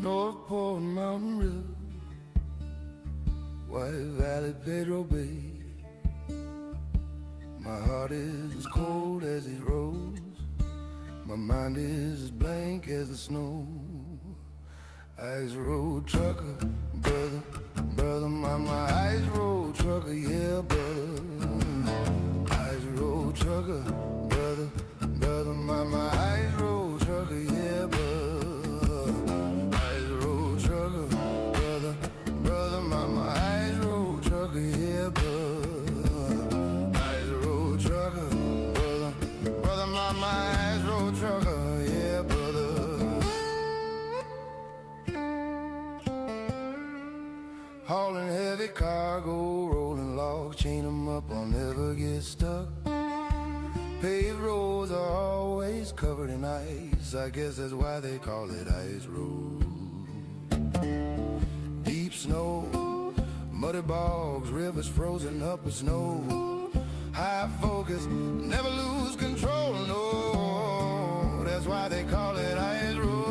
North Pole Mountain River, White Valley, Pedro Bay. My heart is as cold as these roads, my mind is as blank as the snow. Ice road trucker, brother, brother, my ice road trucker, yeah, brother. Ice road trucker, brother, brother, my ice road trucker, yeah, brother. Ice road trucker, brother, brother, my ice road trucker, yeah, brother. Ice road trucker, brother, brother, my ice road trucker, yeah, brother. Hauling heavy cargo, rolling logs, chain them up, I'll never get stuck. Paved roads are always covered in ice, I guess that's why they call it ice road. Deep snow, muddy bogs, rivers frozen up with snow. High focus, never lose control, no, that's why they call it ice road.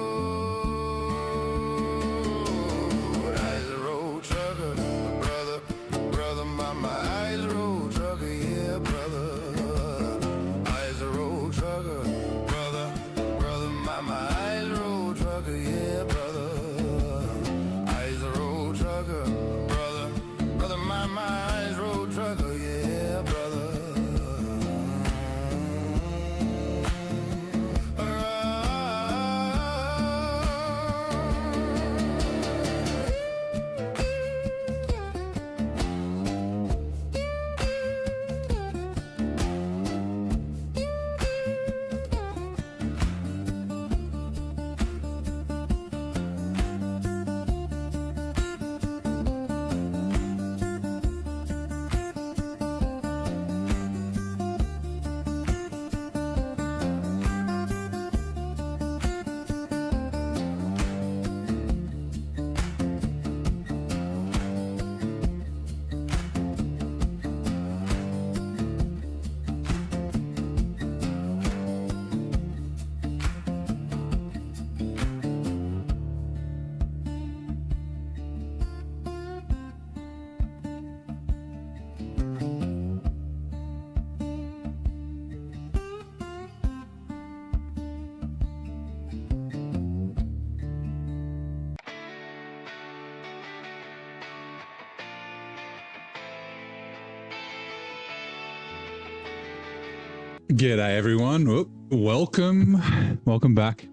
G'day everyone. Welcome back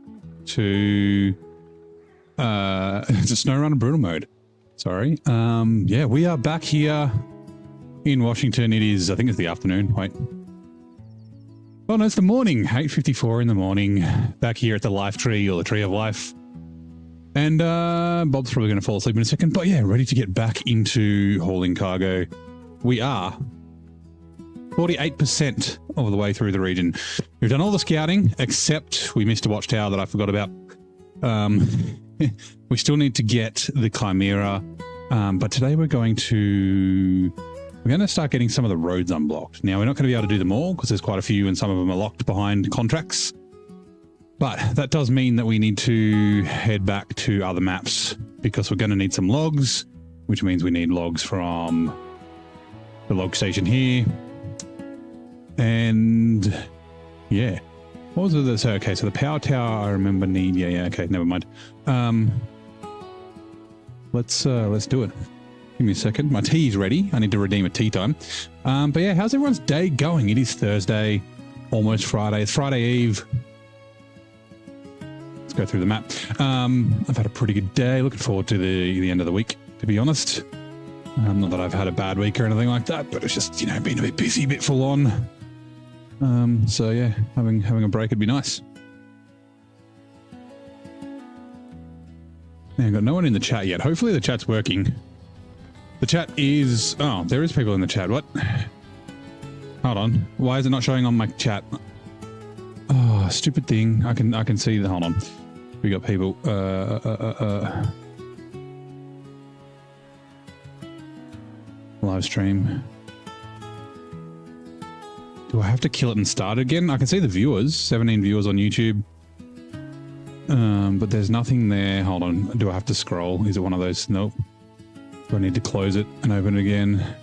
to SnowRunner Brutal Mode. Sorry. Yeah, we are back here in Washington. It is, I think it's the afternoon. Wait. Oh no, it's the morning. 8:54 in the morning. Back here at the Life Tree, or the Tree of Life. And Bob's probably going to fall asleep in a second. But yeah, ready to get back into hauling cargo. We are 48% of the way through the region. We've done all the scouting, except we missed a watchtower that I forgot about. We still need to get the Chimera, but today we're going to start getting some of the roads unblocked. Now, we're not going to be able to do them all because there's quite a few and some of them are locked behind contracts. But that does mean that we need to head back to other maps because we're going to need some logs, which means we need logs from the log station here. And yeah, what was it? So, okay, so the power tower I remember need. Yeah, okay, never mind. Let's do it. Give me a second. My tea's ready. I need to redeem a tea time. But yeah, how's everyone's day going? It is Thursday, almost Friday. It's Friday Eve. Let's go through the map. I've had a pretty good day. Looking forward to the end of the week, to be honest. Not that I've had a bad week or anything like that, but it's just, you know, been a bit busy, a bit full on. So yeah, having a break would be nice. Yeah, I've got no one in the chat yet. Hopefully the chat's working. The chat is... Oh, there is people in the chat. What? Hold on. Why is it not showing on my chat? Oh, stupid thing. I can see the... Hold on. We got people. Live stream. Do I have to kill it and start again? I can see the viewers. 17 viewers on YouTube. But there's nothing there. Hold on. Do I have to scroll? Is it one of those? Nope. Do I need to close it and open it again?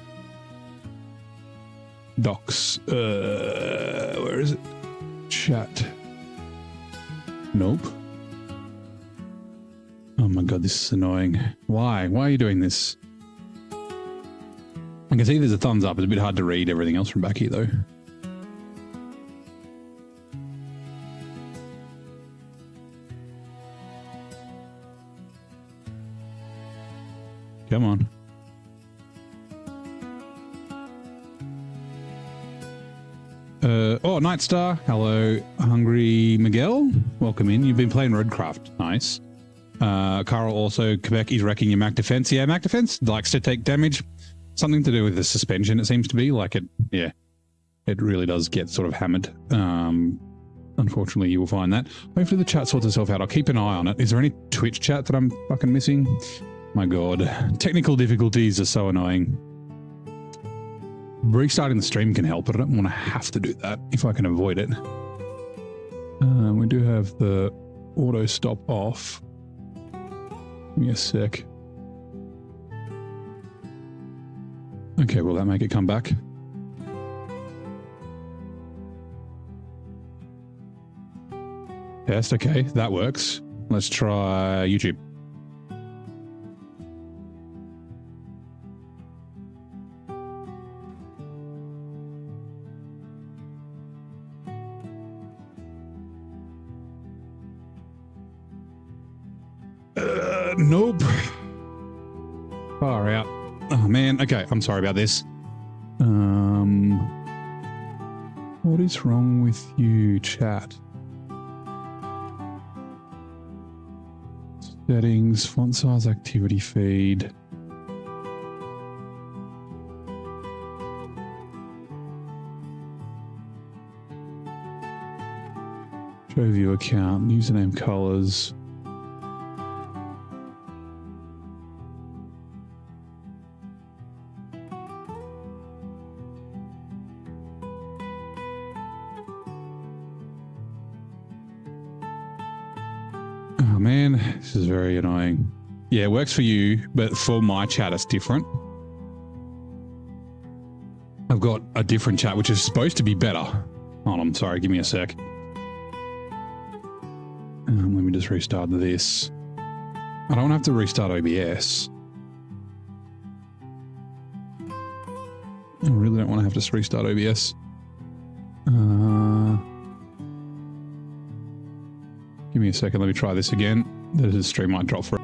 Docs. Where is it? Chat. Nope. Oh my god, this is annoying. Why? Why are you doing this? I can see there's a thumbs up. It's a bit hard to read everything else from back here though. Come on. Oh, Nightstar. Hello, Hungry Miguel. Welcome in. You've been playing Roadcraft. Nice. Carl also, Quebec is wrecking your Mac defense. Yeah, Mac defense likes to take damage. Something to do with the suspension, it seems to be. Like it, yeah. It really does get sort of hammered. Unfortunately, you will find that. Hopefully the chat sorts itself out. I'll keep an eye on it. Is there any Twitch chat that I'm fucking missing? My god. Technical difficulties are so annoying. Restarting the stream can help, but I don't want to have to do that if I can avoid it. We do have the auto stop off. Give me a sec. Okay, will that make it come back? Test, okay, that works. Let's try YouTube. Nope. Far out. Oh man, okay, I'm sorry about this. What is wrong with you, chat? Settings, font size, activity feed. Show view account, username colors. Oh man, this is very annoying. Yeah, it works for you, but for my chat it's different. I've got a different chat which is supposed to be better. Hold on, sorry, give me a sec. Let me just restart this. I don't have to restart OBS. I really don't want to have to restart OBS. Give me a second, let me try this again. The stream might drop for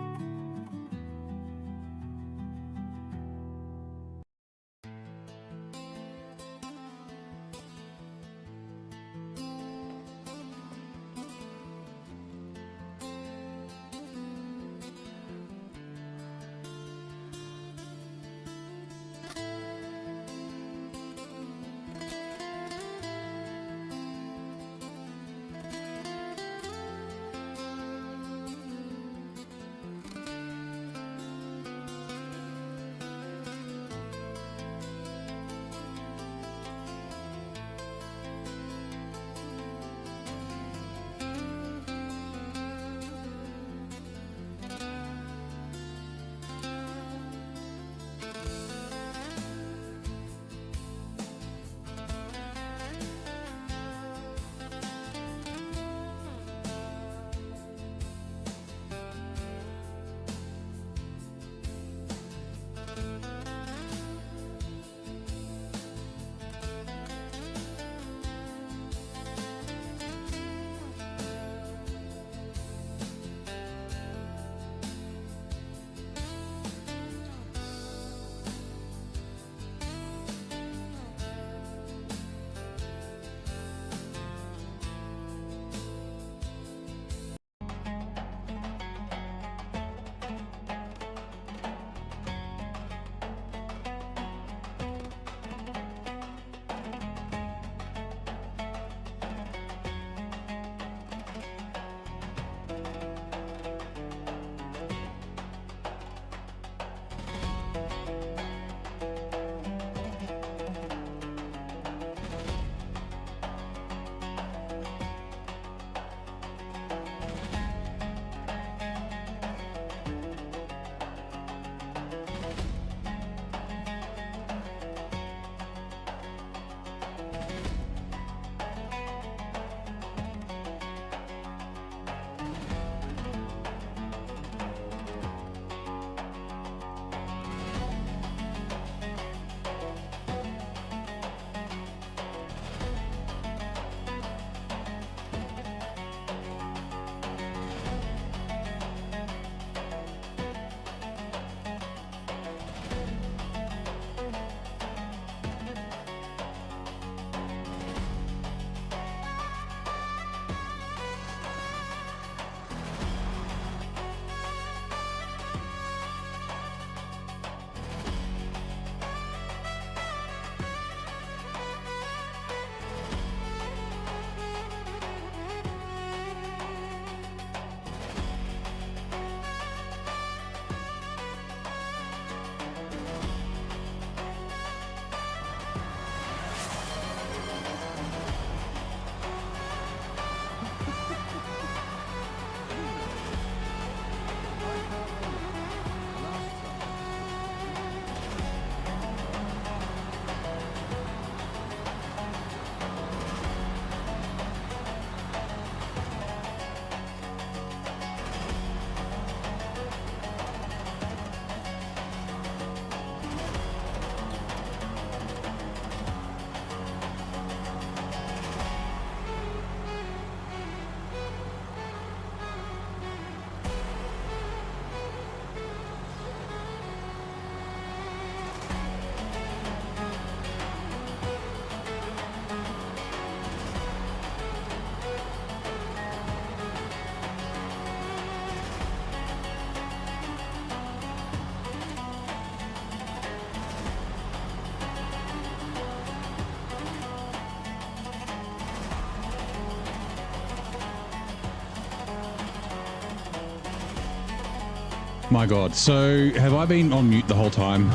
My God. So have I been on mute the whole time?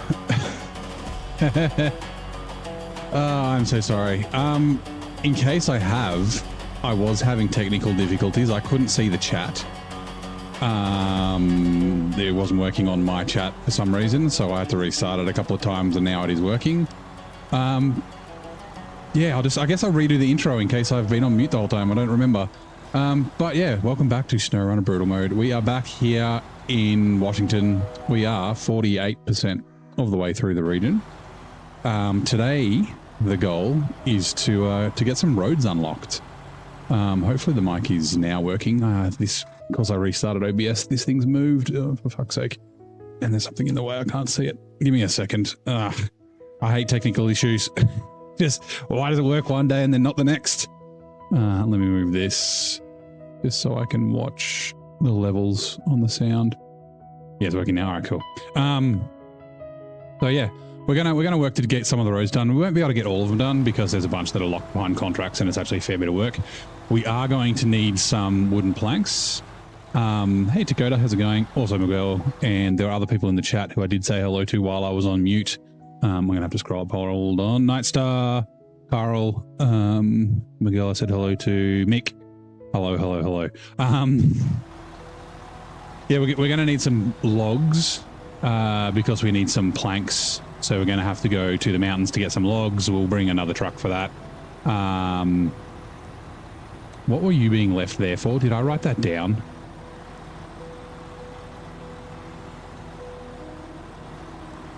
I'm so sorry. In case I have, I was having technical difficulties. I couldn't see the chat. It wasn't working on my chat for some reason, so I had to restart it a couple of times, and now it is working. Yeah, I guess I'll redo the intro in case I've been on mute the whole time. I don't remember. But yeah, welcome back to SnowRunner Brutal Mode. We are back here in Washington. We are 48% of the way through the region. Today, the goal is to get some roads unlocked. Hopefully the mic is now working. Because I restarted OBS, this thing's moved, for fuck's sake. And there's something in the way, I can't see it. Give me a second. I hate technical issues. Just, why does it work one day and then not the next? Let me move this, just so I can watch the levels on the sound. Yeah, it's working now. All right, cool. So yeah, we're gonna work to get some of the roads done. We won't be able to get all of them done because there's a bunch that are locked behind contracts, and it's actually a fair bit of work. We are going to need some wooden planks. Hey Dakota, how's it going? Also Miguel, and there are other people in the chat who I did say hello to while I was on mute. I'm gonna have to scroll up. Hold on. Nightstar, Carl, Miguel, I said hello to Mick. Hello. Yeah, we're gonna need some logs because we need some planks. So we're gonna have to go to the mountains to get some logs. We'll bring another truck for that. What were you being left there for? Did I write that down?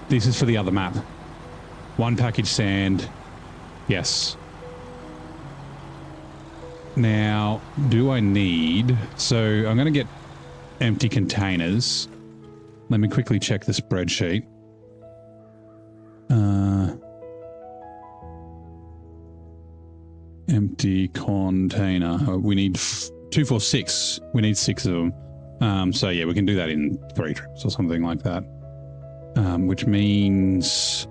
This is for the other map. 1 package sand. Yes. Now, do I need... So I'm going to get empty containers. Let me quickly check the spreadsheet. Empty container. We need 2, 4, 6. We need 6 of them. So yeah, we can do that in 3 trips or something like that. Which means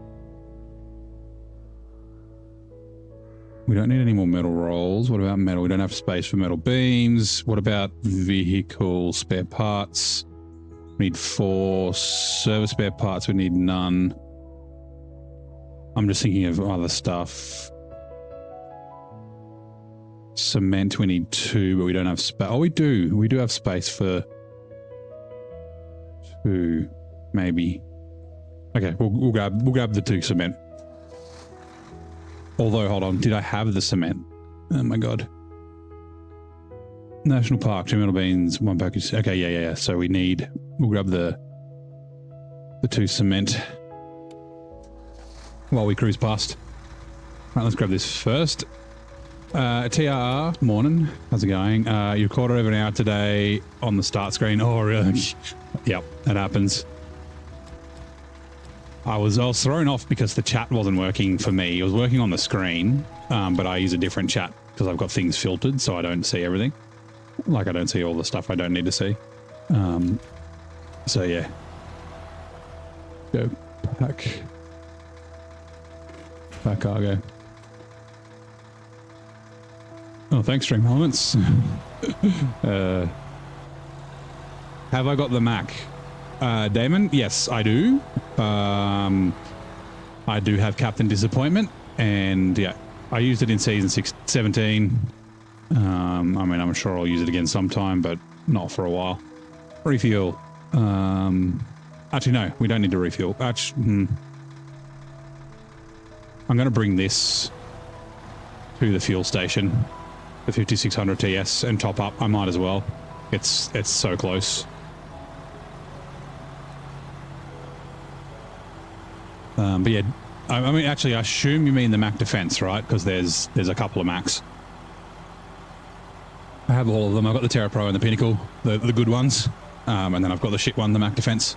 we don't need any more metal rolls. What about metal? We don't have space for metal beams. What about vehicle spare parts? We need 4 service spare parts. We need none. I'm just thinking of other stuff. Cement, we need 2, but we don't have space. Oh, we do. We do have space for 2, maybe. Okay, we'll grab the 2 cement. Although, hold on, did I have the cement? Oh my god. National Park, 2 metal beans, 1 package. Okay, yeah. So we'll grab the 2 cement while we cruise past. Right, let's grab this first. TRR, morning. How's it going? You're 1/4 of an hour today on the start screen. Oh, really? Yep, that happens. I was thrown off because the chat wasn't working for me. It was working on the screen, but I use a different chat because I've got things filtered so I don't see everything. Like I don't see all the stuff I don't need to see. So yeah. Go pack cargo. Oh, thanks, Stream Elements. Have I got the Mac? Damon? Yes, I do. I do have Captain Disappointment, and yeah, I used it in season 17. I mean, I'm sure I'll use it again sometime, but not for a while. Refuel. Actually, no, we don't need to refuel. I'm going to bring this to the fuel station, the 5600 TS, and top up. I might as well. It's so close. But yeah, I mean, actually, I assume you mean the Mac Defense, right? Because there's a couple of Macs. I have all of them. I've got the Terra Pro and the Pinnacle, the good ones. And then I've got the shit one, the Mac Defense.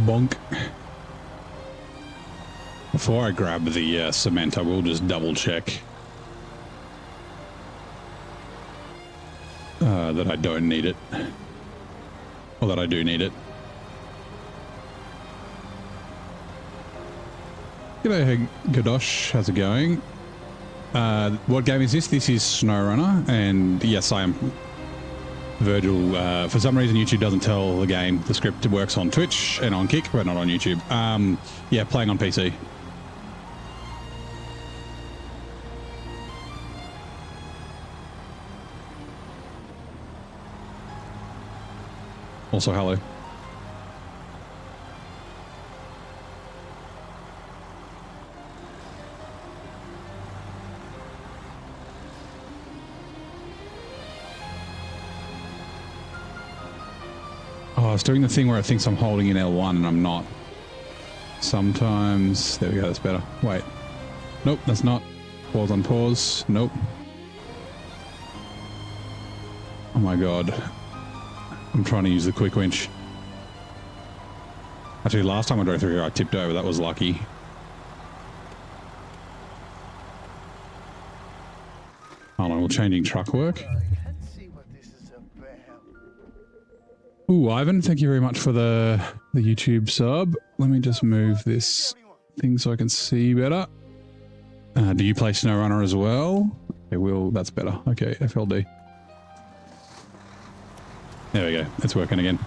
Bonk. Before I grab the cement, I will just double check that I don't need it. Or that I do need it. G'day, Gadosh. How's it going? What game is this? This is SnowRunner, and yes, I am Virgil. For some reason, YouTube doesn't tell the game. The script works on Twitch and on Kick, but not on YouTube. Yeah, playing on PC. Also, hello. Oh, it's doing the thing where it thinks I'm holding in L1 and I'm not. Sometimes... There we go, that's better. Wait. Nope, that's not. Pause on pause. Nope. Oh my god. I'm trying to use the quick winch. Actually, last time I drove through here, I tipped over. That was lucky. Hold on, will changing truck work? Ooh, Ivan, thank you very much for the YouTube sub. Let me just move this thing so I can see better. Do you play SnowRunner as well? Okay, Will, that's better. Okay, FLD. There we go. It's working again.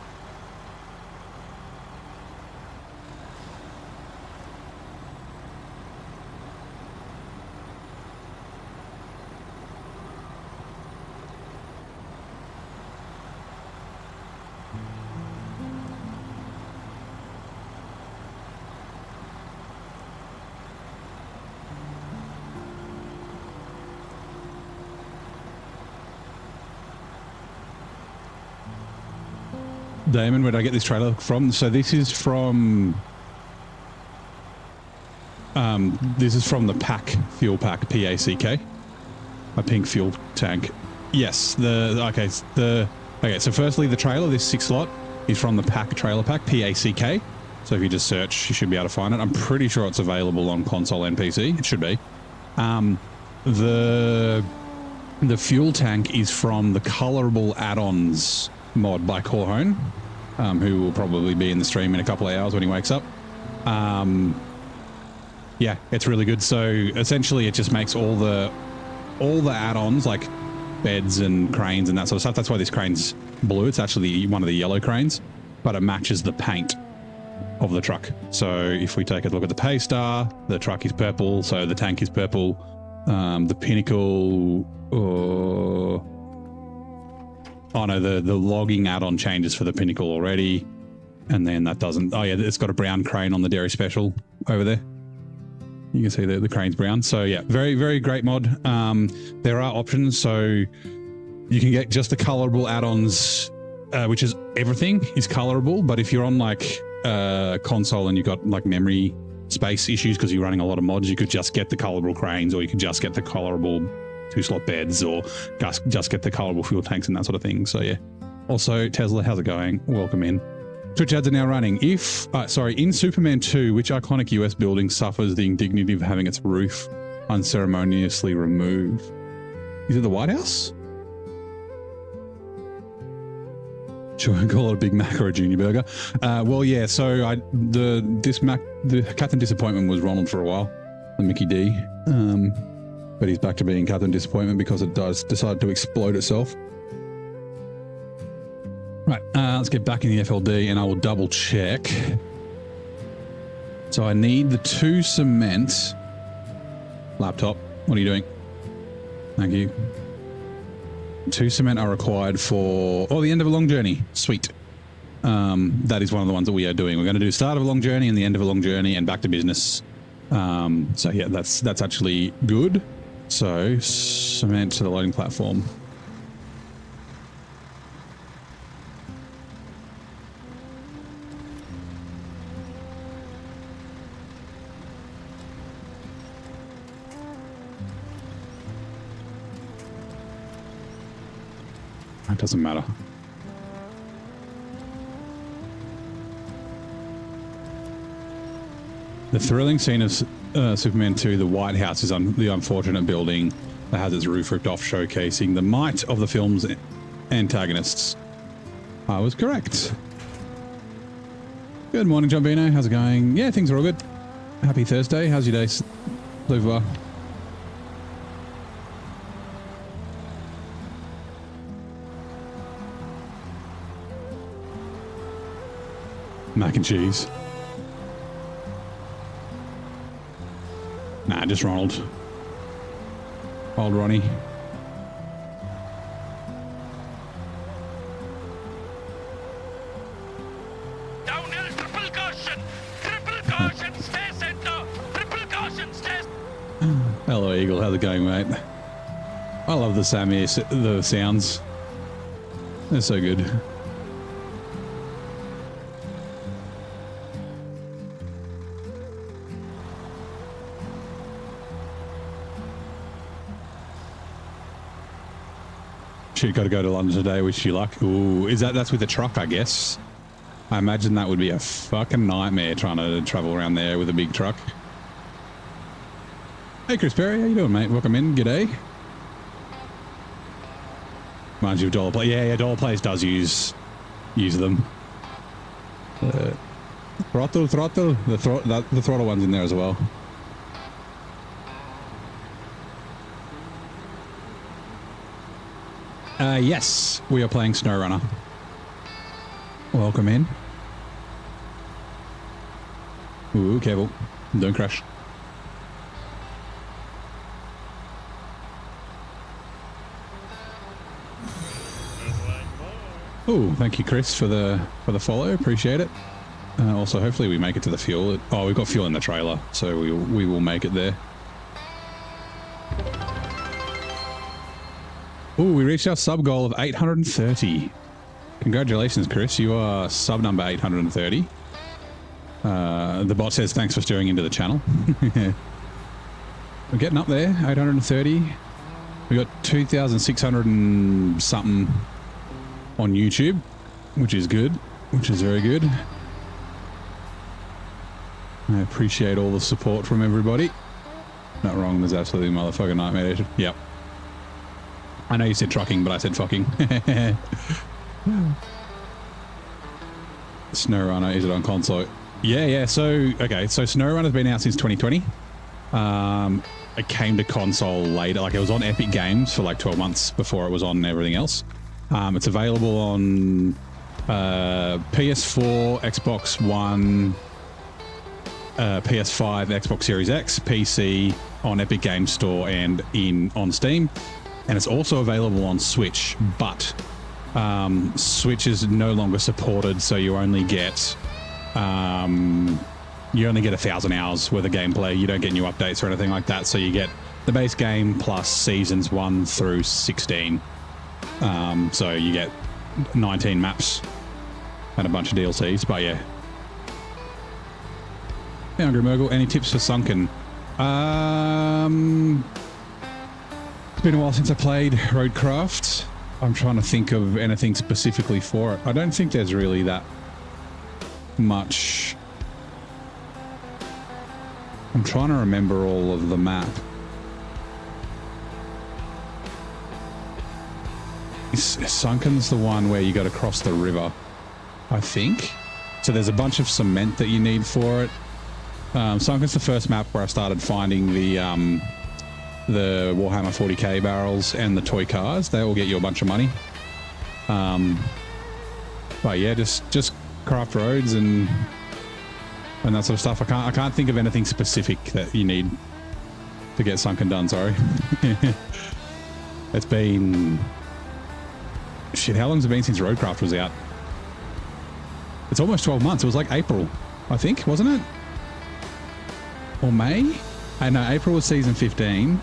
Damon, where did I get this trailer from? So this is from the pack, fuel pack, PACK, a pink fuel tank. Yes, okay, so firstly the trailer, this 6 slot is from the pack trailer pack, PACK. So if you just search, you should be able to find it. I'm pretty sure it's available on console and PC. It should be. The fuel tank is from the colorable add-ons mod by Corhone, who will probably be in the stream in a couple of hours when he wakes up. Yeah, it's really good. So essentially it just makes all the add-ons like beds and cranes and that sort of stuff. That's why this crane's blue. It's actually one of the yellow cranes, but it matches the paint of the truck. So if we take a look at the pay star, the truck is purple, so the tank is purple. The pinnacle, oh no, the logging add-on changes for the pinnacle already, and then that doesn't. Oh yeah, it's got a brown crane on the Dairy Special over there. You can see the crane's brown. So yeah, very, very great mod. There are options, so you can get just the colorable add-ons, which is everything is colorable. But if you're on like console and you've got like memory space issues because you're running a lot of mods, you could just get the colorable cranes, or you could just get the colorable 2-slot beds, or just get the colorable fuel tanks and that sort of thing. So yeah. Also, Tesla, how's it going? Welcome in. Twitch ads are now running. In Superman 2, which iconic US building suffers the indignity of having its roof unceremoniously removed? Is it the White House? Should I call it a Big Mac or a Junior Burger? Well, yeah. So the Captain Disappointment was Ronald for a while, the Mickey D. But he's back to being Captain Disappointment because it decided to explode itself. Right, let's get back in the FLD and I will double check. So I need the 2 cement. Laptop, what are you doing? Thank you. 2 cement are required for, the end of a long journey. Sweet. That is one of the ones that we are doing. We're going to do start of a long journey and the end of a long journey and back to business. So yeah, that's actually good. So cement to the loading platform. It doesn't matter. The thrilling scene of Superman 2, the White House, is the unfortunate building that has its roof ripped off, showcasing the might of the film's antagonists. I was correct. Good morning, Jumbino. How's it going? Yeah, things are all good. Happy Thursday. How's your day so far? Mac and cheese. Nah, just Ronald. Old Ronnie. Downhill, triple caution, stay center, triple caution, stay. Hello, Eagle. How's it going, mate? I love the the sounds. They're so good. She got to go to London today. Wish you luck. Ooh, that's with the truck, I guess. I imagine that would be a fucking nightmare trying to travel around there with a big truck. Hey, Chris Perry, how you doing, mate? Welcome in. G'day. Reminds you of Dollar Play. Yeah, Dollar Place does use them. Throttle. The throttle one's in there as well. Yes, we are playing SnowRunner. Welcome in. Ooh, careful. Don't crash. Oh, thank you, Chris, for the follow. Appreciate it. Also, hopefully we make it to the fuel. Oh, we've got fuel in the trailer, so we will make it there. Oh, we reached our sub goal of 830. Congratulations, Chris. You are sub number 830. The bot says thanks for steering into the channel. We're getting up there, 830. We got 2,600 and something on YouTube, which is good, which is very good. I appreciate all the support from everybody. Not wrong, there's absolutely motherfucking nightmare. Yep. I know you said trucking, but I said fucking. SnowRunner, is it on console? Yeah. So SnowRunner's been out since 2020. It came to console later. Like, it was on Epic Games for like 12 months before it was on everything else. It's available on PS4, Xbox One, PS5, Xbox Series X, PC, on Epic Games Store, and on Steam. And it's also available on Switch, but Switch is no longer supported, so you only get 1,000 hours worth of gameplay. You don't get new updates or anything like that, so you get the base game plus seasons 1 through 16. So you get 19 maps and a bunch of DLCs, but yeah. Hey, Angry Murgle, any tips for Sunken? It's been a while since I played Roadcraft. I'm trying to think of anything specifically for it. I don't think there's really that much. I'm trying to remember all of the map. Sunken's the one where you got to cross the river, I think. So there's a bunch of cement that you need for it. Sunken's the first map where I started finding the Warhammer 40k barrels and the toy cars. They all get you a bunch of money. But yeah, just craft roads and that sort of stuff. I can't think of anything specific that you need to get Sunken done. Sorry. It's been shit. How long's it been since Roadcraft was out? It's almost 12 months. It was like April, I think, wasn't it? Or May? I know April was season 15.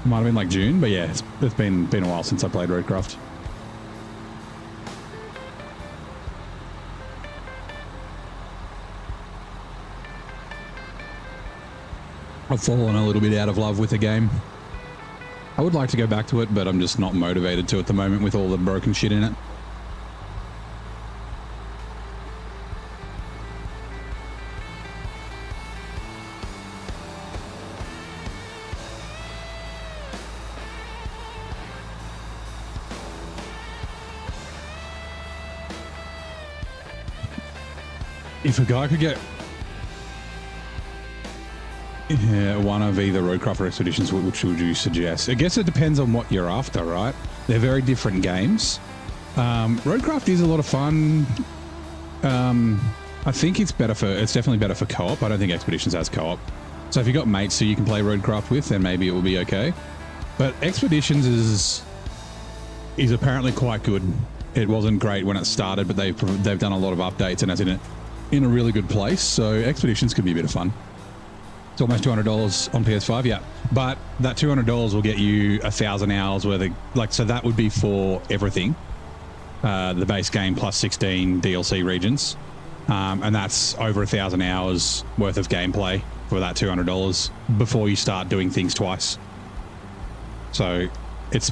Might have been like June, but yeah, it's been a while since I played Roadcraft. I've fallen a little bit out of love with the game. I would like to go back to it, but I'm just not motivated to at the moment with all the broken shit in it. If a guy could get one of either Roadcraft or Expeditions, which would you suggest? I guess it depends on what you're after, right? They're very different games. Roadcraft is a lot of fun. I think it's definitely better for co-op. I don't think Expeditions has co-op. So if you've got mates who you can play Roadcraft with, then maybe it will be okay. But Expeditions is apparently quite good. It wasn't great when it started, but they've done a lot of updates and it's in a really good place. So Expeditions could be a bit of fun. It's almost $200 on PS5, yeah. But that $200 will get you 1,000 hours worth of, so that would be for everything. The base game plus 16 DLC regions. And that's over 1,000 hours worth of gameplay for that $200 before you start doing things twice. So it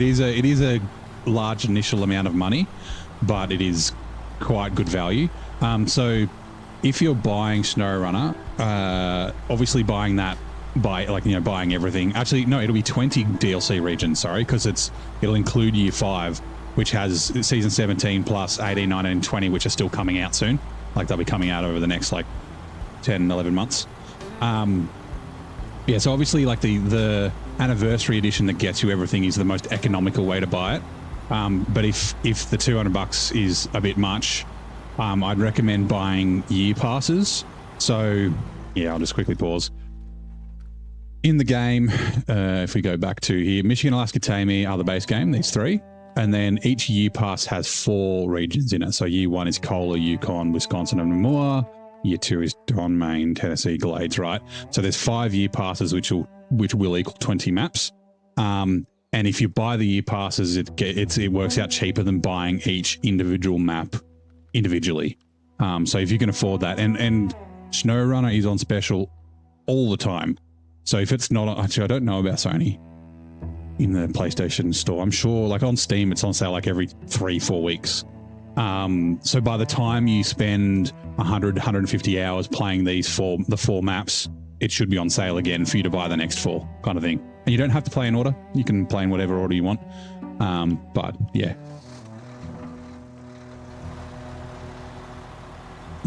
is a large initial amount of money, but it is quite good value. So if you're buying SnowRunner, obviously buying that buying everything. Actually, no, it'll be 20 DLC regions, sorry, because it'll include Year 5, which has Season 17 plus 18, 19, 20, which are still coming out soon. They'll be coming out over the next 10, 11 months. Yeah, so obviously the anniversary edition that gets you everything is the most economical way to buy it. But if the $200 is a bit much, I'd recommend buying year passes. So yeah, I'll just quickly pause. In the game, if we go back to here, Michigan, Alaska, Tammy are the base game, these three. And then each year pass has 4 regions in it. So year 1 is Kohler, Yukon, Wisconsin, and Namur. Year 2 is Don, Maine, Tennessee, Glades, right? So there's 5 year passes, which will equal 20 maps. And if you buy the year passes, it works out cheaper than buying each individual map individually. So if you can afford that, and SnowRunner is on special all the time. So if it's not, actually, I don't know about Sony in the PlayStation Store. I'm sure, on Steam, it's on sale every 3-4 weeks. So by the time you spend 100, 150 hours playing the 4 maps, it should be on sale again for you to buy the next 4 kind of thing. And you don't have to play in order. You can play in whatever order you want. But yeah.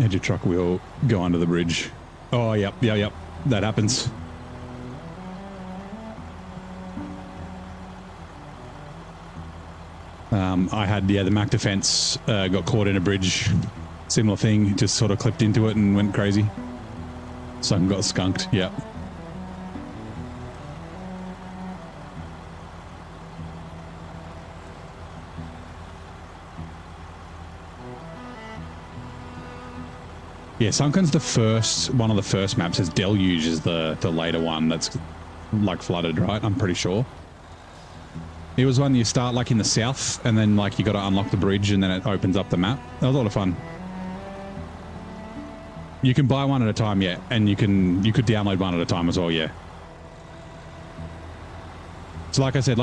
Edge of truck wheel, go under the bridge. Oh, yep. That happens. I had, the Mac Defense got caught in a bridge. Similar thing, just sort of clipped into it and went crazy. Some got skunked, yeah. Yeah, Sunken's one of the first maps. As Deluge is the later one that's flooded, right? I'm pretty sure. It was one you start in the south, and then you got to unlock the bridge, and then it opens up the map. That was a lot of fun. You can buy one at a time, yeah, and you could download one at a time as well, yeah. So like I said,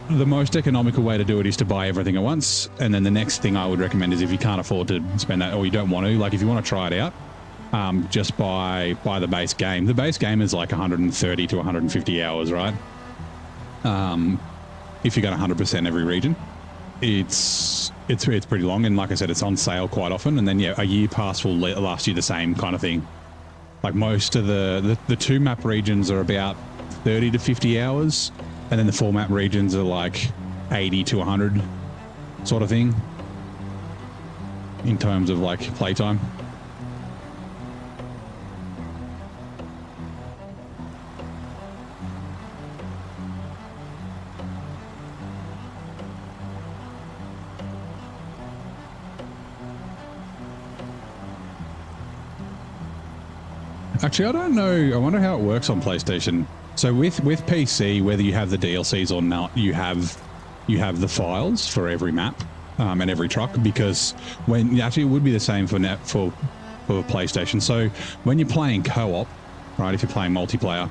the most economical way to do it is to buy everything at once, and then the next thing I would recommend is if you can't afford to spend that, or you don't want to, if you want to try it out, just buy the base game. The base game is 130 to 150 hours, right? If you got 100% every region, it's pretty long, and like I said, it's on sale quite often. And then yeah, a year pass will last you the same kind of thing. Most of the 2 map regions are about 30 to 50 hours, and then the 4 map regions are 80 to 100 sort of thing in terms of playtime. Actually, I don't know. I wonder how it works on PlayStation. So with PC, whether you have the DLCs or not, you have the files for every map and every truck, because it would be the same for PlayStation. So when you're playing co-op, right? If you're playing multiplayer,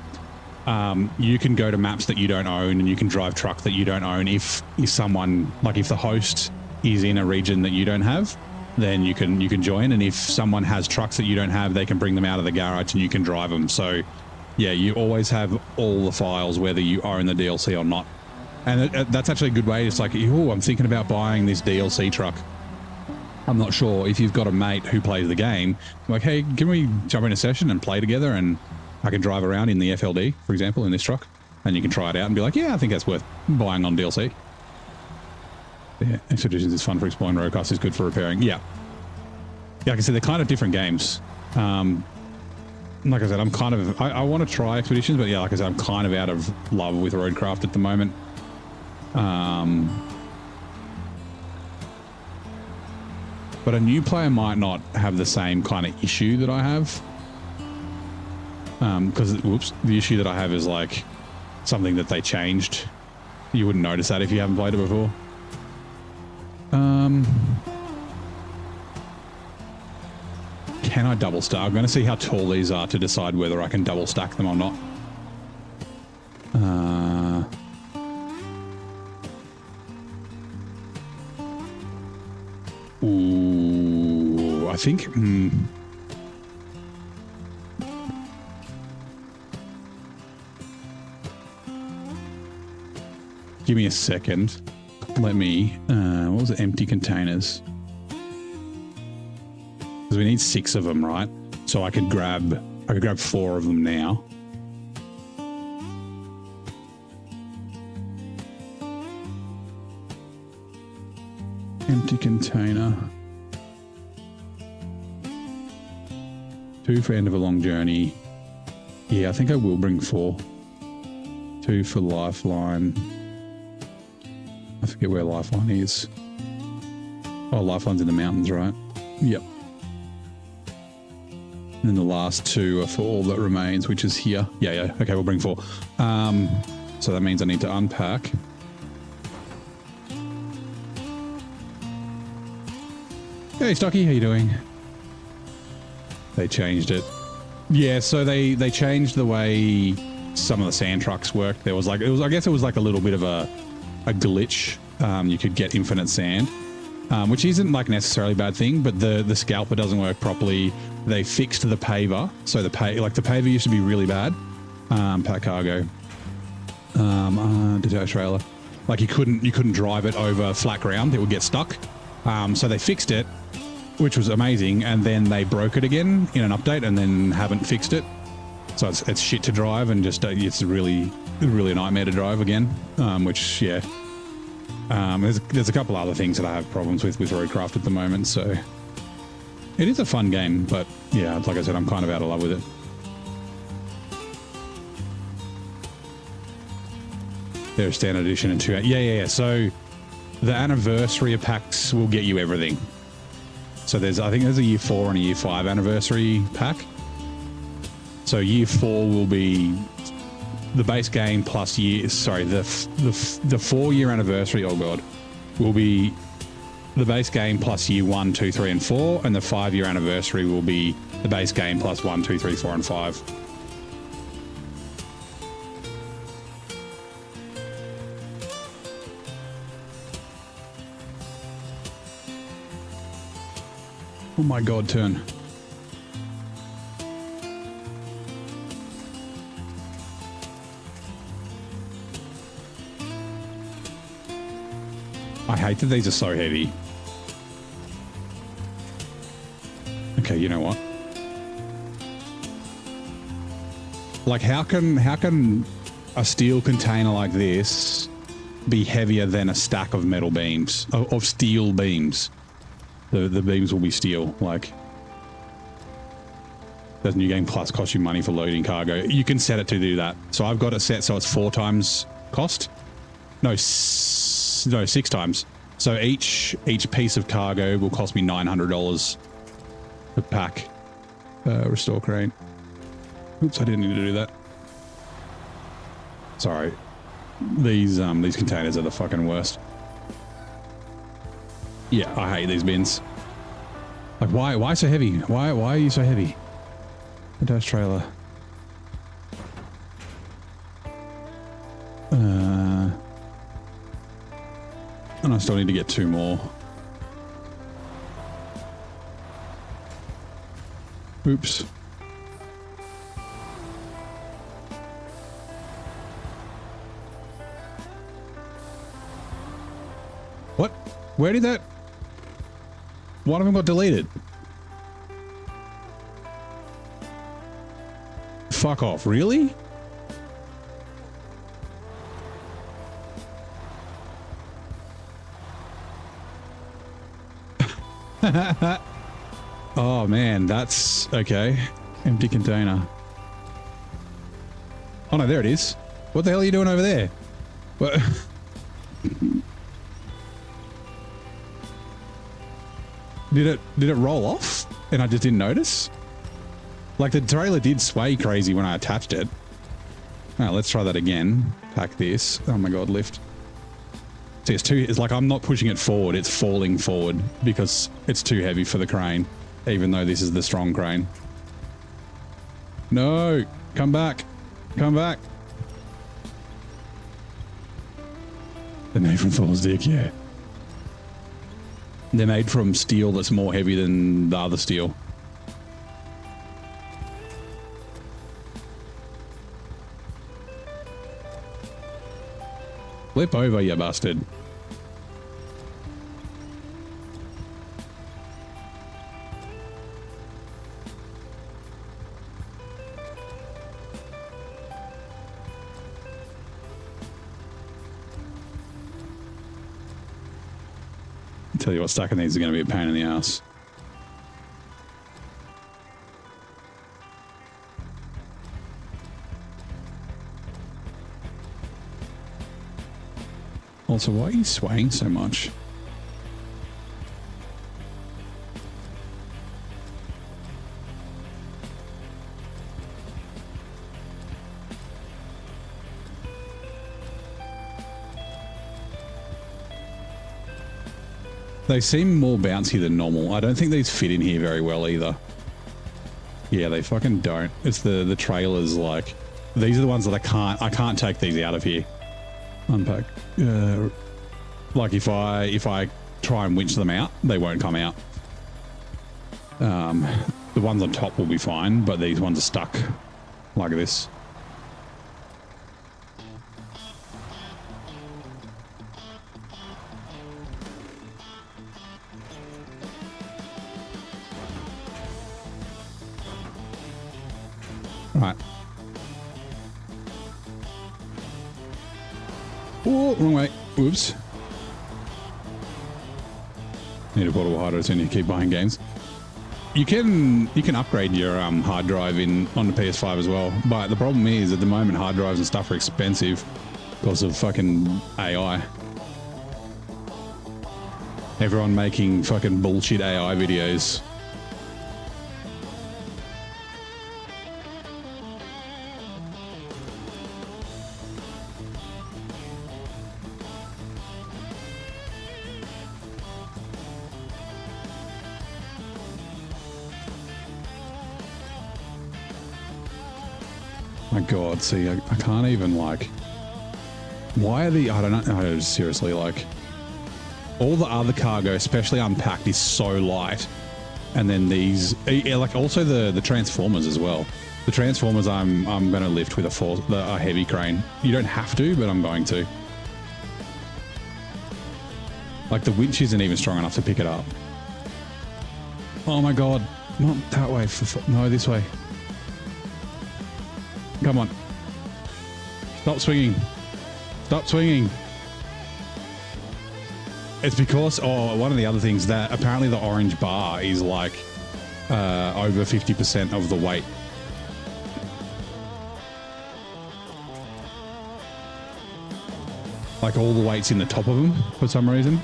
you can go to maps that you don't own, and you can drive truck that you don't own. If someone if the host is in a region that you don't have, then you can join, and if someone has trucks that you don't have, they can bring them out of the garage and you can drive them. So yeah, you always have all the files, whether you own the DLC or not. And that's actually a good way. It's oh, I'm thinking about buying this DLC truck. I'm not sure if you've got a mate who plays the game. Like, hey, can we jump in a session and play together? And I can drive around in the FLD, for example, in this truck. And you can try it out and be like, yeah, I think that's worth buying on DLC. Yeah, Expeditions is fun for exploring. Roadcraft is good for repairing. Yeah. Yeah, like I said, they're kind of different games. Like I said, I'm kind of... I want to try Expeditions, but yeah, like I said, I'm kind of out of love with Roadcraft at the moment. But a new player might not have the same kind of issue that I have. Because, whoops, the issue that I have is like something that they changed. You wouldn't notice that if you haven't played it before. Can I double stack? I'm going to see how tall these are to decide whether I can double stack them or not. Ooh, I think... Give me a second. Let me... what was it? Empty containers. Because we need 6 of them, right? So I could grab 4 of them now. Empty container. 2 for end of a long journey. Yeah, I think I will bring 4. 2 for lifeline. I forget where lifeline is. Oh, lifeline's in the mountains, right? Yep. And then the last 2 are for all that remains, which is here. Yeah. Okay, we'll bring 4. So that means I need to unpack. Hey, Stocky, how you doing? They changed it. Yeah, so they changed the way some of the sand trucks worked. There was like, I guess it was like a little bit of a glitch. You could get infinite sand, which isn't like necessarily a bad thing, but the scalper doesn't work properly. They fixed the paver. So the paver used to be really bad. Pack cargo. Detached trailer. Like you couldn't drive it over flat ground. It would get stuck. So they fixed it, which was amazing. And then they broke it again in an update and then haven't fixed it. So it's shit to drive and just, it's really a nightmare to drive again. Which, yeah. There's a couple other things that I have problems with Roadcraft at the moment. So it is a fun game, but yeah, like I said, I'm kind of out of love with it. There's standard edition and 2. Yeah. So the anniversary packs will get you everything. So I think there's a year 4 and a year 5 anniversary pack. So year 4 will be the base game plus the 4-year anniversary. Oh god, will be the base game plus year 1, 2, 3, and 4, and the 5-year anniversary will be the base game plus 1, 2, 3, 4, and 5. Oh my god, turn. I hate that these are so heavy. Okay, you know what? Like, how can a steel container like this be heavier than a stack of metal beams, of steel beams? The beams will be steel. Like, does New Game Plus cost you money for loading cargo? You can set it to do that. So I've got it set so it's 4 times cost. No, 6 times. So each piece of cargo will cost me $900 a pack. Restore crane. Oops, I didn't need to do that. Sorry. These containers are the fucking worst. Yeah, I hate these bins. Like, why so heavy? Why are you so heavy? A dash trailer. And I still need to get 2 more. Oops. What? Where did that? One of them got deleted. Fuck off, really? Oh man, that's okay. Empty container. Oh no, there it is. What the hell are you doing over there? What? Did it roll off and I just didn't notice? Like the trailer did sway crazy when I attached it. All right, let's try that again. Pack this. Oh my god, lift. See, it's like I'm not pushing it forward, it's falling forward because it's too heavy for the crane, even though this is the strong crane. No, come back. Come back. They're made from Thor's dick, yeah. They're made from steel that's more heavy than the other steel. Flip over, you bastard. Tell you what, stacking these are going to be a pain in the ass. Also, why are you swaying so much? They seem more bouncy than normal. I don't think these fit in here very well either. Yeah, they fucking don't. It's the trailers, like, these are the ones that I can't take these out of here. Unpack. Like if I try and winch them out, they won't come out. The ones on top will be fine, but these ones are stuck like this. Right. Oh, wrong way. Oops. Need a portable hard drive soon you keep buying games. You can upgrade your hard drive on the PS5 as well, but the problem is at the moment hard drives and stuff are expensive because of fucking AI. Everyone making fucking bullshit AI videos. My god, see, I can't even, like, why are I don't know, seriously, like, all the other cargo, especially unpacked, is so light, and then these, like, also the transformers as well. The transformers I'm going to lift with a heavy crane. You don't have to, but I'm going to. Like, the winch isn't even strong enough to pick it up. Oh my god, not that way, no, this way. Come on. Stop swinging. Stop swinging. It's because, one of the other things that apparently the orange bar is like over 50% of the weight. Like all the weight's in the top of them for some reason.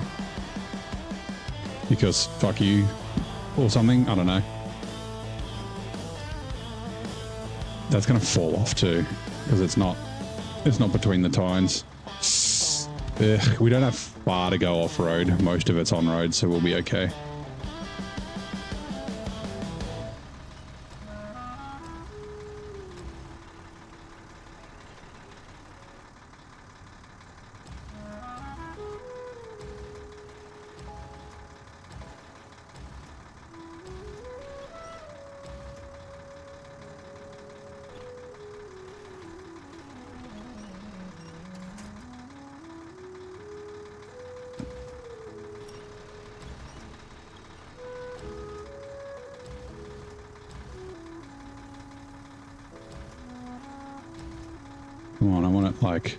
Because fuck you or something, I don't know. That's going to fall off too, because it's not between the tines. Ugh, we don't have far to go off-road. Most of it's on-road, so we'll be okay. Come on, I want it like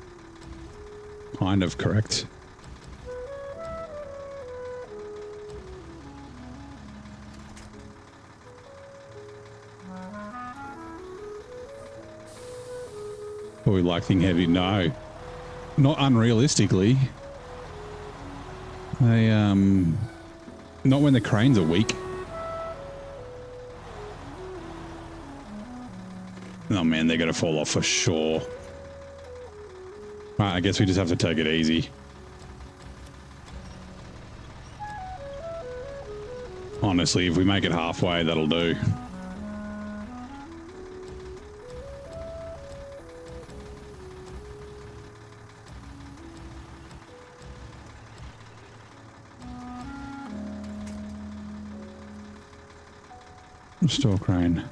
kind of correct. Oh, we like thing heavy. No, not unrealistically. They not when the cranes are weak. Oh man, they're gonna fall off for sure. Right, I guess we just have to take it easy. Honestly, if we make it halfway, that'll do. Store crane.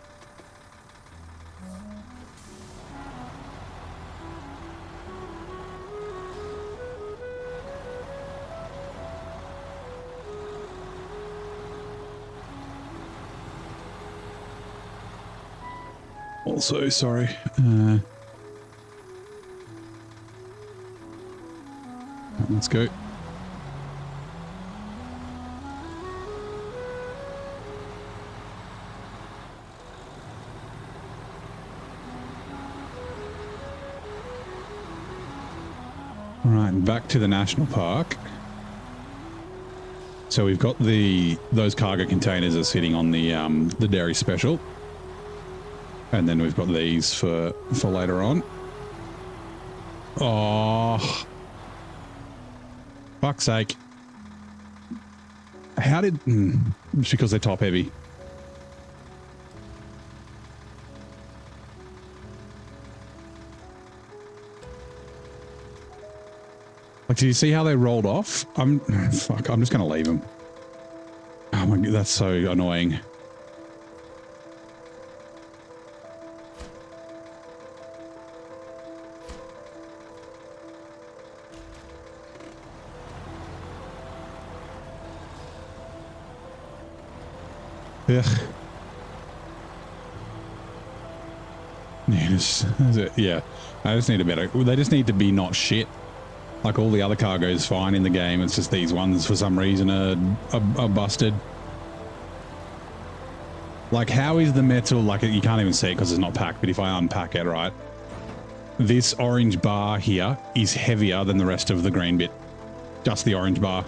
Also, sorry. Let's go. Right, back to the national park. So we've got those cargo containers are sitting on the dairy special. And then we've got these for later on. Oh, fuck's sake. How did... It's because they're top heavy. Like, did you see how they rolled off? Fuck, I'm just going to leave them. Oh my God, that's so annoying. Ugh. Yeah, I just need a better... They just need to be not shit. Like all the other cargo is fine in the game. It's just these ones for some reason are busted. Like, how is the metal... Like, you can't even see it because it's not packed, but if I unpack it, right? This orange bar here is heavier than the rest of the green bit. Just the orange bar.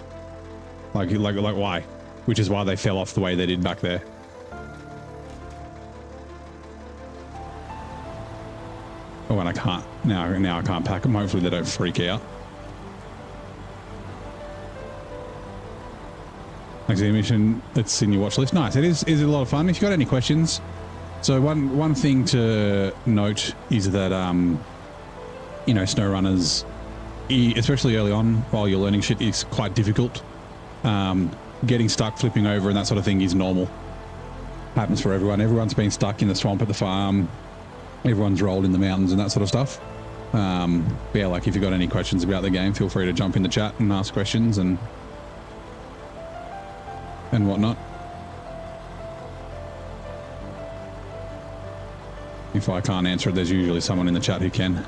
Like why? Which is why they fell off the way they did back there. Oh, and I can't. Now I can't pack them. Hopefully they don't freak out. Exhibition, it's in your watch list. Nice. It is a lot of fun. If you've got any questions. So one thing to note is that, you know, SnowRunners, especially early on while you're learning shit, is quite difficult. Getting stuck, flipping over and that sort of thing is normal. Happens for everyone. Everyone's been stuck in the swamp at the farm. Everyone's rolled in the mountains and that sort of stuff. But yeah, like if you've got any questions about the game, feel free to jump in the chat and ask questions and whatnot. If I can't answer it, there's usually someone in the chat who can.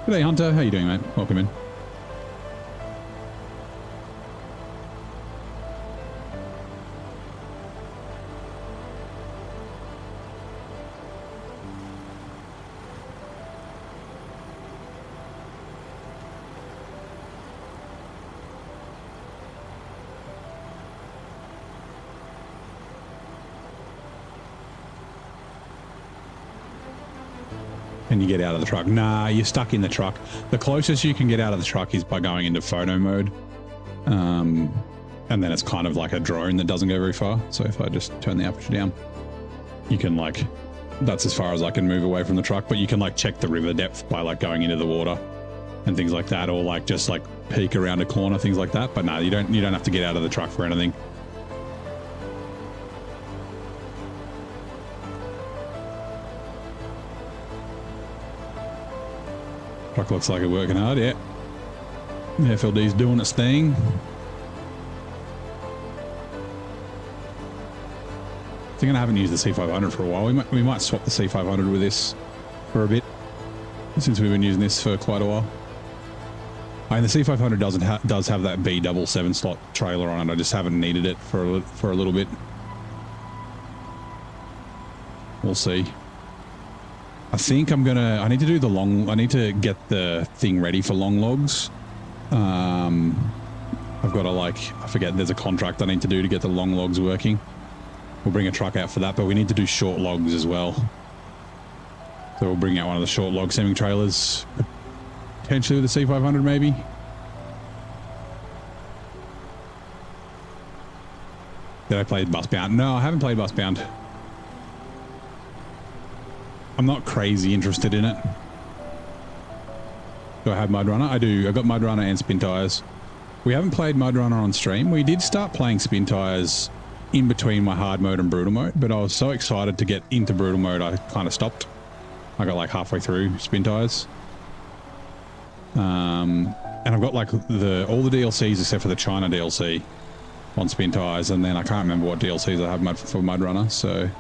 G'day Hunter, how you doing, mate? Welcome in. And you get out of the truck. Nah, you're stuck in the truck. The closest you can get out of the truck is by going into photo mode. And then it's kind of like a drone that doesn't go very far. So if I just turn the aperture down, you can like, that's as far as I can move away from the truck, but you can like check the river depth by like going into the water and things like that, or like just like peek around a corner, things like that. But no, you don't have to get out of the truck for anything. Truck looks like it's working hard, yeah. The FLD's doing its thing. think I haven't used the C500 for a while. We might swap the C500 with this for a bit, since we've been using this for quite a while. And the C500 does have that B7 slot trailer on it. I just haven't needed it for a little bit. We'll see. I think I need to do the I need to get the thing ready for long logs. I've got to I forget, there's a contract I need to do to get the long logs working. We'll bring a truck out for that, but we need to do short logs as well. So we'll bring out one of the short log semi-trailers, potentially with the C500 maybe. Did I play Busbound? No, I haven't played Busbound. I'm not crazy interested in it. Do I have Mud Runner? I do. I've got Mud Runner and Spin Tires. We haven't played Mud Runner on stream. We did start playing Spin Tires in between my hard mode and brutal mode, but I was so excited to get into brutal mode I kind of stopped. I got like halfway through Spin Tires. And I've got like all the DLCs except for the China DLC on Spin Tires, and then I can't remember what DLCs I have for Mud Runner, so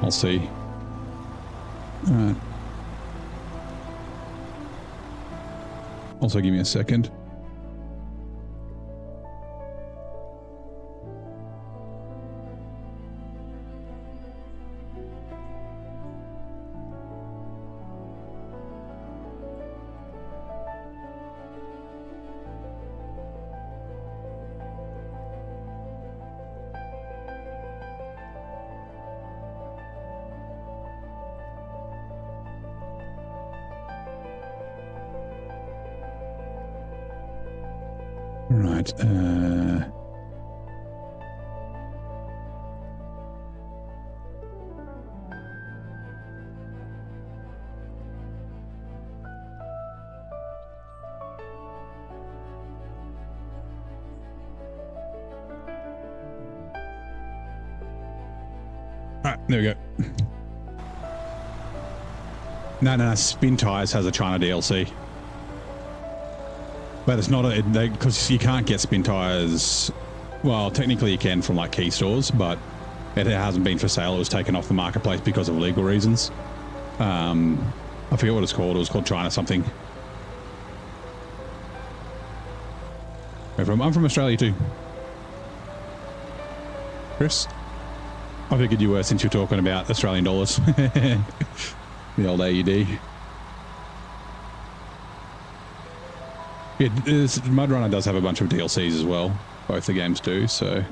I'll see. Alright. Also, give me a second. Right, there we go. No, Spin Tires has a China DLC. But it's not because you can't get Spin Tires. Well, technically you can from like key stores, but it hasn't been for sale. It was taken off the marketplace because of legal reasons. I forget what it's called. It was called China something. I'm from Australia too. Chris? I figured you were, since you're talking about Australian dollars. The old AUD. Yeah, Mud Runner does have a bunch of DLCs as well. Both the games do, so.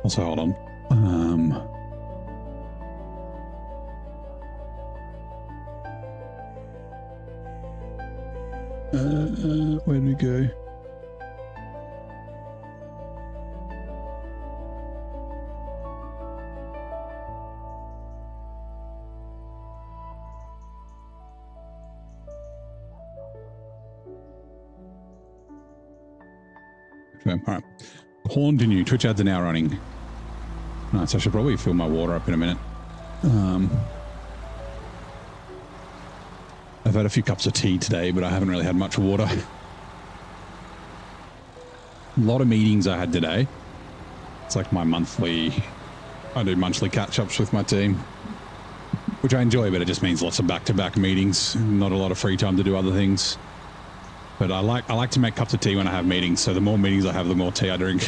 Also, hold on. Where did we go? All right. Continue. Twitch ads are now running. Nice. I should probably fill my water up in a minute. I've had a few cups of tea today, but I haven't really had much water. A lot of meetings I had today. It's like my I do monthly catch-ups with my team, which I enjoy, but it just means lots of back-to-back meetings, not a lot of free time to do other things. But I like to make cups of tea when I have meetings, so the more meetings I have, the more tea I drink.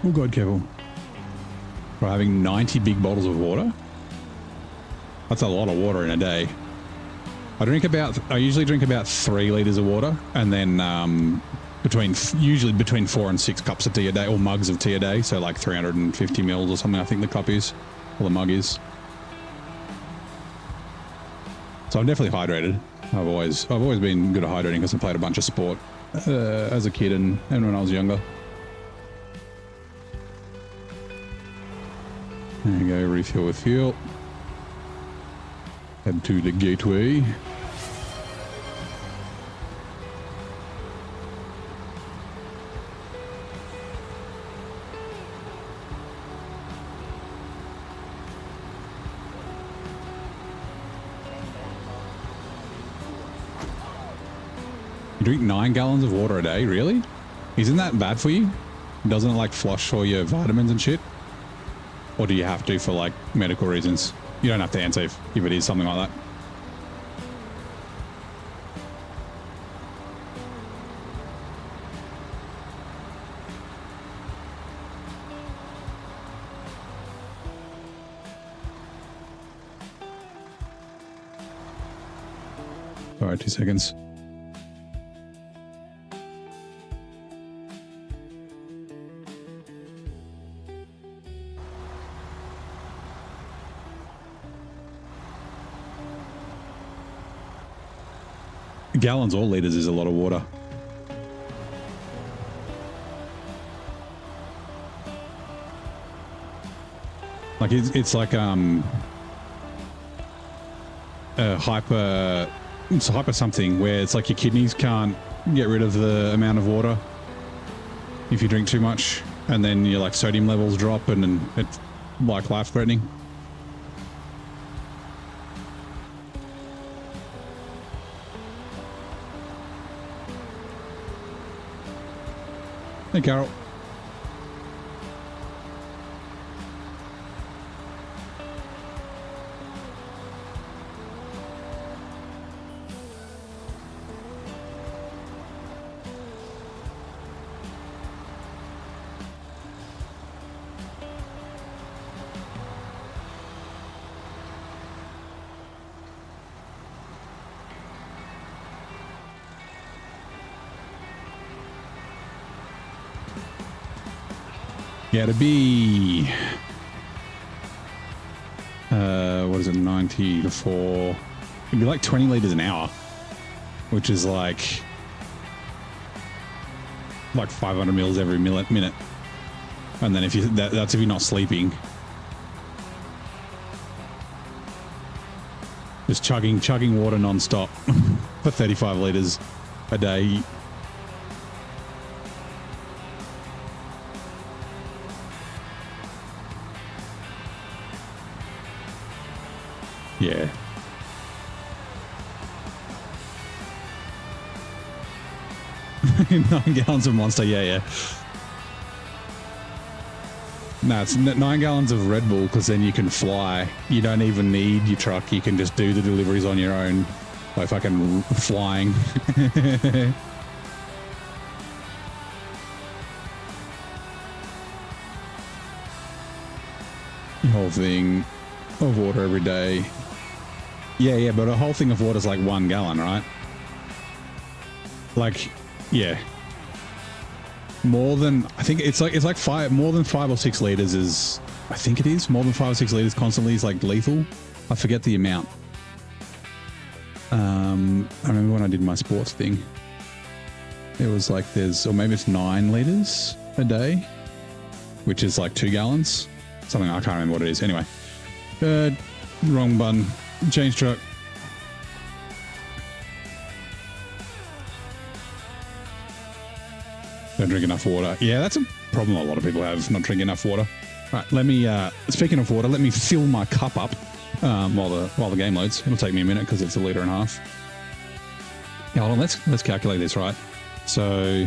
Oh God, Kevin. for having 90 big bottles of water. That's a lot of water in a day. I usually drink about 3 liters of water, and then usually between 4 and 6 cups of tea a day, or mugs of tea a day. So like 350 mils or something, I think the cup is, or the mug is. So I'm definitely hydrated. I've always been good at hydrating because I played a bunch of sport as a kid and when I was younger. There you go, refill with fuel. Head to the gateway. You drink 9 gallons of water a day, really? Isn't that bad for you? Doesn't it like flush all your vitamins and shit? Or do you have to for like medical reasons? You don't have to answer if it is something like that. All right, 2 seconds. Gallons or liters is a lot of water. Like it's like it's a hyper something where it's like your kidneys can't get rid of the amount of water if you drink too much, and then your like sodium levels drop, and then it's like life threatening. Hey, Carol. Yeah, to be, what is it, 90 to 4, it'd be like 20 liters an hour, which is like 500 mils every minute. And then if you, that's if you're not sleeping. Just chugging water non-stop for 35 liters a day. Yeah. Nine gallons of Monster, yeah. No, it's 9 gallons of Red Bull, because then you can fly. You don't even need your truck. You can just do the deliveries on your own by fucking flying. The whole thing of water every day. Yeah, but a whole thing of water is like 1 gallon, right? Like, yeah. More than, I think it's like more than 5 or 6 liters is, I think it is, more than 5 or 6 liters constantly is like lethal. I forget the amount. I remember when I did my sports thing, it was like or maybe it's 9 liters a day, which is like 2 gallons. Something, I can't remember what it is. Anyway, wrong button. Change truck. Don't drink enough water. Yeah, that's a problem a lot of people have, not drinking enough water. All right, let me, speaking of water, let me fill my cup up while the game loads. It'll take me a minute because it's 1.5 liters. Yeah, hold on, let's calculate this, right? So,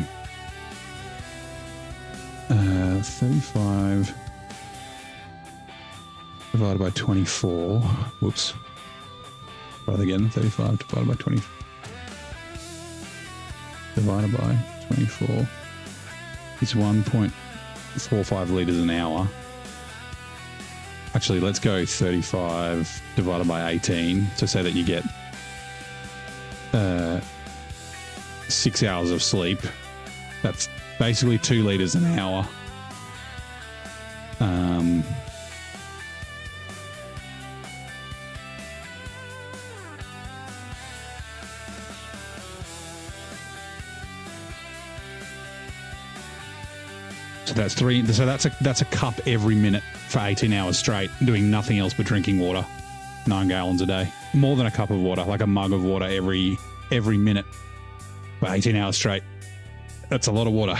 35 divided by 24. Whoops. Try that again. 35 divided by 20. Divided by 24. It's 1.45 liters an hour. Actually, let's go 35 divided by 18 to say that you get 6 hours of sleep. That's basically 2 liters an hour. So that's 3. So that's a cup every minute for 18 hours straight, doing nothing else but drinking water. 9 gallons a day. More than a cup of water, like a mug of water every minute for 18 hours straight. That's a lot of water.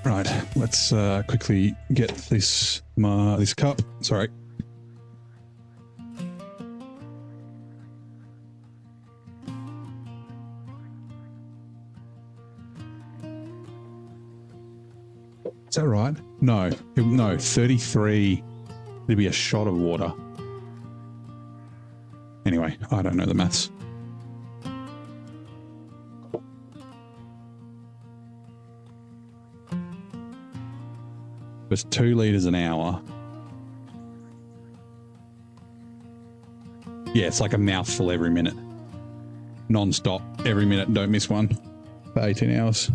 Right, let's quickly get this cup. Sorry. Is that right? No, 33. There'd be a shot of water. Anyway, I don't know the maths. It's 2 liters an hour. Yeah, it's like a mouthful every minute. Non-stop, every minute, don't miss one. For 18 hours.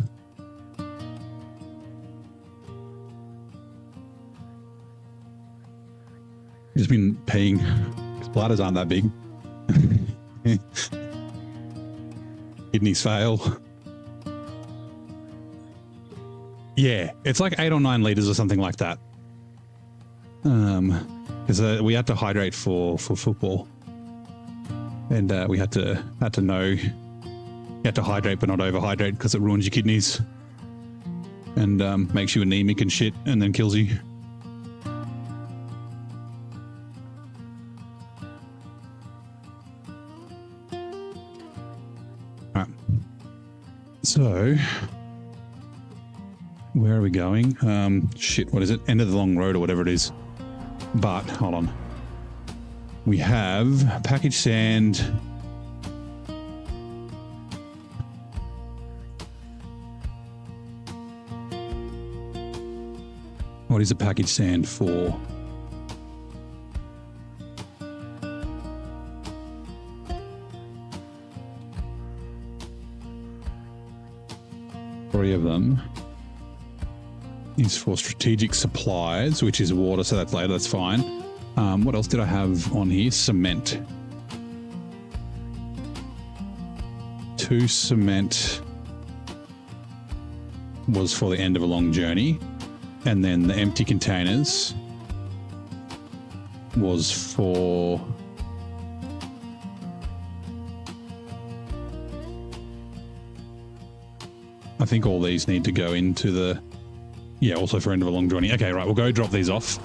Just been peeing. His bladders aren't that big. Kidneys fail. Yeah, it's like 8 or 9 liters or something like that. Because we had to hydrate for football, and we had to know you had to hydrate but not overhydrate because it ruins your kidneys and makes you anemic and shit, and then kills you. So, where are we going? Shit, what is it? End of the long road or whatever it is. But, hold on. We have packaged sand. What is a packaged sand for? Three of them is for strategic supplies, which is water, so that's later, that's fine. What else did I have on here? Cement. 2 cement was for the end of a long journey, and then the empty containers was for I think all these need to go into the... Yeah, also for end of a long journey. Okay, right, we'll go drop these off.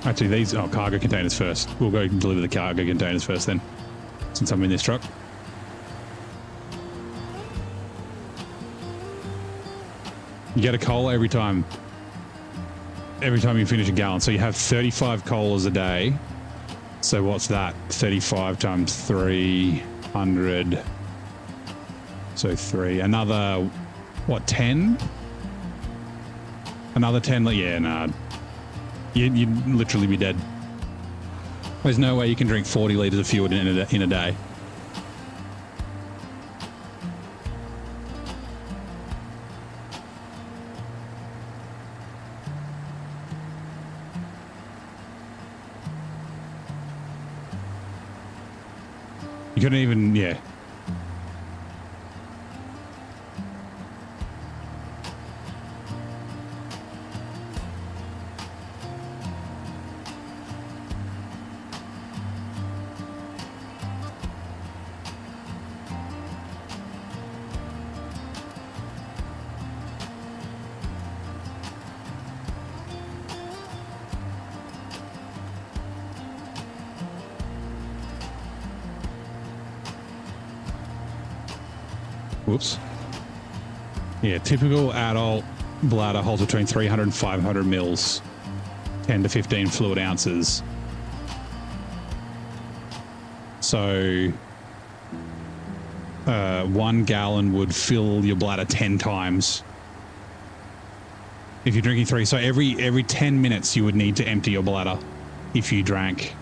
Actually, these... Oh, cargo containers first. We'll go deliver the cargo containers first then, since I'm in this truck. You get a cola every time you finish a gallon. So you have 35 colas a day. So what's that? 35 times 300. So 3. Another, what, 10? Another 10? Yeah, nah. You'd literally be dead. There's no way you can drink 40 litres of fuel in a day. You couldn't even, yeah. Whoops. Yeah, typical adult bladder holds between 300 and 500 mils, 10 to 15 fluid ounces. So 1 gallon would fill your bladder 10 times. If you're drinking 3, so every 10 minutes you would need to empty your bladder if you drank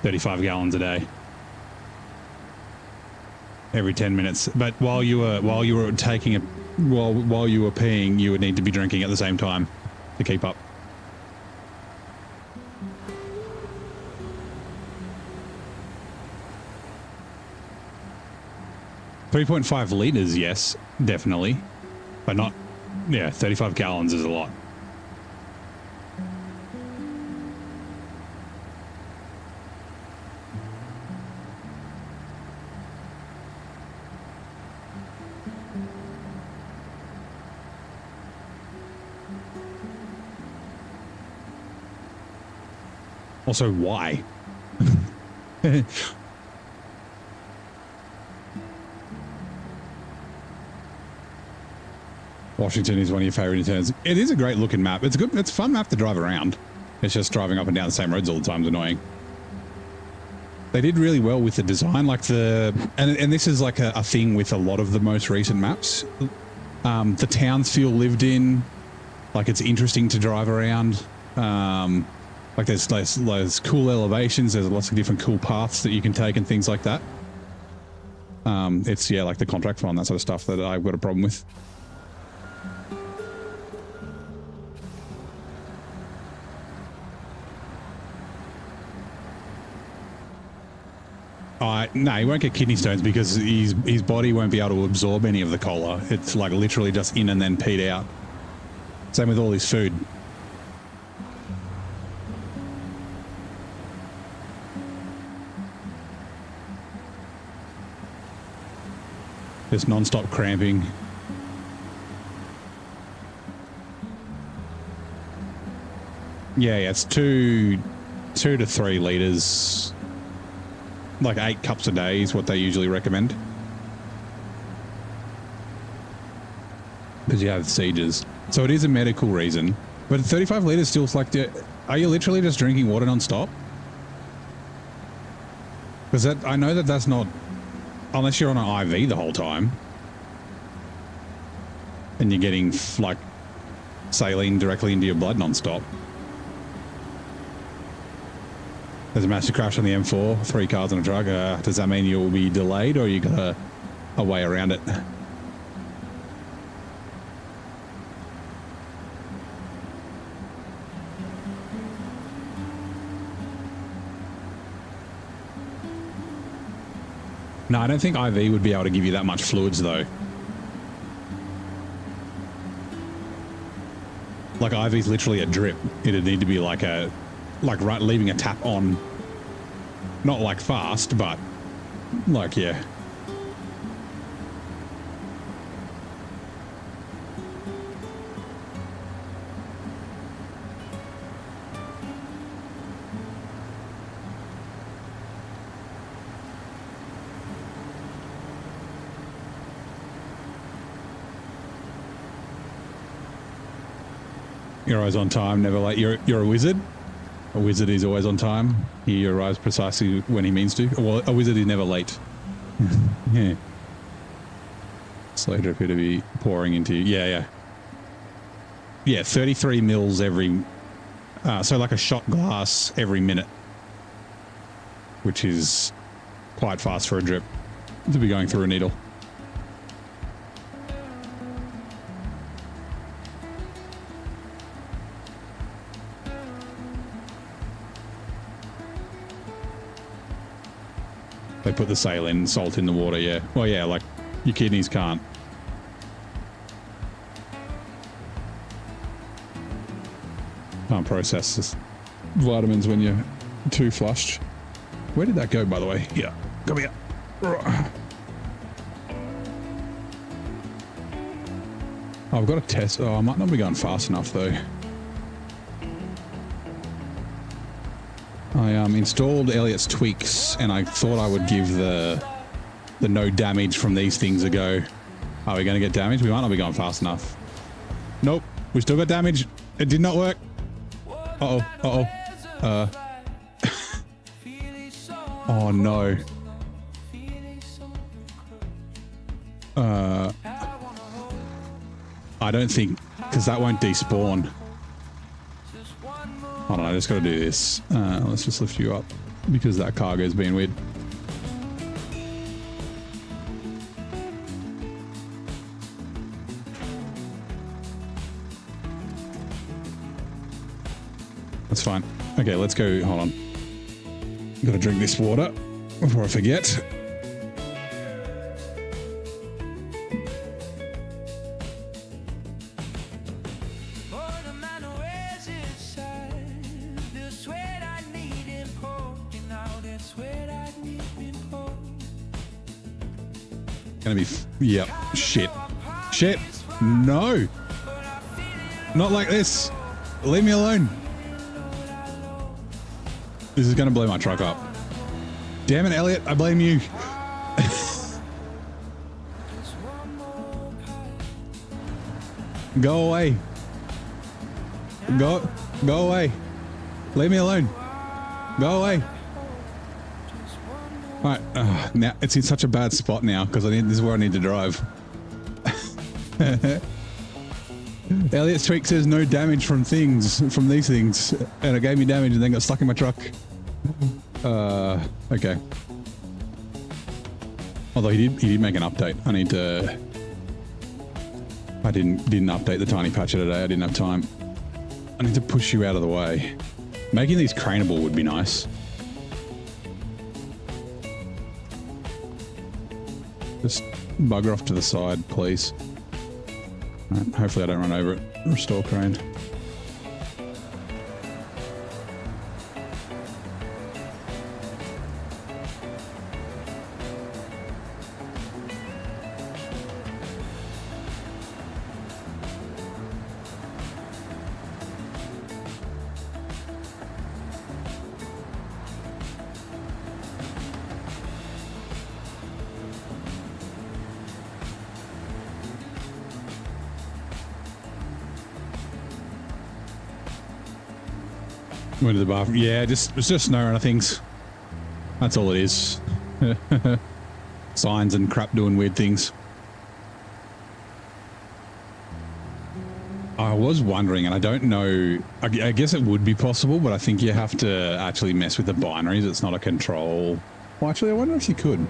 35 gallons a day. Every 10 minutes. But while you were taking a while you were peeing, you would need to be drinking at the same time to keep up. $3.5 liters, yes, definitely. But not, yeah, 35 gallons is a lot. Also, why? Washington is one of your favorite interns. It is a great looking map. It's good. It's a fun map to drive around. It's just driving up and down the same roads all the time is annoying. They did really well with the design, like and this is like a thing with a lot of the most recent maps. The towns feel lived in, like it's interesting to drive around. Like there's cool elevations. There's lots of different cool paths that you can take and things like that. It's, yeah, like the contract farm, that sort of stuff that I've got a problem with. No, he won't get kidney stones because his body won't be able to absorb any of the cola. It's like literally just in and then peed out. Same with all his food. Just non-stop cramping. Yeah, it's 2 to 3 liters. Like 8 cups a day is what they usually recommend. Because you have sieges. So it is a medical reason. But 35 liters still like, are you literally just drinking water non-stop? Because I know that's not, unless you're on an IV the whole time. And you're getting like saline directly into your blood non-stop. There's a massive crash on the M4, 3 cars and a truck. Does that mean you'll be delayed or you got a way around it? No, I don't think IV would be able to give you that much fluids though. Like IV's literally a drip. It'd need to be like leaving a tap on, not like fast, but like, yeah. You're always on time, never late. You're a wizard. A wizard is always on time. He arrives precisely when he means to. Well, a wizard is never late. Yeah. Slow drip here to be pouring into you. Yeah. Yeah, 33 mils every... so like a shot glass every minute. Which is quite fast for a drip to be going through a needle. They put the saline salt in the water, yeah. Well, yeah, like your kidneys can't. Can't process this vitamins when you're too flushed. Where did that go, by the way? Yeah, come here. I've got a test. Oh, I might not be going fast enough though. I installed Elliot's tweaks and I thought I would give the no damage from these things a go. Are we going to get damage? We might not be going fast enough. Nope, we still got damage. It did not work. Uh-oh. Oh no. I don't think, because that won't despawn. Hold on, I just got to do this. Let's just lift you up because that cargo's being weird. That's fine. Okay, let's go. Hold on. Got to drink this water before I forget. Gonna be, yep, shit, no, not like this, leave me alone. This is gonna blow my truck up. Damn it, Elliot, I blame you. Go away. Go away. Leave me alone. Go away. All right, now it's in such a bad spot now because this is where I need to drive. Elliot's tweak says no damage from these things, and it gave me damage and then got stuck in my truck. Okay. Although he did make an update. I didn't update the tiny patcher today. I didn't have time. I need to push you out of the way. Making these craneable would be nice. Just bugger off to the side, please. Right, hopefully I don't run over it. Restore crane. Went to the bathroom. Yeah, it's just SnowRunner things. That's all it is. Signs and crap doing weird things. I was wondering, and I don't know, I guess it would be possible, but I think you have to actually mess with the binaries. It's not a control. Well, actually, I wonder if you could.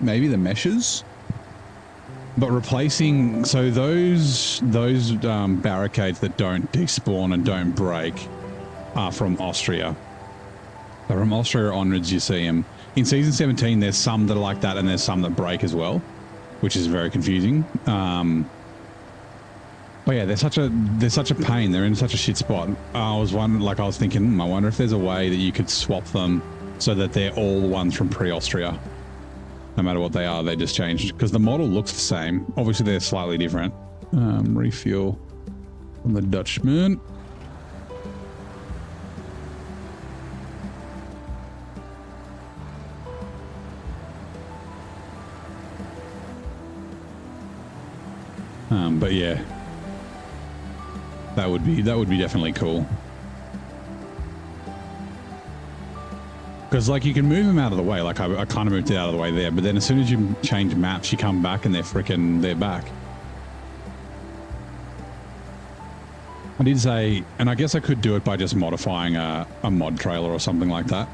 Maybe the meshes? But replacing, so those barricades that don't despawn and don't break are from Austria. So from Austria onwards, you see them. In Season 17, there's some that are like that and there's some that break as well, which is very confusing. But yeah, they're such a pain. They're in such a shit spot. I was thinking, I wonder if there's a way that you could swap them so that they're all ones from pre-Austria. No matter what they are, they just changed because the model looks the same. Obviously, they're slightly different. Refuel on the Dutchman. But yeah, that would be definitely cool. Because, like, you can move them out of the way. Like, I kind of moved it out of the way there. But then as soon as you change maps, you come back and they're back. I did say, and I guess I could do it by just modifying a mod trailer or something like that.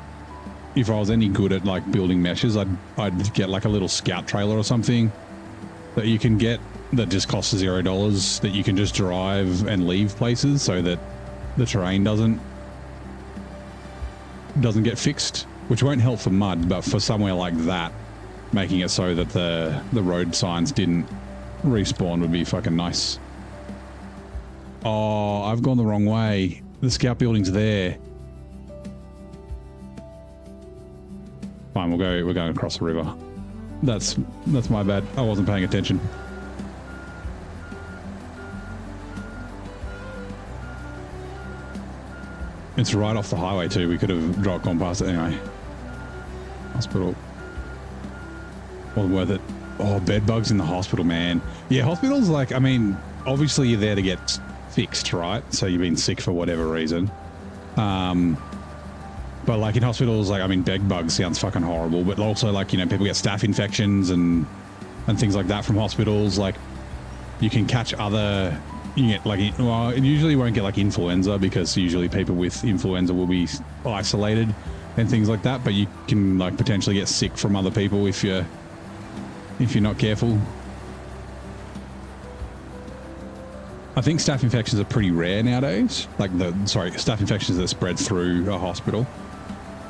If I was any good at, like, building meshes, I'd get, like, a little scout trailer or something that you can get that just costs $0, that you can just drive and leave places so that the terrain doesn't get fixed, which won't help for mud, but for somewhere like that, making it so that the road signs didn't respawn would be fucking nice. Oh, I've gone the wrong way. The scout building's there. Fine, we're going across the river. That's my bad. I wasn't paying attention. It's right off the highway too. We could have gone past it anyway. Hospital. Wasn't worth it. Oh, bed bugs in the hospital, man. Yeah, hospitals, like, I mean, obviously you're there to get fixed, right? So you've been sick for whatever reason. But But like in hospitals, like, I mean, bed bugs sounds fucking horrible, but also like, you know, people get staph infections and things like that from hospitals. Like you can catch other, you get like, well, it usually won't get like influenza because usually people with influenza will be isolated and things like that. But you can like potentially get sick from other people if you're not careful. I think staph infections are pretty rare nowadays. Like staph infections that spread through a hospital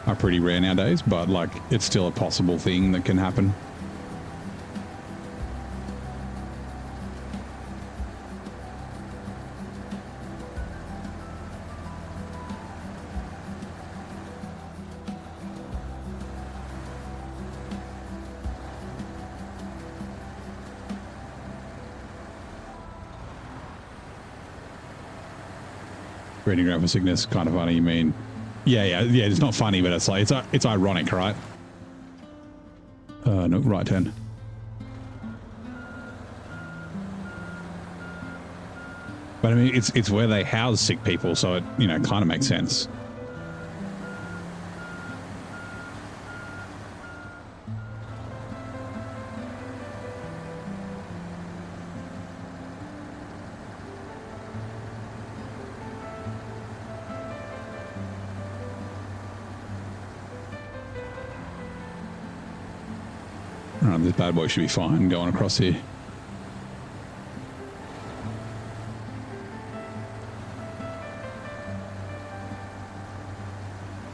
are pretty rare nowadays, but like it's still a possible thing that can happen. Breeding ground for sickness, kind of funny. You mean, yeah. It's not funny, but it's like it's ironic, right? No, right turn. But I mean, it's where they house sick people, so it, you know, kind of makes sense. This bad boy should be fine going across here.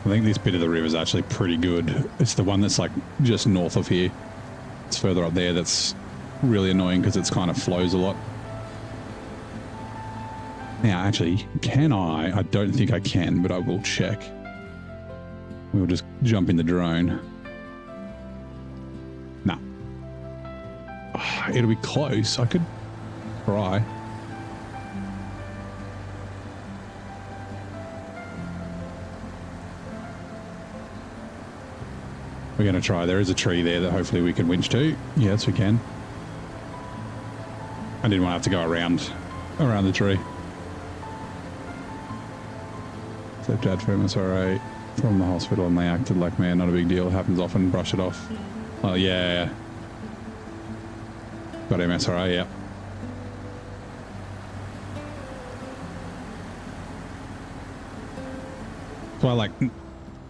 I think this bit of the river is actually pretty good. It's the one that's like just north of here. It's further up there that's really annoying because it's kind of flows a lot. Now, actually, can I? I don't think I can, but I will check. We'll just jump in the drone. Nah. It'll be close. I could try. We're going to try. There is a tree there that hopefully we can winch to. Yes, we can. I didn't want to have to go around the tree. Stepdad from SRA from the hospital, and they acted like, man, not a big deal. It happens often. Brush it off. Oh, yeah. Got MSRA, yeah. So I like... hold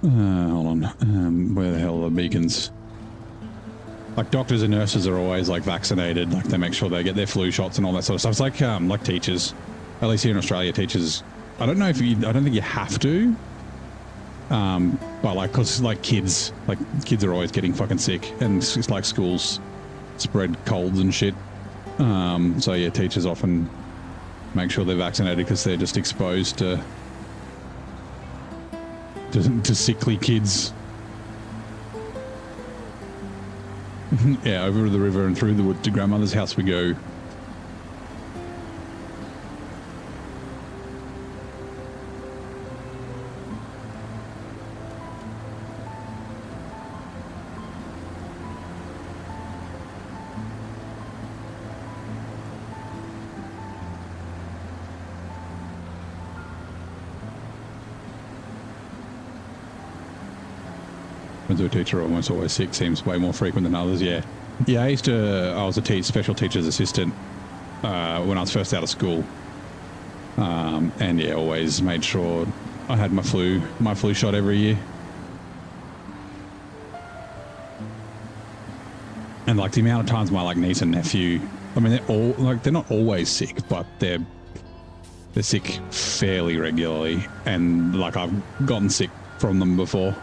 on. Where the hell are the beacons? Like doctors and nurses are always like vaccinated. Like they make sure they get their flu shots and all that sort of stuff. It's like teachers. At least here in Australia, teachers... I don't think you have to. But like, cause like kids are always getting fucking sick, and it's like schools spread colds and shit. So yeah, teachers often make sure they're vaccinated because they're just exposed to sickly kids. Yeah, over the river and through the wood to grandmother's house we go. To a teacher almost always sick seems way more frequent than others. Yeah, I was a special teacher's assistant when I was first out of school, and yeah, always made sure I had my flu shot every year. And like the amount of times my like niece and nephew, I mean, they're not always sick, but they're sick fairly regularly, and like I've gotten sick from them before.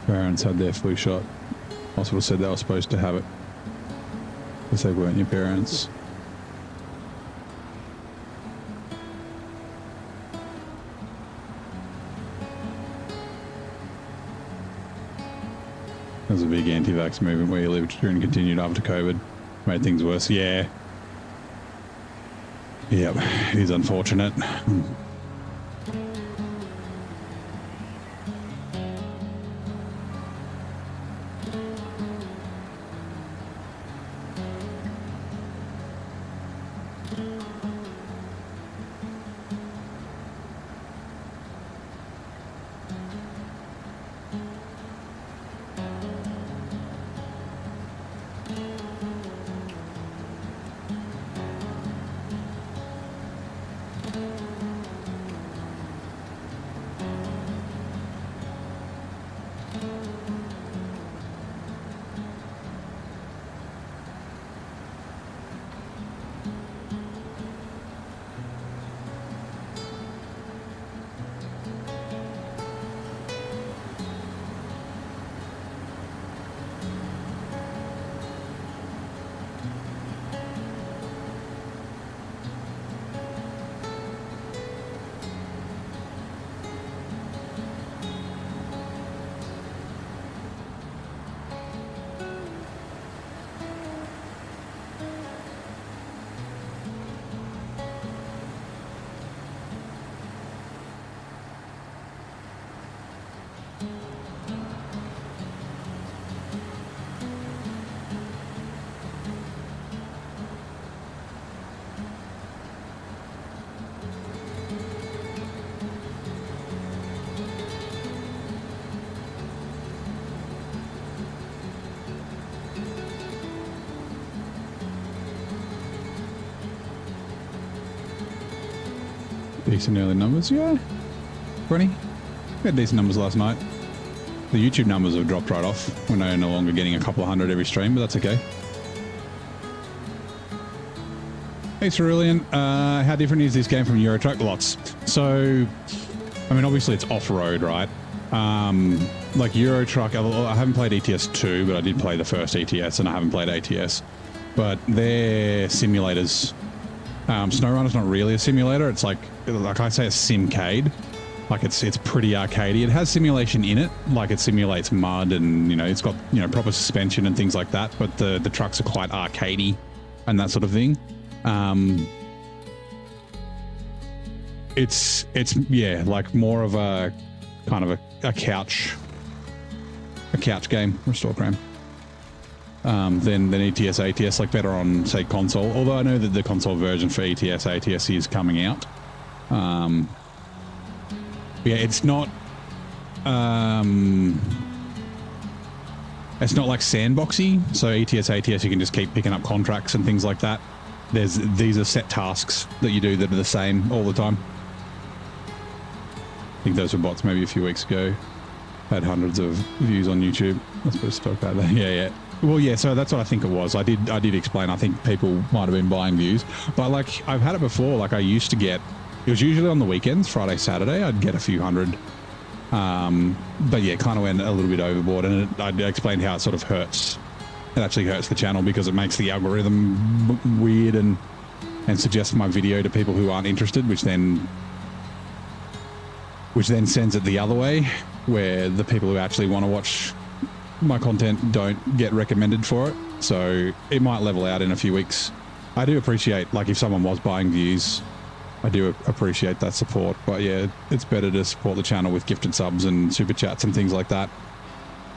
Parents had their flu shot. Hospital said they were supposed to have it because they weren't your parents. There's a big anti-vax movement where you lived during continued after COVID. Made things worse. Yeah. Yep. It is unfortunate. Decent early numbers, yeah. Brenny, we had decent numbers last night. The YouTube numbers have dropped right off. We're no longer getting a couple of hundred every stream, but that's okay. Hey, Cerulean, how different is this game from Euro Truck? Lots. So, I mean, obviously it's off-road, right? Like Euro Truck, I haven't played ETS 2, but I did play the first ETS, and I haven't played ATS. But they're simulators. SnowRunner's not really a simulator. It's like I say, a simcade. Like it's pretty arcadey. It has simulation in it, like it simulates mud, and it's got proper suspension and things like that. But the trucks are quite arcadey and that sort of thing. It's yeah, like more of a kind of a couch game, restore cram. Than ETS, ATS, like better on, say, console. Although I know that the console version for ETS, ATS is coming out. Yeah, it's not like sandboxy. So ETS, ATS, you can just keep picking up contracts and things like that. These are set tasks that you do that are the same all the time. I think those were bots maybe a few weeks ago. Had hundreds of views on YouTube. I suppose to talk about that. Yeah. Well, yeah, so that's what I think it was. I did explain. I think people might have been buying views. But, like, I've had it before. Like, I used to get... It was usually on the weekends, Friday, Saturday. I'd get a few hundred. But, yeah, kind of went a little bit overboard. And I explained how it sort of hurts. It actually hurts the channel because it makes the algorithm weird and suggests my video to people who aren't interested, which then sends it the other way, where the people who actually want to watch my content don't get recommended for it. So it might level out in a few weeks. I do appreciate, like, if someone was buying views, I do appreciate that support. But yeah, it's better to support the channel with gifted subs and super chats and things like that.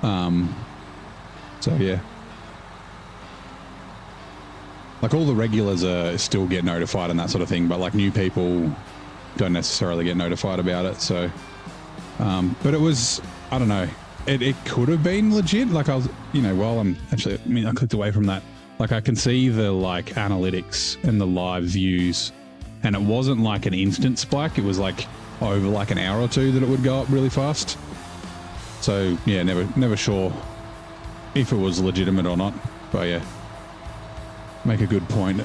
So yeah, like all the regulars still get notified and that sort of thing, but like new people don't necessarily get notified about it. So but it was, I don't know, it could have been legit. Like I was, I clicked away from that. Like I can see the like analytics and the live views, and it wasn't like an instant spike. It was like over like an hour or two that it would go up really fast. So yeah, never sure if it was legitimate or not. But yeah, make a good point.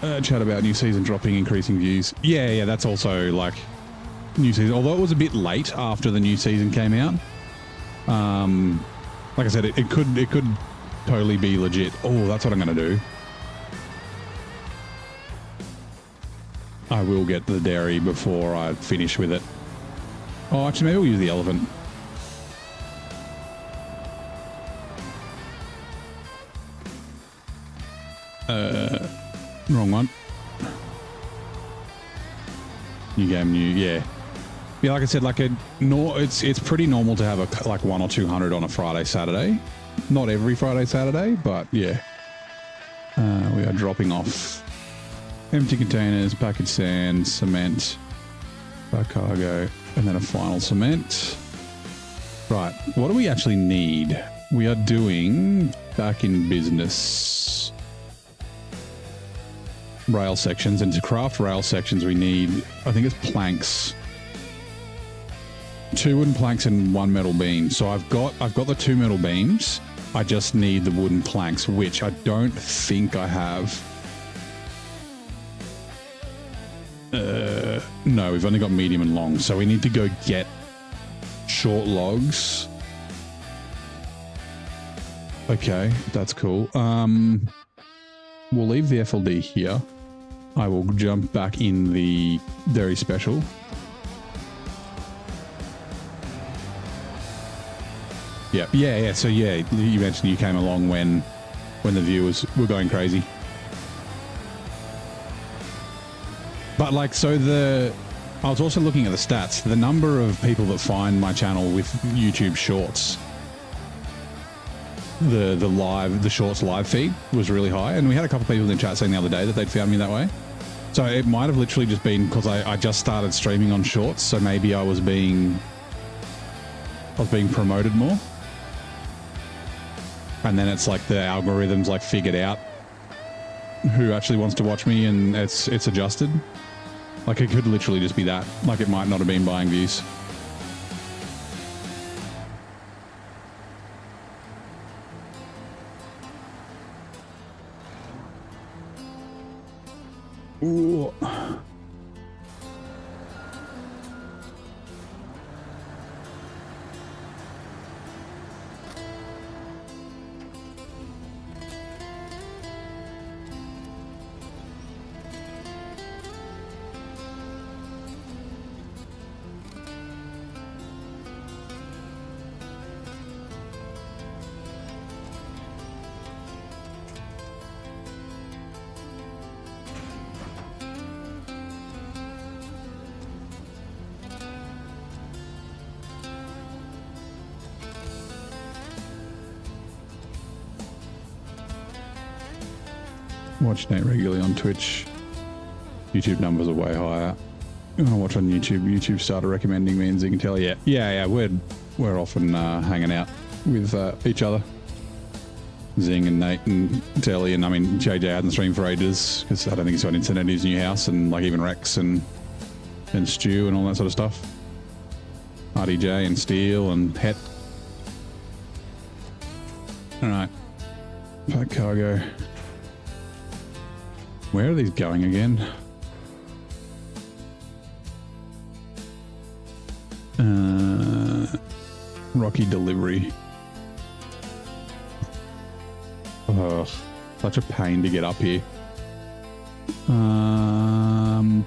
Chat about new season dropping, increasing views. Yeah, that's also like new season. Although it was a bit late after the new season came out. Like I said, it could totally be legit. Oh, that's what I'm going to do. I will get the dairy before I finish with it. Oh, actually, maybe we'll use the elephant. Wrong one. New game, yeah. Yeah, like I said, it's pretty normal to have like 100 or 200 on a Friday, Saturday. Not every Friday, Saturday, but yeah. We are dropping off empty containers, packaged sand, cement, back cargo, and then a final cement. Right, what do we actually need? We are doing back in business rail sections, and to craft rail sections we need, I think it's planks. 2 wooden planks and 1 metal beam. So I've got the 2 metal beams. I just need the wooden planks, which I don't think I have. No, we've only got medium and long, so we need to go get short logs. Okay, that's cool. We'll leave the FLD here. I will jump back in the dairy special. Yeah. So yeah, you mentioned you came along when the viewers were going crazy. But like, so I was also looking at the stats. The number of people that find my channel with YouTube Shorts, the Shorts live feed was really high, and we had a couple of people in the chat saying the other day that they'd found me that way. So it might have literally just been because I just started streaming on Shorts, so maybe I was being promoted more. And then it's like the algorithms like figured out who actually wants to watch me, and it's adjusted. Like it could literally just be that. Like it might not have been buying views. Ooh. Watch Nate regularly on Twitch. YouTube numbers are way higher. When I watch on YouTube started recommending me, and Zing and Telly. Yeah. We're often hanging out with each other. Zing and Nate and Telly, and I mean JJ hasn't streamed for ages because I don't think he's got internet in his new house, and like even Rex and Stu and all that sort of stuff. RDJ and Steel and Het. All right, pack cargo. Where are these going again? Rocky delivery. Ugh, such a pain to get up here. I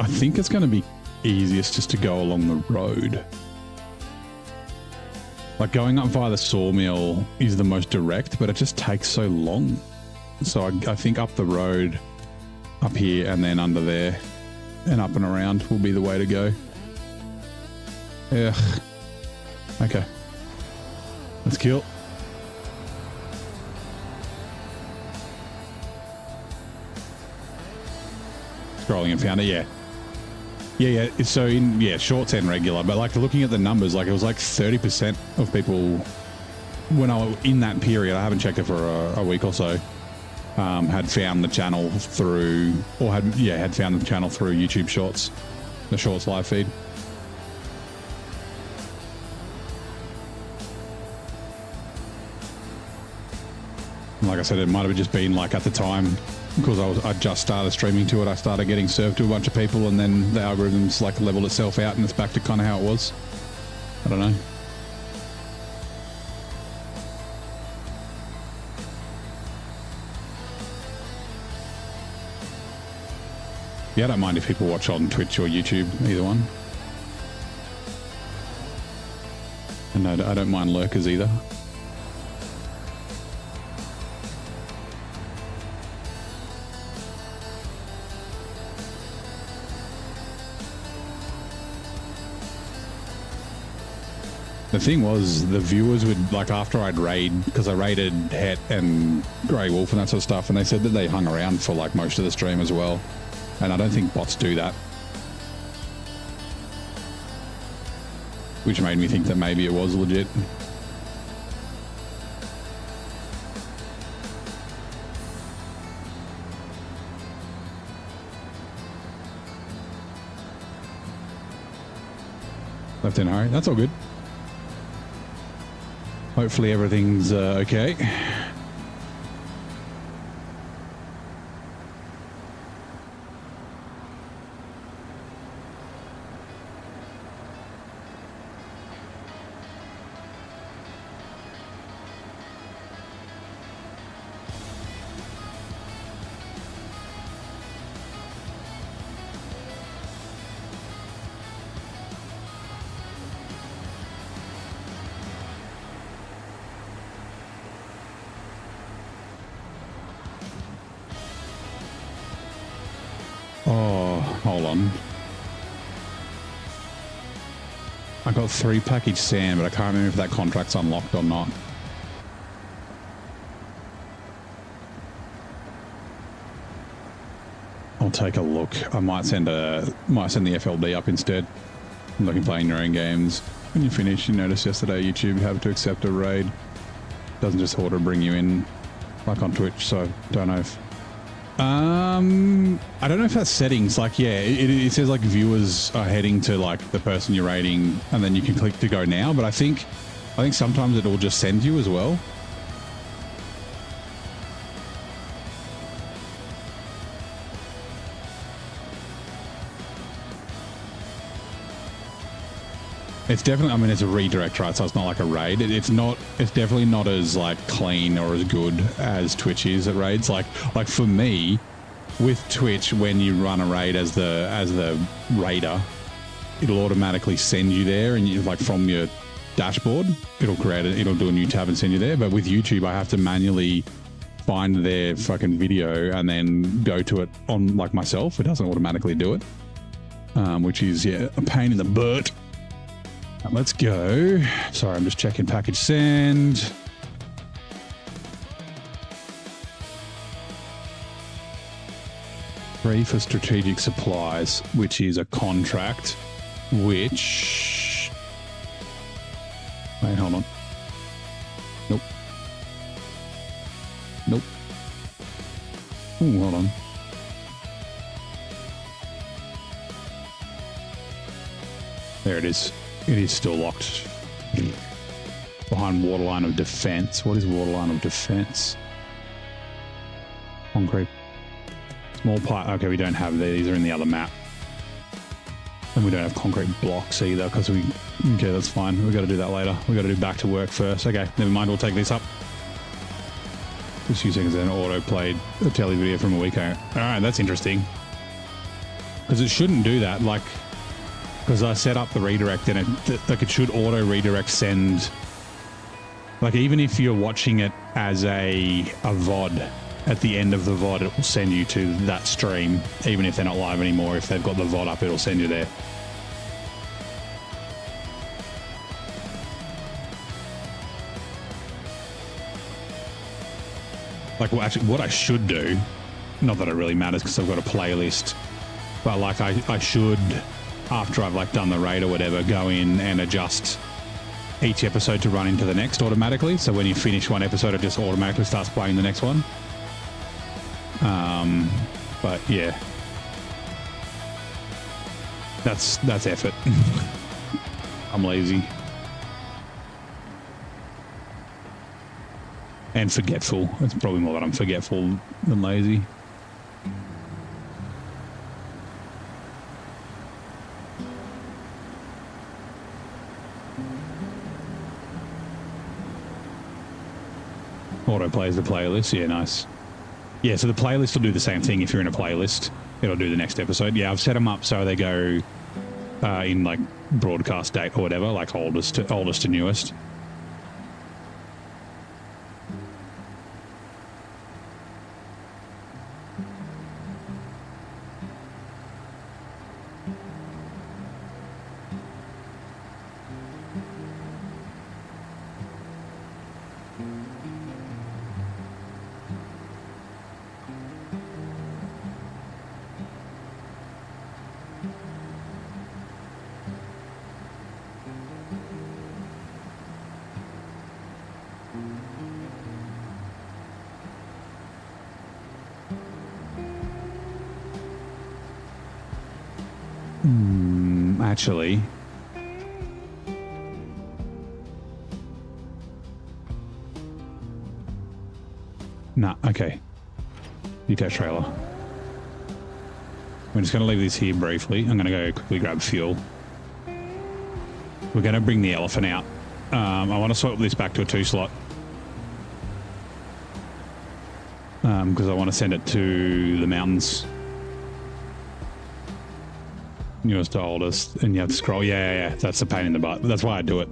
think it's going to be easiest just to go along the road. Like going up via the sawmill is the most direct, but it just takes so long. So I think up the road, up here and then under there and up and around will be the way to go. Ugh. Okay. Let's kill. Scrolling and found it, yeah. Yeah. So shorts and regular, but like looking at the numbers, like it was like 30% of people when I was in that period, I haven't checked it for a week or so, had found the channel through, or had found the channel through YouTube Shorts, the Shorts live feed. Like I said, it might have just been like at the time because I just started streaming to it, I started getting served to a bunch of people, and then the algorithms like leveled itself out, and it's back to kind of how it was. I don't know. Yeah, I don't mind if people watch on Twitch or YouTube, either one. And I don't mind lurkers either. The thing was, the viewers would, like, after I'd raid, because I raided Het and Grey Wolf and that sort of stuff, and they said that they hung around for, like, most of the stream as well. And I don't think bots do that. Which made me think that maybe it was legit. Left in a hurry. That's all good. Hopefully everything's okay. Oh, hold on. I got 3 packaged sand, but I can't remember if that contract's unlocked or not. I'll take a look. I might send the FLD up instead. I'm looking playing your own games. When you finish, you noticed yesterday YouTube have to accept a raid. Doesn't just auto bring you in like on Twitch, so don't know if I don't know if that's settings. Like, yeah, it says like viewers are heading to like the person you're rating, and then you can click to go now. But I think sometimes it will just send you as well. It's definitely, I mean, it's a redirect, right? So it's not like a raid. It's definitely not as like clean or as good as Twitch is at raids. Like for me, with Twitch, when you run a raid as the raider, it'll automatically send you there, and you like from your dashboard, it'll do a new tab and send you there. But with YouTube, I have to manually find their fucking video and then go to it on like myself. It doesn't automatically do it, which is, yeah, a pain in the butt. Let's go. Sorry, I'm just checking package send. Free for strategic supplies, which is a contract, which... Wait, hold on. Nope. Nope. Ooh, hold on. There it is. It is still locked behind waterline of defense. What is waterline of defense? Concrete. Small pipe. Okay, we don't have these. These are in the other map. And we don't have concrete blocks either because we... Okay, that's fine. We've got to do that later. We've got to do back to work first. Okay, never mind. We'll take this up. Just a few seconds then. Auto-played a tele video from a week ago. All right, that's interesting. Because it shouldn't do that. Like... Because I set up the redirect and it should auto redirect send. Like, even if you're watching it as a VOD, at the end of the VOD, it will send you to that stream. Even if they're not live anymore, if they've got the VOD up, it'll send you there. Like, well, actually, what I should do, not that it really matters because I've got a playlist, but like I should... after I've like done the raid or whatever, go in and adjust each episode to run into the next automatically. So when you finish one episode, it just automatically starts playing the next one. But yeah, that's effort. I'm lazy and forgetful. It's probably more that I'm forgetful than lazy. Auto plays the playlist. Yeah, nice. Yeah, so the playlist will do the same thing. If you're in a playlist, it'll do the next episode. Yeah, I've set them up so they go in like broadcast date or whatever, like oldest to newest. Actually, nah, okay. Detached trailer. We're just going to leave this here briefly. I'm going to go quickly grab fuel. We're going to bring the elephant out. I want to swap this back to a 2-slot. Because I want to send it to the mountains. Newest to oldest, and you have to scroll. Yeah. That's a pain in the butt. That's why I do it.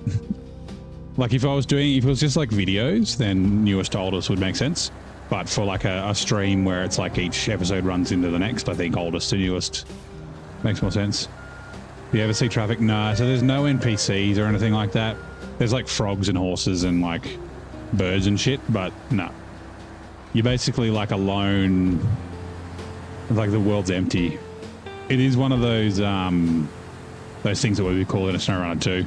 Like if it was just like videos, then newest to oldest would make sense. But for like a stream where it's like each episode runs into the next, I think oldest to newest makes more sense. Do you ever see traffic? No. So there's no NPCs or anything like that. There's like frogs and horses and like birds and shit, but no. You're basically like alone. Like the world's empty. It is one of those things that we call in a SnowRunner 2.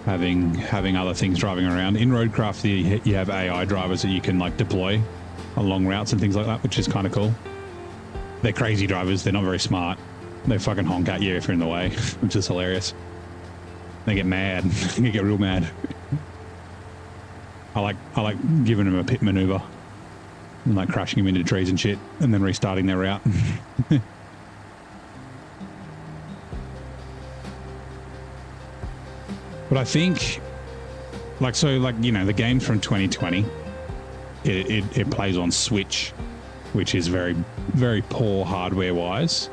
Having other things driving around. In Roadcraft, you have AI drivers that you can like deploy on long routes and things like that, which is kind of cool. They're crazy drivers. They're not very smart. They fucking honk at you if you're in the way, which is hilarious. They get mad. They get real mad. I like giving them a pit maneuver. And like crashing them into trees and shit, and then restarting their route. But I think, the game from 2020, it plays on Switch, which is very, very poor hardware-wise.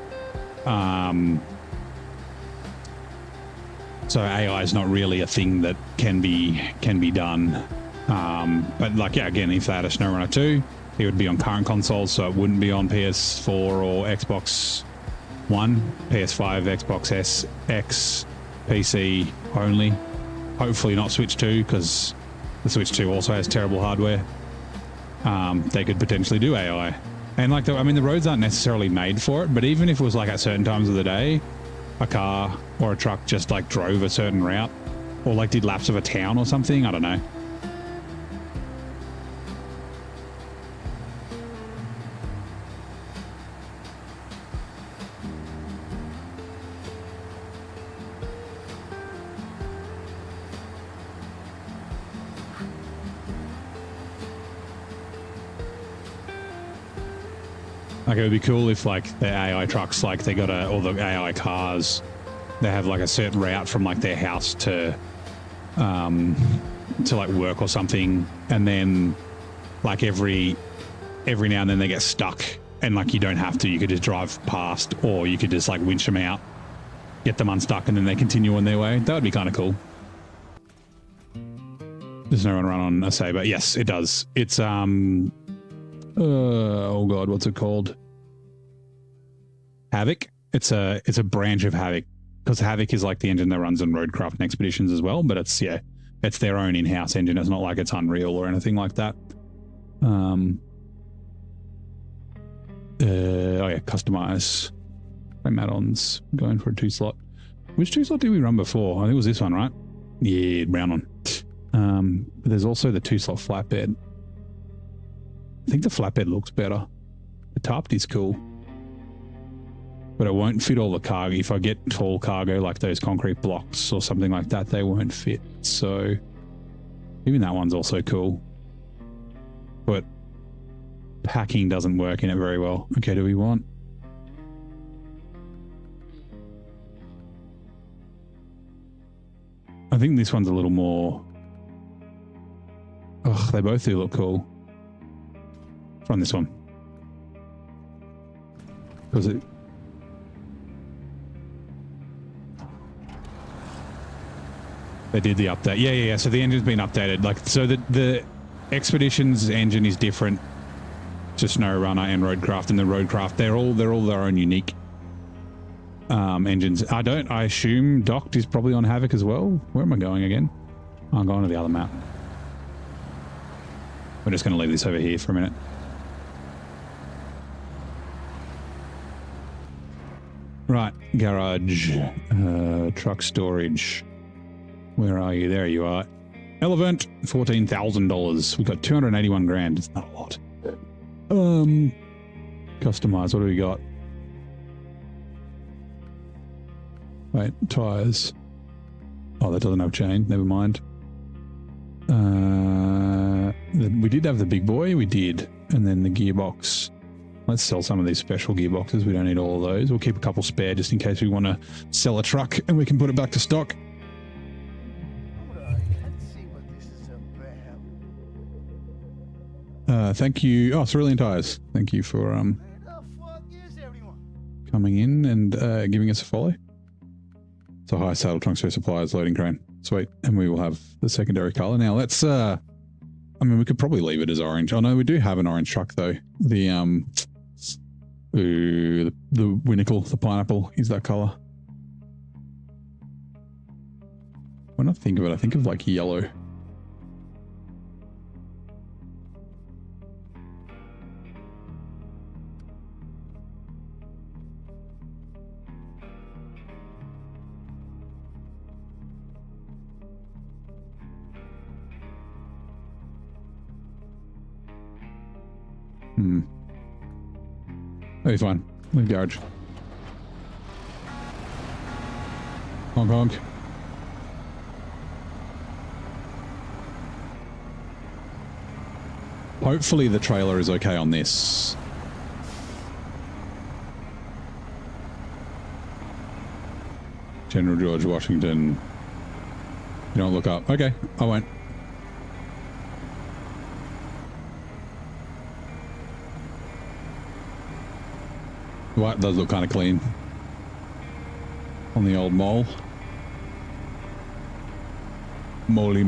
So AI is not really a thing that can be done. But like, yeah, again, if they had a SnowRunner 2, it would be on current consoles, so it wouldn't be on PS4 or Xbox One, PS5, Xbox S, X, PC only. Hopefully not Switch 2, because the Switch 2 also has terrible hardware. They could potentially do AI. And like, the roads aren't necessarily made for it, but even if it was like at certain times of the day, a car or a truck just like drove a certain route or like did laps of a town or something, I don't know. Like, it would be cool if, like, the AI trucks, like, they got or the AI cars, they have, like, a certain route from, like, their house to like, work or something, and then, like, every now and then they get stuck, and, like, you don't have to. You could just drive past, or you could just, like, winch them out, get them unstuck, and then they continue on their way. That would be kind of cool. Does no one run on a Saber? Yes, it does. It's, oh god, what's it called? Havoc. It's a branch of Havoc, because Havoc is like the engine that runs on Roadcraft and Expeditions as well, but it's their own in-house engine. It's not like it's Unreal or anything like that. Oh yeah, customize. Frame add-ons. Going for a 2-slot. Which 2-slot did we run before? I think it was this one, right? Yeah, brown one. But there's also the 2-slot flatbed. I think the flatbed looks better. The tarp is cool. But it won't fit all the cargo. If I get tall cargo like those concrete blocks or something like that, they won't fit. So even that one's also cool. But packing doesn't work in it very well. Okay, do we want... I think this one's a little more... Ugh, they both do look cool. From this one. Was it... They did the update. Yeah. So the engine's been updated. Like, so the Expeditions engine is different to SnowRunner and Roadcraft, and the Roadcraft, they're all their own unique engines. I assume Docked is probably on Havoc as well. Where am I going again? Oh, I'm going to the other map. We're just going to leave this over here for a minute. Right, garage, truck storage. Where are you? There you are. Elephant, $14,000. We got 281 grand. It's not a lot. Customize. What do we got? Wait, tires. Oh, that doesn't have chain. Never mind. We did have the big boy. We did. And then the gearbox. Let's sell some of these special gearboxes. We don't need all of those. We'll keep a couple spare just in case we want to sell a truck and we can put it back to stock. Thank you. Oh, Cerulean Tires. Thank you for coming in and giving us a follow. It's a high saddle trunk spare suppliers loading crane. Sweet. And we will have the secondary color. Now let's I mean, we could probably leave it as orange. Oh no, we do have an orange truck though. The Winnacle, the pineapple is that color. When I think of it, I think of like yellow. That'll be fine. Leave garage. Honk honk. Hopefully the trailer is okay on this. General George Washington. You don't look up. Okay, I won't. White does look kind of clean on the old mole. Moly.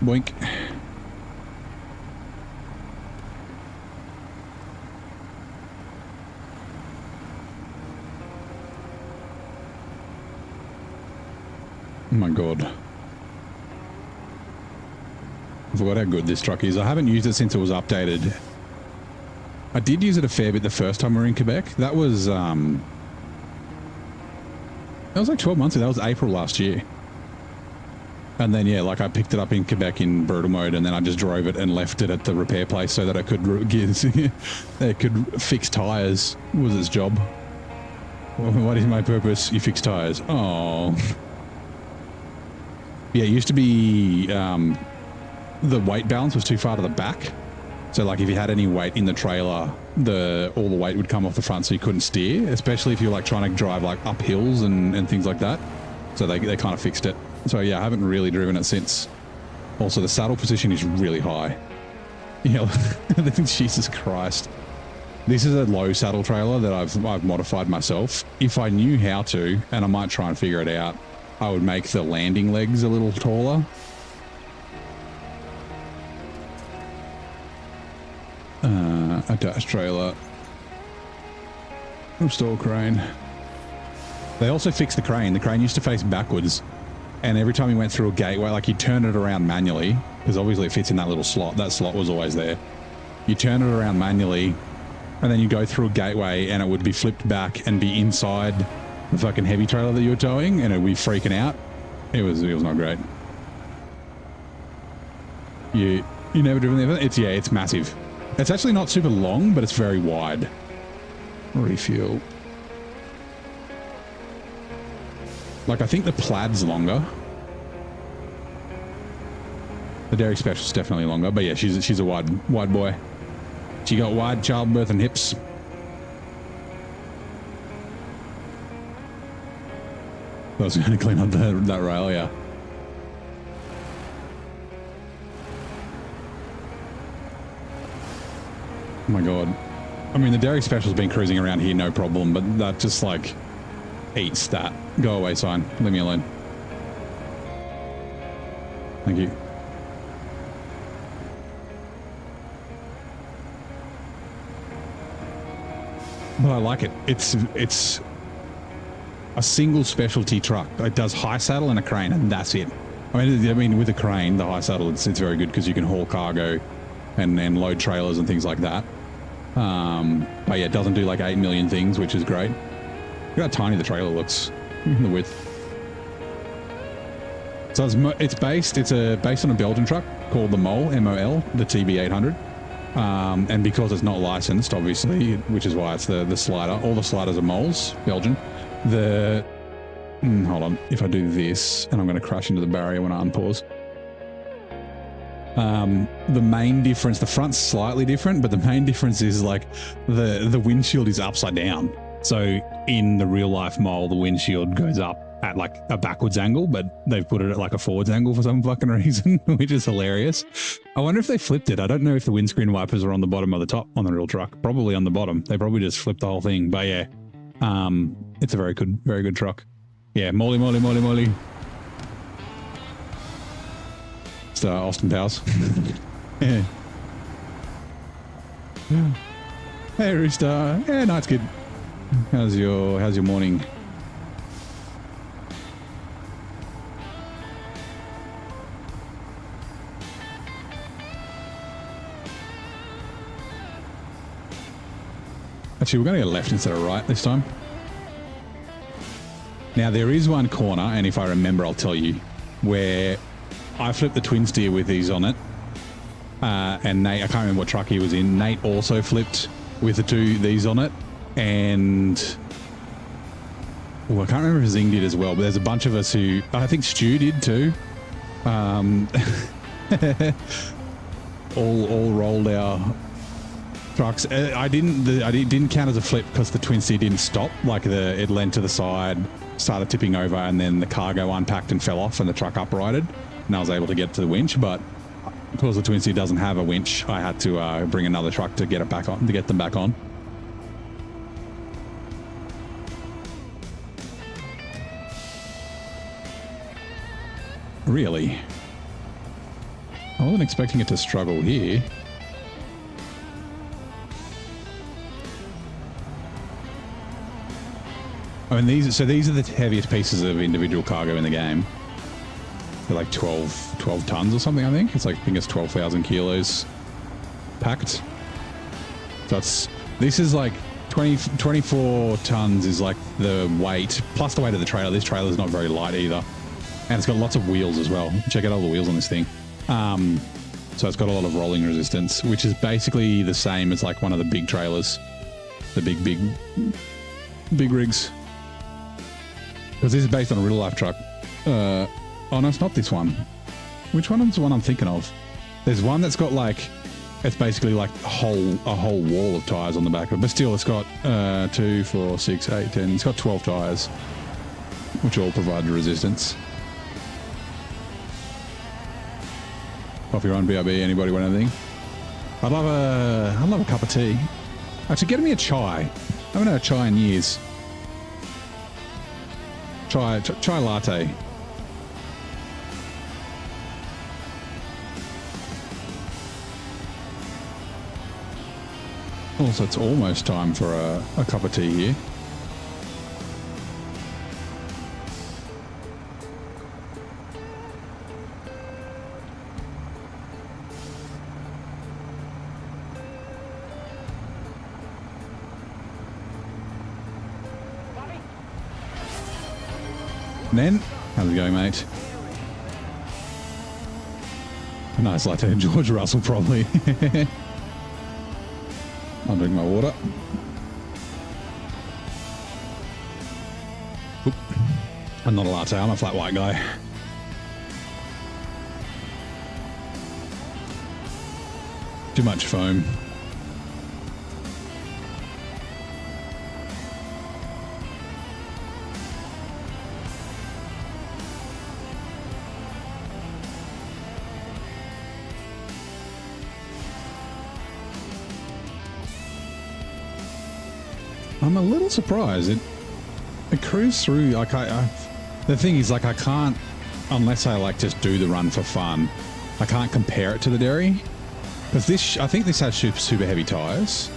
Boink. Oh my god. I forgot how good this truck is. I haven't used it since it was updated. I did use it a fair bit the first time we were in Quebec. That was like 12 months ago. That was April last year. And then, yeah, like I picked it up in Quebec in brutal mode, and then I just drove it and left it at the repair place so that I could it could fix tires. Was its job. What is my purpose? You fix tires. Oh. Yeah, it used to be the weight balance was too far to the back. So like if you had any weight in the trailer, all the weight would come off the front so you couldn't steer, especially if you're like trying to drive like up hills and things like that. So they kind of fixed it. So yeah, I haven't really driven it since. Also, the saddle position is really high. Yeah, Jesus Christ. This is a low saddle trailer that I've modified myself. If I knew how to, and I might try and figure it out, I would make the landing legs a little taller. A dash trailer. Restore crane. They also fixed the crane. The crane used to face backwards. And every time you went through a gateway, like you turn it around manually, because obviously it fits in that little slot. That slot was always there. You turn it around manually, and then you go through a gateway, and it would be flipped back and be inside the fucking heavy trailer that you were towing, and it would be freaking out. It was not great. You never driven the event? It's massive. It's actually not super long, but it's very wide. Refuel. Like, I think the Plaid's longer. The Dairy Special's definitely longer, but yeah, she's a wide boy. She got wide childbirth and hips. I was going to clean up that rail, yeah. Oh my god. I mean, the Dairy Special's been cruising around here, no problem, but that just like eats that. Go away, sign. Leave me alone. Thank you. But I like it. It's a single specialty truck. It does high saddle and a crane, and that's it. I mean, with a crane, the high saddle, it's very good because you can haul cargo and load trailers and things like that. But yeah, it doesn't do like 8 million things, which is great. Look how tiny the trailer looks, the width. So it's based on a Belgian truck called the MOL, M-O-L, the TB800. And because it's not licensed, obviously, which is why it's the slider. All the sliders are MOLs, Belgian. Hold on. If I do this, and I'm going to crash into the barrier when I unpause. The main difference, the front's slightly different, but the main difference is like the windshield is upside down. So in the real life MOL, the windshield goes up at like a backwards angle, but they've put it at like a forwards angle for some fucking reason, which is hilarious. I wonder if they flipped it. I don't know if the windscreen wipers are on the bottom or the top on the real truck. Probably on the bottom. They probably just flipped the whole thing. But yeah, it's a very good truck. Yeah, moly. It's Austin Powers. Yeah. Hey, Rooster. Yeah, no, it's good. How's your morning? Actually, we're going to go left instead of right this time. Now, there is one corner, and if I remember, I'll tell you, where I flipped the twin steer with these on it. And Nate, I can't remember what truck he was in. Nate also flipped with these on it. And I can't remember if Zing did as well, but there's a bunch of us who, I think Stu did too. All rolled our trucks. I didn't count as a flip because the twin steer didn't stop. Like it leaned to the side, started tipping over, and then the cargo unpacked and fell off, and the truck uprighted, and I was able to get to the winch. But because the twin steer doesn't have a winch, I had to bring another truck to get it back on, to get them back on. Really? I wasn't expecting it to struggle here. I mean, these are the heaviest pieces of individual cargo in the game. They're like 12 tons or something, I think. It's like, I think it's 12,000 kilos packed. So this is like 24 tons is like the weight, plus the weight of the trailer. This trailer is not very light either. And it's got lots of wheels as well. Check out all the wheels on this thing. So it's got a lot of rolling resistance, which is basically the same as like one of the big trailers. The big rigs. Because this is based on a real life truck. Oh no, it's not this one. Which one is the one I'm thinking of? There's one that's got like, it's basically like a whole wall of tyres on the back of it. But still, it's got 2, 4, 6, 8, 10. It's got 12 tyres, which all provide resistance. Coffee on BRB, anybody want anything? I'd love a cup of tea. Actually, get me a chai. I haven't had a chai in years. Chai latte. Also, it's almost time for a cup of tea here. Nen, how's it going, mate? A nice latte, George Russell, probably. I'll drink my water. Oop. I'm not a latte, I'm a flat white guy. Too much foam. I'm a little surprised. It cruised through, like the thing is, like, I can't, unless I like just do the run for fun, I can't compare it to the Derry. Because this, I think this has super heavy tyres.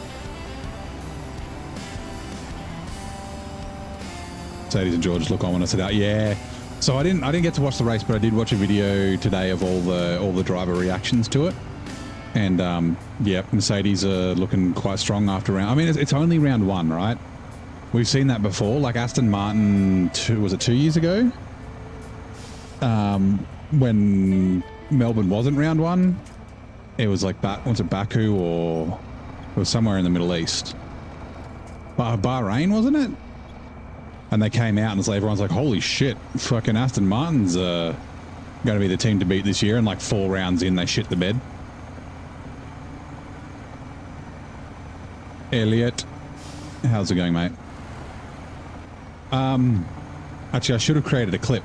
Sadie's and George look ominous about, yeah. So I didn't get to watch the race, but I did watch a video today of all the driver reactions to it. And yeah, Mercedes are looking quite strong after round. I mean, it's only round one, right? We've seen that before. Like Aston Martin, was it 2 years ago? When Melbourne wasn't round one, it was like was it Baku or it was somewhere in the Middle East? Bahrain, wasn't it? And they came out and it's like, everyone's like, holy shit, fucking Aston Martin's going to be the team to beat this year. And like 4 rounds in, they shit the bed. Elliot, how's it going, mate? Actually, I should have created a clip.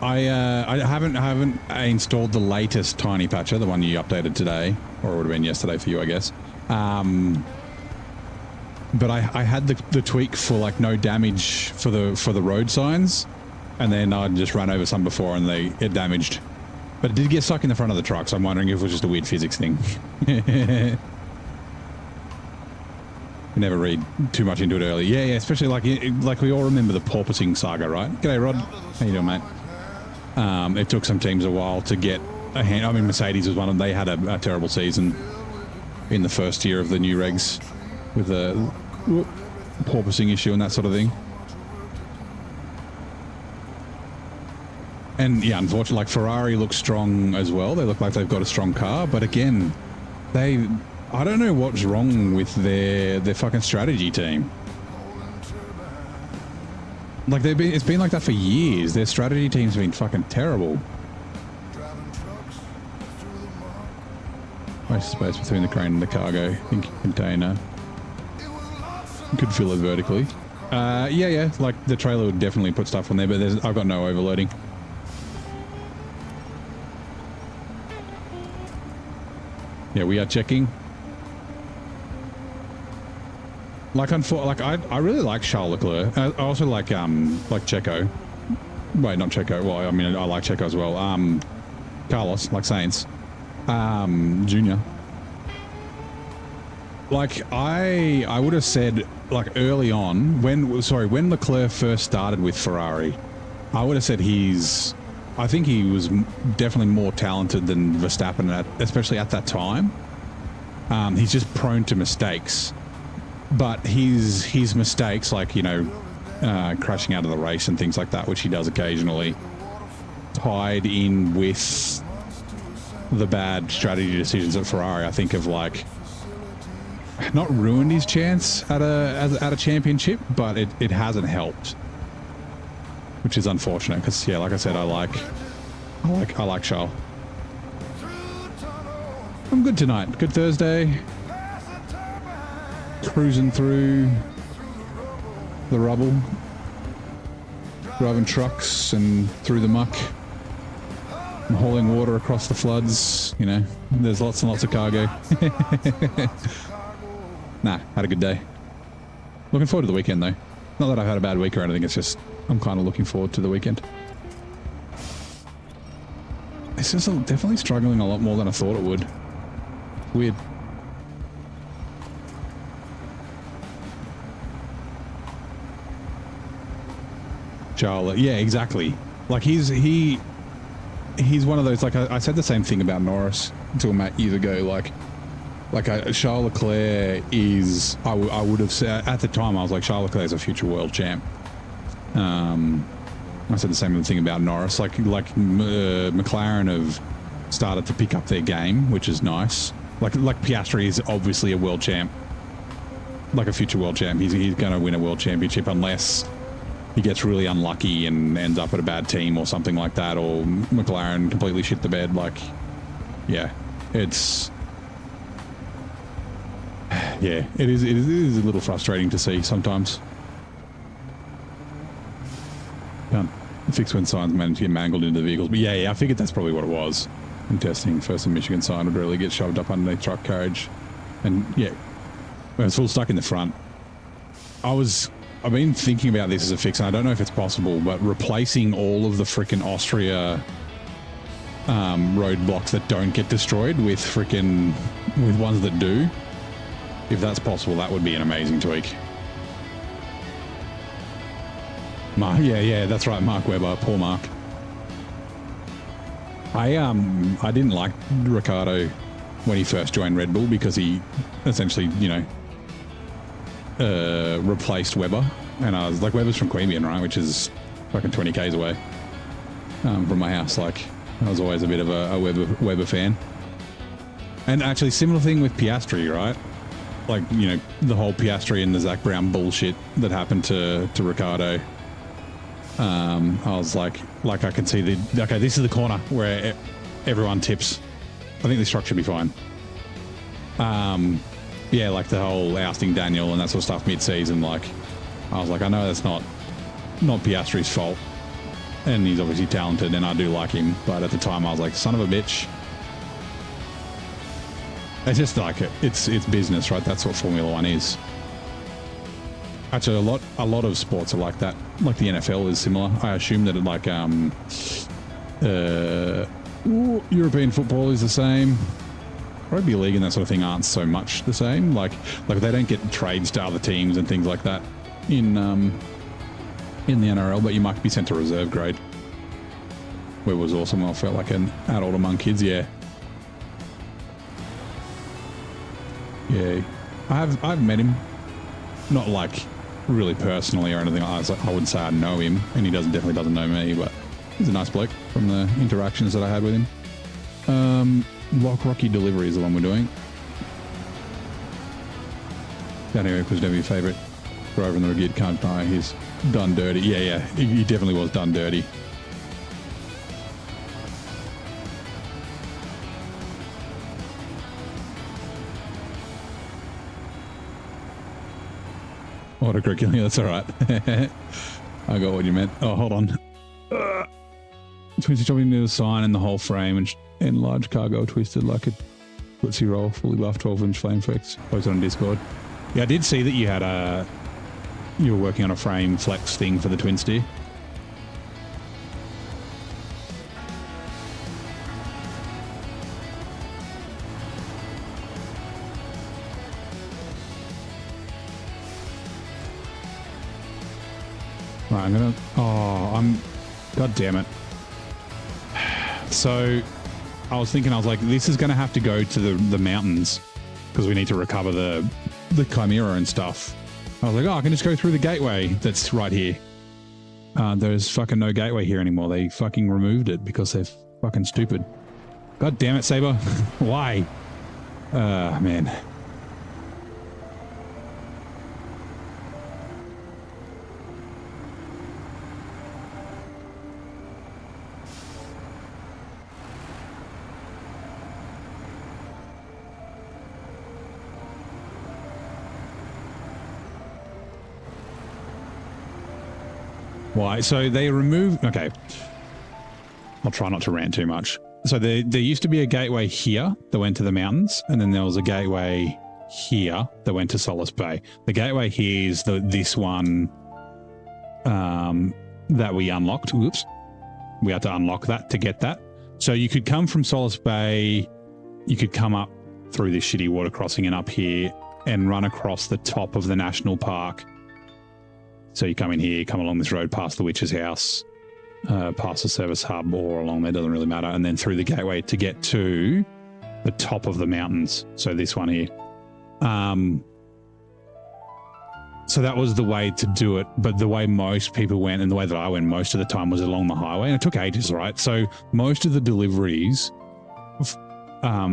I haven't installed the latest Tiny Patcher, the one you updated today, or it would have been yesterday for you, I guess. But I had the tweak for like no damage for the road signs, and then I just ran over some before and it damaged. But it did get stuck in the front of the truck, so I'm wondering if it was just a weird physics thing. Never read too much into it early. Yeah, especially like we all remember the porpoising saga, right? G'day, Rod. How you doing, mate? It took some teams a while to get a hand. I mean, Mercedes was one of them. They had a terrible season in the first year of the new regs with the porpoising issue and that sort of thing. And yeah, unfortunately, like Ferrari looks strong as well. They look like they've got a strong car, but again, I don't know what's wrong with their fucking strategy team. Like it's been like that for years. Their strategy team's been fucking terrible. Most space between the crane and the cargo container. Could fill it vertically. Yeah. Like the trailer would definitely put stuff on there, but I've got no overloading. Yeah, we are checking. Like I really like Charles Leclerc. I also like Checo. Wait, not Checo. Well, I mean I like Checo as well. Carlos, like Sainz. Junior. Like I would have said like early on when Leclerc first started with Ferrari, I would have said I think he was definitely more talented than Verstappen especially at that time. He's just prone to mistakes. But his mistakes, like, you know, crashing out of the race and things like that, which he does occasionally, tied in with the bad strategy decisions at Ferrari, I think have like not ruined his chance at a championship, but it hasn't helped, which is unfortunate because yeah, like I said, I like Charles. I'm good tonight. Good Thursday. Cruising through the rubble, driving trucks and through the muck, and hauling water across the floods. You know, there's lots and lots of cargo. Nah, had a good day. Looking forward to the weekend though. Not that I've had a bad week or anything, it's just I'm kind of looking forward to the weekend. It's just definitely struggling a lot more than I thought it would. Weird. Charlotte, yeah, exactly. Like he's one of those. Like I said the same thing about Norris until Matt years ago. Like Charles Leclerc is. I would have said at the time I was like Charles Leclerc is a future world champ. I said the same thing about Norris. Like McLaren have started to pick up their game, which is nice. Like Piastri is obviously a world champ, like a future world champ. He's going to win a world championship unless he gets really unlucky and ends up at a bad team or something like that, or McLaren completely shit the bed. Like, yeah, it's... Yeah, it is a little frustrating to see sometimes. Can't fix when signs manage to get mangled into the vehicles. But yeah, I figured that's probably what it was. In testing, first a Michigan sign would really get shoved up underneath truck carriage. And yeah, when it's full stuck in the front. I've been thinking about this as a fix, and I don't know if it's possible, but replacing all of the freaking Austria roadblocks that don't get destroyed with ones that do. If that's possible, that would be an amazing tweak. Mark, yeah, that's right, Mark Webber, poor Mark. I didn't like Ricciardo when he first joined Red Bull because he essentially, replaced Webber, and I was like, Webber's from Queanbeyan, right, which is fucking 20 k's away from my house. Like, I was always a bit of a Webber fan. And actually, similar thing with Piastri, right? Like, the whole Piastri and the Zach Brown bullshit that happened to Ricciardo. I was like I can see okay, this is the corner where everyone tips. I think this truck should be fine. Yeah, like the whole ousting Daniel and that sort of stuff mid-season. Like, I was like, I know that's not Piastri's fault, and he's obviously talented, and I do like him. But at the time, I was like, son of a bitch. It's just like it's business, right? That's what Formula One is. Actually, a lot of sports are like that. Like the NFL is similar. I assume that European football is the same. Rugby league and that sort of thing aren't so much the same. Like they don't get trades to other teams and things like that in the NRL, but you might be sent to reserve grade. Where was awesome. I felt like an adult among kids. Yeah. Yeah, I've met him, not like really personally or anything like that. I wouldn't say I know him, and he definitely doesn't know me, but he's a nice bloke from the interactions that I had with him. Lock Rocky Delivery is the one we're doing. Danny Oak was never your favourite driver in the Regid, can't deny he's done dirty. Yeah, he definitely was done dirty. Autocurricular, that's all right. I got what you meant. Oh, hold on. 20 chopping into the sign and the whole frame and large cargo twisted like a footsie roll, fully buffed 12-inch flame flex. Posted on Discord. Yeah, I did see that you were working on a frame flex thing for the twin steer. Right, God damn it. So I was like, this is going to have to go to the mountains because we need to recover the Chimera and stuff. I was like, I can just go through the gateway that's right here. There's fucking no gateway here anymore. They fucking removed it because they're fucking stupid. God damn it, Saber. Why? Man. Why? So they removed... Okay. I'll try not to rant too much. So there used to be a gateway here that went to the mountains, and then there was a gateway here that went to Solace Bay. The gateway here is this one that we unlocked. Whoops. We had to unlock that to get that. So you could come from Solace Bay, you could come up through this shitty water crossing and up here and run across the top of the national park. So you come in here, come along this road past the witch's house, past the service hub or along there, doesn't really matter, and then through the gateway to get to the top of the mountains. So this one here. So that was the way to do it, but the way most people went and the way that I went most of the time was along the highway, and it took ages, right? So most of the deliveries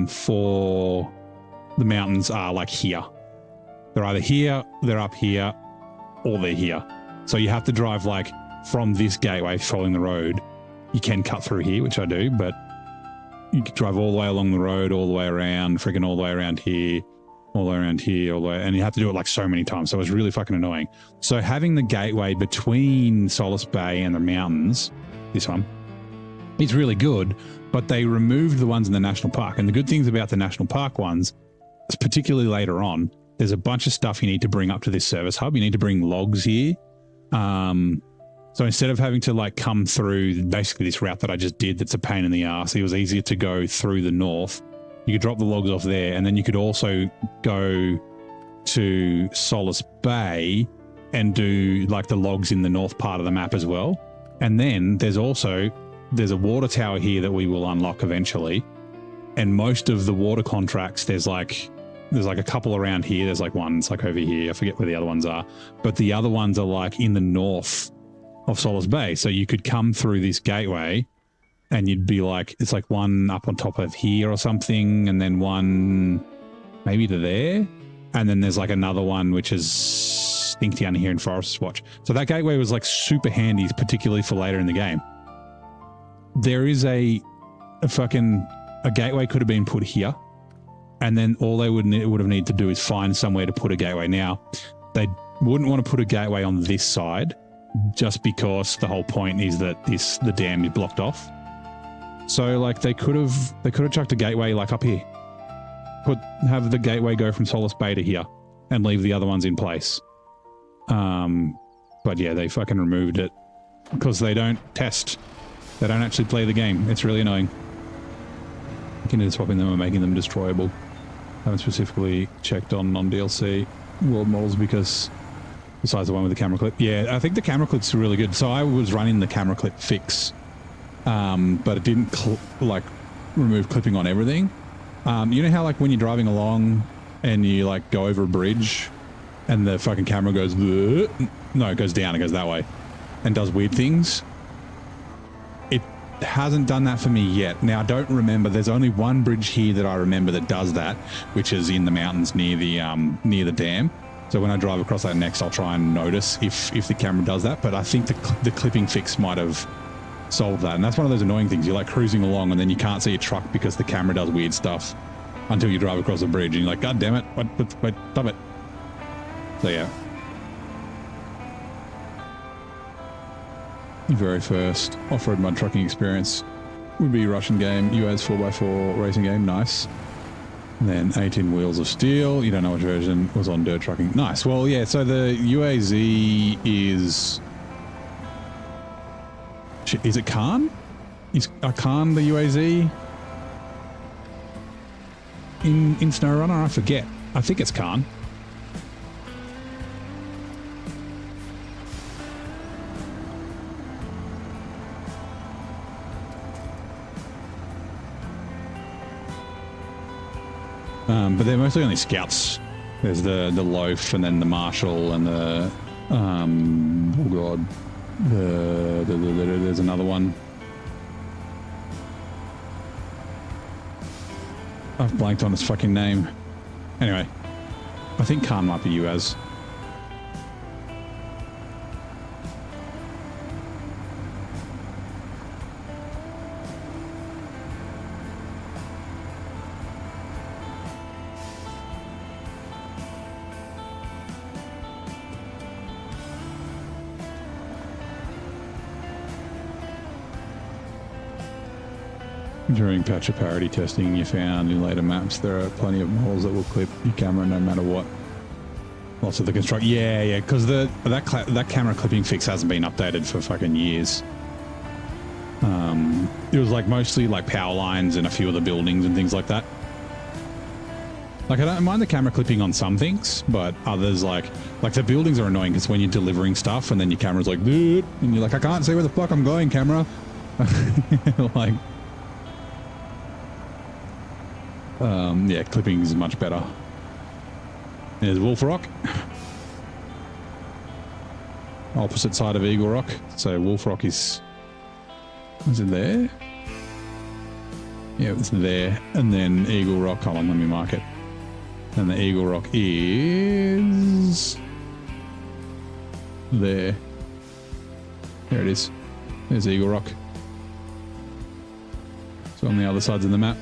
for the mountains are like here. They're either here, they're up here, or they're here. So you have to drive like from this gateway following the road. You can cut through here, which I do, but you can drive all the way along the road, all the way around, freaking all the way around here, all the way around here, all the way, and you have to do it like so many times. So it was really fucking annoying. So having the gateway between Solace Bay and the mountains, this one, is really good, but they removed the ones in the national park. And the good things about the national park ones, particularly later on, there's a bunch of stuff you need to bring up to this service hub. You need to bring logs here. So instead of having to like come through basically this route that I just did, that's a pain in the ass, it was easier to go through the north. You could drop the logs off there, and then you could also go to Solace Bay and do like the logs in the north part of the map as well. And then there's a water tower here that we will unlock eventually. And most of the water contracts, there's like a couple around here. There's like one, it's like over here. I forget where the other ones are, but the other ones are like in the north of Solace Bay. So you could come through this gateway and you'd be like, it's like one up on top of here or something, and then one maybe to there. And then there's like another one, which is I think down here in Forest's Watch. So that gateway was like super handy, particularly for later in the game. There is a gateway could have been put here, and then all they would have needed to do is find somewhere to put a gateway. Now, they wouldn't want to put a gateway on this side, just because the whole point is that the dam is blocked off. So like they could have chucked a gateway like up here. Have the gateway go from Solace Bay to here and leave the other ones in place. But yeah, they fucking removed it because they don't test. They don't actually play the game. It's really annoying. Looking at swapping them and making them destroyable. I haven't specifically checked on non-DLC world models because besides the one with the camera clip. Yeah, I think the camera clip's really good. So I was running the camera clip fix, but it didn't remove clipping on everything. You know how like when you're driving along and you like go over a bridge and the fucking camera goes, no, it goes down, it goes that way and does weird things? It hasn't done that for me yet. Now I don't remember, there's only one bridge here that I remember that does that, which is in the mountains near the dam. So when I drive across that next, I'll try and notice if the camera does that. But I think the clipping fix might have solved that. And that's one of those annoying things. You're like cruising along and then you can't see your truck because the camera does weird stuff until you drive across the bridge and you're like, God damn it, wait, stop it. So yeah. Your very first off-road mud trucking experience would be Russian game, US 4x4 racing game, nice. And then 18 Wheels of Steel, you don't know which version, was on dirt trucking. Nice. Well, yeah, so the UAZ is it Khan? Is Khan the UAZ in SnowRunner? I forget. I think it's Khan. But they're mostly only scouts. There's the Loaf and then the Marshal and the oh god, there's another one. I've blanked on his fucking name. Anyway, I think Khan might be UAZ. During patch of parity testing you found in later maps there are plenty of models that will clip your camera no matter what. Lots of the construct, yeah, because that camera clipping fix hasn't been updated for fucking years. It was like mostly like power lines and a few of the buildings and things like that. Like I don't mind the camera clipping on some things, but others like the buildings are annoying because when you're delivering stuff and then your camera's like, dude, and you're like, I can't see where the fuck I'm going, camera. Like. Yeah, clipping is much better. There's Wolf Rock. Opposite side of Eagle Rock. So Wolf Rock is it there? Yeah, it's there. And then Eagle Rock, hold on, let me mark it. And the Eagle Rock is there. There it is. There's Eagle Rock. It's on the other sides of the map.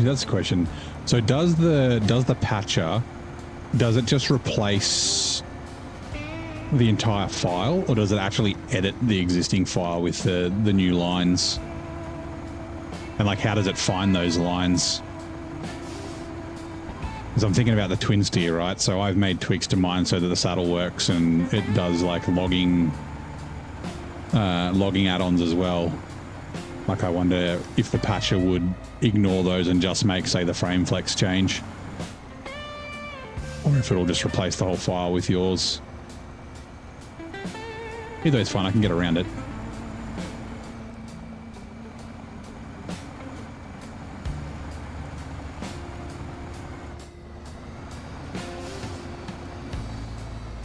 That's the question. So does the patcher, does it just replace the entire file, or does it actually edit the existing file with the new lines? And like, how does it find those lines? Because I'm thinking about the twin steer, right? So I've made tweaks to mine so that the saddle works and it does like logging add-ons as well. Like, I wonder if the patcher would ignore those and just make, say, the frame flex change. Or if it'll just replace the whole file with yours. Either way, it's fine. I can get around it.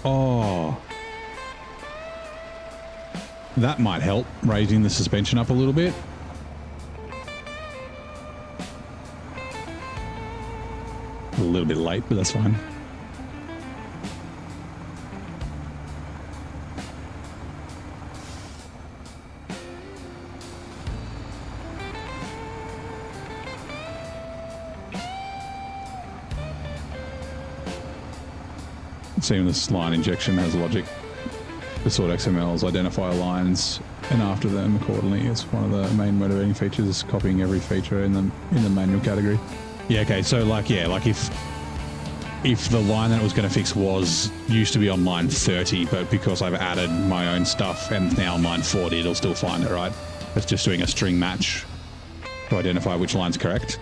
Oh. That might help, raising the suspension up a little bit. A little bit late, but that's fine. Seamless line injection has logic. The sort XMLs identify lines and after them accordingly. It's one of the main motivating features, copying every feature in the manual category. Yeah, okay, so like, yeah, like if the line that it was going to fix used to be on line 30, but because I've added my own stuff and it's now on line 40, it'll still find it, right? It's just doing a string match to identify which line's correct.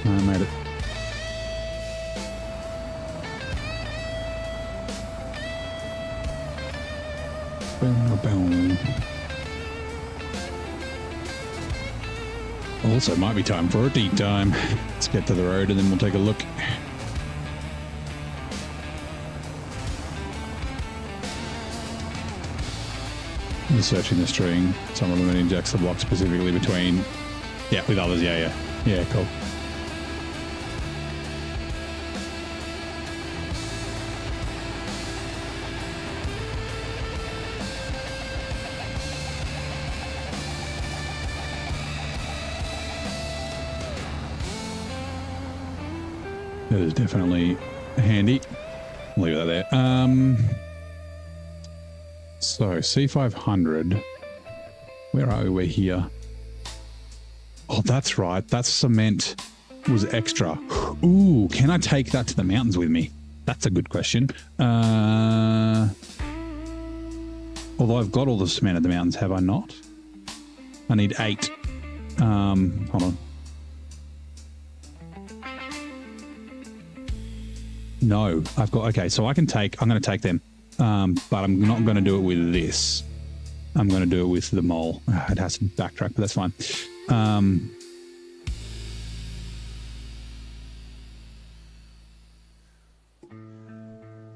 I made it. Boom, boom. Also, might be time for a tea time. Let's get to the road and then we'll take a look. I'm searching the string. Some of them it injects the block specifically between. Yeah, with others, yeah. Yeah, cool. That is definitely handy. I'll leave that there. So C500. Where are we? We're here. Oh, that's right. That cement was extra. Ooh, can I take that to the mountains with me? That's a good question. Although I've got all the cement at the mountains, have I not? I need 8. Hold on. No, I've got, okay, so I'm going to take them, but I'm not going to do it with this. I'm going to do it with the mole. It has to backtrack, but that's fine.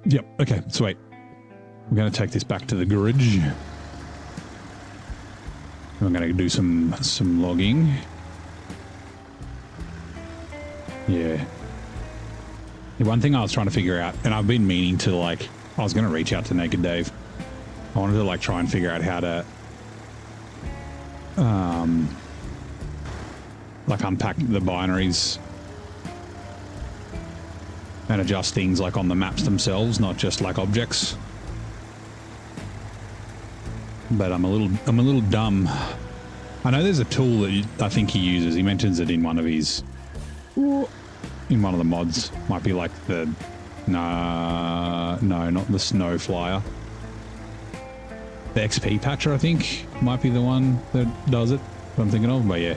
Yep, okay, sweet. I'm going to take this back to the garage. I'm going to do some logging. Yeah. The one thing I was trying to figure out, and I've been meaning to like, I was going to reach out to Naked Dave. I wanted to like try and figure out how to like unpack the binaries and adjust things like on the maps themselves, not just like objects. But I'm a little dumb. I know there's a tool that I think he uses. He mentions it in one of his, in one of the mods. Might be like the, no, not the snow flyer. The XP patcher, I think, might be the one that does it. What I'm thinking of, but yeah.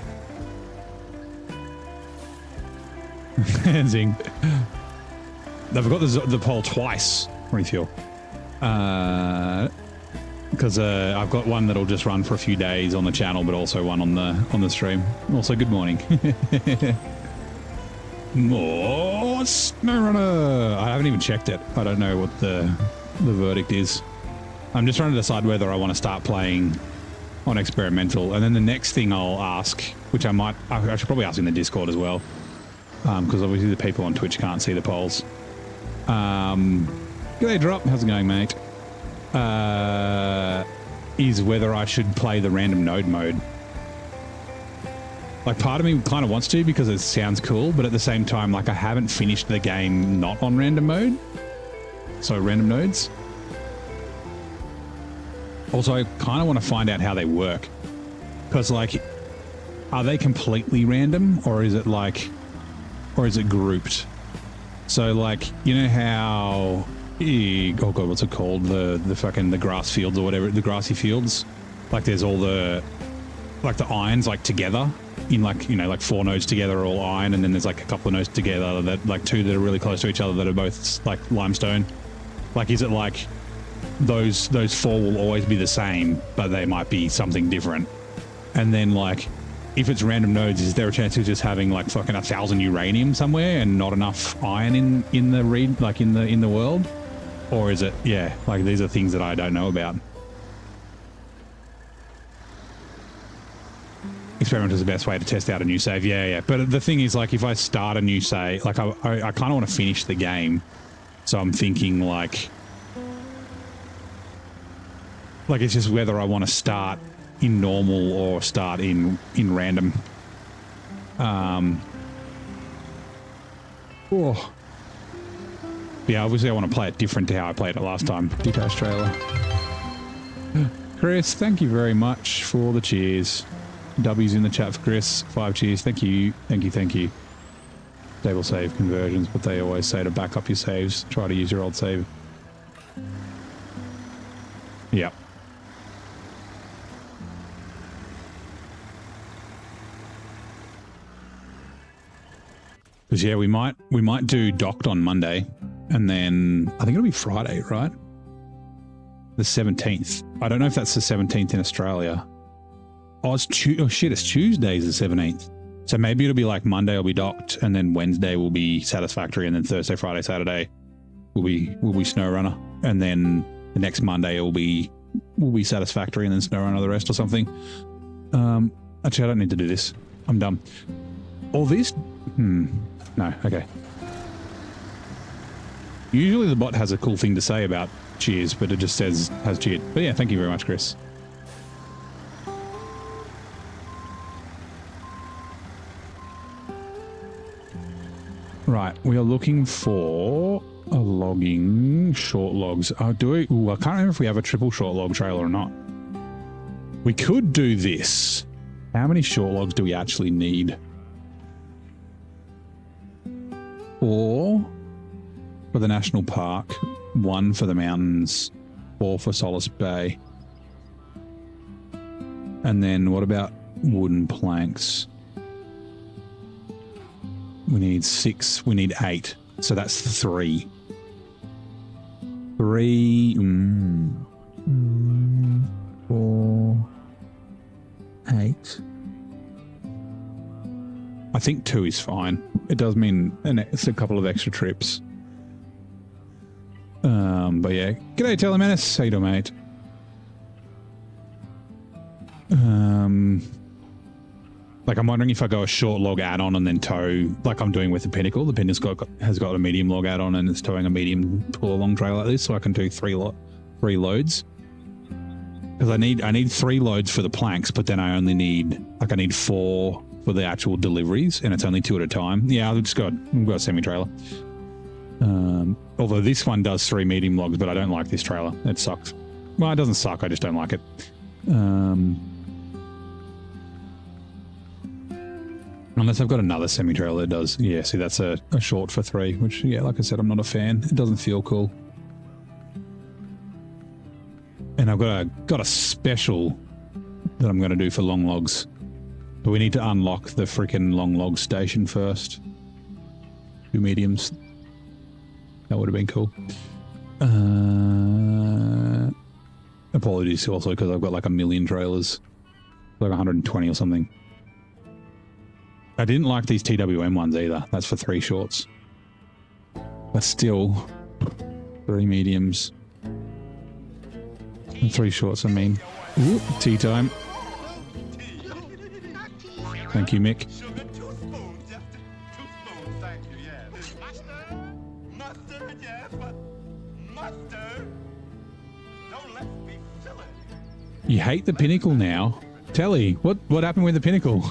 Zing. They've got the poll twice. What do you feel? Because I've got one that'll just run for a few days on the channel, but also one on the stream. Also, good morning. More SnowRunner. I haven't even checked it. I don't know what the verdict is. I'm just trying to decide whether I want to start playing on experimental, and then the next thing I'll ask, which I should probably ask in the Discord as well, because obviously the people on Twitch can't see the polls. G'day Drop, how's it going, mate? Is whether I should play the random node mode. Like, part of me kind of wants to because it sounds cool, but at the same time, like, I haven't finished the game not on random mode. So random nodes. Also, I kind of want to find out how they work. Because, like, are they completely random, or is it like, or is it grouped? So, like, you know how, oh god, what's it called? The grass fields or whatever, the grassy fields. Like, there's all the, like, the irons, like, together in, like, you know, like 4 nodes together are all iron, and then there's like a couple of nodes together that, like, 2 that are really close to each other that are both like limestone. Like, is it like those 4 will always be the same, but they might be something different? And then, like, if it's random nodes, is there a chance of just having like fucking 1,000 uranium somewhere and not enough iron in the world? Or is it, yeah, like, these are things that I don't know about. Experiment is the best way to test out a new save. Yeah. But the thing is, like, if I start a new save, like, I kind of want to finish the game. So I'm thinking like it's just whether I want to start in normal or start in random. Oh. Yeah, obviously I want to play it different to how I played it last time. Detached trailer. Chris, thank you very much for the cheers. W's in the chat for Chris. 5 cheers. Thank you. Stable save conversions, but they always say to back up your saves. Try to use your old save. Yep. Because yeah, we might do docked on Monday, and then I think it'll be Friday, right? The 17th. I don't know if that's the 17th in Australia. Oh, it's Tuesday's the 17th. So maybe it'll be like Monday will be docked, and then Wednesday will be Satisfactory, and then Thursday, Friday, Saturday will be SnowRunner, and then the next Monday will be Satisfactory, and then SnowRunner the rest or something. Actually, I don't need to do this. I'm done. All this? No. Okay. Usually the bot has a cool thing to say about cheers, but it just says has cheered. But yeah, thank you very much, Chris. Right, we are looking for a logging short logs. Do we? Ooh, I can't remember if we have a triple short log trailer or not. We could do this. How many short logs do we actually need? 4 for the national park, 1 for the mountains, 4 for Solace Bay. And then what about wooden planks? We need 6. We need 8. So that's 3. 3. 4. 8. I think 2 is fine. It does mean it's a couple of extra trips. But yeah. G'day, Telemenace. How you doing, mate? Like, I'm wondering if I go a short log add-on and then tow, like I'm doing with the Pinnacle. The Pinnacle has got a medium log add-on and it's towing a medium pull-along trailer like this, so I can do three loads. Because I need 3 loads for the planks, but then I only need, like, I need 4 for the actual deliveries, and it's only 2 at a time. Yeah, I've got a semi-trailer. Although this one does 3 medium logs, but I don't like this trailer. It sucks. Well, it doesn't suck, I just don't like it. Unless I've got another semi-trailer that does. Yeah, see, that's a short for 3, which, yeah, like I said, I'm not a fan. It doesn't feel cool. And I've got a special that I'm going to do for long logs. But we need to unlock the freaking long log station first. 2 mediums. That would have been cool. Apologies also because I've got like a million trailers. Like 120 or something. I didn't like these TWM ones either. That's for 3 shorts. But still, 3 mediums. And 3 shorts, I mean. Ooh, tea time. Thank you, Mick. You hate the Pinnacle now? Telly, what happened with the Pinnacle?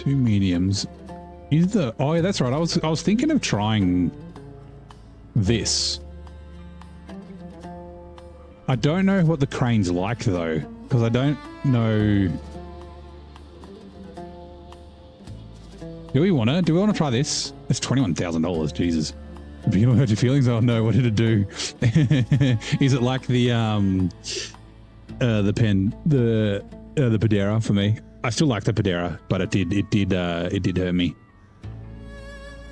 2 mediums. Oh yeah, that's right. I was thinking of trying this. I don't know what the crane's like though, because I don't know. Do we want to try this? It's $21,000. Jesus. If you don't hurt your feelings, I'll know what it'd do. Is it like the Padera for me? I still like the Padera, but it did hurt me.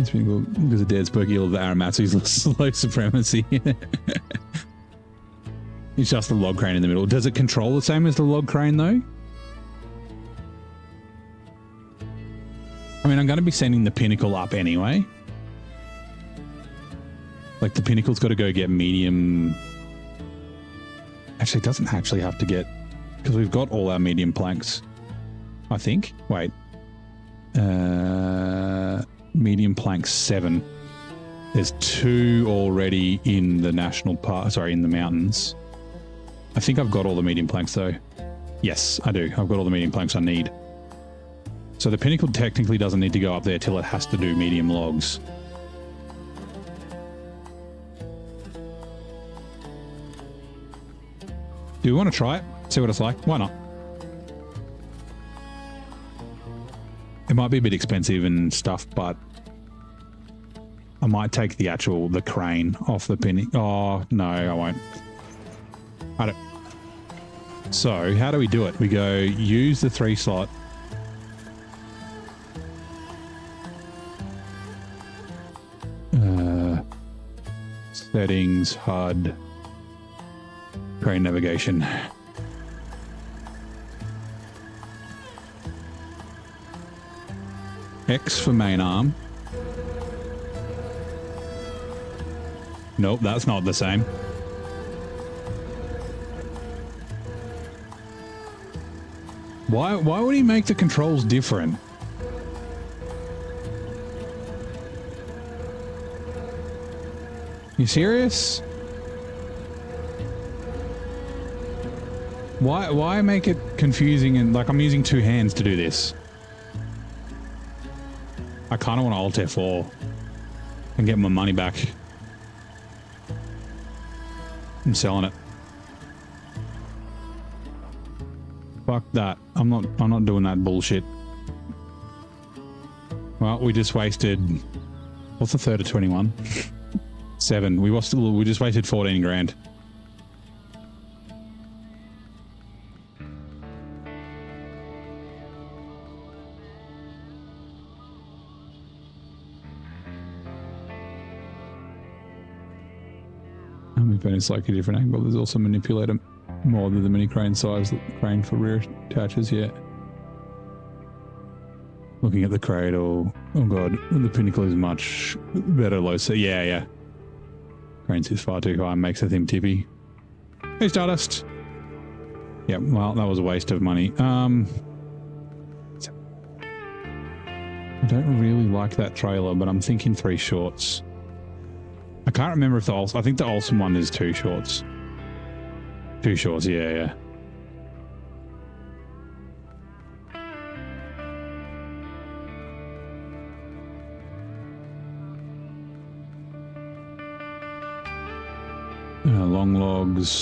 It's been cool because of Dead Spooky of the Aramatsu's slow supremacy. It's just the log crane in the middle. Does it control the same as the log crane though? I mean, I'm going to be sending the Pinnacle up anyway. Like, the Pinnacle's got to go get medium. Actually, it doesn't actually have to get, because we've got all our medium planks, I think. Wait. Medium plank 7. There's 2 already in the national park, sorry, in the mountains. I think I've got all the medium planks though. Yes, I do. I've got all the medium planks I need. So the Pinnacle technically doesn't need to go up there till it has to do medium logs. Do we want to try it? See what it's like? Why not? It might be a bit expensive and stuff, but I might take the crane off the Pinnacle. Oh, no, I won't. I don't. So, how do we do it? We go use the 3 slot. Settings, HUD, crane navigation. X for main arm. Nope, that's not the same. Why would he make the controls different? You serious? Why make it confusing and like I'm using 2 hands to do this? I kind of want to Alt F4 and get my money back. I'm selling it. Fuck that. I'm not doing that bullshit. Well, we just wasted, what's the third of 21? 7. We just wasted 14 grand. And it's like a different angle. There's also manipulator more than the mini crane size crane for rear attaches. Yeah. Looking at the cradle. Oh god, the Pinnacle is much better low. So yeah. Green is far too high and makes the thing tippy. Hey, Stardust. Yep, well, that was a waste of money. I don't really like that trailer, but I'm thinking 3 shorts. I can't remember if I think the Olsen one is 2 shorts. 2 shorts, yeah.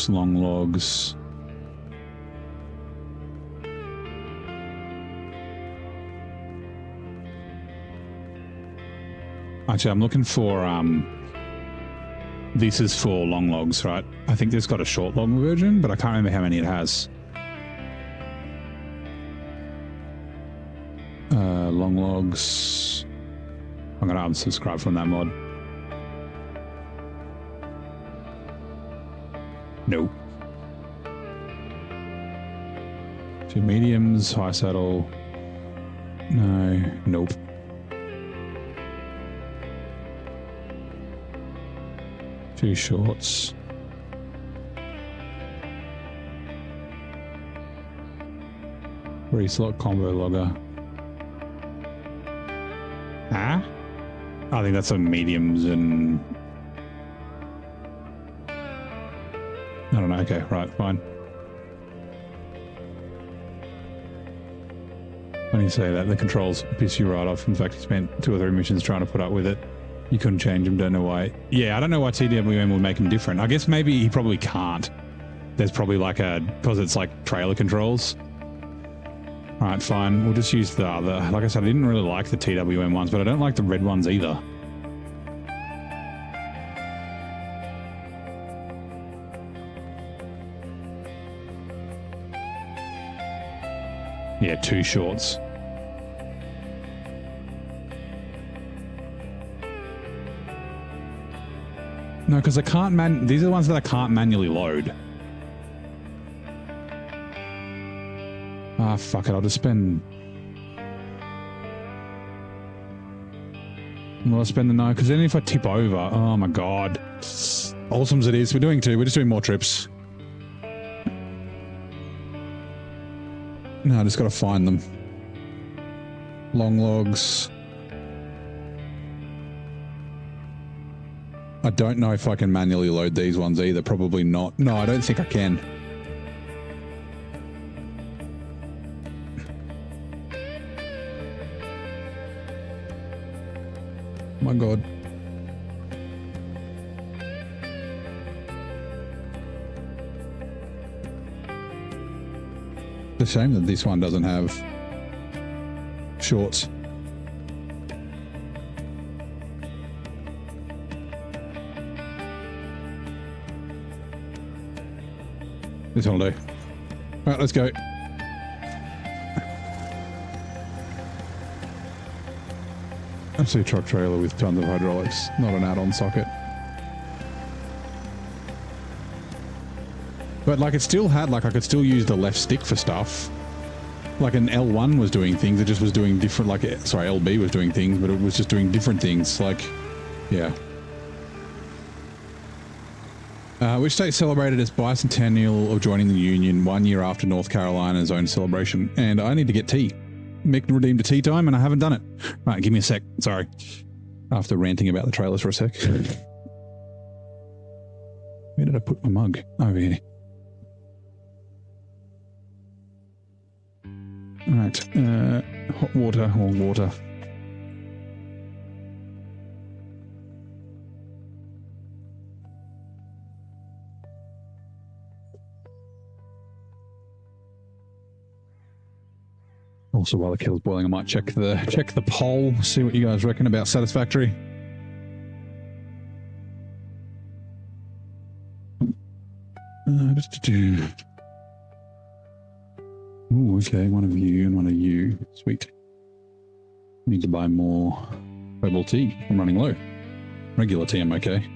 Long logs. Actually, I'm looking for, this is for long logs, right? I think there's got a short log version, but I can't remember how many it has. Long logs. I'm going to unsubscribe from that mod. Nope. 2 mediums, high saddle. No, nope. Two shorts. Three slot combo logger. Huh? I think that's some mediums and... I don't know. Okay, right, fine. When you say that, the controls piss you right off. In fact, you spent 2 or 3 missions trying to put up with it. You couldn't change them, don't know why. Yeah, I don't know why TWM would make them different. I guess maybe he probably can't. There's probably like because it's like trailer controls. Alright, fine. We'll just use the other. Like I said, I didn't really like the TWM ones, but I don't like the red ones either. Yeah, 2 shorts. No, because I can't these are the ones that I can't manually load. Ah, fuck it, I'll just spend... Will I spend the no? Because then if I tip over... Oh my god. Awesome as it is, we're doing 2, we're just doing more trips. No, I just gotta find them. Long logs. I don't know if I can manually load these ones either. Probably not. No, I don't think I can. My god. It's a shame that this one doesn't have shorts. This one will do. Alright, let's go. That's a truck trailer with tons of hydraulics, not an add-on socket. But like it still had, like I could still use the left stick for stuff. Like an L1 was doing things, it just was doing different, like, sorry, LB was doing things, but it was just doing different things, like, yeah. Which state celebrated its bicentennial of joining the Union 1 year after North Carolina's own celebration? And I need to get tea. Mick redeemed a tea time and I haven't done it. Right, give me a sec. Sorry. After ranting about the trailers for a sec. Where did I put my mug? Over here. Right. Hot water or water. Also, while the kettle's boiling, I might check the poll, see what you guys reckon about Satisfactory. Ooh, okay, one of you and one of you. Sweet. Need to buy more herbal tea. I'm running low. Regular tea, I'm okay.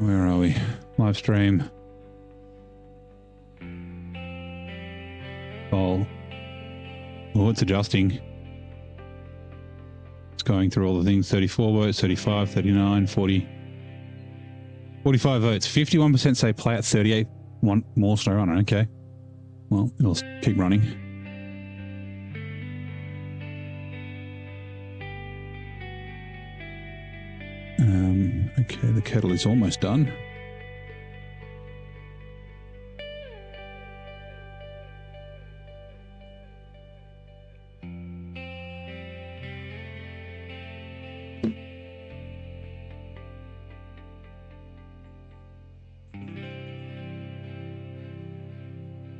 Where are we? Live stream. Oh, it's adjusting. It's going through all the things. 34 votes, 35, 39, 40. 45 votes. 51% say play at 38. Want more SnowRunner. Okay. Well, it'll keep running. Okay, the kettle is almost done.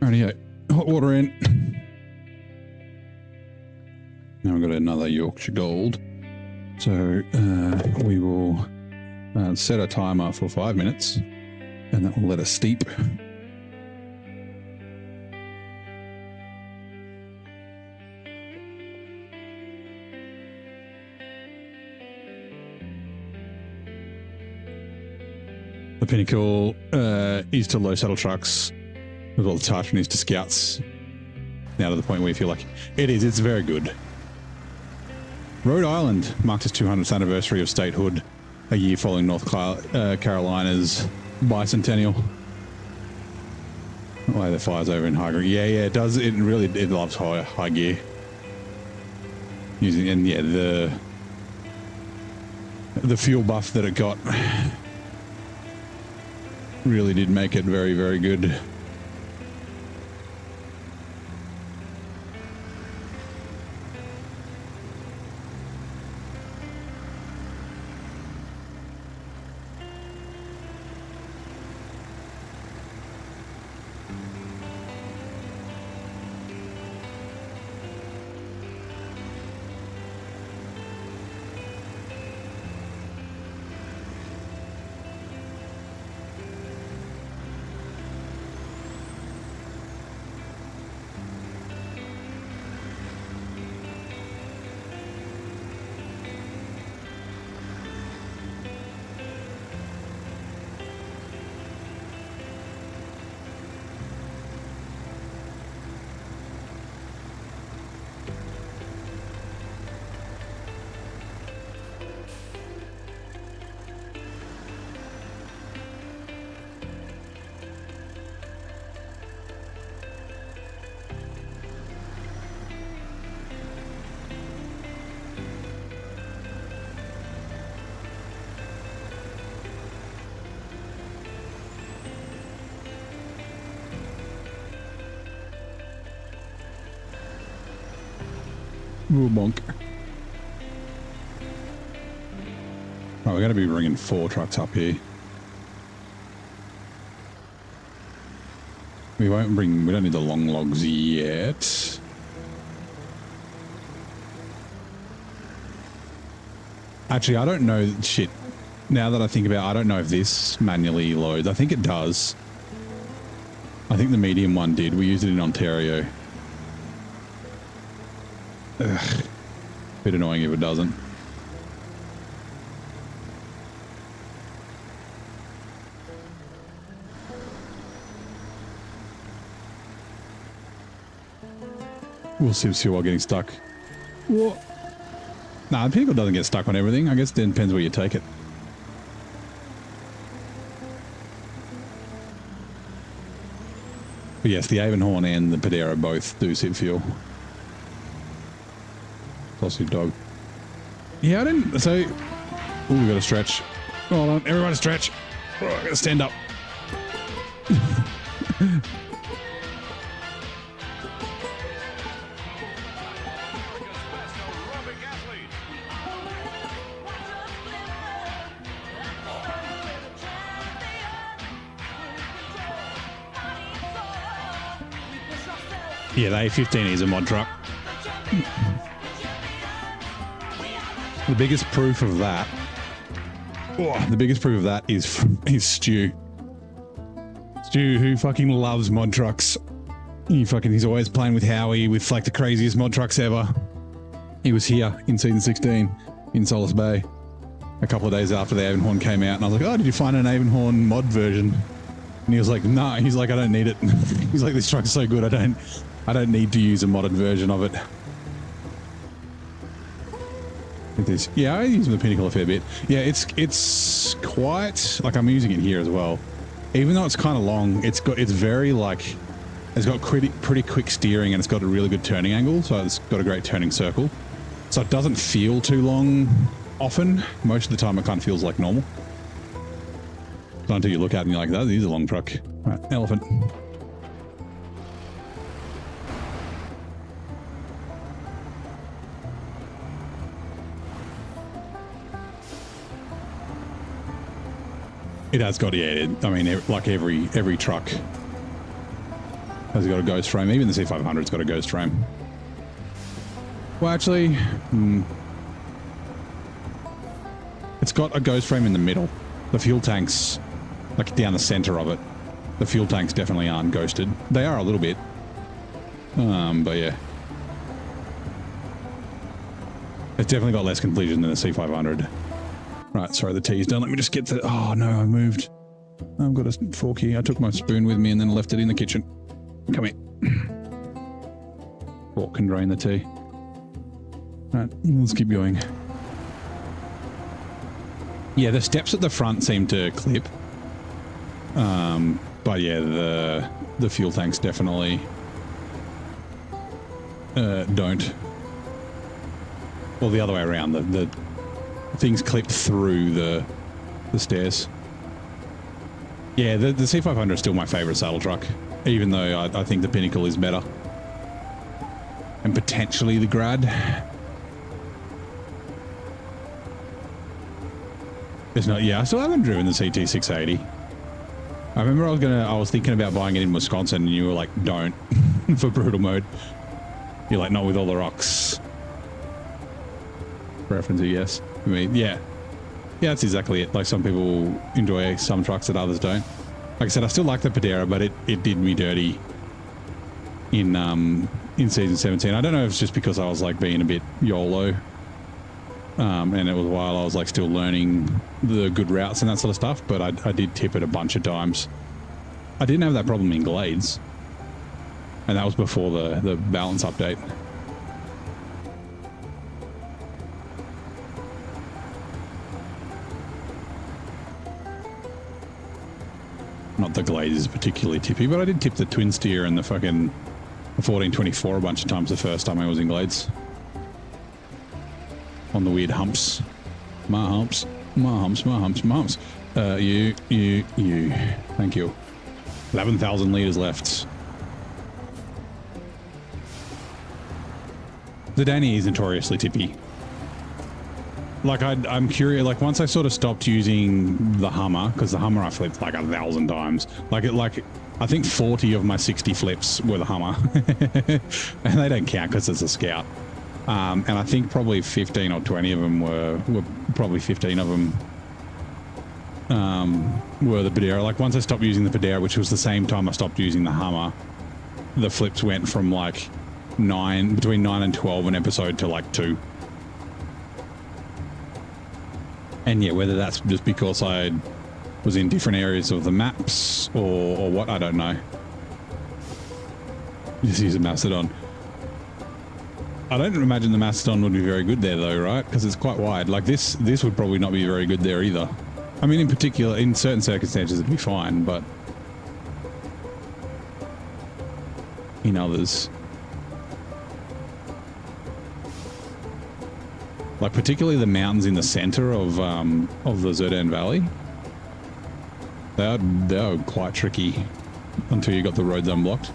Rightio, hot water in. Now we've got another Yorkshire Gold. So we will set a timer for 5 minutes and that will let us steep. The pinnacle is to low saddle trucks. With all the Tartan is to scouts. Now to the point where you feel like it's very good. Rhode Island marked its 200th anniversary of statehood, a year following North Carolina's bicentennial. Oh, the fires over in high gear. Yeah, it does. It loves high gear. Using, and yeah, the fuel buff that it got really did make it very, very good. Ooh, bonk. Right, we're going to be bringing 4 trucks up here. We don't need the long logs yet. Actually, I don't know, shit. Now that I think about it, I don't know if this manually loads. I think it does. I think the medium one did. We used it in Ontario. Ugh. Bit annoying if it doesn't. We'll see while getting stuck. What? Nah, the pinnacle doesn't get stuck on everything. I guess it depends where you take it. But yes, the Avonhorn and the Padera both do sip fuel. Sausage dog. Yeah, I didn't. So, ooh, we got to stretch. Hold on, everyone stretch. Oh, I got to stand up. Yeah, the A15 is a mod truck. The biggest proof of that, is Stu. Stu, who fucking loves mod trucks. He's always playing with Howie with like the craziest mod trucks ever. He was here in season 16 in Solace Bay. a couple of days after the Avonhorn came out, and I was like, oh, did you find an Avonhorn mod version? And he was like, no. He's like, I don't need it. He's like, this truck's so good, I don't need to use a modded version of it. Yeah, I use the Pinnacle a fair bit. Yeah, it's quite like I'm using it here as well. Even though it's kind of long, it's very like it's got pretty quick steering, and it's got a really good turning angle, so it's got a great turning circle. So it doesn't feel too long often. Most of the time, it kind of feels like normal. So until you look at it and you're like, that is a long truck. All right, elephant. It has got, yeah, I mean, like every truck has got a ghost frame. Even the C500's got a ghost frame. Well, actually, it's got a ghost frame in the middle. The fuel tanks, like down the center of it, the fuel tanks definitely aren't ghosted. They are a little bit, but yeah. It's definitely got less collision than the C500. Right, sorry, the tea's done. Let me just get the... Oh, no, I moved. I've got a fork here. I took my spoon with me and then left it in the kitchen. Come here. Fork can drain the tea. Right, let's keep going. Yeah, the steps at the front seem to clip. But yeah, the fuel tanks definitely don't. Well, the other way around. The things clip through the stairs. Yeah, the C500 is still my favorite saddle truck, even though I think the Pinnacle is better. And potentially the Grad. It's not, yeah, I still haven't driven the CT680. I remember I was thinking about buying it in Wisconsin, and you were like, don't, for brutal mode. You're like, not with all the rocks. Preference, yes. I mean, yeah. Yeah, that's exactly it. Like, some people enjoy some trucks that others don't. Like I said, I still like the Padera, but it did me dirty in season 17. I don't know if it's just because I was like being a bit YOLO. And it was while I was like still learning the good routes and that sort of stuff, but I did tip it a bunch of times. I didn't have that problem in Glades, and that was before the balance update. Not the Glades is particularly tippy, but I did tip the twin steer and the fucking 1424 a bunch of times the first time I was in Glades. On the weird humps. My humps. My humps, my humps, my humps. You. Thank you. 11,000 litres left. The Danny is notoriously tippy. Like, I'm curious, like, once I sort of stopped using the Hummer, because the Hummer I flipped like 1,000 times. Like, I think 40 of my 60 flips were the Hummer. And they don't count because it's a Scout. And I think probably 15 or 20 of them were probably 15 of them were the Padera. Like, once I stopped using the Padera, which was the same time I stopped using the Hummer, the flips went from like between 9 and 12 an episode to like 2. And yeah, whether that's just because I was in different areas of the maps or what, I don't know. Just use a Mastodon. I don't imagine the Mastodon would be very good there though, right? Because it's quite wide. Like this would probably not be very good there either. I mean, in particular, in certain circumstances it'd be fine, but in others, like particularly the mountains in the center of the Zerdan Valley, they are quite tricky until you got the roads unblocked.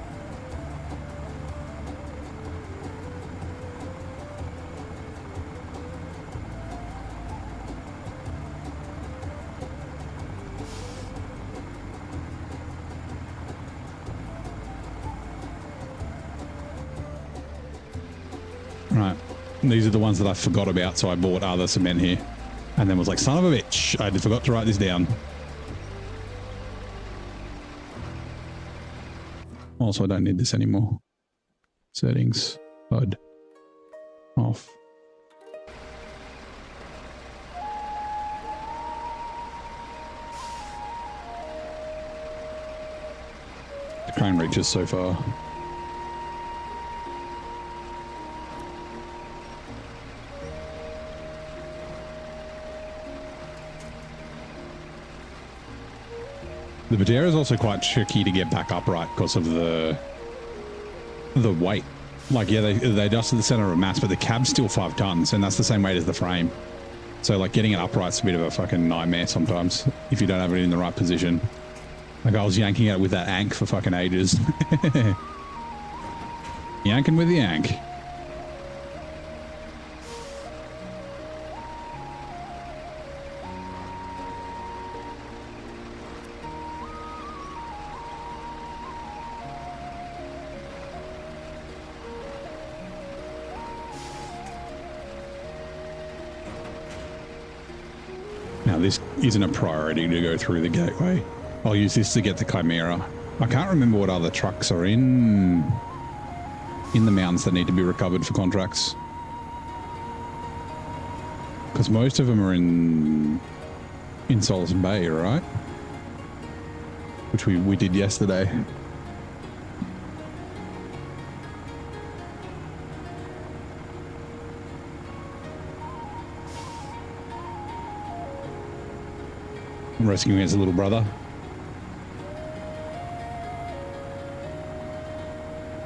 Right, these are the ones that I forgot about, so I bought other cement here and then was like, son of a bitch, I forgot to write this down. Also, I don't need this anymore. Settings, HUD, off. The crane reaches so far. The Madeira is also quite tricky to get back upright because of the weight. Like, yeah, they adjusted the center of mass, but the cab's still 5 tons, and that's the same weight as the frame. So, like, getting it upright's a bit of a fucking nightmare sometimes if you don't have it in the right position. Like, I was yanking it with that ank for fucking ages. Yanking with the ank. Now, this isn't a priority to go through the gateway. I'll use this to get the Chimera. I can't remember what other trucks are in the mountains that need to be recovered for contracts. Because most of them are in Solace Bay, right? Which we did yesterday. I'm rescuing his little brother.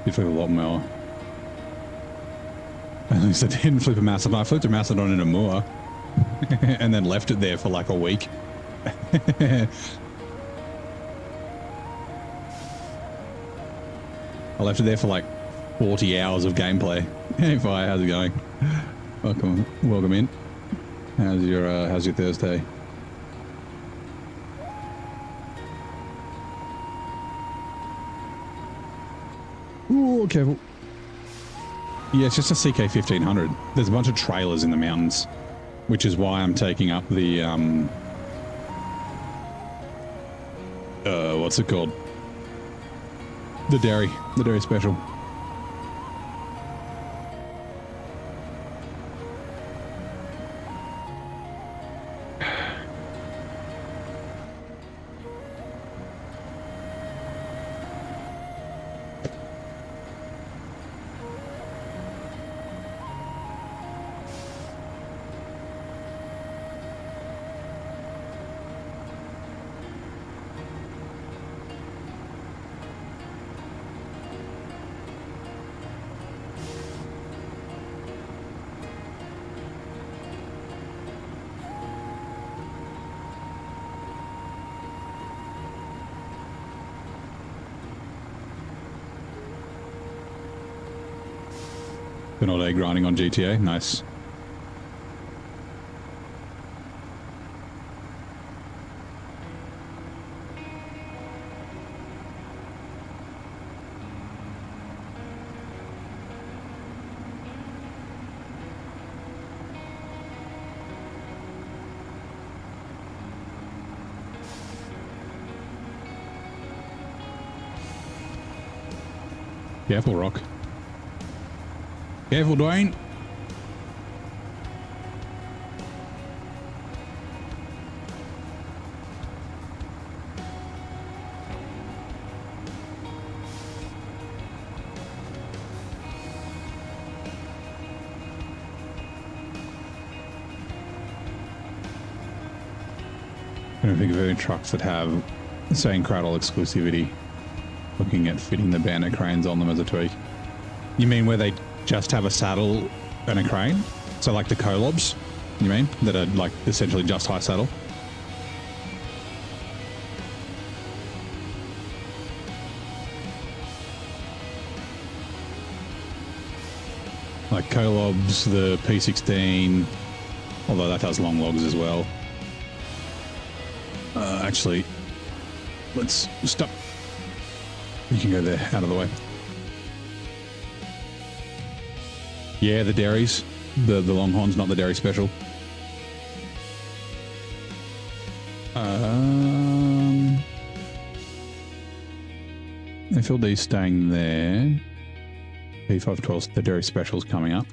Did flip a lot more. At least I didn't flip a Macedon. I flipped a Macedon in a moor and then left it there for like a week. I left it there for like 40 hours of gameplay. Hey, Fi, how's it going? Welcome in. How's your Thursday? Ooh, careful. Yeah, it's just a CK-1500. There's a bunch of trailers in the mountains, which is why I'm taking up the, what's it called? The dairy special. Been all day grinding on GTA. Nice. Careful, Rock. Careful, Dwayne. I don't think of any trucks that have the same cradle exclusivity. Looking at fitting the bandit cranes on them as a tweak. You mean where they just have a saddle and a crane? So like the Colobs, you mean? That are like essentially just high saddle? Like Colobs, the P16, although that has long logs as well. Actually, let's stop. You can go there, out of the way. Yeah, the dairies. The Longhorns, not the dairy special. FLD's staying there. P512's the dairy special's coming up.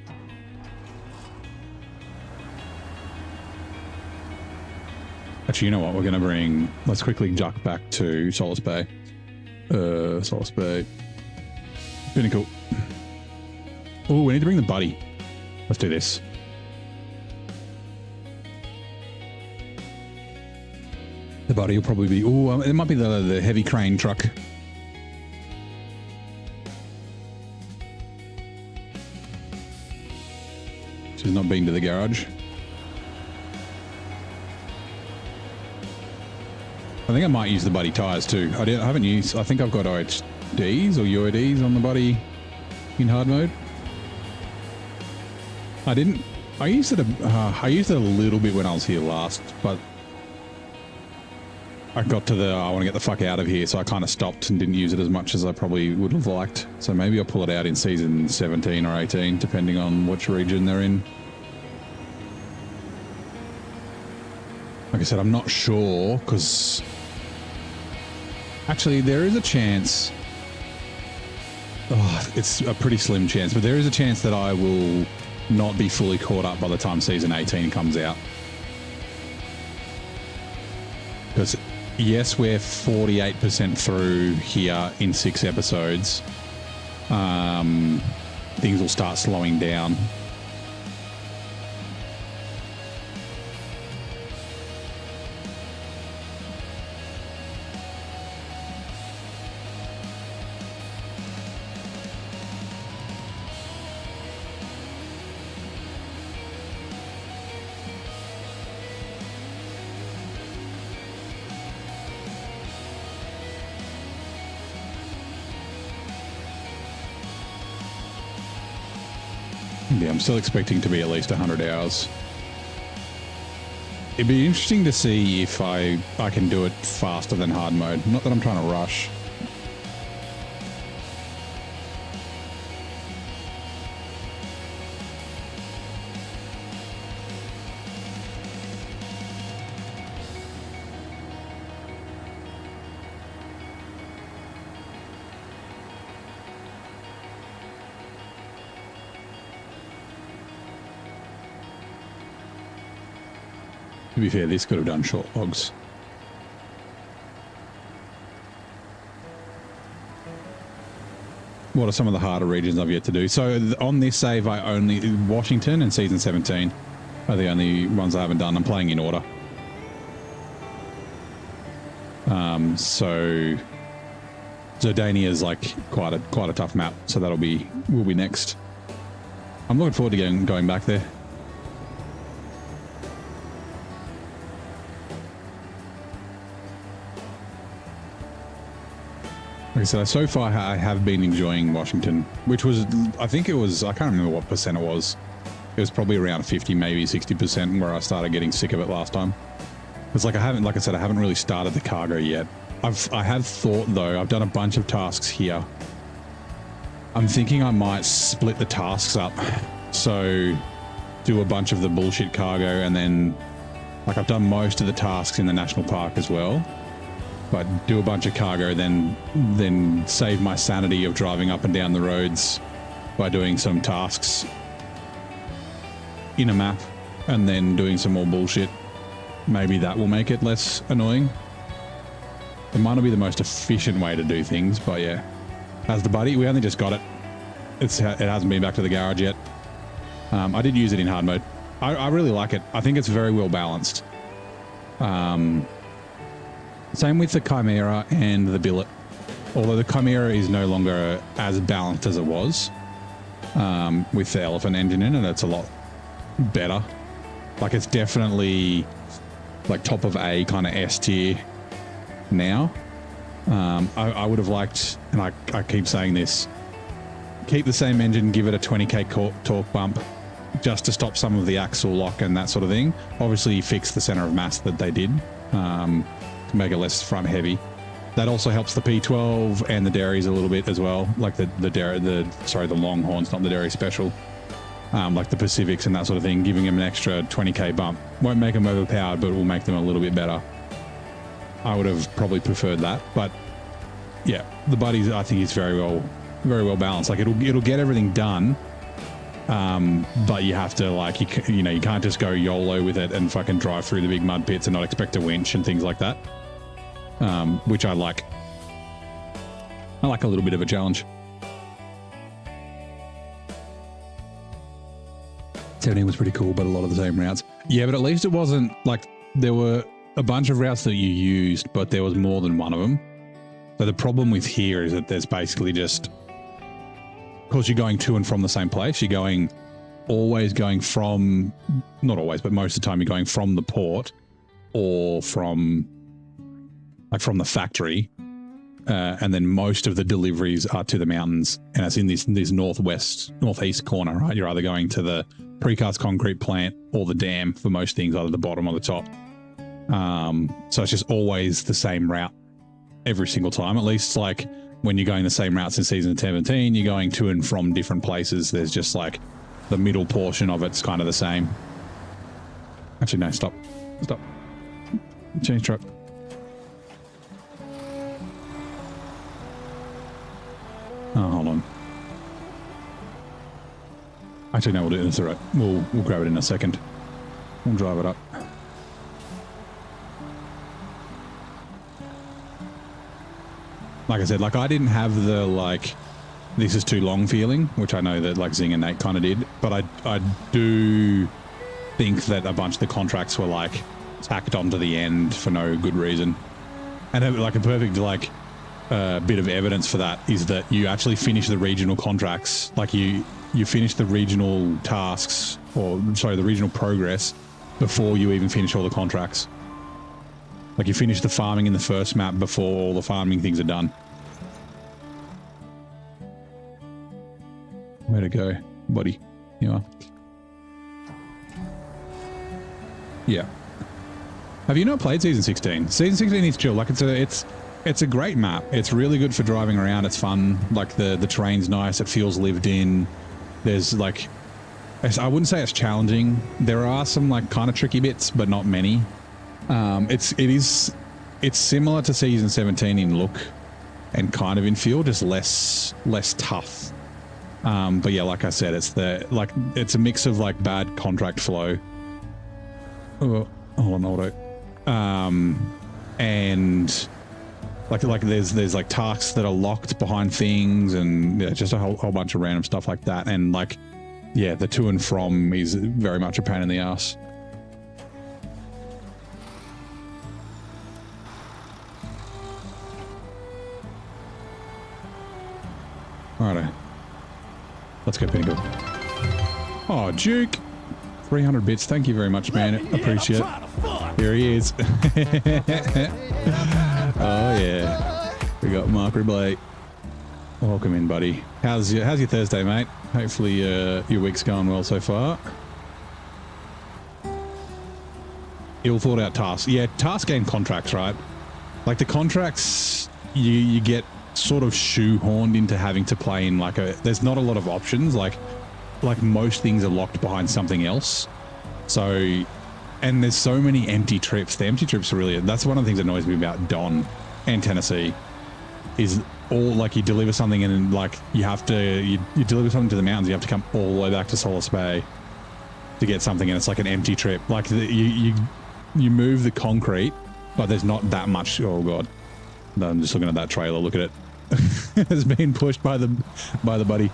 Actually, you know what? We're going to bring... Let's quickly juck back to Solace Bay. Solace Bay. Pinnacle. Oh, we need to bring the buddy. Let's do this. The buddy will probably be... Oh, it might be the heavy crane truck. She's not been to the garage. I think I might use the buddy tyres too. I haven't used... I think I've got OHDs or UIDs on the buddy in hard mode. I didn't... I used it a little bit when I was here last, but I got to the I want to get the fuck out of here, so I kind of stopped and didn't use it as much as I probably would have liked. So maybe I'll pull it out in season 17 or 18, depending on which region they're in. Like I said, I'm not sure, because actually there is a chance. Oh, it's a pretty slim chance, but there is a chance that I will not be fully caught up by the time season 18 comes out. Because yes, we're 48% through here in 6 episodes. Things will start slowing down. Yeah, I'm still expecting to be at least 100 hours. It'd be interesting to see if I can do it faster than hard mode. Not that I'm trying to rush. To be fair, this could have done short logs. What are some of the harder regions I've yet to do? So on this save, I only... Washington and Season 17 are the only ones I haven't done. I'm playing in order. So Zordania is like quite a tough map, so will be next. I'm looking forward to going back there. Like I said, so far I have been enjoying Washington, which was, I think it was, I can't remember what percent it was. It was probably around 50, maybe 60% where I started getting sick of it last time. It's like I haven't really started the cargo yet. I have thought though, I've done a bunch of tasks here. I'm thinking I might split the tasks up. So do a bunch of the bullshit cargo and then, like I've done most of the tasks in the national park as well. But do a bunch of cargo, then save my sanity of driving up and down the roads by doing some tasks in a map and then doing some more bullshit. Maybe that will make it less annoying. It might not be the most efficient way to do things, but yeah. As the buddy, we only just got it. It hasn't been back to the garage yet. I did use it in hard mode. I really like it. I think it's very well balanced. Same with the Chimera and the Billet. Although the Chimera is no longer as balanced as it was with the Elephant engine in it. It's a lot better. Like it's definitely like top of A kind of S tier now. I would have liked, and I keep saying this, keep the same engine, give it a 20k torque bump just to stop some of the axle lock and that sort of thing. Obviously fix the center of mass that they did. To make it less front heavy. That also helps the P12 and the dairies a little bit as well, like the Longhorns, not the dairy special, like the Pacifics and that sort of thing, giving them an extra 20k bump. Won't make them overpowered, but it will make them a little bit better. I would have probably preferred that, but yeah, the buddies I think is very well balanced. Like it'll get everything done, but you have to like you can't just go YOLO with it and fucking drive through the big mud pits and not expect a winch and things like that. Which I like. I like a little bit of a challenge. 17 was pretty cool, but a lot of the same routes. Yeah, but at least it wasn't like there were a bunch of routes that you used, but there was more than one of them. So the problem with here is that there's basically just, of course, you're going to and from the same place. You're always going from, not always, but most of the time you're going from the port or from the factory. And then most of the deliveries are to the mountains, and it's in this northeast corner, right? You're either going to the precast concrete plant or the dam for most things, either the bottom or the top. So it's just always the same route every single time. At least like when you're going the same routes in season 17, you're going to and from different places. There's just like the middle portion of it's kind of the same. Actually, no, stop. Change truck. Oh, hold on. Actually, no, we'll do it. It's all right. We'll grab it in a second. We'll drive it up. Like I said, like I didn't have the like this is too long feeling, which I know that like Zing and Nate kind of did, but I do think that a bunch of the contracts were like tacked onto the end for no good reason. And like a perfect like bit of evidence for that is that you actually finish the regional contracts, like you finish the regional tasks, or sorry, the regional progress before you even finish all the contracts. Like you finish the farming in the first map before all the farming things are done. Where to go, buddy? You are. Yeah. Have you not played Season 16? Season 16 is chill. Like it's a great map. It's really good for driving around. It's fun. Like the terrain's nice. It feels lived in. There's like, I wouldn't say it's challenging. There are some like kind of tricky bits, but not many. It's similar to Season 17 in look and kind of in feel, just less tough. But yeah, like I said, it's a mix of like bad contract flow. Oh, hold on, auto. And like there's like tasks that are locked behind things, and yeah, just a whole bunch of random stuff like that. And like, yeah, the to and from is very much a pain in the ass. Alright, let's go Pinnacle. Oh, Duke, 300 bits. Thank you very much, man. Appreciate it. Here he is. Oh yeah, we got Mark Blake. Welcome in, buddy. How's your Thursday, mate? Hopefully your week's going well so far. Ill thought out tasks. Yeah, task and contracts, right? Like the contracts, you get sort of shoehorned into having to play in like there's not a lot of options. Like most things are locked behind something else. So, and there's so many empty trips. The empty trips are really, that's one of the things that annoys me about Don and Tennessee is all like you deliver something and like you have to, you deliver something to the mountains, you have to come all the way back to Solace Bay to get something, and it's like an empty trip. Like you move the concrete, but there's not that much. Oh God. No, I'm just looking at that trailer. Look at it. It's being pushed by the buddy.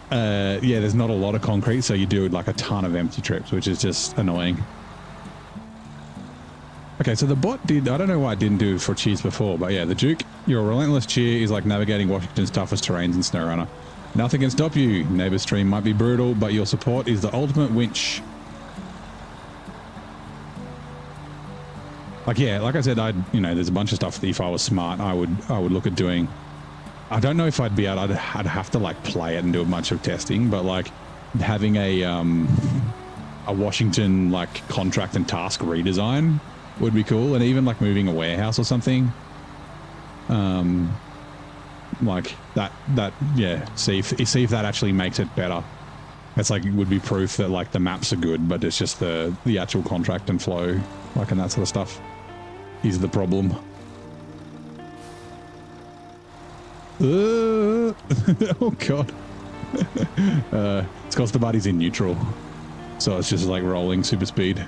Yeah, there's not a lot of concrete, so you do like a ton of empty trips, which is just annoying. Okay, so the bot did, I don't know why it didn't do for cheers before, but yeah, the Duke, your relentless cheer is like navigating Washington's toughest terrains in SnowRunner. Nothing can stop you. Neighbor stream might be brutal, but your support is the ultimate winch. Like, yeah, like I said, there's a bunch of stuff that if I was smart, I would look at doing. I don't know if I'd be able, I'd have to like play it and do a bunch of testing, but like having a Washington like contract and task redesign would be cool. And even like moving a warehouse or something. Like that, yeah, see if that actually makes it better. It's like, it would be proof that like the maps are good, but it's just the actual contract and flow, like, and that sort of stuff is the problem. Oh God. It's because the body's in neutral, so it's just like rolling super speed.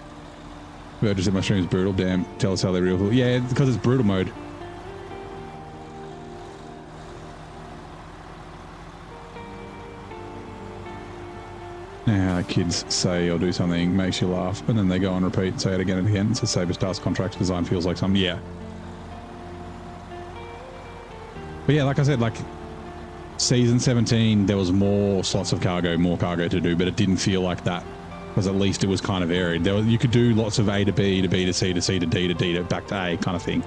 Just said my stream is brutal. Damn, tell us how they're real. Yeah, because it's brutal mode. Now kids say or do something, makes you laugh, and then they go on repeat, say it again and again. It's a Saber Stars contract design feels like something. Yeah. But yeah, like I said, like season 17, there was more slots of cargo, more cargo to do, but it didn't feel like that because at least it was kind of varied. You could do lots of A to B to B to C to C to D to D to back to A kind of thing.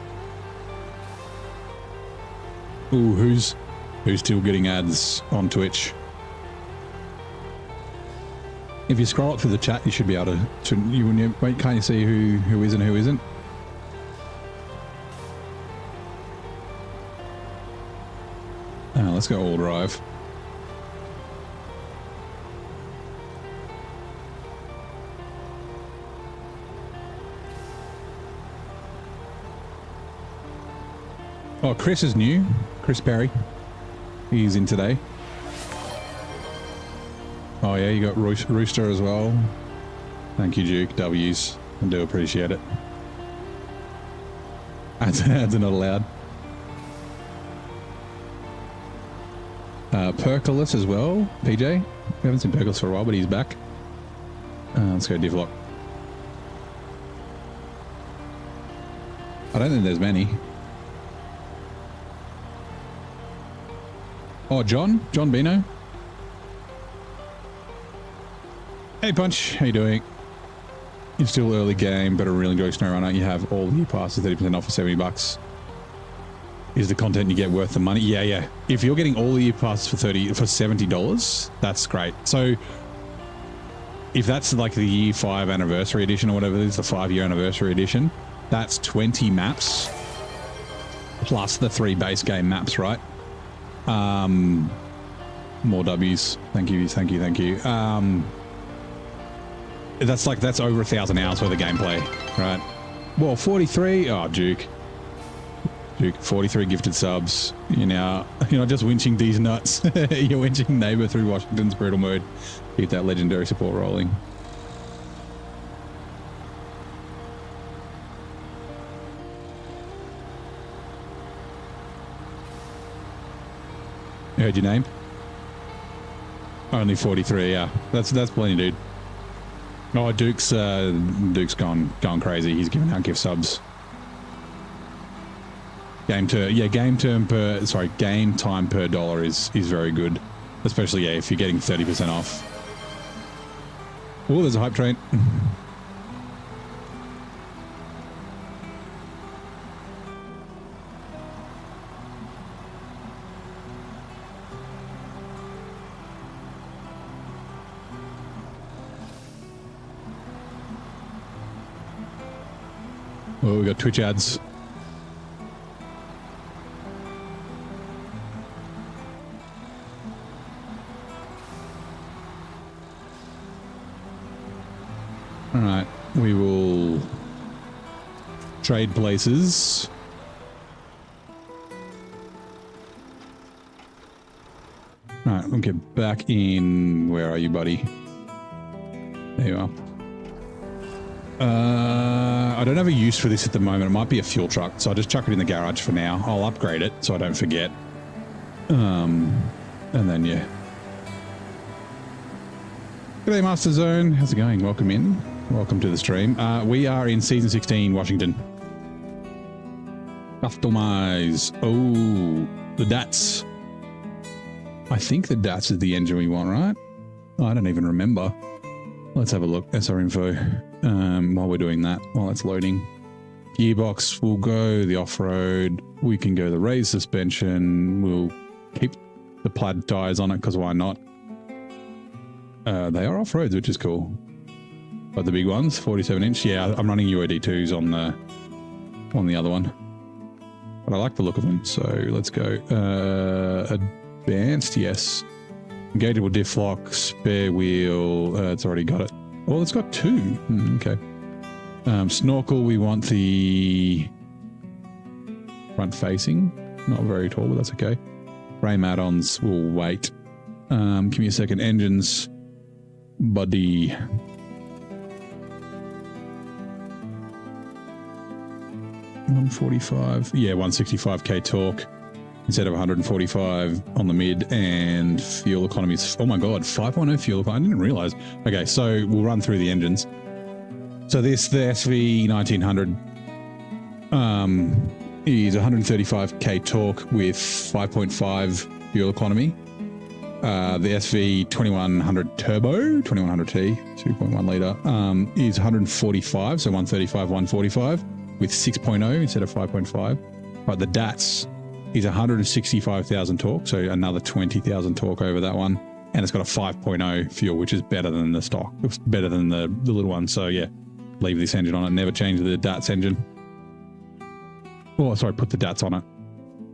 Ooh, who's still getting ads on Twitch? If you scroll up through the chat, you should be able to wait, can't you see who is and who isn't? Let's go all drive. Oh, Chris is new. Chris Perry. He's in today. Oh yeah, you got Rooster as well. Thank you, Duke. W's. I do appreciate it. Ads are not allowed. Percolus as well. PJ. We haven't seen Percolus for a while, but he's back. Let's go Divlock. I don't think there's many. Oh, John Bino. Hey Punch, how you doing? It's still early game, but I really enjoy SnowRunner. You have all the year passes 30% off for $70. Is the content you get worth the money? Yeah. If you're getting all the year passes for $70, that's great. So if that's like the year 5 anniversary edition or whatever it is, the 5-year anniversary edition, that's 20 maps plus the 3 base game maps, right? More W's. Thank you. That's over 1,000 hours worth of gameplay, right? Well, 43. Oh, Duke, 43 gifted subs. You're not just winching these nuts. You're winching neighbor through Washington's brutal mode. Keep that legendary support rolling. You heard your name? Only 43. Yeah, that's plenty, dude. Oh, Duke's gone crazy. He's giving out gift subs. Game time per dollar is very good, especially if you're getting 30% off. Oh, there's a hype train. Oh, we got Twitch ads. All right, we will trade places. All right, we'll get back in. Where are you, buddy? There you are. I don't have a use for this at the moment. It might be a fuel truck, so I'll just chuck it in the garage for now. I'll upgrade it so I don't forget. And then, yeah. G'day, Master Zone. How's it going? Welcome in. Welcome to the stream. We are in Season 16, Washington. Customize. Oh, the DATS. I think the DATS is the engine we want, right? Oh, I don't even remember. Let's have a look. SR info. While we're doing that, while it's loading. Gearbox, we'll go the off-road. We can go the raised suspension. We'll keep the plaid tires on it because why not? They are off-roads, which is cool. But the big ones, 47-inch. Yeah, I'm running UOD2s on the other one. But I like the look of them, so let's go. Advanced, yes. Engageable diff lock, spare wheel. It's already got it. Oh, it's got 2. Okay. Snorkel, we want the front facing. Not very tall, but that's okay. Frame add-ons, we'll wait. Give me a second. Engines, buddy. 145. Yeah, 165k torque. instead of 145 on the mid, and fuel economy is, oh my god, 5.0 fuel economy. I didn't realize. Okay, so we'll run through the engines. So the SV 1900 is 135k torque with 5.5 fuel economy. The SV 2100 Turbo, 2100T, 2.1 litre, is 145, so 135, 145 with 6.0 instead of 5.5. But the DATS is 165,000 torque, so another 20,000 torque over that one. And it's got a 5.0 fuel, which is better than the stock. It's better than the little one. So yeah, leave this engine on it. Never change the DATS engine. Oh, sorry, put the DATS on it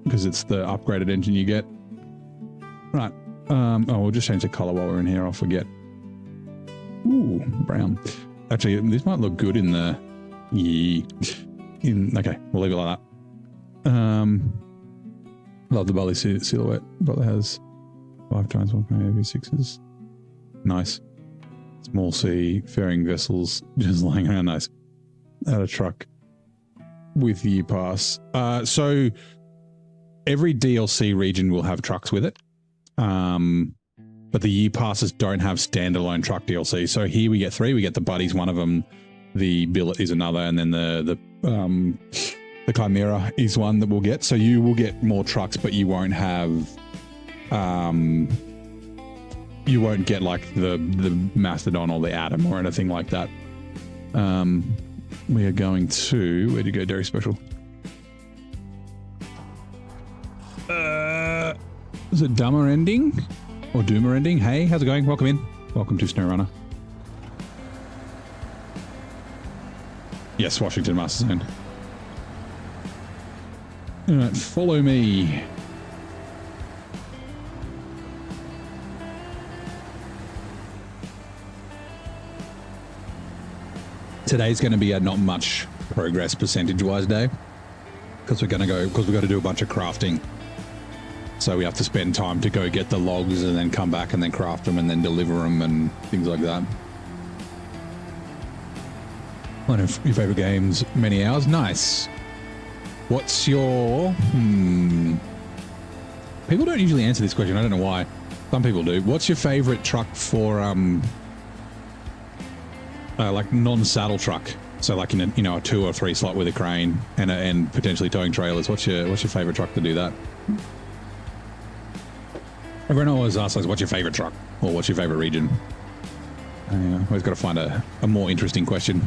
because it's the upgraded engine you get. Right. Oh, we'll just change the color while we're in here. I'll forget. Ooh, brown. Actually, this might look good in the... okay, we'll leave it like that. Love the belly silhouette. Brother has 5 times 1 V6s. Nice. Small sea faring vessels just lying around. Nice. At a truck with the pass. So every DLC region will have trucks with it. But the year passes don't have standalone truck DLC. So here we get 3. We get the Buddies, one of them. The Billet is another, and then the Chimera is one that we'll get. So you will get more trucks, but you won't have, you won't get like the Mastodon or the Atom or anything like that. We are going to, where'd you go, Dairy Special? Is it Dumber Ending or Doomer Ending? Hey, how's it going? Welcome in. Welcome to SnowRunner. Yes, Washington Master Zone. All right, follow me. Today's going to be a not much progress percentage-wise day because we've got to do a bunch of crafting. So we have to spend time to go get the logs and then come back and then craft them and then deliver them and things like that. One of your favorite games, many hours. Nice. What's your... People don't usually answer this question. I don't know why. Some people do. What's your favorite truck for, like non-saddle truck? So like in a, you know, a 2 or 3 slot with a crane and potentially towing trailers. What's your favorite truck to do that? Everyone always asks us, what's your favorite truck? Or what's your favorite region? Always got to find a more interesting question.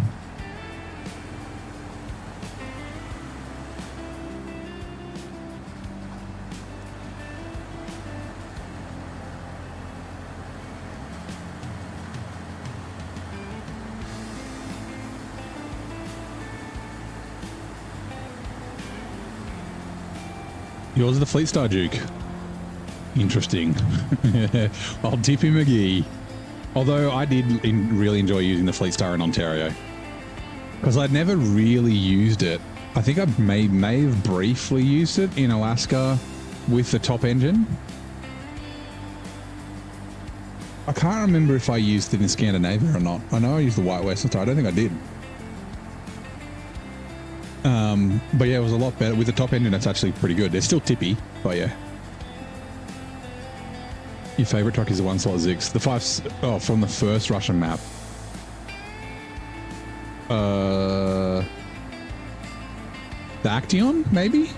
Yours is the Fleet Star Duke. Interesting. Old Tippy McGee. Although I did really enjoy using the Fleet Star in Ontario. Because I'd never really used it. I think I may have briefly used it in Alaska with the top engine. I can't remember if I used it in Scandinavia or not. I know I used the White Western Star. I don't think I did. But yeah, it was a lot better. With the top engine, it's actually pretty good. It's still tippy, but yeah. Your favorite truck is the 1-slot Zix. The 5... from the first Russian map. The Action, maybe?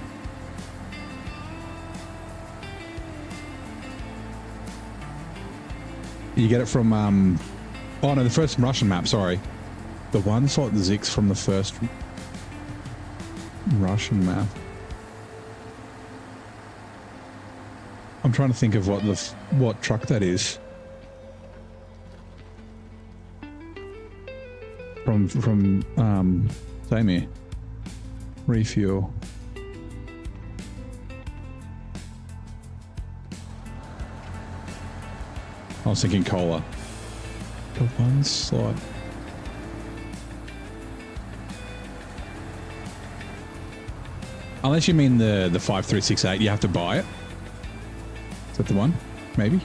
You get it from... oh, no, the first Russian map, sorry. The 1-slot Zix from the first... Russian map. I'm trying to think of what truck that is. From same here. Refuel. I was thinking cola. The 1-slot. Unless you mean the 5368, you have to buy it. Is that the one? Maybe?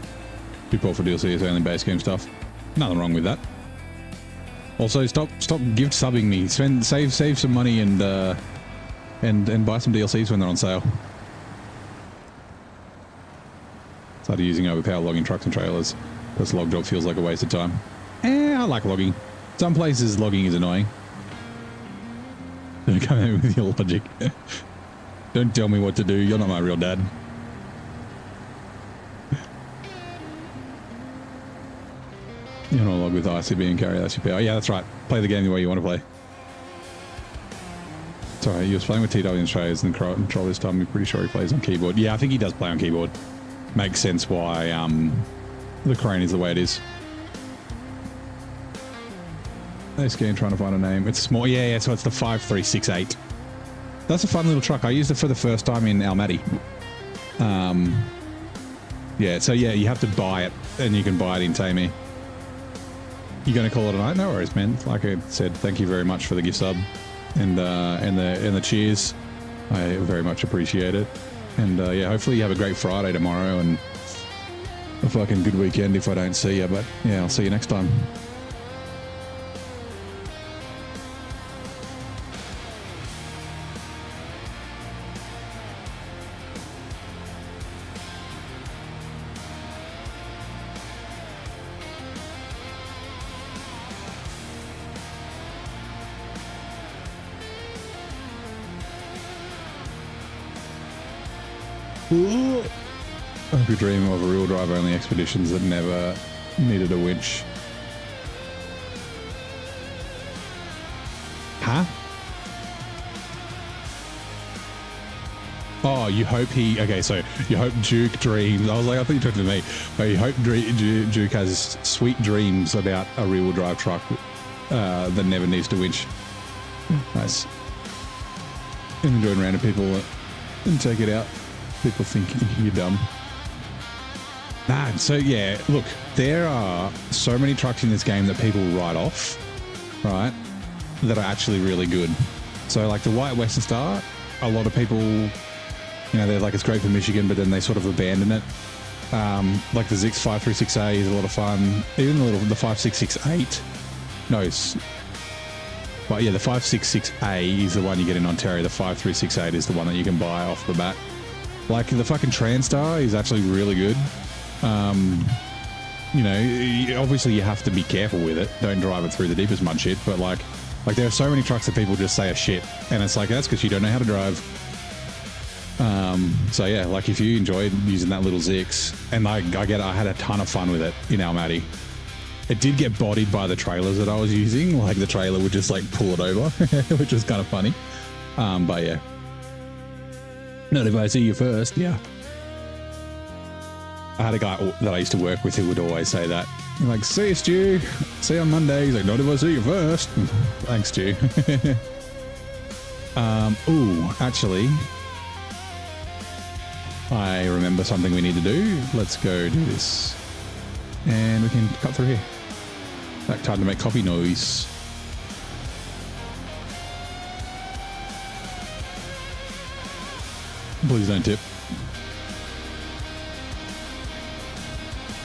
Too poor for DLC, it's only base game stuff. Nothing wrong with that. Also, stop gift subbing me. Save some money and buy some DLCs when they're on sale. Started using overpowered logging trucks and trailers. This log job feels like a waste of time. I like logging. Some places logging is annoying. Don't come in with your logic. Don't tell me what to do. You're not my real dad. You want to log with ICB and carry that CPI. Oh, yeah, that's right. Play the game the way you want to play. Sorry, he was playing with TW in Australia and control this time. I'm pretty sure he plays on keyboard. Yeah, I think he does play on keyboard. Makes sense why the crane is the way it is. This game trying to find a name. It's small. Yeah, so it's the 5368. That's a fun little truck. I used it for the first time in Almaty. Yeah, so yeah, you have to buy it, and you can buy it in Tammy. You going to call it a night? No worries, man. Like I said, thank you very much for the gift sub and the cheers. I very much appreciate it. And yeah, hopefully you have a great Friday tomorrow and a fucking good weekend if I don't see you. But yeah, I'll see you next time. I hope you dream of a real drive only expeditions that never needed a winch. Huh? Oh, you hope he... Okay, so you hope Duke dreams... I was like, I think you're talking to me. But you hope Duke has sweet dreams about a rear-wheel drive truck that never needs to winch. Nice. Enjoying random people and take it out. People think you're dumb. Nah, so yeah, look, there are so many trucks in this game that people write off, right, that are actually really good. So like the White Western Star, a lot of people, you know, they're like, it's great for Michigan, but then they sort of abandon it. Like the Zix 536A is a lot of fun. Even the 5668, no, but yeah, the 566A is the one you get in Ontario. The 5368 is the one that you can buy off the bat. Like the fucking Transtar is actually really good. You know, obviously you have to be careful with it. Don't drive it through the deepest mud shit. But like there are so many trucks that people just say are shit, and it's like that's because you don't know how to drive. So yeah, like if you enjoyed using that little Zix, and I had a ton of fun with it in Almaty. It did get bodied by the trailers that I was using. Like the trailer would just like pull it over, which was kind of funny. But yeah. Not if I see you first, yeah. I had a guy that I used to work with who would always say that. Like, see you, Stu. See you on Monday. He's like, not if I see you first. Thanks, Stu. Ooh, actually, I remember something we need to do. Let's go do this. And we can cut through here. Like, time to make coffee noise. Please don't tip.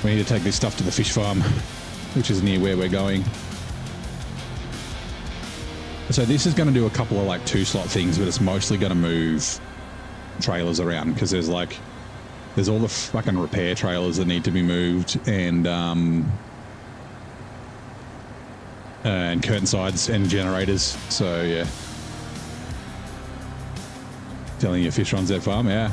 We need to take this stuff to the fish farm, which is near where we're going. So this is going to do a couple of like 2-slot things, but it's mostly going to move trailers around because there's all the fucking repair trailers that need to be moved and curtain sides and generators. So yeah. Telling you fish runs that farm, yeah.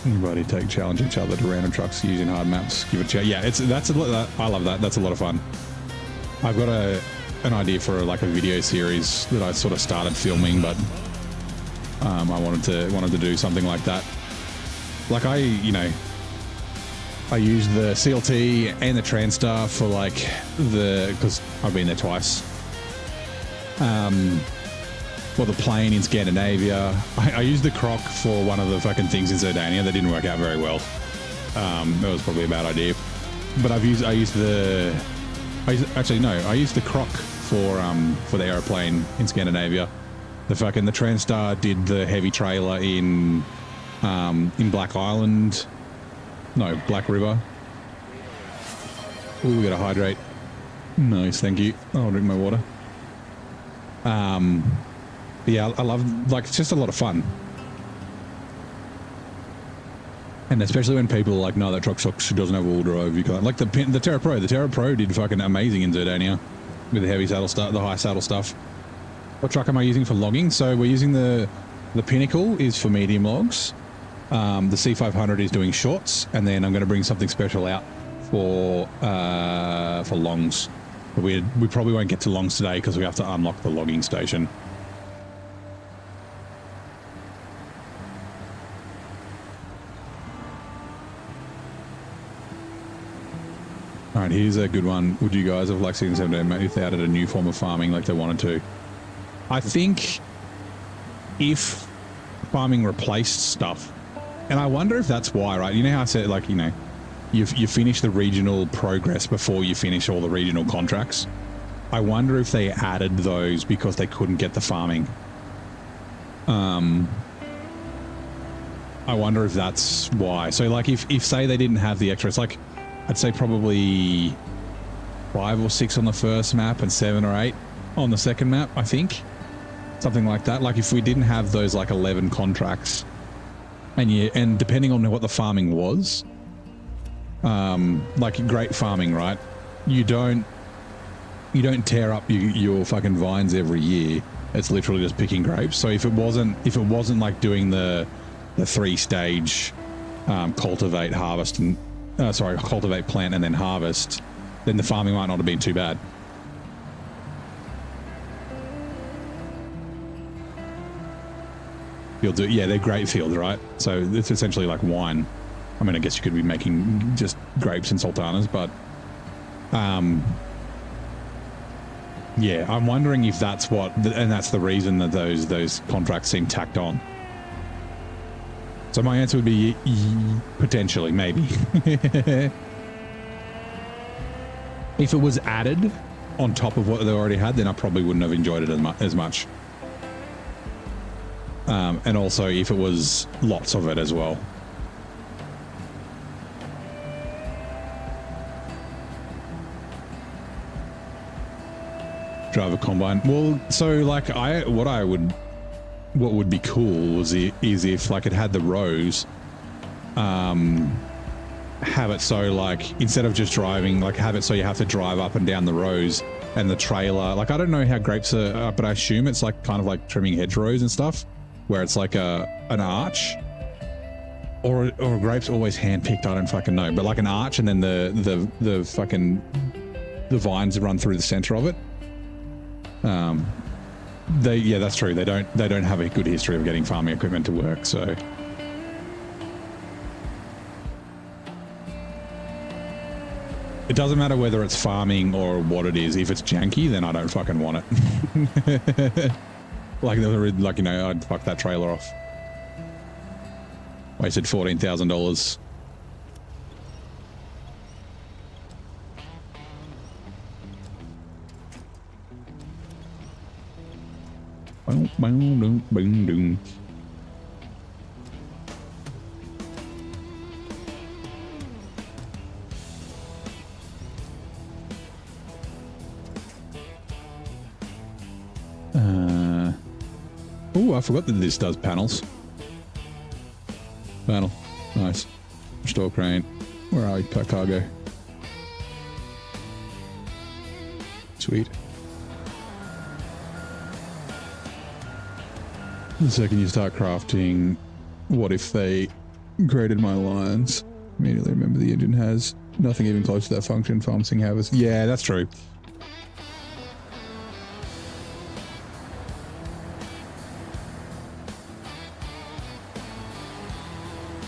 Anybody challenge each other to random trucks using hard maps. Give it a chat. Yeah, I love that. That's a lot of fun. I've got an idea for like a video series that I sort of started filming, but I wanted to do something like that. Like I used the CLT and the Transtar for like because I've been there twice. For the plane in Scandinavia. I used the Croc for one of the fucking things in Sardinia that didn't work out very well. That was probably a bad idea. But I used the Croc for the aeroplane in Scandinavia. The Transtar did the heavy trailer in Black Island. No, Black River. Ooh, we gotta hydrate. Nice, thank you. I'll drink my water. Yeah, I love, like, it's just a lot of fun. And especially when people are like, no, that truck sucks, it doesn't have all drive. You can't. Like the Terra Pro. The Terra Pro did fucking amazing in Zerdania with the heavy saddle stuff, the high saddle stuff. What truck am I using for logging? So we're using the Pinnacle is for medium logs. The C500 is doing shorts, and then I'm going to bring something special out for longs. But we probably won't get to longs today because we have to unlock the logging station. All right, here's a good one. Would you guys have liked seeing if they added a new form of farming like they wanted to? I think if farming replaced stuff, and I wonder if that's why, right? You know how I said, like, you know, you finish the regional progress before you finish all the regional contracts. I wonder if they added those because they couldn't get the farming. I wonder if that's why. So, like, if say they didn't have the extra, it's like, I'd say probably 5 or 6 on the first map and 7 or 8 on the second map, I think. Something like that. Like if we didn't have those like 11 contracts and depending on what the farming was, like great farming, right? You don't tear up your fucking vines every year. It's literally just picking grapes. So if it wasn't like doing the 3-stage cultivate, harvest and cultivate, plant, and then harvest, then the farming might not have been too bad. Fields, yeah, they're great fields, right? So it's essentially like wine. I mean, I guess you could be making just grapes and sultanas, but yeah, I'm wondering if that's and that's the reason that those contracts seem tacked on. So my answer would be potentially, maybe. If it was added on top of what they already had, then I probably wouldn't have enjoyed it as much. And also if it was lots of it as well. Drive a combine. Well, so like what would be cool is if like it had the rows, have it so like instead of just driving, like have it so you have to drive up and down the rows, and the trailer, like I don't know how grapes are, but I assume it's like kind of like trimming hedgerows and stuff, where it's like an arch, or grapes always hand-picked, I don't fucking know, but like an arch, and then the fucking the vines run through the center of it. Yeah, that's true. They don't have a good history of getting farming equipment to work, so. It doesn't matter whether it's farming or what it is. If it's janky, then I don't fucking want it. like, you know, I'd fuck that trailer off. Wasted $14,000. Oh, I forgot that this does panels. Panel. Nice. Store crane. Where are we? Cargo. Sweet. The second you start crafting, what if they graded my lines? Immediately remember the engine has nothing even close to that function. Farming harvest. Yeah, that's true.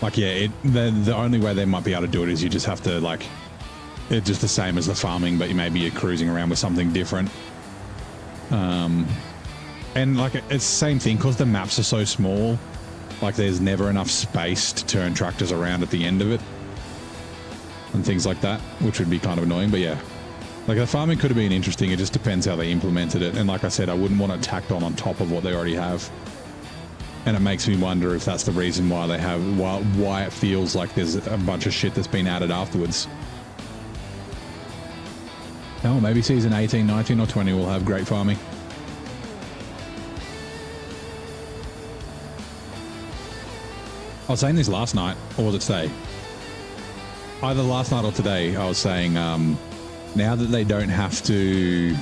Like, yeah, the only way they might be able to do it is you just have to, like, it's just the same as the farming, but maybe you're cruising around with something different. And, like, it's the same thing, because the maps are so small, like, there's never enough space to turn tractors around at the end of it. And things like that, which would be kind of annoying, but yeah. Like, the farming could have been interesting, it just depends how they implemented it. And like I said, I wouldn't want it tacked on top of what they already have. And it makes me wonder if that's the reason why they have, why it feels like there's a bunch of shit that's been added afterwards. Oh, maybe season 18, 19 or 20 will have great farming. I was saying this last night, or was it today? Either last night or today, I was saying now that they don't have to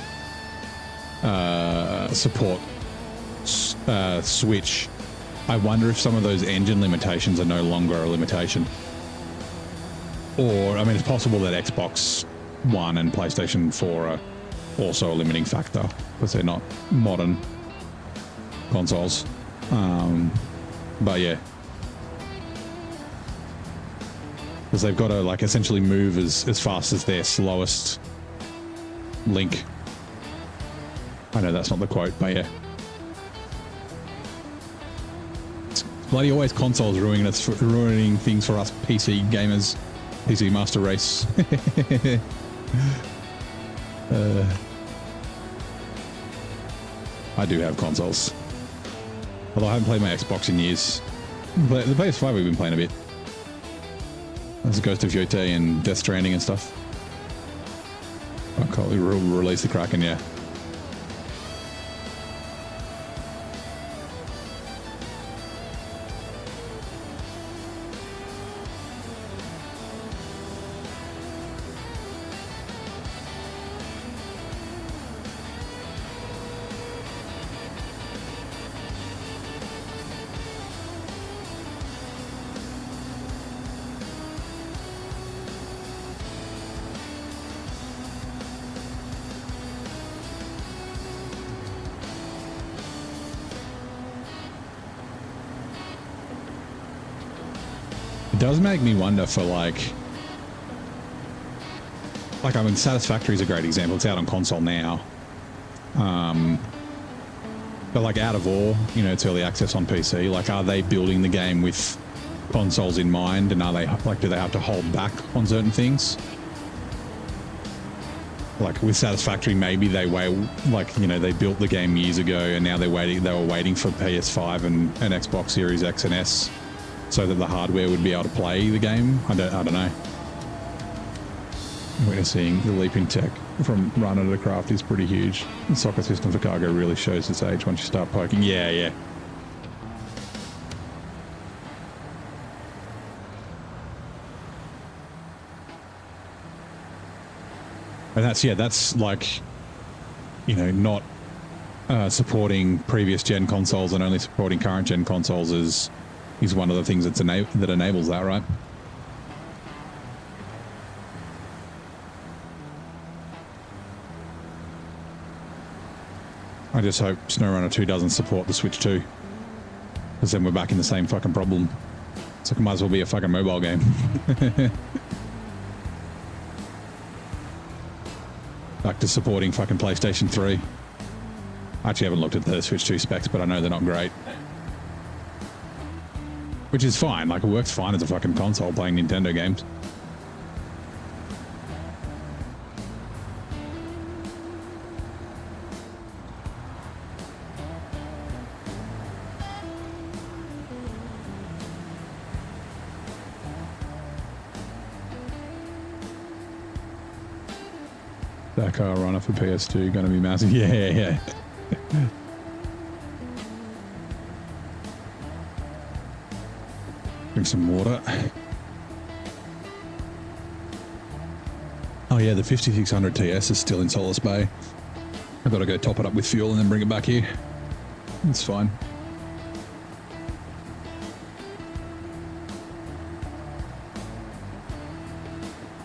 support Switch, I wonder if some of those engine limitations are no longer a limitation. Or, I mean, it's possible that Xbox One and PlayStation 4 are also a limiting factor because they're not modern consoles. But yeah. Because they've got to like essentially move as fast as their slowest link. I know that's not the quote, but yeah. It's bloody always consoles ruining things for us PC gamers. PC Master Race. I do have consoles. Although I haven't played my Xbox in years. The PS5 we've been playing a bit. There's Ghost of Yotei and Death Stranding and stuff. I can't release the Kraken, yeah. It does make me wonder for like I mean, Satisfactory is a great example. It's out on console now. But like Out of Ore, you know, it's early access on PC. Like, are they building the game with consoles in mind? And are they like, do they have to hold back on certain things? Like with Satisfactory, maybe they like, you know, they built the game years ago and now they were waiting for PS5 and Xbox Series X and S so that the hardware would be able to play the game. I don't know. We're seeing the leap in tech from runner to craft is pretty huge. The socket system for cargo really shows its age once you start poking. Yeah. And that's like, you know, not supporting previous gen consoles and only supporting current gen consoles is one of the things that enables that, right? I just hope SnowRunner 2 doesn't support the Switch 2, because then we're back in the same fucking problem. So it might as well be a fucking mobile game. Back to supporting fucking PlayStation 3. I actually haven't looked at the Switch 2 specs, but I know they're not great. Which is fine, like it works fine as a fucking console playing Nintendo games. That car runner for PS2 going to be massive. Yeah. Drink some water. Oh yeah, the 5600 TS is still in Solace Bay. I've got to go top it up with fuel and then bring it back here. It's fine.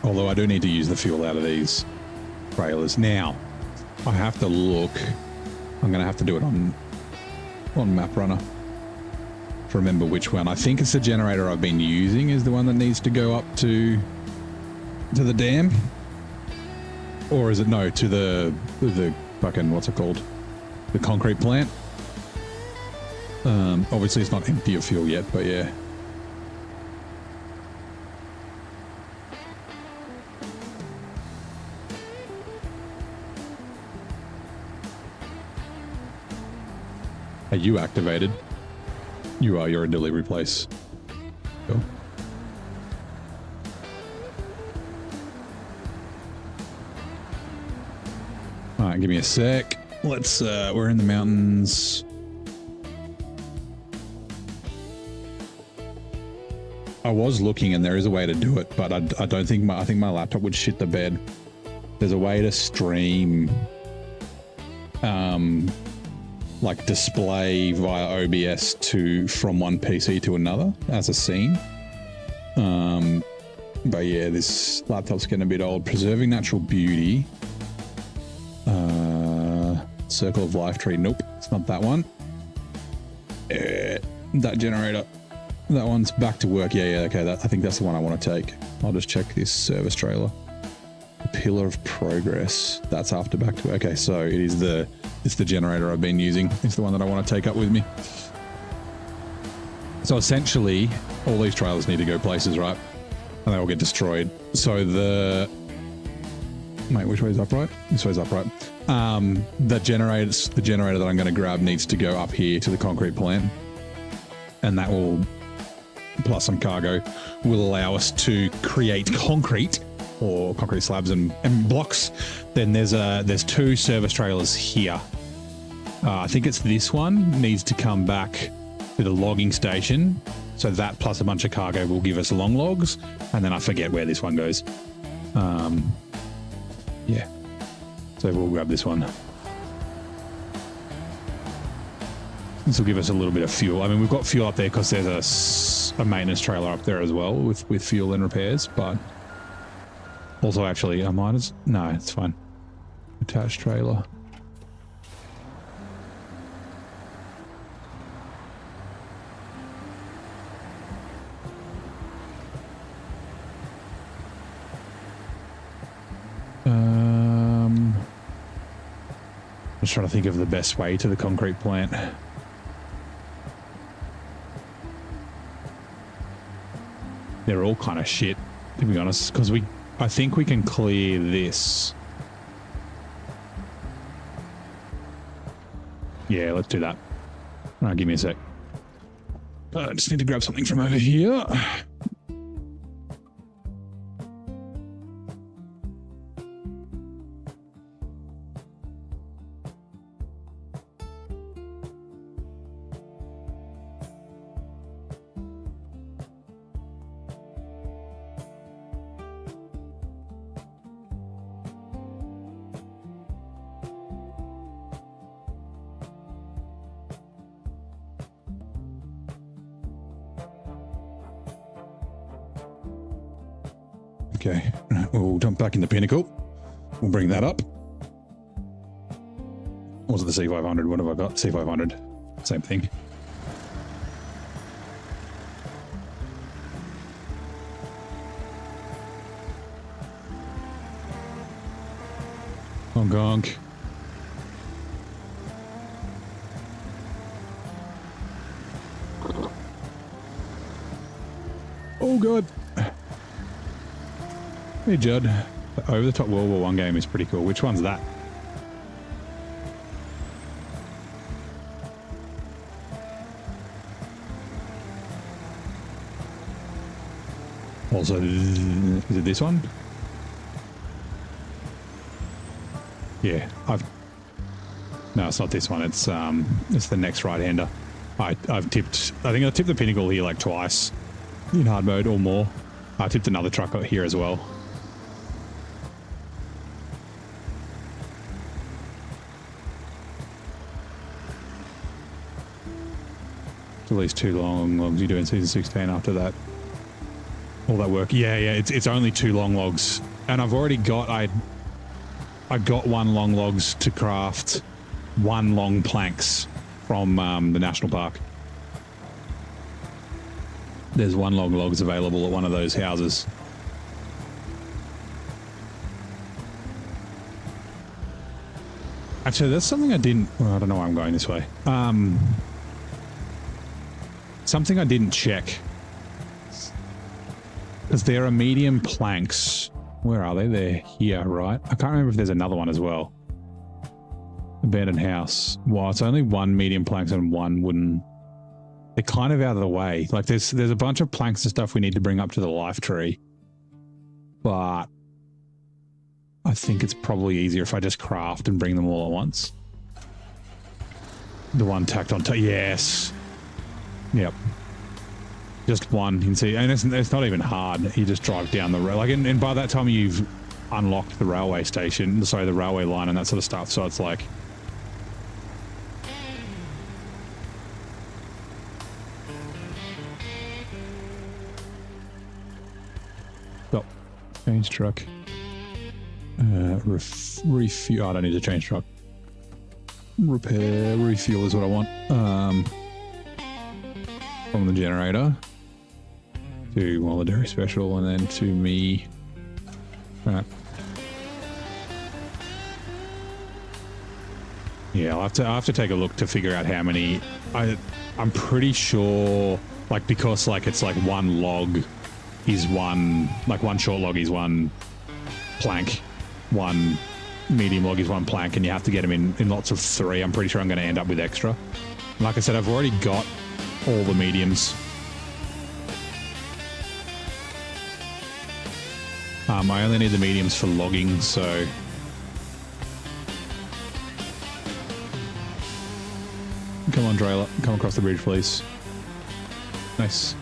Although I do need to use the fuel out of these trailers. Now, I have to look. I'm going to have to do it on Map Runner to remember which one. I think it's the generator I've been using is the one that needs to go up to the dam. Or is it no, to the fucking, what's it called? The concrete plant. Obviously it's not empty of fuel yet, but yeah. Are you activated? You are. You're a delivery place. Cool. All right, give me a sec. Let's, we're in the mountains. I was looking and there is a way to do it, but I don't think I think my laptop would shit the bed. There's a way to stream like display via OBS from one PC to another as a scene. But yeah, this laptop's getting a bit old. Preserving natural beauty. Circle of life tree. Nope, it's not that one. That generator. That one's back to work. Yeah, okay. I think that's the one I want to take. I'll just check this service trailer. The pillar of progress. That's after back to work. Okay, so it's the generator I've been using. It's the one that I want to take up with me. So essentially, all these trailers need to go places, right? And they all get destroyed. So mate, which way is upright? This way is upright. The generator that I'm going to grab needs to go up here to the concrete plant, and that will, plus some cargo, will allow us to create concrete or concrete slabs and blocks. Then there's 2 service trailers here. I think it's this one needs to come back to the logging station. So that plus a bunch of cargo will give us long logs, and then I forget where this one goes. Yeah. So we'll grab this one. This will give us a little bit of fuel. I mean, we've got fuel up there because there's a maintenance trailer up there as well with fuel and repairs, but also actually no, it's fine. Attached trailer. I'm just trying to think of the best way to the concrete plant. They're all kind of shit, to be honest, because I think we can clear this. Yeah, let's do that. All right, give me a sec. I just need to grab something from over here. Okay, we'll jump back in the pinnacle. We'll bring that up. Or was it the C500? What have I got? C500. Same thing. Honk honk. Oh god. Hey Judd, the over-the-top World War I game is pretty cool. Which one's that? Also, is it this one? Yeah, no, it's not this one. It's the next right-hander. I think I tipped the pinnacle here like twice in hard mode or more. I tipped another truck here as well. At least 2 long logs you do in season 16 after that. All that work. Yeah, it's only 2 long logs. And I've already got, I got 1 long logs to craft 1 long planks from the national park. There's 1 long logs available at one of those houses. Actually, that's something I didn't, well, I don't know why I'm going this way. Something I didn't check. Because there are medium planks. Where are they? They're here, right? I can't remember if there's another one as well. Abandoned house. Well, it's only 1 medium planks and 1 wooden. They're kind of out of the way. Like there's a bunch of planks and stuff we need to bring up to the life tree. But I think it's probably easier if I just craft and bring them all at once. The one tacked on top. Yes. Yep. Just one. You can see, and it's not even hard. You just drive down the road. Like, and by that time you've unlocked the railway station, sorry, the railway line and that sort of stuff. So it's like, stop, change truck, refuel. I don't need to change truck. Repair, refuel is what I want. From the generator to the dairy special, and then to me. All right. Yeah, I'll have to take a look to figure out how many. I'm pretty sure, like, because like it's like one log is one, like one short log is one plank, one medium log is one plank, and you have to get them in lots of 3. I'm pretty sure I'm going to end up with extra. Like I said, I've already got all the mediums. I only need the mediums for logging, so come on, trailer, come across the bridge, please. Nice.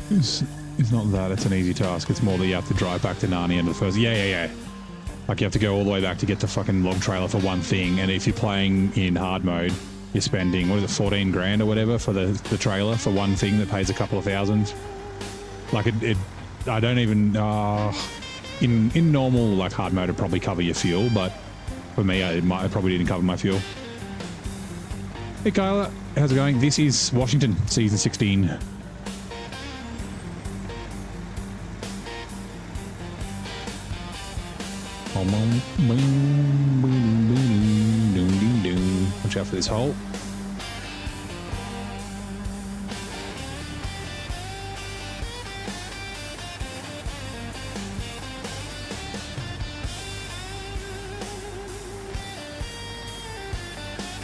It's not that, it's an easy task. It's more that you have to drive back to Narnia into the first. Yeah. Like, you have to go all the way back to get the fucking log trailer for one thing, and if you're playing in hard mode, you're spending, what is it, 14 grand or whatever for the trailer for one thing that pays a couple of thousand. Like, I don't even, in normal, like, hard mode, it'd probably cover your fuel, but for me, it probably didn't cover my fuel. Hey, Kyla, how's it going? This is Washington, season 16. Watch out for this hole.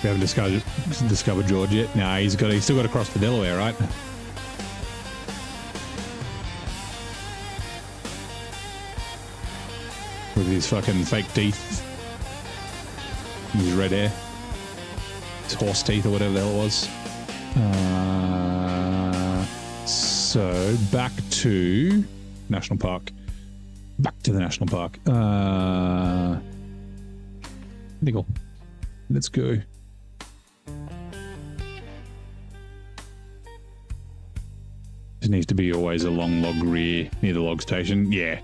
We haven't discovered George yet. No, he's still got to cross the Delaware, right? With his fucking fake teeth, his red hair, his horse teeth or whatever the hell it was. So back to National Park. Back to the National Park. Nickel. Let's go. There needs to be always a long log rear near the log station. Yeah.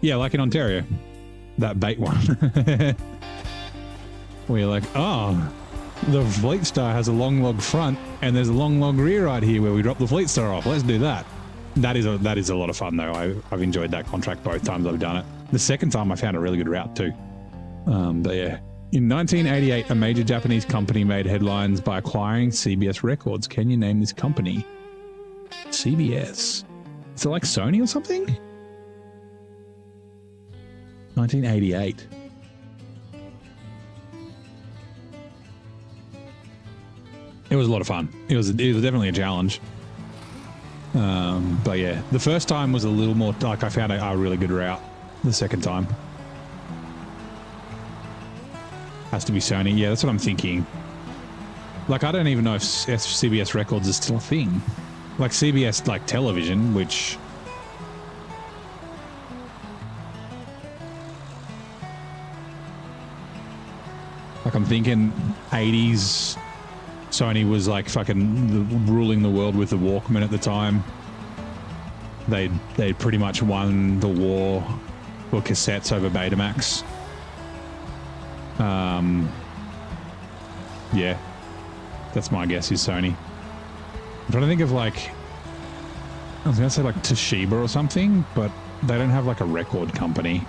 Yeah, like in Ontario. That bait one. Where you're like, oh, the Fleet Star has a long log front and there's a long log rear right here where we drop the Fleet Star off. Let's do that. That is a lot of fun though. I've enjoyed that contract both times I've done it. The second time I found a really good route too. But yeah. In 1988, a major Japanese company made headlines by acquiring CBS Records. Can you name this company? CBS. Is it like Sony or something? 1988. It was a lot of fun. It was definitely a challenge. But yeah, the first time was a little more, like, I found a really good route. The second time has to be Sony. Yeah, that's what I'm thinking. Like, I don't even know if CBS Records is still a thing. Like CBS, like television, which like, I'm thinking 80s Sony was like fucking ruling the world with the Walkman at the time. They'd pretty much won the war for cassettes over Betamax. Yeah, that's my guess is Sony. I'm trying to think of, like, I was going to say like Toshiba or something, but they don't have like a record company.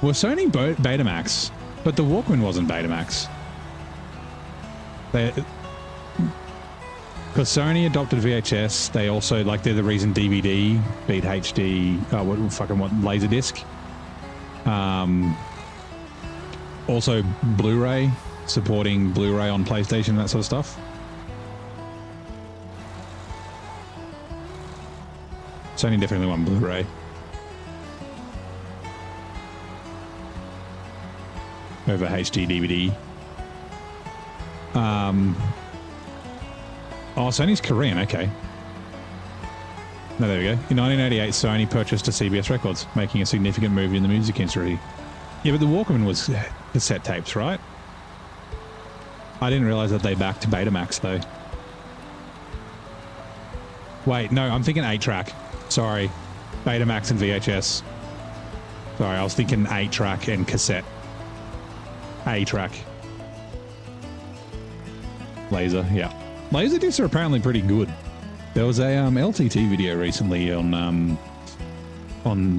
Well, Sony Betamax, but the Walkman wasn't Betamax. Because Sony adopted VHS, they also, like, they're the reason DVD beat HD, what Laserdisc. Also Blu-ray, supporting Blu-ray on PlayStation, that sort of stuff. Sony definitely won Blu-ray. Over HD DVD. Oh, Sony's Korean, okay. No, there we go. In 1988, Sony purchased a CBS Records, making a significant move in the music industry. Yeah, but the Walkman was cassette tapes, right? I didn't realize that they backed Betamax, though. Wait, no, I'm thinking 8-track. Sorry. Betamax and VHS. Sorry, I was thinking 8-track and cassette. A-track. Laser, yeah. Laser discs are apparently pretty good. There was a LTT video recently on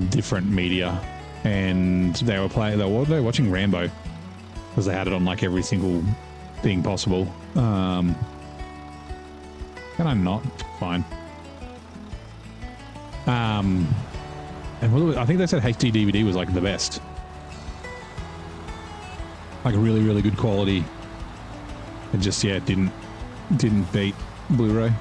different media, and they were watching Rambo because they had it on like every single thing possible. Can I not? Fine. And I think they said HD DVD was like the best, like really, really good quality. It just didn't beat Blu-ray.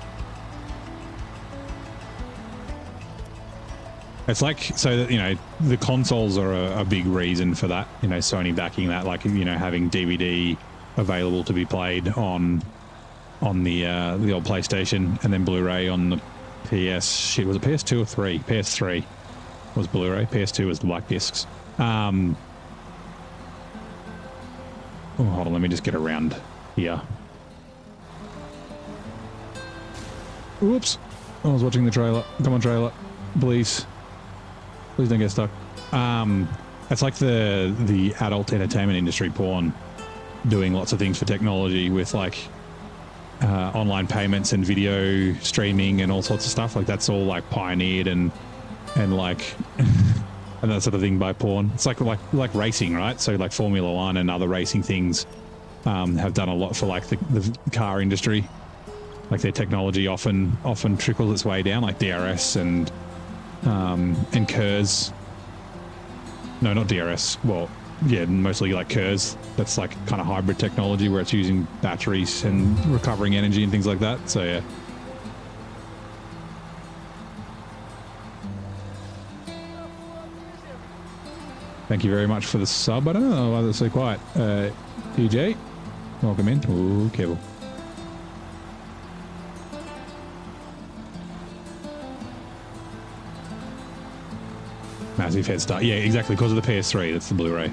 It's like, so that, you know, the consoles are a big reason for that, you know, Sony backing that, like, you know, having DVD available to be played on the old PlayStation, and then Blu-ray on the was it PS2 or 3? PS3 was Blu-ray, PS2 was the black discs. Oh, hold on, let me just get around here. Oops. I was watching the trailer. Come on, trailer. Please. Please don't get stuck. It's like the adult entertainment industry, porn, doing lots of things for technology with like online payments and video streaming and all sorts of stuff. Like that's all like pioneered and like and that sort of thing by porn. It's like racing, right? So like Formula One and other racing things have done a lot for like the car industry. Like their technology often trickles its way down, like DRS and KERS. No, not DRS. Well, yeah, mostly like KERS. That's like kind of hybrid technology where it's using batteries and recovering energy and things like that. So yeah. Thank you very much for the sub. I don't know why they're so quiet. DJ, welcome in. Ooh, careful. Massive head start. Yeah, exactly. Because of the PS3. That's the Blu-ray.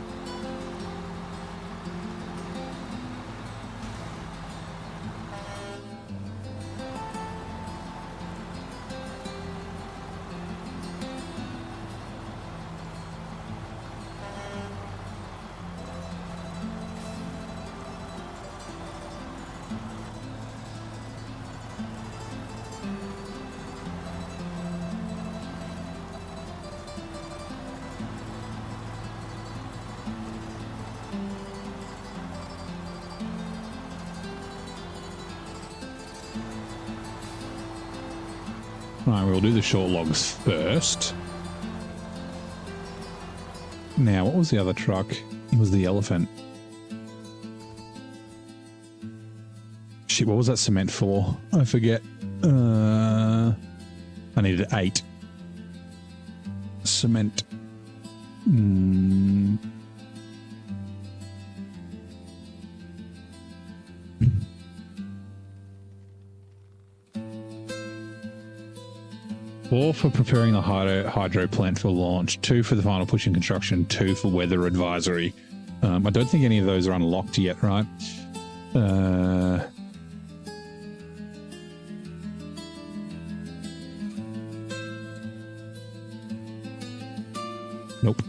Right, we'll do the short logs first. Now, what was the other truck? It was the elephant. Shit, what was that cement for? I forget. I needed 8. Cement. Four for preparing the hydro plant for launch, 2 for the final push in construction, 2 for weather advisory. I don't think any of those are unlocked yet, right? Nope.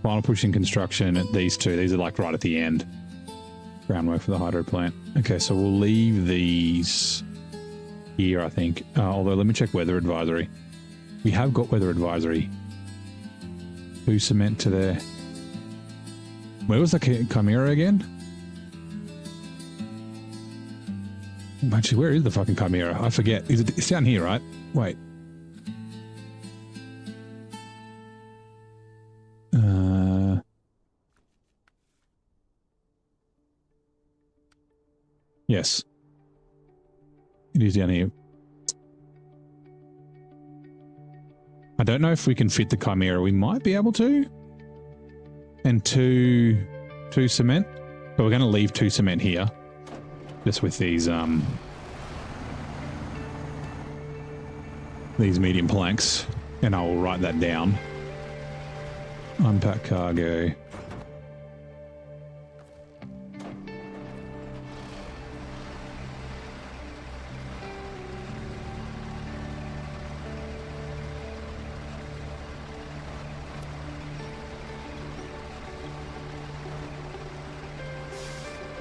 Final push in construction at these 2. These are like right at the end. Groundwork for the hydro plant. Okay, so we'll leave these here, I think. Although, let me check weather advisory. We have got weather advisory. 2 cement to there. Where was the Chimera again? Actually, where is the fucking Chimera? I forget. It's down here, right? Wait. Yes. It is down here. I don't know if we can fit the Chimera. We might be able to. And two cement. But we're going to leave 2 cement here. just with these medium planks, and I will write that down. Unpack cargo.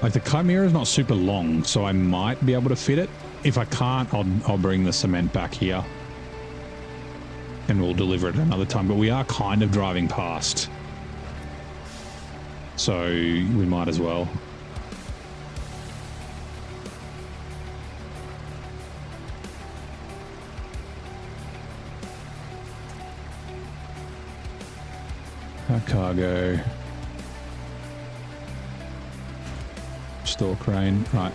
Like the Chimera is not super long, so I might be able to fit it. If I can't, I'll bring the cement back here and we'll deliver it another time. But we are kind of driving past, so we might as well. Our cargo. Store crane, right.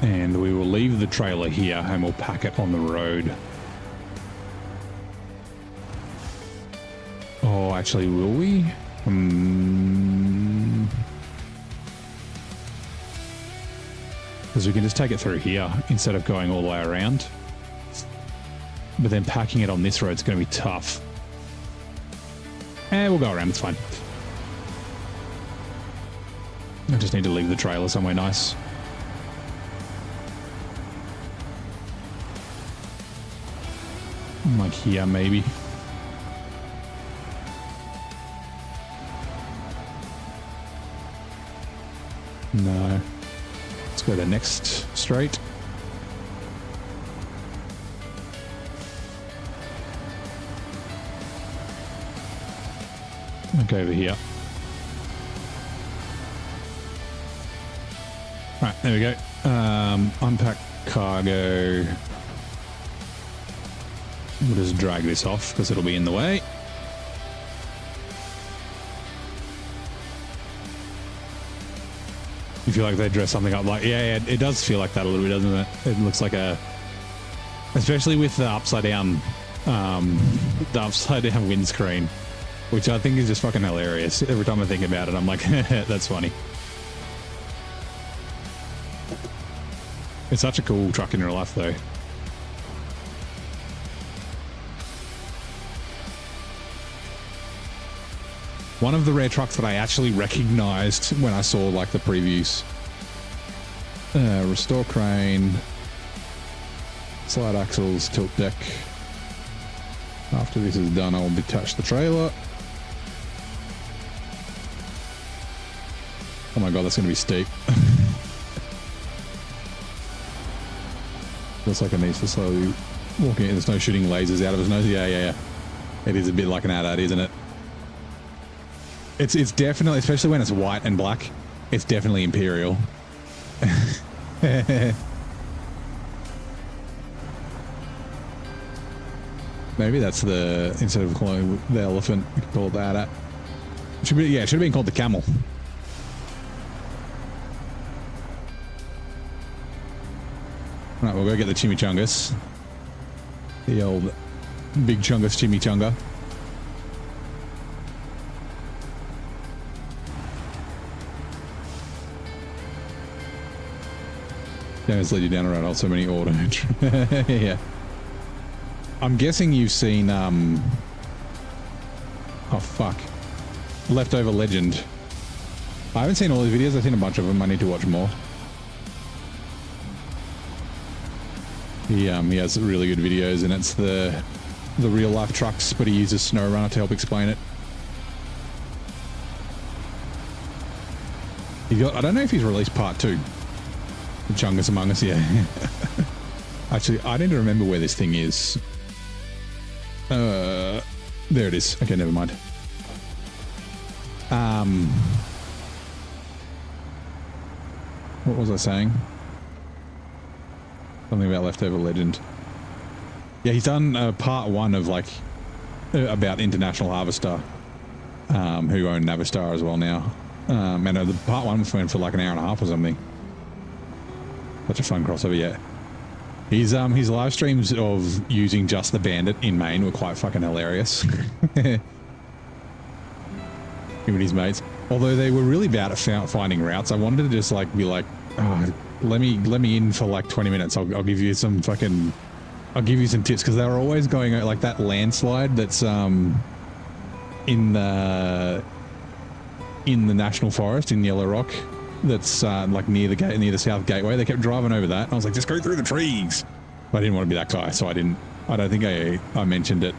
And we will leave the trailer here and we'll pack it on the road. Oh, actually, will we? Because we can just take it through here instead of going all the way around. But then packing it on this road is going to be tough. We'll go around, it's fine. I just need to leave the trailer somewhere nice. Like here, maybe. No. Let's go to the next straight. I'll go over here. Right, there we go. Unpack cargo. We'll just drag this off because it'll be in the way. You feel like they dress something up like, yeah, it does feel like that a little bit, doesn't it? It looks like a, especially with the upside down windscreen, which I think is just fucking hilarious. Every time I think about it, I'm like, that's funny. It's such a cool truck in real life, though. One of the rare trucks that I actually recognized when I saw like the previews. Restore crane, slide axles, tilt deck. After this is done, I'll detach the trailer. Oh my god, that's going to be steep. Looks like it needs to slowly walk in. There's no shooting lasers out of his nose. Yeah. It is a bit like an AT-AT, isn't it? It's definitely, especially when it's white and black, it's definitely Imperial. Maybe that's the, instead of calling the elephant, we could call it the AT-AT. It should have been called the camel. Right, we'll go get the chimichangas. The old big chungus chimichanga. Yeah, it's led you down around so many auto. Yeah. I'm guessing you've seen, oh fuck. Leftover Legend. I haven't seen all these videos, I've seen a bunch of them, I need to watch more. He has really good videos, and it's the real life trucks, but he uses SnowRunner to help explain it. I don't know if he's released part 2. The Chungus Among Us, yeah. Actually, I need to remember where this thing is. There it is. Okay, never mind. What was I saying? Something about Leftover Legend. Yeah, he's done part 1 of like about International Harvester, who own Navistar as well now. And the part 1 went for like an hour and a half or something. Such a fun crossover, yeah. His live streams of using just the bandit in main were quite fucking hilarious. Him and his mates. Although they were really bad at finding routes, I wanted to just like be like, oh, let me in for like 20 minutes. I'll give you some fucking, I'll give you some tips, because they were always going like that landslide that's in the national forest in Yellow Rock. That's like near the South Gateway. They kept driving over that. And I was like, just go through the trees. But I didn't want to be that guy, so I didn't. I don't think I mentioned it.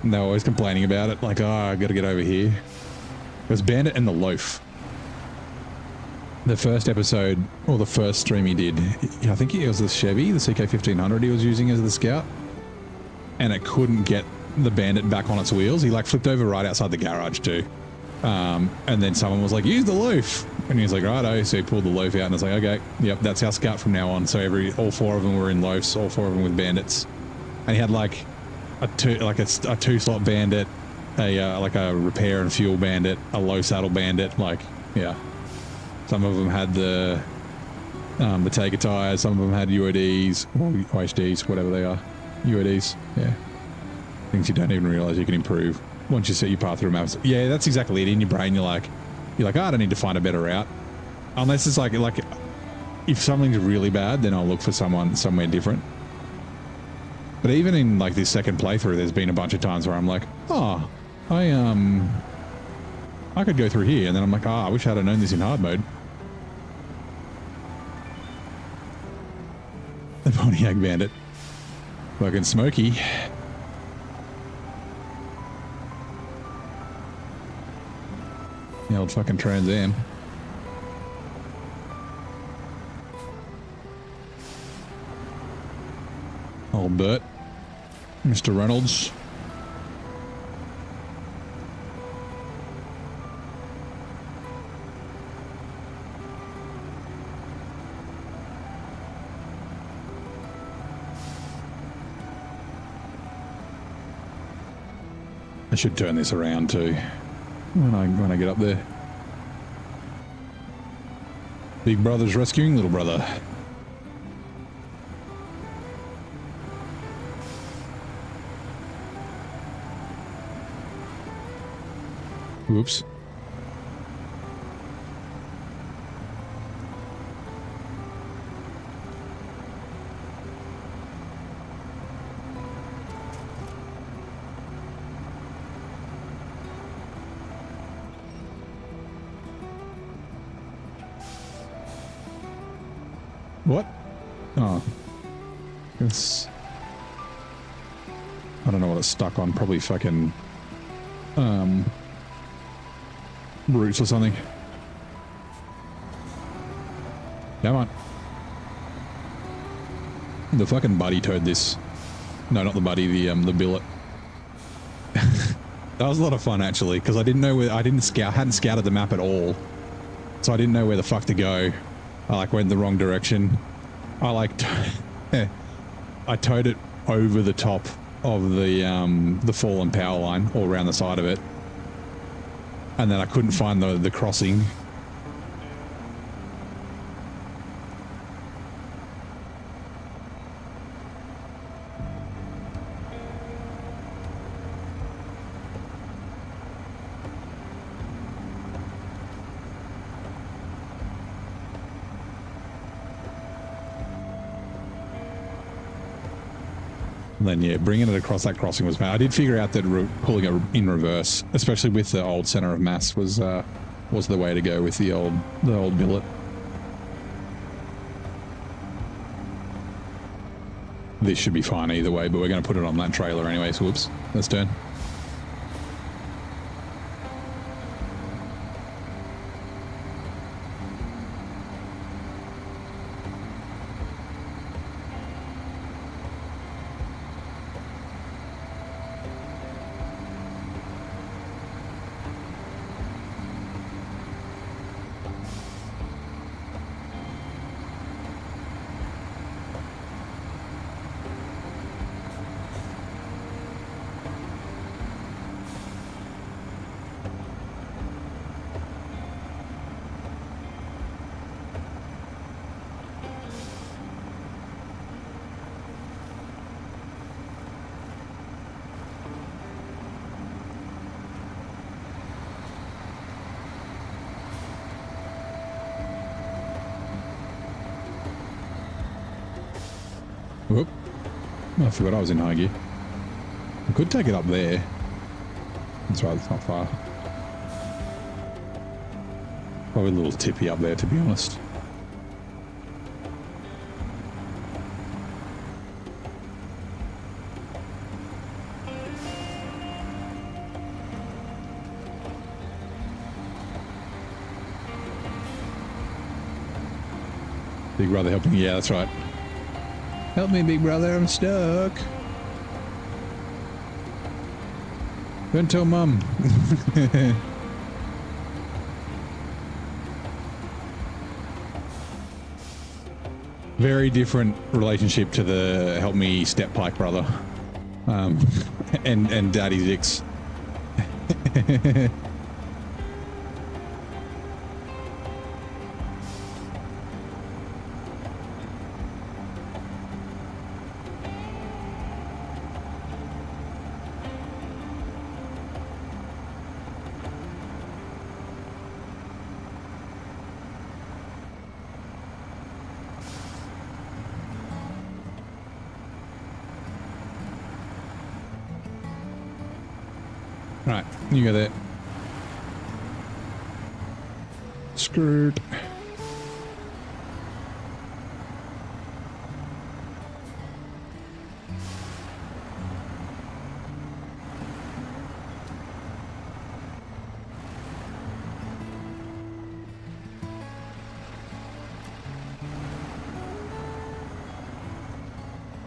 And they were always complaining about it, like, oh, I got to get over here. It was Bandit and the Loaf. The first episode, or the first stream he did, I think it was the Chevy, the CK-1500 he was using as the Scout. And it couldn't get the Bandit back on its wheels. He like flipped over right outside the garage too. And then someone was like, use the Loaf. And he was like, righto. So he pulled the Loaf out and I was like, okay, yep, that's our Scout from now on. So all four of them were in Loafs, all four of them with Bandits. And he had like a two-slot Bandit, like a repair and fuel Bandit, a low saddle Bandit. Like, yeah. Some of them had the Tega tires, some of them had UODs, or OHDs, whatever they are. UODs, yeah. Things you don't even realize you can improve once you set your path through maps. Yeah, that's exactly it. In your brain, you're like, oh, I don't need to find a better route. Unless it's like if something's really bad, then I'll look for somewhere different. But even in like this second playthrough, there's been a bunch of times where I'm like, oh, I could go through here, and then I'm like, oh, I wish I'd have known this in hard mode. The Pontiac Bandit. Fucking smoky. The old fucking Trans Am. Old Bert. Mr. Reynolds. I should turn this around too when I get up there. Big brother's rescuing little brother. Whoops. What? Oh. It's... I don't know what it's stuck on. Probably fucking... roots or something. Come on. The fucking buddy towed this. No, not the buddy, the billet. That was a lot of fun actually, because I didn't know where, hadn't scouted the map at all. So I didn't know where the fuck to go. I like went the wrong direction. I like I towed it over the top of the fallen power line, all around the side of it. And then I couldn't find the crossing. And then, yeah, bringing it across that crossing was bad. I did figure out that pulling it in reverse, especially with the old center of mass, was the way to go with the old billet. This should be fine either way, but we're going to put it on that trailer anyway, so whoops. Let's turn. Whoop. I forgot I was in high gear. I could take it up there. That's right, it's not far. Probably a little tippy up there, to be honest. Big brother helping you. Yeah, that's right. Help me, big brother, I'm stuck. Don't tell mum. Very different relationship to the help me step pike brother. And Daddy Zix. Right, you go there. Screwed.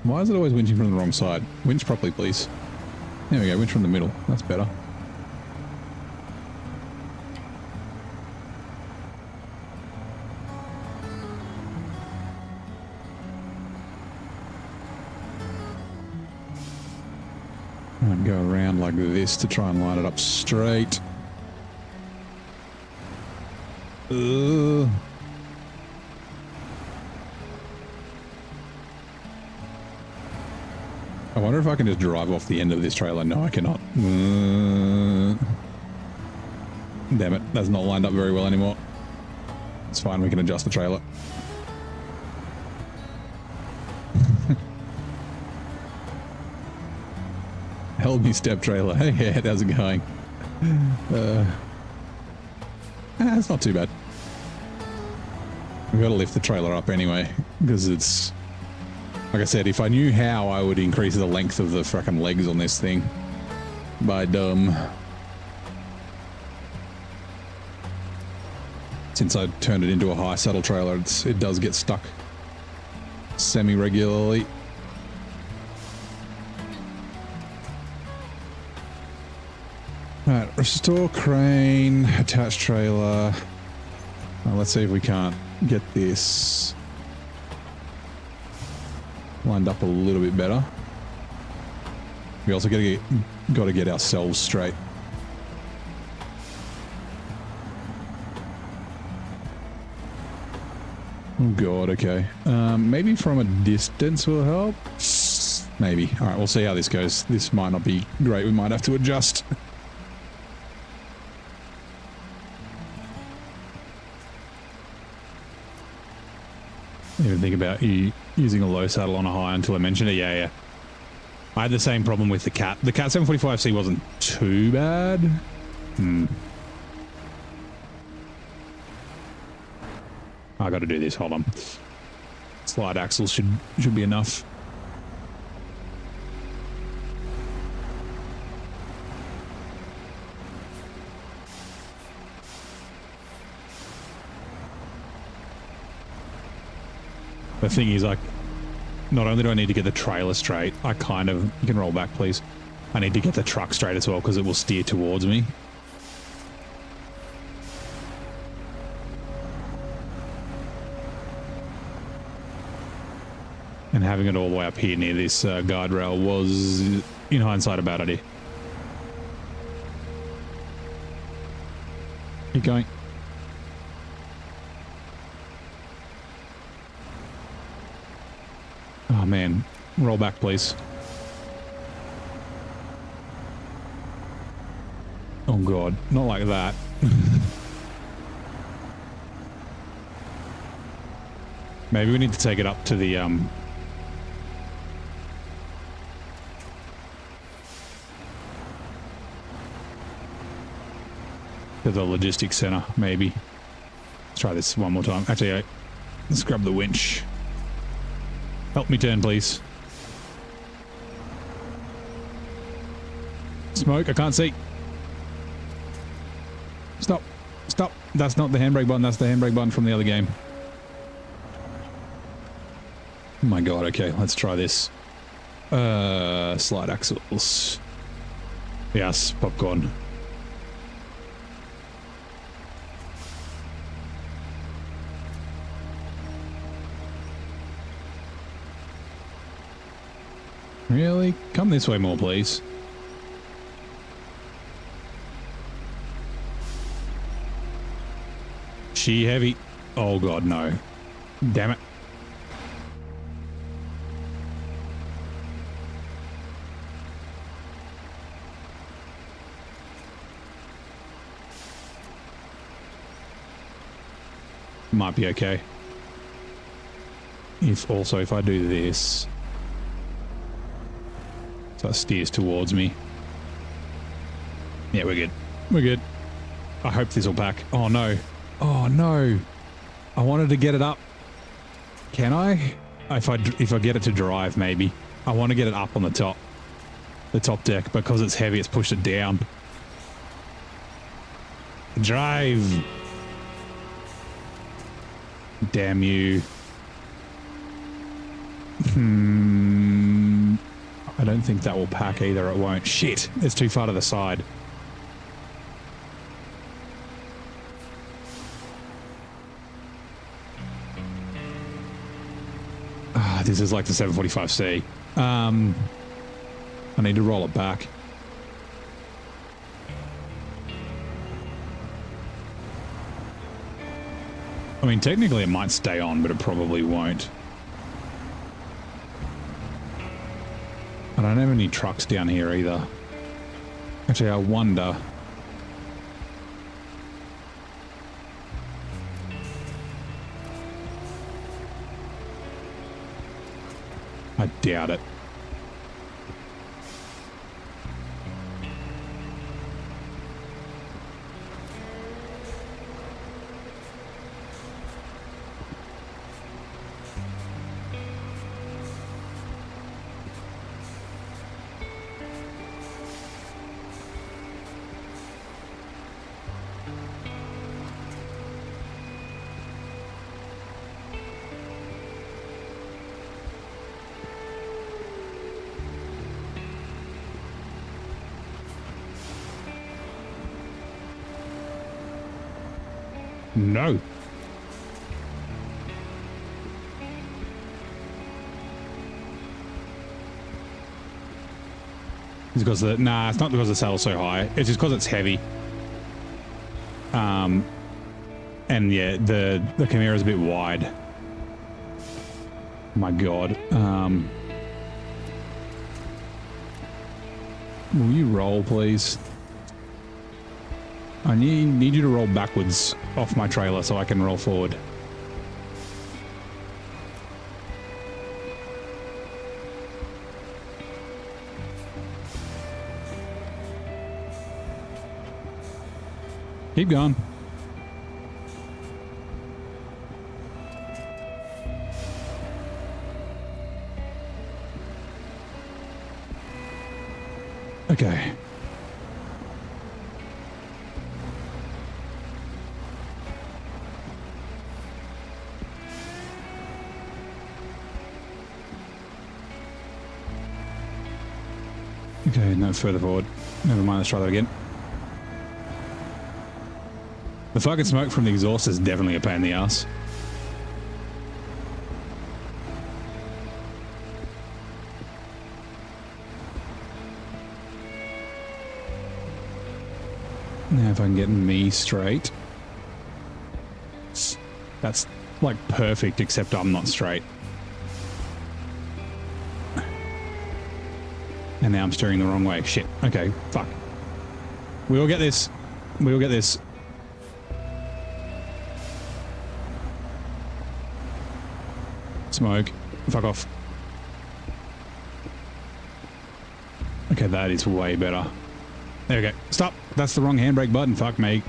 Why is it always winching from the wrong side? Winch properly, please. There we go, winch from the middle. That's better. And go around like this to try and line it up straight. Ugh. I wonder if I can just drive off the end of this trailer. No, I cannot. Damn it, that's not lined up very well anymore. It's fine, we can adjust the trailer. Help me step trailer. Hey, yeah, how's it going? It's not too bad. We've got to lift the trailer up anyway, because it's... Like I said, if I knew how, I would increase the length of the frickin' legs on this thing. By dumb. Since I turned it into a high saddle trailer, it does get stuck semi-regularly. Alright, restore crane, attach trailer. Let's see if we can't get this lined up a little bit better. We also got to get ourselves straight. Oh god, okay. Maybe from a distance will help. Maybe. All right, we'll see how this goes. This might not be great. We might have to adjust. Even think about you using a low saddle on a high until I mentioned it. Yeah. I had the same problem with the Cat. The Cat 745C wasn't too bad. I got to do this. Hold on. Slide axles should be enough. The thing is, like, not only do I need to get the trailer straight, you can roll back, please. I need to get the truck straight as well, because it will steer towards me. And having it all the way up here near this guardrail was, in hindsight, a bad idea. Keep going. Oh man, roll back, please. Oh god, not like that. Maybe we need to take it up to the the logistics center, maybe. Let's try this one more time. Actually, let's grab the winch. Help me turn, please. Smoke, I can't see. Stop. Stop. That's not the handbrake button. That's the handbrake button from the other game. Oh my god, okay. Let's try this. Slide axles. Yes, popcorn. Really? Come this way more, please. She heavy. Oh god, no. Damn it. Might be okay. If I do this. So it steers towards me. Yeah, we're good. We're good. I hope this will pack. Oh no. Oh no. I wanted to get it up. Can I? If I get it to drive, maybe. I want to get it up on the top. The top deck. Because it's heavy, it's pushed it down. Drive. Damn you. I don't think that will pack either. It won't. Shit. It's too far to the side. This is like the 745C. I need to roll it back. I mean, technically it might stay on, but it probably won't. I don't have any trucks down here either. Actually, I wonder. I doubt it. No. It's because the nah, it's not because the saddle's so high. It's just because it's heavy. And yeah, the Chimera's a bit wide. My God. Will you roll, please? I need you to roll backwards off my trailer so I can roll forward. Keep going. Okay. Okay, no further forward. Never mind, let's try that again. The fucking smoke from the exhaust is definitely a pain in the ass. Now if I can get me straight. That's like perfect, except I'm not straight. And now I'm steering the wrong way. Shit. Okay, fuck. We will get this. We will get this. Smoke. Fuck off. Okay, that is way better. There we go. Stop. That's the wrong handbrake button. Fuck me.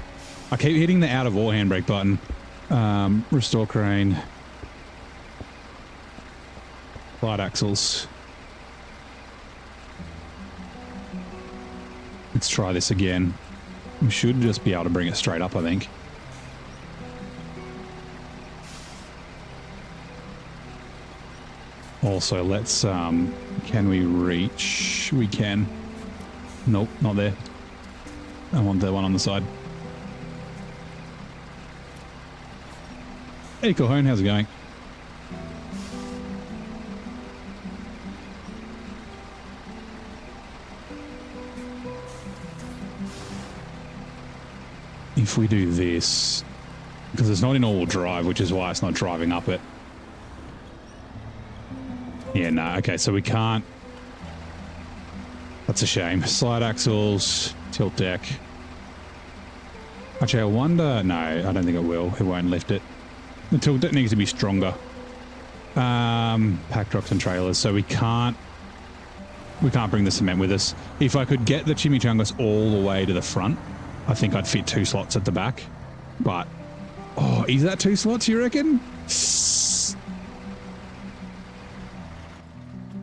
I keep hitting the out of ore handbrake button. Restore crane. Slide axles. Let's try this again. We should just be able to bring it straight up, I think. Also, let's, can we reach? We can. Nope, not there. I want the one on the side. Hey, Cajon, how's it going? If we do this, because it's not in all-wheel drive, which is why it's not driving up it. Yeah, no, okay, so we can't. That's a shame. Slide axles, tilt deck. Actually, I wonder. No, I don't think it will. It won't lift it. The tilt deck needs to be stronger. Pack trucks and trailers, so we can't bring the cement with us. If I could get the chimichangas all the way to the front, I think I'd fit 2 slots at the back. But, oh, is that 2 slots, you reckon?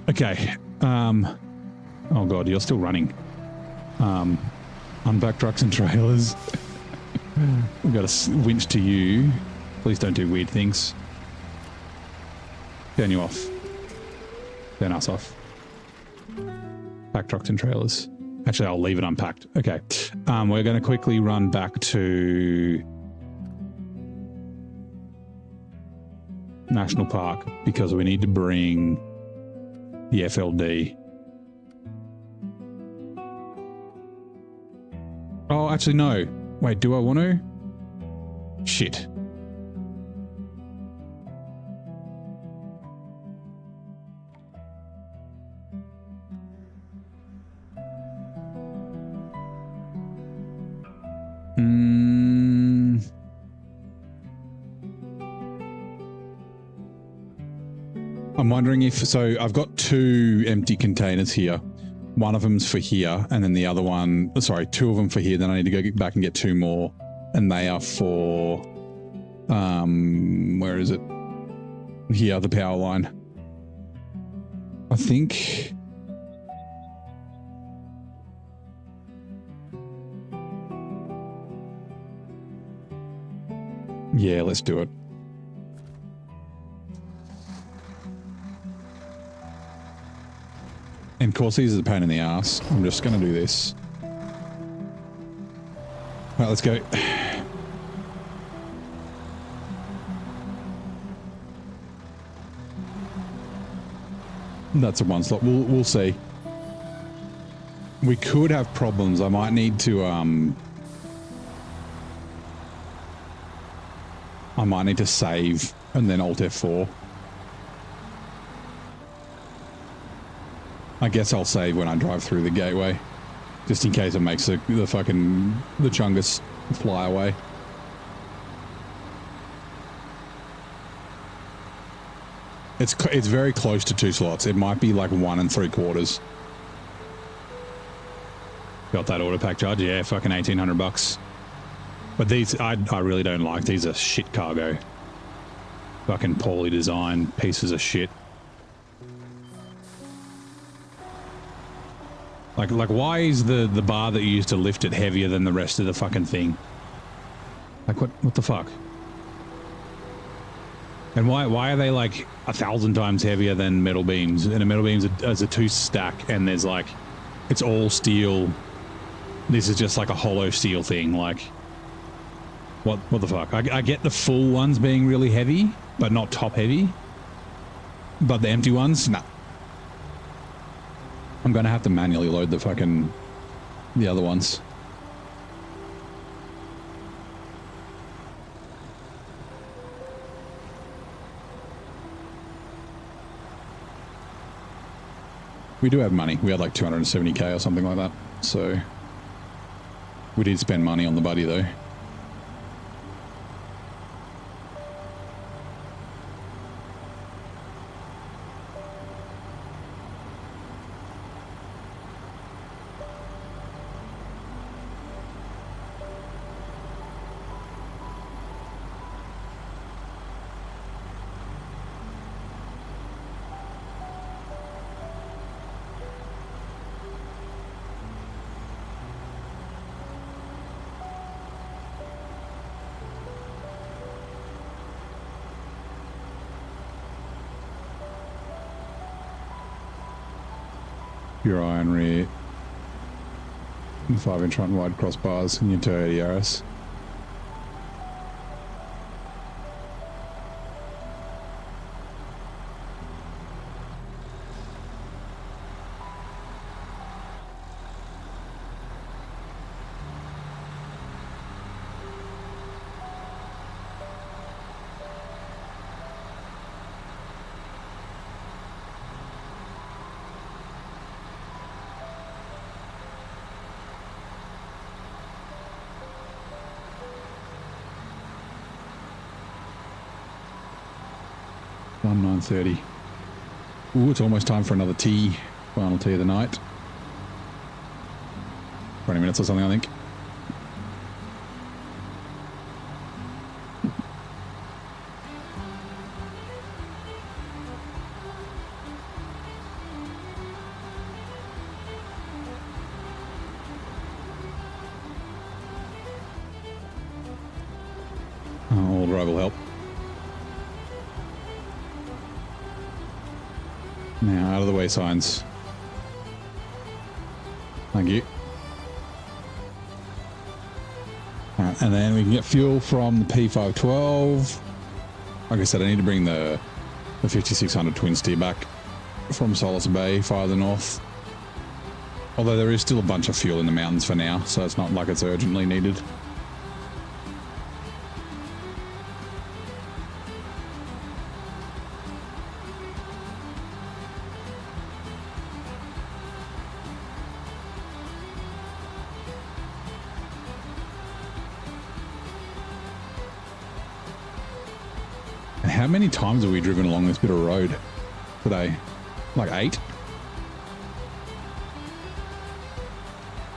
Okay. Oh god, you're still running. Unpack trucks and trailers. We've got a winch to you. Please don't do weird things. Turn you off. Turn us off. Pack trucks and trailers. Actually, I'll leave it unpacked. Okay. We're going to quickly run back to National Park because we need to bring the FLD. Oh, actually, no. Wait, do I want to? Shit. I'm wondering if, so I've got 2 empty containers here. One of them's for here, and then the other one, sorry, 2 of them for here. Then I need to go back and get 2 more, and they are for, where is it? Here, the power line. I think. Yeah, let's do it. And of course, these are a pain in the ass. I'm just going to do this. Right, let's go. That's a 1 slot. We'll see. We could have problems. I might need to save and then Alt F4. I guess I'll save when I drive through the gateway, just in case it makes the chungus fly away. It's very close to 2 slots. It might be like 1 3/4. Got that auto pack charge? Yeah, fucking $1,800. But these, I really don't like. These are shit cargo. Fucking poorly designed pieces of shit. Like why is the bar that you use to lift it heavier than the rest of the fucking thing? Like what the fuck? And why are they like 1,000 times heavier than metal beams? And a metal beams is a 2 stack, and there's like, it's all steel. This is just like a hollow steel thing. Like, what the fuck? I get the full ones being really heavy, but not top heavy. But the empty ones, nah. I'm going to have to manually load the other ones. We do have money. We had like 270k or something like that. So we did spend money on the buddy though. Pure iron rear. And 5-inch front wide crossbars and your Toyota Yaris. On 9:30. Ooh, it's almost time for another tea. Final tea of the night. 20 minutes or something, I think. Oh, all drive will help. Now, out of the way signs. Thank you. And then we can get fuel from the P512. Like I said, I need to bring the 5600 twin steer back from Solace Bay, farther north. Although there is still a bunch of fuel in the mountains for now, so it's not like it's urgently needed. How many times have we driven along this bit of road today? Like 8?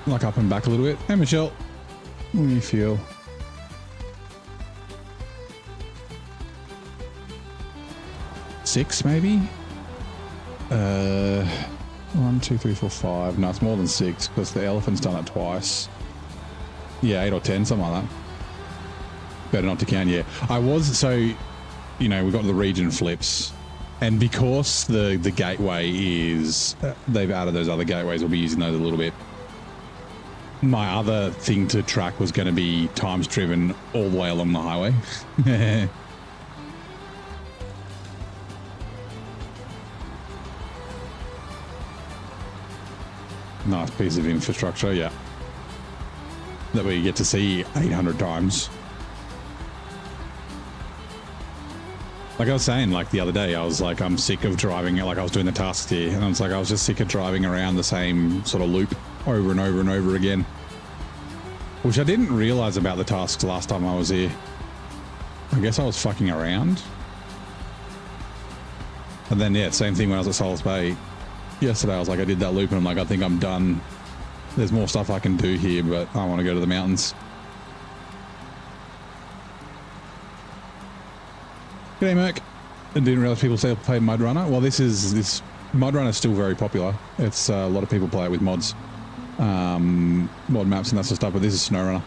Like up and back a little bit. Hey, Michelle. What do you feel? Six, maybe? 1, 2, 3, 4, 5. No, it's more than 6 because the elephant's done it twice. Yeah, 8 or 10, something like that. Better not to count, yeah. I was, so, you know, we've got the region flips. And because the gateway is, they've added those other gateways, we'll be using those a little bit. My other thing to track was going to be times driven all the way along the highway. Nice piece of infrastructure, yeah. That we get to see 800 times. Like I was saying, like the other day, I was like, I'm sick of driving it. Like I was doing the tasks here, and I was like, I was just sick of driving around the same sort of loop over and over and over again. Which I didn't realize about the tasks last time I was here. I guess I was fucking around. And then, yeah, same thing when I was at Solace Bay. Yesterday, I was like, I did that loop, and I'm like, I think I'm done. There's more stuff I can do here, but I want to go to the mountains. G'day, Merc. I didn't realize people still play MudRunner. Well, this MudRunner is still very popular. It's a lot of people play it with mods, mod maps and that sort of stuff. But this is SnowRunner.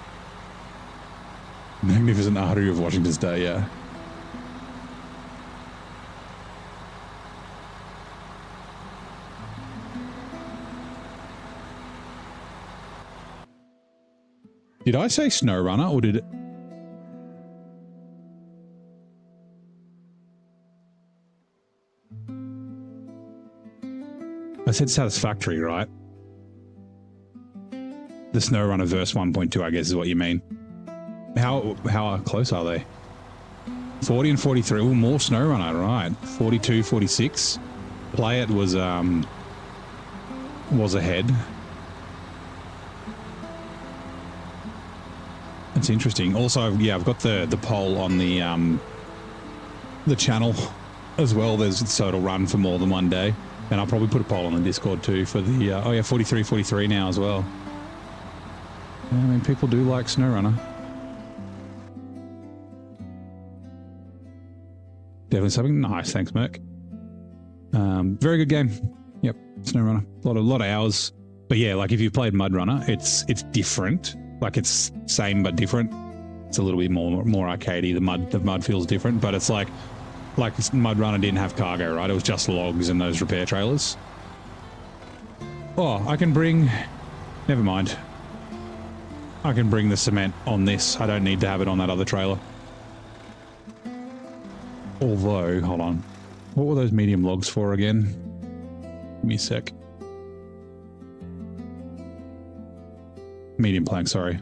Magnificent artery of Washington's Day, yeah. Did I say SnowRunner or did it? I said Satisfactory, right? The SnowRunner verse 1.2, I guess is what you mean. How close are they? 40 and 43. Oh, more SnowRunner, right? 42, 46. Play It was ahead. That's interesting. Also, yeah, I've got the poll on the channel as well. So it'll run for more than one day. And I'll probably put a poll on the Discord too for the, oh yeah, 43, 43 now as well. Yeah, I mean, people do like SnowRunner. Definitely something nice. Thanks, Merc. Very good game. Yep, SnowRunner. A lot of hours. But yeah, like if you've played MudRunner, it's different. Like it's same but different. It's a little bit more arcadey. The mud feels different, but it's like MudRunner didn't have cargo, right? It was just logs and those repair trailers. Oh, I can bring... Never mind. I can bring the cement on this. I don't need to have it on that other trailer. Although, hold on. What were those medium logs for again? Give me a sec. Medium planks, sorry.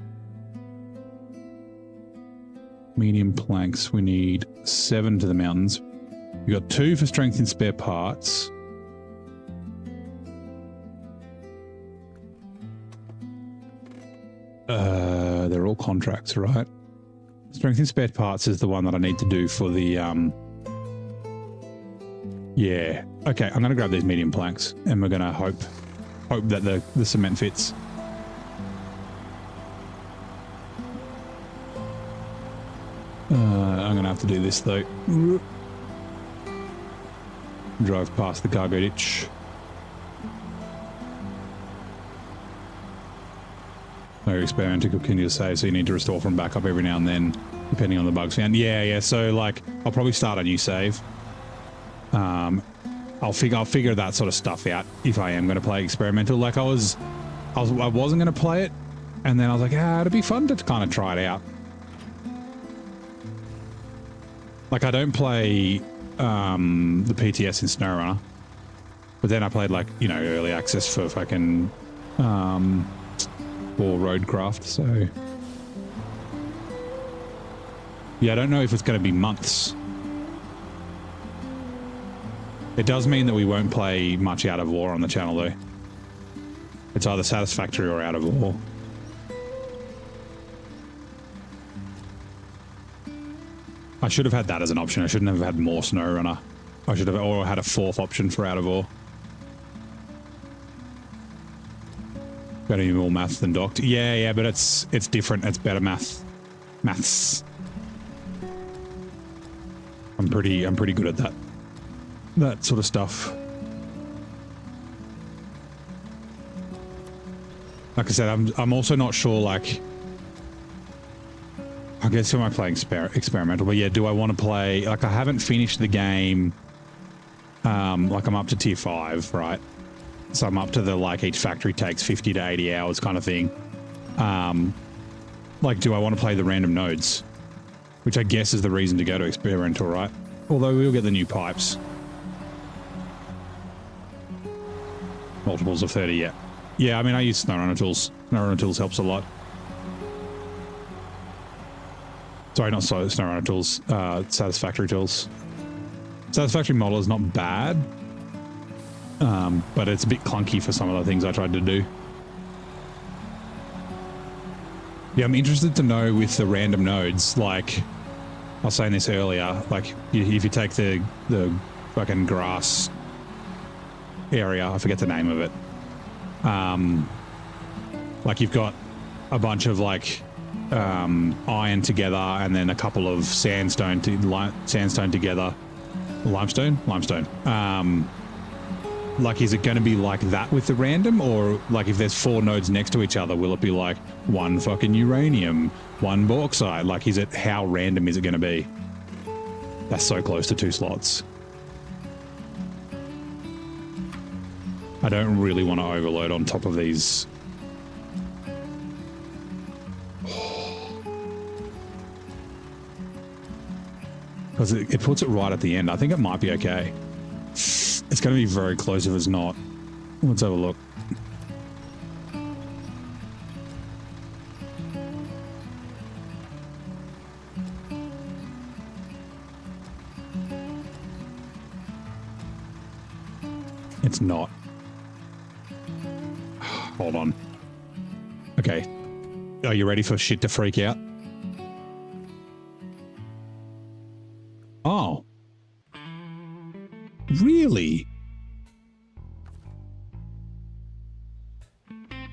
Medium planks. We need 7 to the mountains. We got 2 for strength in spare parts. They're all contracts, right? Strength in spare parts is the one that I need to do for the, yeah. Okay, I'm going to grab these medium planks and we're going to hope that the cement fits. I'm going to have to do this though. Drive past the cargo ditch. No experimental continue to save, so you need to restore from backup every now and then, depending on the bugs found. Yeah, so like, I'll probably start a new save. I'll figure that sort of stuff out if I am going to play experimental. Like I wasn't going to play it, and then I was like, it'd be fun to kind of try it out. Like I don't play the PTS in SnowRunner, but then I played like, you know, early access for fucking or Roadcraft, so yeah, I don't know if it's going to be months. It does mean that we won't play much Out of War on the channel though. It's either Satisfactory or Out of War. I should have had that as an option. I shouldn't have had more SnowRunner. I should have or had a 4th option for Out of War. Better be more maths than docked. Yeah, but it's different. It's better maths. I'm pretty good at that sort of stuff. Like I said, I'm also not sure. Like, I guess who am I playing experimental? But yeah, do I want to play? Like, I haven't finished the game. Like I'm up to tier 5, right? So I'm up to the, like, each factory takes 50 to 80 hours kind of thing. Like, do I want to play the random nodes? Which I guess is the reason to go to experimental, right? Although we'll get the new pipes. Multiples of 30, yeah. Yeah, I mean, I use SnowRunner tools. SnowRunner tools helps a lot. Sorry, not SnowRunner tools. Satisfactory tools. Satisfactory model is not bad. But it's a bit clunky for some of the things I tried to do. Yeah, I'm interested to know with the random nodes, like, I was saying this earlier, like, if you take the fucking grass area, I forget the name of it, like, you've got a bunch of, like, iron together and then a couple of sandstone together. Limestone. Like, is it going to be like that with the random, or like if there's 4 nodes next to each other, will it be like 1 fucking uranium, 1 bauxite? Like, is it, how random is it going to be? That's so close to 2 slots. I don't really want to overload on top of these. Because it puts it right at the end. I think it might be okay. It's going to be very close if it's not. Let's have a look. It's not. Hold on. Okay. Are you ready for shit to freak out? Oh. Really?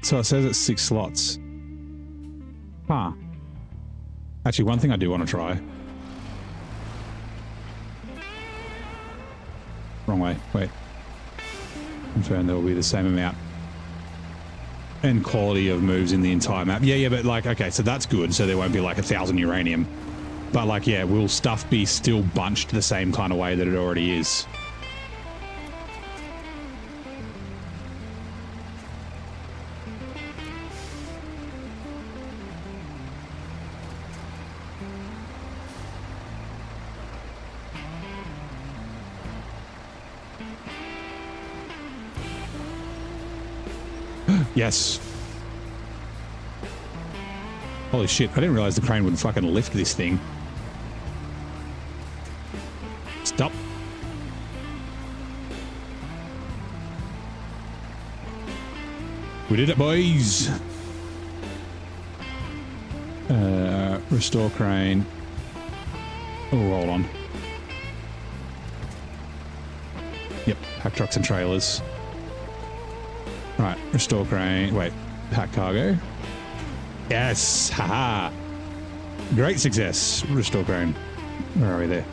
So it says it's 6 slots. Huh. Actually, one thing I do want to try. Wrong way. Wait. Confirm there will be the same amount. And quality of moves in the entire map. Yeah, but like, okay, so that's good. So there won't be like 1,000 uranium. But like, yeah, will stuff be still bunched the same kind of way that it already is? Yes. Holy shit, I didn't realize the crane would fucking lift this thing. Stop. We did it, boys. Restore crane. Oh, hold on. Yep, pack trucks and trailers. Right, restore crane. Wait, pack cargo. Yes, haha. Great success. Restore crane. Where are we there?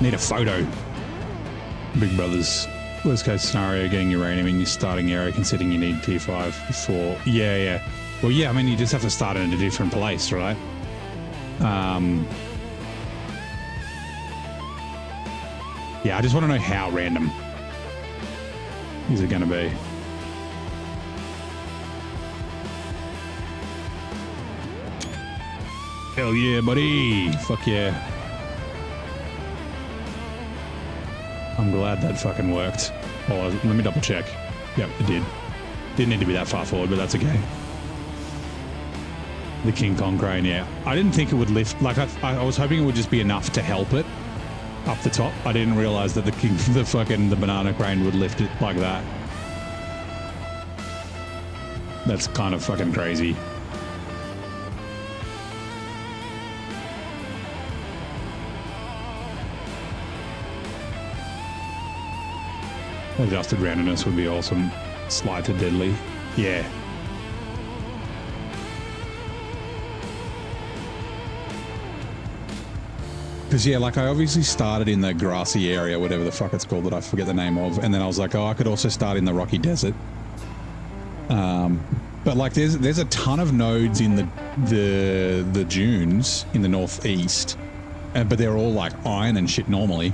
Need a photo. Big brothers. Worst case scenario, getting uranium in your starting area, considering you need tier 5 for... Yeah. Well, yeah, I mean, you just have to start in a different place, right? Yeah, I just want to know how random is it going to be. Hell yeah, buddy. Fuck yeah. I'm glad that fucking worked. Oh, let me double check. Yep, it did. Didn't need to be that far forward, but that's okay. The King Kong crane, yeah. I didn't think it would lift. Like, I was hoping it would just be enough to help it up the top. I didn't realize that the banana crane would lift it like that. That's kind of fucking crazy. Adjusted randomness would be awesome. Slide to deadly. Yeah. Because, yeah, like I obviously started in the grassy area, whatever the fuck it's called that I forget the name of. And then I was like, oh, I could also start in the rocky desert. But like there's a ton of nodes in the dunes in the northeast. But they're all like iron and shit normally.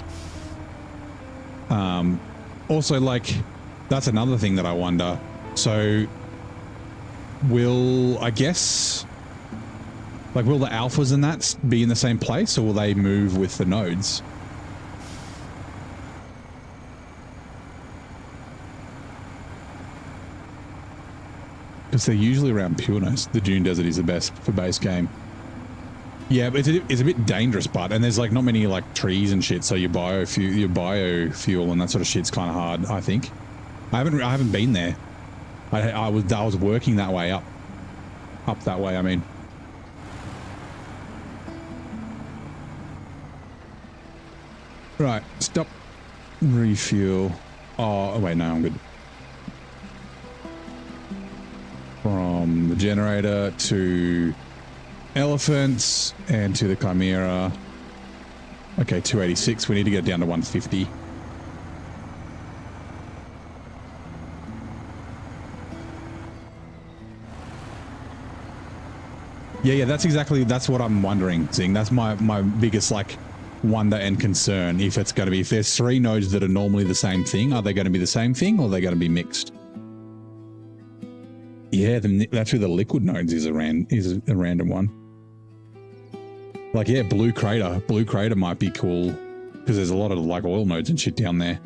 Also, like, that's another thing that I wonder. So, will the alphas and that be in the same place, or will they move with the nodes? Because they're usually around pureness. The Dune Desert is the best for base game. Yeah, but it's a bit dangerous, and there's like not many like trees and shit, so your biofuel and that sort of shit's kind of hard. I think. I haven't been there. I was working that way up that way. I mean. Right, stop. Refuel. Oh wait, no, I'm good. From the generator to elephants and to the Chimera. Okay, 286. We need to get down to 150. Yeah, that's what I'm wondering, Zing. That's my biggest like wonder and concern. If there's 3 nodes that are normally the same thing, are they going to be the same thing or are they going to be mixed? Yeah, that's where the liquid nodes is a random one. Like, yeah, Blue Crater. Blue Crater might be cool because there's a lot of like oil nodes and shit down there.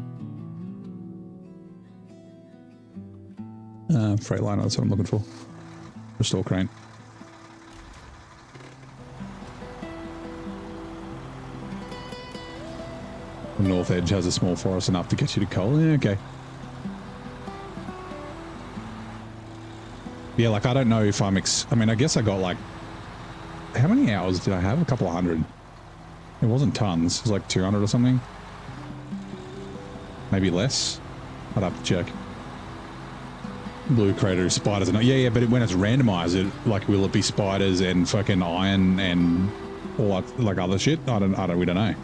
Freightliner, that's what I'm looking for. Restore crane. The North Edge has a small forest enough to get you to coal. Yeah, okay. Yeah, like, I don't know if I mean, I guess I got like... How many hours did I have? A couple of hundred. It wasn't tons. It was like 200 or something. Maybe less. I'd have to check. Blue Crater is spiders. And yeah, but when it's randomized, will it be spiders and fucking iron and all that, like other shit? We don't know.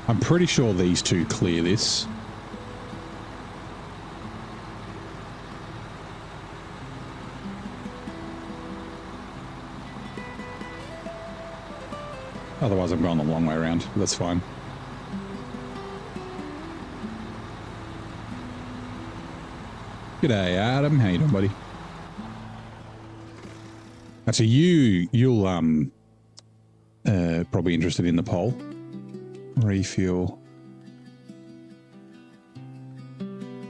I'm pretty sure these two clear this. Otherwise, I'm going the long way around. But that's fine. G'day, Adam. How you doing, buddy? Actually, you'll probably interested in the poll. Refuel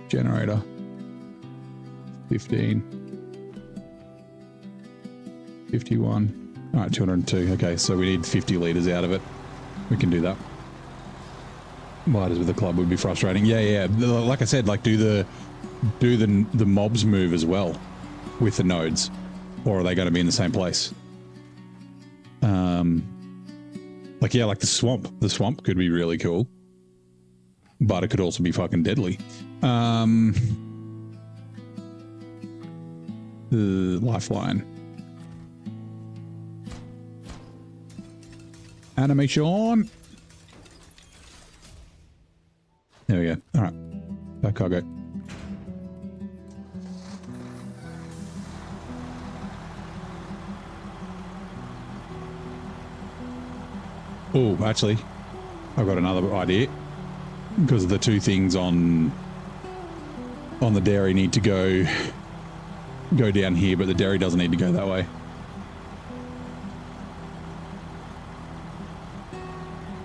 generator 15 51. All right, 202. Okay, so we need 50 liters out of it. We can do that. Lighters with the club would be frustrating. Yeah. Like I said, like do the mobs move as well with the nodes, or are they going to be in the same place? Like the swamp. The swamp could be really cool, but it could also be fucking deadly. The lifeline. Animation. There we go. All right. Back cargo. Oh, actually, I've got another idea, because the two things on the dairy need to go down here, but the dairy doesn't need to go that way.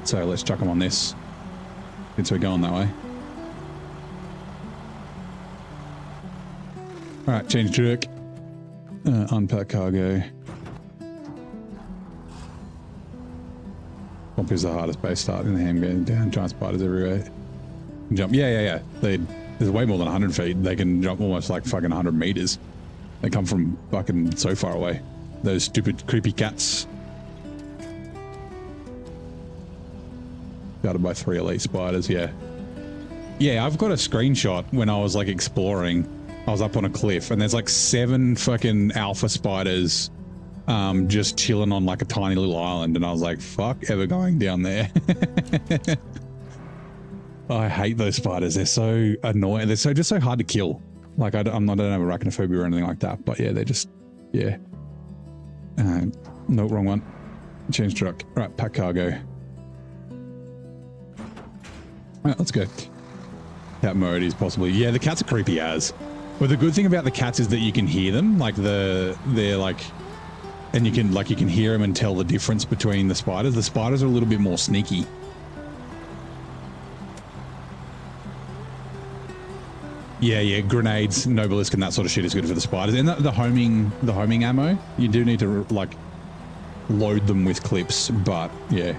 So let's chuck them on this, since we're going that way. All right, change truck. Unpack cargo. Swamp is the hardest base start in the ham going down. Giant spiders everywhere. Jump. Yeah. There's way more than 100 feet. They can jump almost like fucking 100 meters. They come from fucking so far away. Those stupid creepy cats. Guarded by 3 elite spiders, yeah. Yeah, I've got a screenshot when I was like exploring. I was up on a cliff and there's like 7 fucking alpha spiders just chilling on like a tiny little island, and I was like, fuck ever going down there. I hate those spiders. They're so annoying. They're just so hard to kill. Like I don't have arachnophobia or anything like that, but yeah, they're just, yeah. No, wrong one. Change truck. Right, pack cargo. All right, let's go. Cat mode is possibly, yeah, the cats are creepy as. But the good thing about the cats is that you can hear them, like they're like, and you can hear them and tell the difference between the spiders. The spiders are a little bit more sneaky. Yeah, grenades, Nobelisk, and that sort of shit is good for the spiders. And the homing ammo, you do need to like load them with clips, but yeah,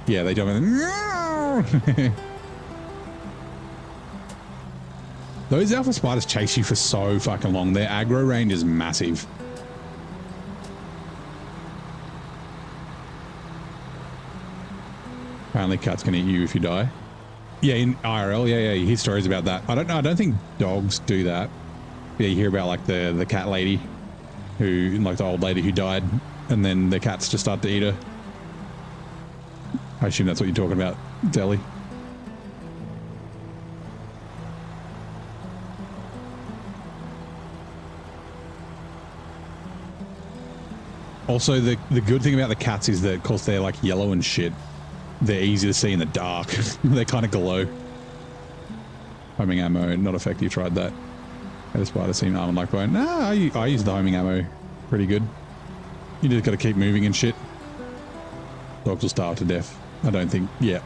they don't. Those alpha spiders chase you for so fucking long. Their aggro range is massive. Apparently cats can eat you if you die. Yeah, in IRL, yeah, you hear stories about that. I don't think dogs do that. Yeah, you hear about like the cat lady who, like the old lady who died, and then the cats just start to eat her. I assume that's what you're talking about, Deli. Also, the good thing about the cats is that, of course, they're like yellow and shit. They're easy to see in the dark. They kind of glow. Homing ammo, not effective. Tried that. Had a spider seem armored like bone. Nah, I use the homing ammo pretty good. You just got to keep moving and shit. Dogs will starve to death. I don't think. Yeah.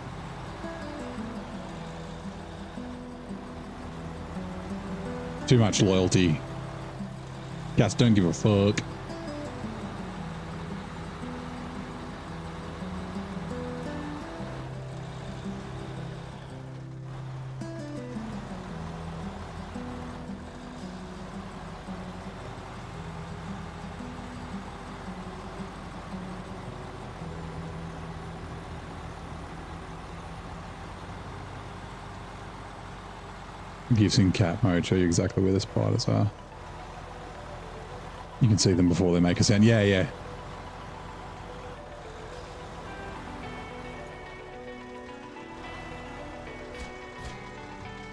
Too much loyalty. Cats don't give a fuck. Gives in cat mode show you exactly where the spiders are. You can see them before they make a sound. Yeah.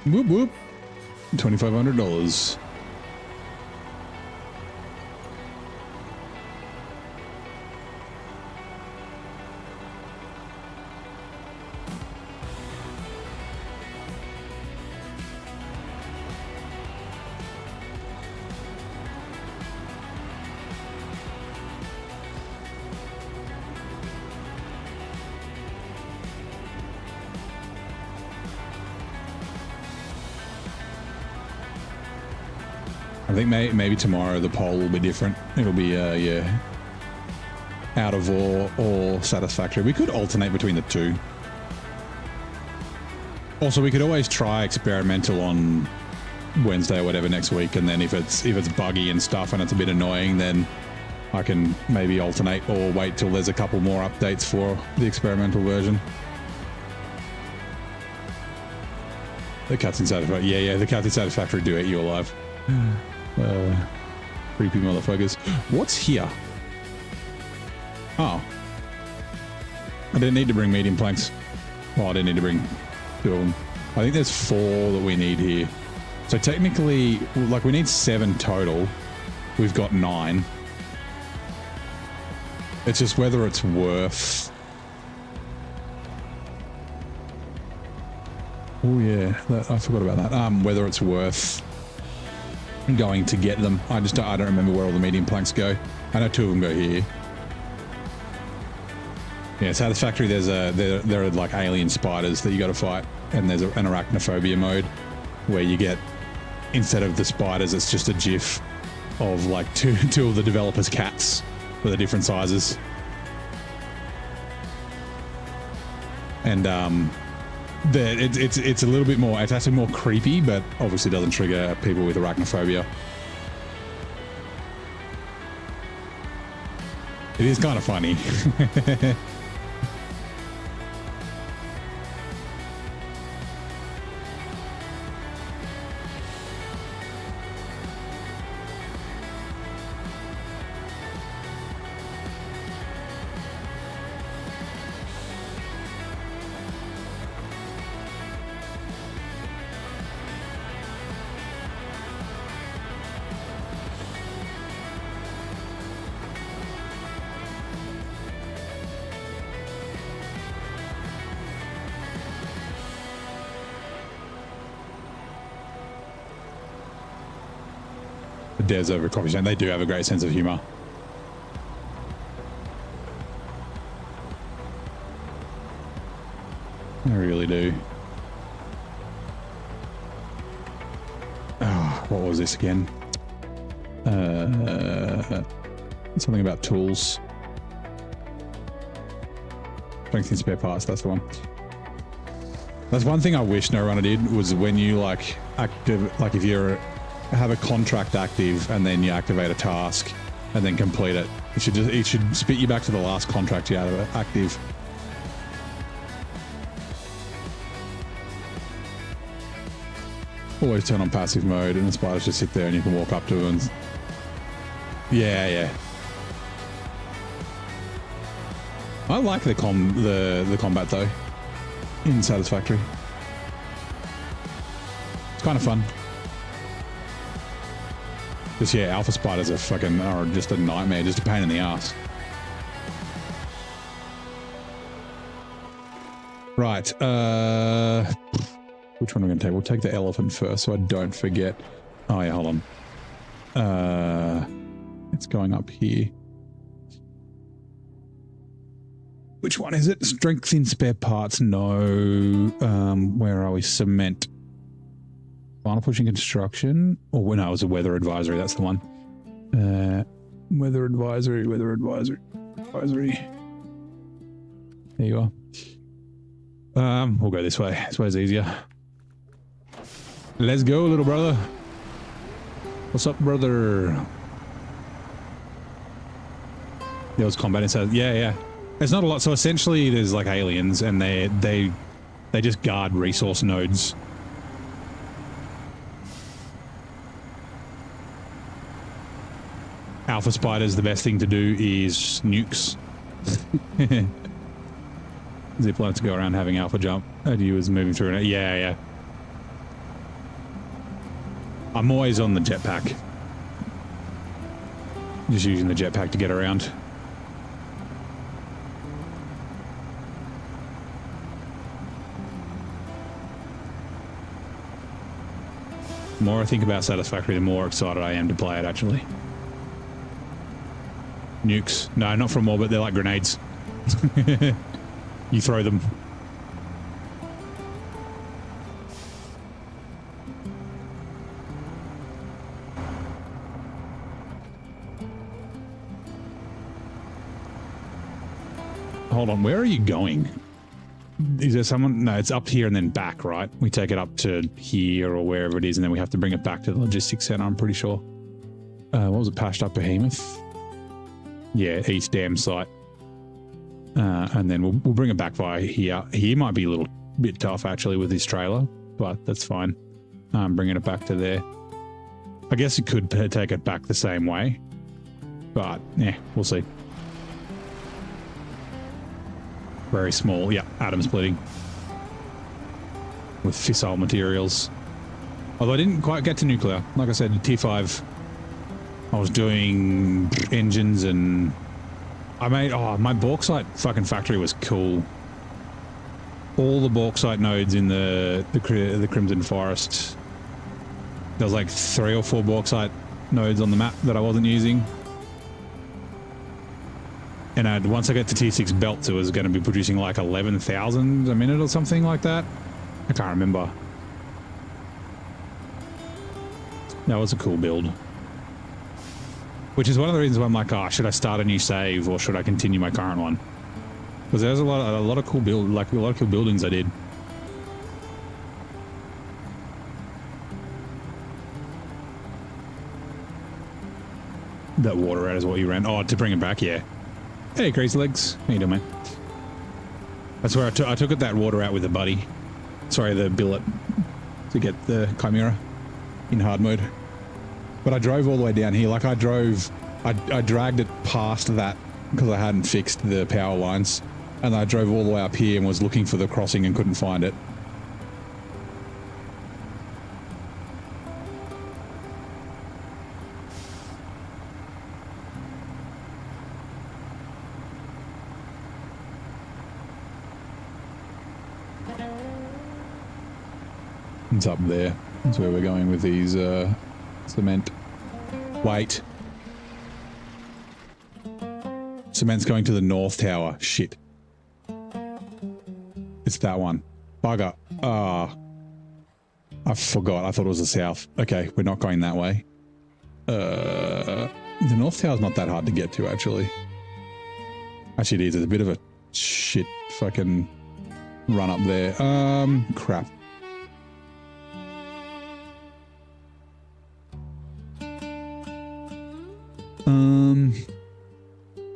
Whoop whoop. $2,500. I think maybe tomorrow the poll will be different. It'll be, yeah, out of or satisfactory. We could alternate between the two. Also, we could always try experimental on Wednesday or whatever next week, and then if it's buggy and stuff and it's a bit annoying, then I can maybe alternate or wait till there's a couple more updates for the experimental version. The cats in Satisfactory. Yeah, the cats in Satisfactory do eat you alive. Creepy motherfuckers. What's here? Oh. I didn't need to bring medium planks. Well, I didn't need to bring 2 of them. I think there's 4 that we need here. So technically, like, we need 7 total. We've got 9. It's just whether it's worth... Oh yeah, I forgot about that. Whether it's worth going to get them. I don't remember where all the medium planks go. I know 2 of them go here. Yeah, Satisfactory, there are like alien spiders that you got to fight, and there's an arachnophobia mode where you get, instead of the spiders, it's just a GIF of like two of the developers' cats for the different sizes. And it's a little bit more, it's actually more creepy, but obviously doesn't trigger people with arachnophobia. It is kind of funny. Des over coffee shop. They do have a great sense of humor. They really do. Oh, what was this again? Something about tools. Strength in spare parts, that's the one. That's one thing I wish SnowRunner did, was when you like if you're have a contract active and then you activate a task and then complete it. It should spit you back to the last contract you had active. Always turn on passive mode and the spiders just sit there and you can walk up to them. And... yeah. I like the combat though in Satisfactory. It's kind of fun. Just, yeah, alpha spiders are just a nightmare, just a pain in the ass. Right, which one are we going to take? We'll take the elephant first so I don't forget. Oh yeah, hold on. It's going up here. Which one is it? Strength in spare parts? No. Where are we? Cement. Final pushing construction. Oh, no, it was a weather advisory. That's the one. Weather advisory. There you are. We'll go this way. This way's easier. Let's go, little brother. What's up, brother? There was combat inside. Yeah. It's not a lot. So essentially, there's like aliens, and they just guard resource nodes. Alpha spiders, the best thing to do is nukes. Zip line to go around having alpha jump. You was moving through it. Yeah. I'm always on the jetpack. Just using the jetpack to get around. The more I think about Satisfactory, the more excited I am to play it, actually. Nukes. No, not from orbit. They're like grenades. You throw them. hold on. Where are you going? Is there someone? No, it's up here and then back, right? We take it up to here or wherever it is, and then we have to bring it back to the logistics center, I'm pretty sure. What was it? Patched up Behemoth? Yeah, East Dam site. And then we'll bring it back via here. He might be a little bit tough, actually, with his trailer, but that's fine. Bringing it back to there. I guess you could take it back the same way, but yeah, we'll see. Very small, yeah, atom splitting with fissile materials. Although I didn't quite get to nuclear. Like I said, Tier 5, I was doing engines and I made, my bauxite fucking factory was cool. All the bauxite nodes in the Crimson Forest. There was like 3 or 4 bauxite nodes on the map that I wasn't using. And once I get to Tier 6 belts, it was going to be producing like 11,000 a minute or something like that. I can't remember. That was a cool build. Which is one of the reasons why I'm like, should I start a new save or should I continue my current one? Because there's a lot of cool build, like a lot of cool buildings I did. That water rat is what you ran. Oh, to bring it back, yeah. Hey, Crazy Legs. How you doing, man? That's where I took it that water out with a buddy. Sorry, the billet. To get the Chimera in hard mode. But I drove all the way down here. Like I dragged it past that because I hadn't fixed the power lines. And I drove all the way up here and was looking for the crossing and couldn't find it. It's up there. That's where we're going with these cement. Wait. Cement's going to the North Tower. Shit. It's that one. Bugger. I forgot. I thought it was the South. Okay, we're not going that way. The North Tower's not that hard to get to, actually. Actually, it is. It's a bit of a shit fucking run up there. Crap.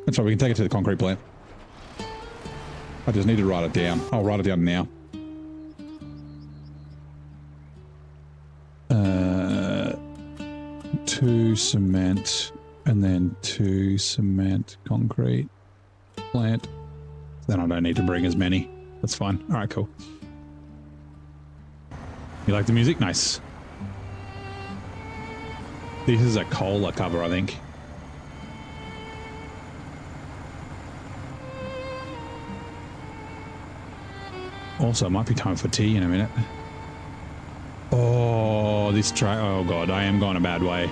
That's right, we can take it to the concrete plant. I just need to write it down. I'll write it down now. 2 cement, and then 2 cement concrete plant. Then I don't need to bring as many. That's fine. All right, cool. You like the music? Nice. This is a cola cover, I think. Also, it might be time for tea in a minute. Oh, this track. Oh, God, I am going a bad way.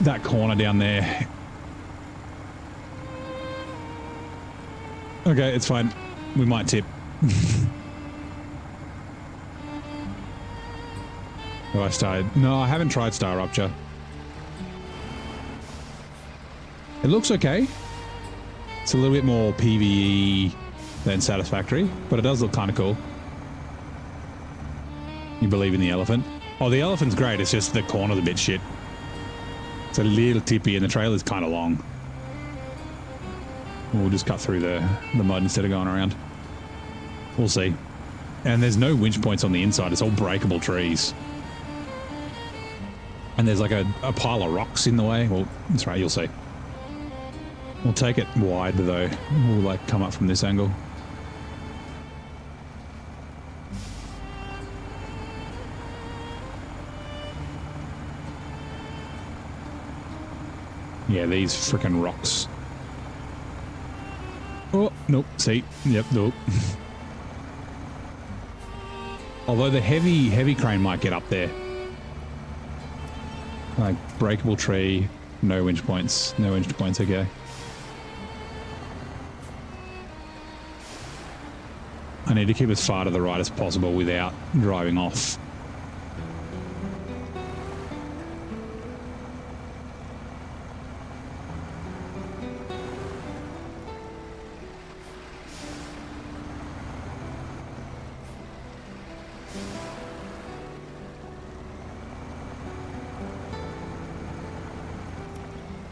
That corner down there. Okay, it's fine. We might tip. Have I started? No, I haven't tried Star Rupture. It looks okay. It's a little bit more PvE than Satisfactory, but it does look kind of cool. You believe in the elephant? Oh, the elephant's great. It's just the corner's a bit shit. It's a little tippy and the trail is kind of long. We'll just cut through the mud instead of going around. We'll see. And there's no winch points on the inside. It's all breakable trees. And there's like a pile of rocks in the way. Well, that's right, you'll see. We'll take it wide though. We'll like come up from this angle. Yeah, these freaking rocks. Oh, nope, see? Yep, nope. Although the heavy crane might get up there. Like, breakable tree, no winch points. No winch points, okay. I need to keep as far to the right as possible without driving off.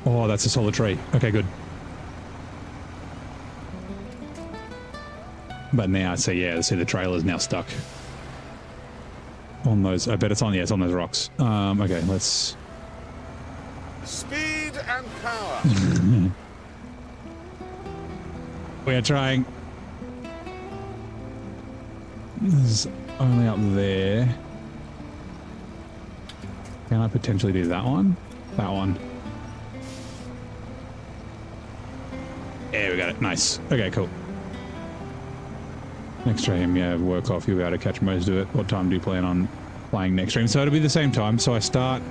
Oh, that's a solid tree. Okay, good. But now, so yeah, see the trailer's now stuck on those. I bet it's on, yeah, it's on those rocks. Okay, let's... Speed and power. We are trying. This is only up there. Can I potentially do that one? That one. Yeah, we got it. Nice. Okay, cool. Next stream, yeah, work off. You'll be able to catch most of it. What time do you plan on playing next stream? So it'll be the same time. So I start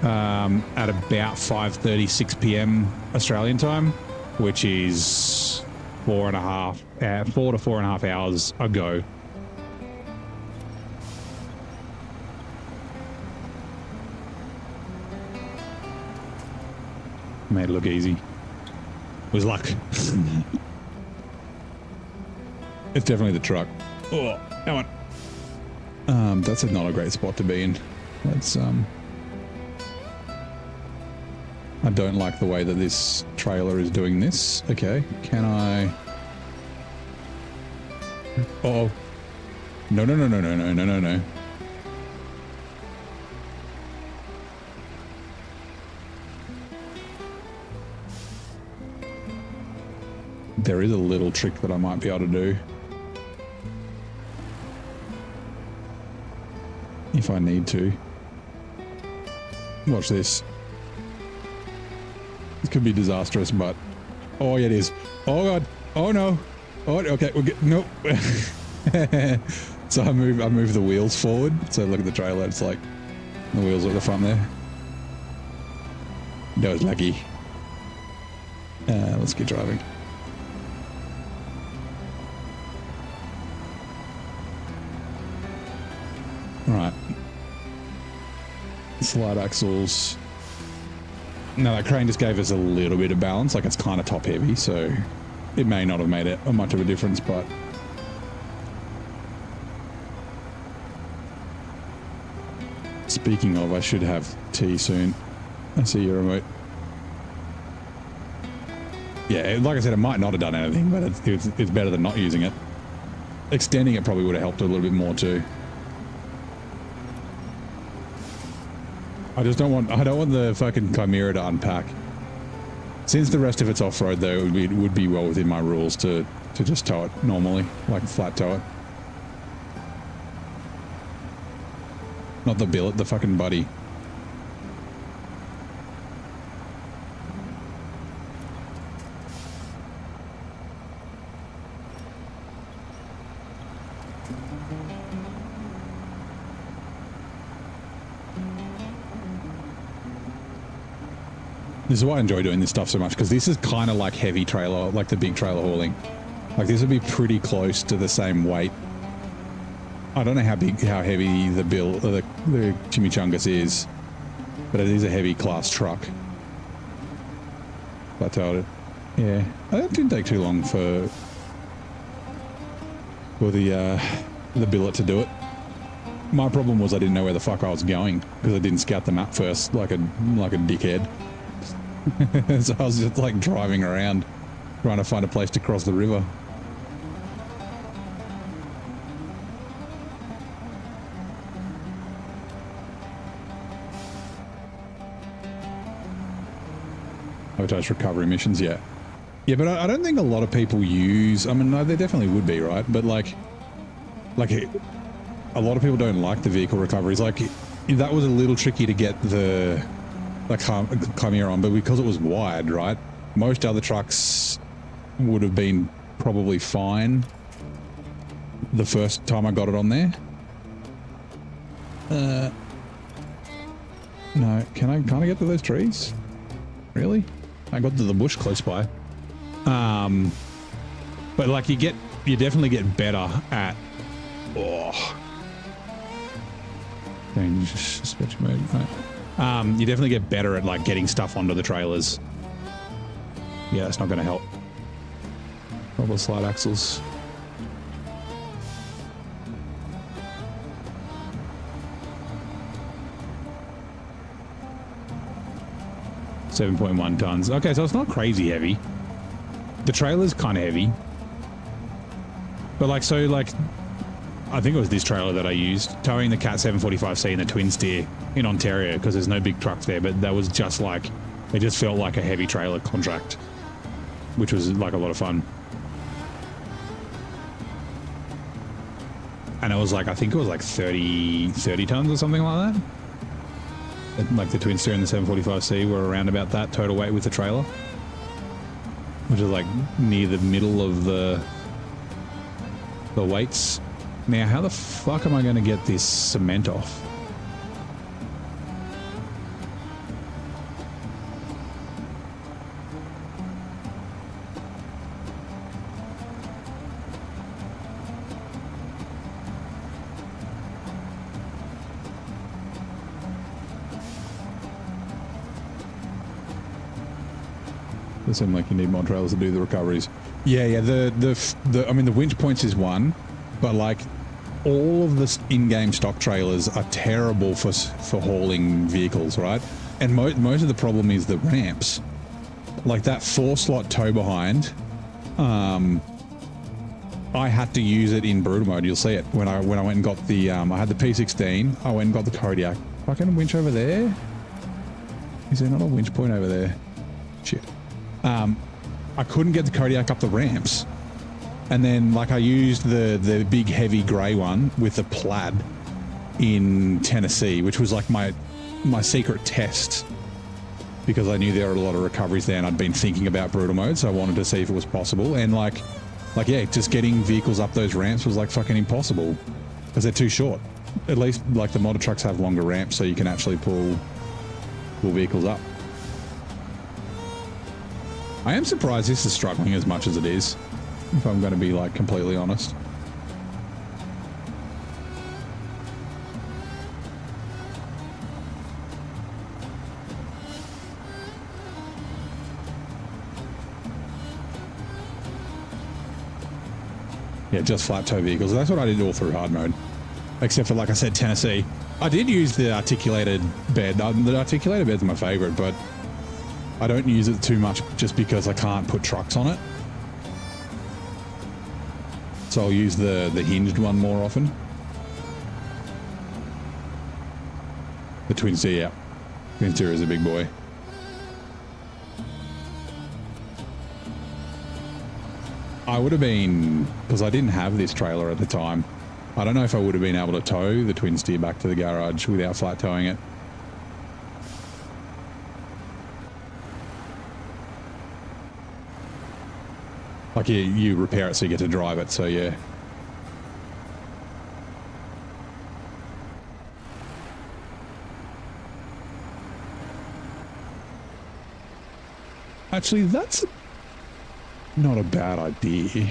at about 5:30, 6 p.m. Australian time, which is 4 to 4.5 hours ago. Made it look easy. It was luck. It's definitely the truck. Oh, come on. That's not a great spot to be in. That's I don't like the way that this trailer is doing this. Okay, can I? Oh, no, no, no, no, no, no, no, no, no. There is a little trick that I might be able to do. If I need to. Watch this. This could be disastrous, but... Oh, yeah, it is. Oh, God. Oh, no. Oh, okay. We'll get... Nope. So I move the wheels forward. So look at the trailer. It's like the wheels are at the front there. That was lucky. Let's get driving. Right. Slide axles. Now that crane just gave us a little bit of balance, like it's kind of top heavy, so it may not have made it much of a difference, but speaking of, I should have tea soon. I see your remote. Yeah, like I said, it might not have done anything, but it's better than not using it. Extending it probably would have helped a little bit more too. I don't want the fucking Chimera to unpack. Since the rest of it's off-road though, it would be well within my rules to just tow it normally, like flat tow it. Not the billet, the fucking buddy. This is why I enjoy doing this stuff so much, because this is kind of like heavy trailer, like the big trailer hauling. Like this would be pretty close to the same weight. I don't know how heavy the Chimichangas is, but it is a heavy class truck. I told it. Yeah, that didn't take too long for the billet to do it. My problem was I didn't know where the fuck I was going because I didn't scout the map first, like a dickhead. So I was just like driving around trying to find a place to cross the river. Sabotage recovery missions, yeah. Yeah, but I don't think a lot of people use... I mean, no, there definitely would be, right? But like a lot of people don't like the vehicle recoveries. Like, that was a little tricky to get the Chimera on, but because it was wide, right? Most other trucks would have been probably fine the first time I got it on there. No, can I get to those trees? Really? I got to the bush close by. But like you definitely get better at... Oh. Suspension mode, right. You definitely get better at like getting stuff onto the trailers. Yeah, that's not going to help. Double slide axles. 7.1 tons. Okay, so it's not crazy heavy. The trailer's kind of heavy. But like, so like, I think it was this trailer that I used, towing the Cat 745C and the twin steer in Ontario, because there's no big trucks there, but that was just like, it just felt like a heavy trailer contract, which was like a lot of fun. And it was like, I think it was like 30 tons or something like that. Like the twin steer and the 745C were around about that total weight with the trailer, which is like near the middle of the weights. Now, how the fuck am I going to get this cement off? It seems like you need more trailers to do the recoveries. Yeah, yeah. I mean, the winch points is one, but like all of the in-game stock trailers are terrible for hauling vehicles, right? And most of the problem is the ramps. Like that 4-slot tow behind. I had to use it in brutal mode. You'll see it when I went and got the. I had the P16. I went and got the Kodiak. Fucking winch over there. Is there not a winch point over there? Shit. I couldn't get the Kodiak up the ramps, and then like I used the big heavy grey one with the plaid in Tennessee, which was like my secret test, because I knew there were a lot of recoveries there, and I'd been thinking about brutal mode, so I wanted to see if it was possible. And like yeah, just getting vehicles up those ramps was like fucking impossible because they're too short. At least like the modder trucks have longer ramps, so you can actually pull vehicles up. I am surprised this is struggling as much as it is, if I'm going to be like completely honest. Yeah, just flat tow vehicles. That's what I did all through hard mode. Except for, like I said, Tennessee. I did use the articulated bed. The articulated bed's my favorite, but I don't use it too much just because I can't put trucks on it. So I'll use the hinged one more often. The twin steer, yeah. Twin steer is a big boy. I would have been, because I didn't have this trailer at the time, I don't know if I would have been able to tow the twin steer back to the garage without flat towing it. Like you repair it so you get to drive it, so yeah. Actually, that's not a bad idea.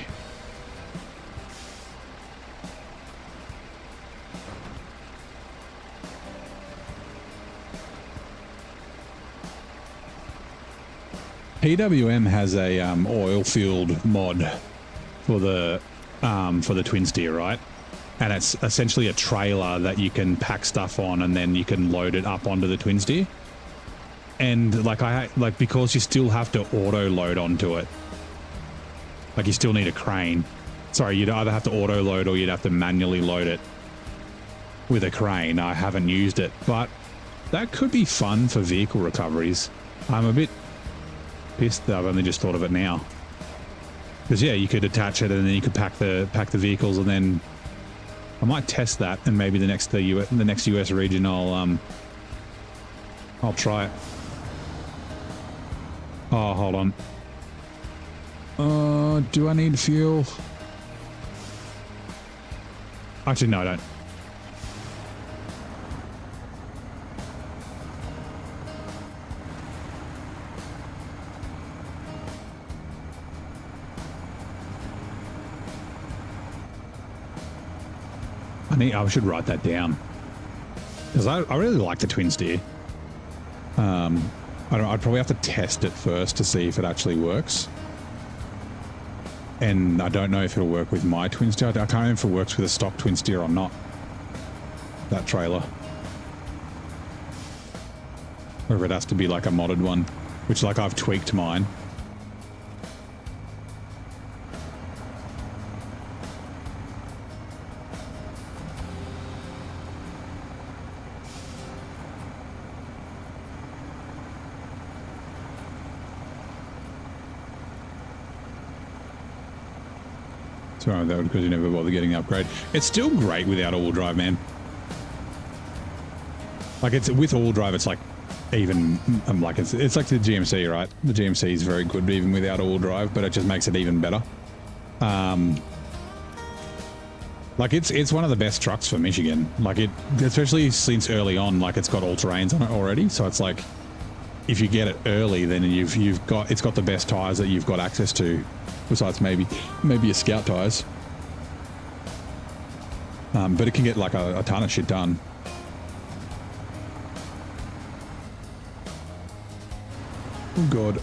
PWM has a oil-fueled mod for the twin steer, right? And it's essentially a trailer that you can pack stuff on, and then you can load it up onto the twin steer. And like because you still have to auto load onto it. Like you still need a crane. Sorry, you'd either have to auto load or you'd have to manually load it with a crane. I haven't used it, but that could be fun for vehicle recoveries. I'm a bit pissed that I've only just thought of it now. Because yeah, you could attach it and then you could pack the vehicles, and then I might test that, and maybe the next US region I'll try it. Oh, hold on. Do I need fuel? Actually, no, I don't. I should write that down, because I really like the twin steer. I'd probably have to test it first to see if it actually works. And I don't know if it'll work with my twin steer. I can't remember if it works with a stock twin steer or not. That trailer. Or if it has to be like a modded one. which like I've tweaked mine. Sorry, that was because you never bothered getting the upgrade. It's still great without all-wheel drive, man. Like it's with all-wheel drive, it's like even like it's like the GMC, right? The GMC is very good even without all-wheel drive, but it just makes it even better. Like it's one of the best trucks for Michigan. Like it, especially since early on, like it's got all terrains on it already. So it's like if you get it early, then it's got the best tires that you've got access to. Besides maybe your Scout tires. But it can get like a ton of shit done. Oh god.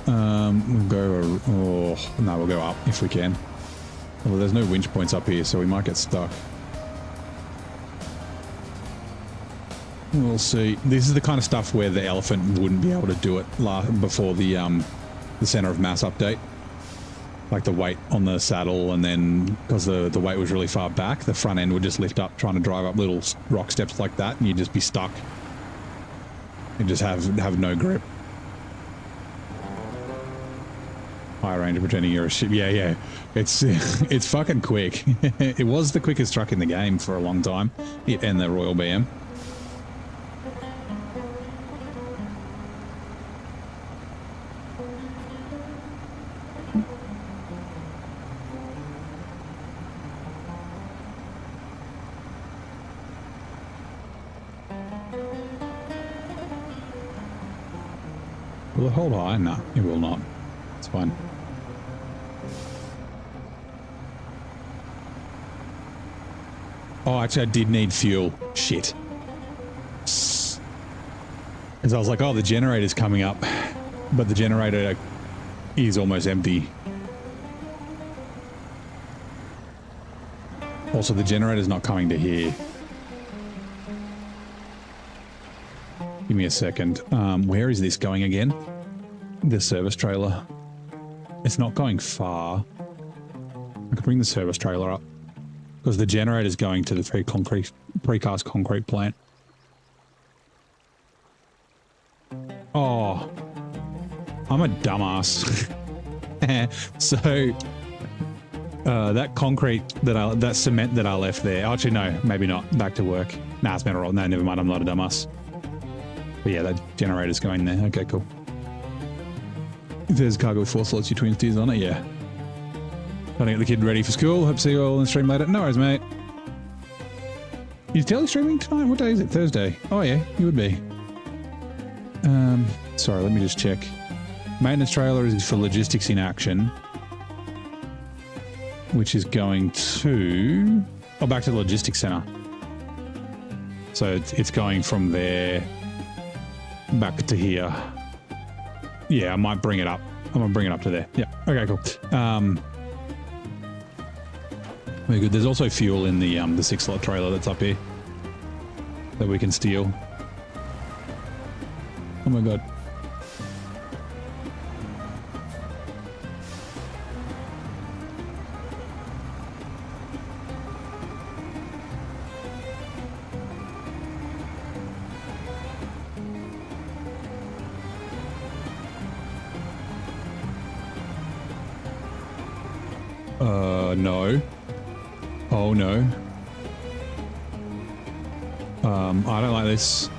We'll go, oh no, we'll go up if we can. Well, there's no winch points up here, so we might get stuck. We'll see. This is the kind of stuff where the Elephant wouldn't be able to do it before the center of mass update. Like the weight on the saddle, and then because the weight was really far back, the front end would just lift up trying to drive up little rock steps like that, and you'd just be stuck. You'd just have no grip. High range of pretending you're a ship. Yeah. It's fucking quick. It was the quickest truck in the game for a long time. It and the Royal BM. Will it hold high? No, it will not. It's fine. Oh, actually, I did need fuel. Shit. Because I was like, oh, the generator's coming up. But the generator is almost empty. Also, the generator's not coming to here. Give me a second. Where is this going again? The service trailer. It's not going far. I could bring the service trailer up because the generator's going to the precast concrete plant. Oh, I'm a dumbass. So that concrete that cement that I left there. Actually, no, maybe not. Back to work. Nah, it's metal. No, never mind. I'm not a dumbass. But yeah, that generator's going there. Okay, cool. If there's a cargo with 4 slots, your twin steers on it, yeah. Trying to get the kid ready for school. Hope to see you all in the stream later. No worries, mate. You tele streaming tonight? What day is it? Thursday. Oh yeah, you would be. Sorry, let me just check. Maintenance trailer is for logistics in action, which is going to back to the logistics center. So it's going from there back to here. Yeah, I might bring it up. I'm gonna bring it up to there. Yeah. Okay, cool. Very good. There's also fuel in the 6-slot trailer that's up here that we can steal. Oh my god. No. Oh no. I don't like this.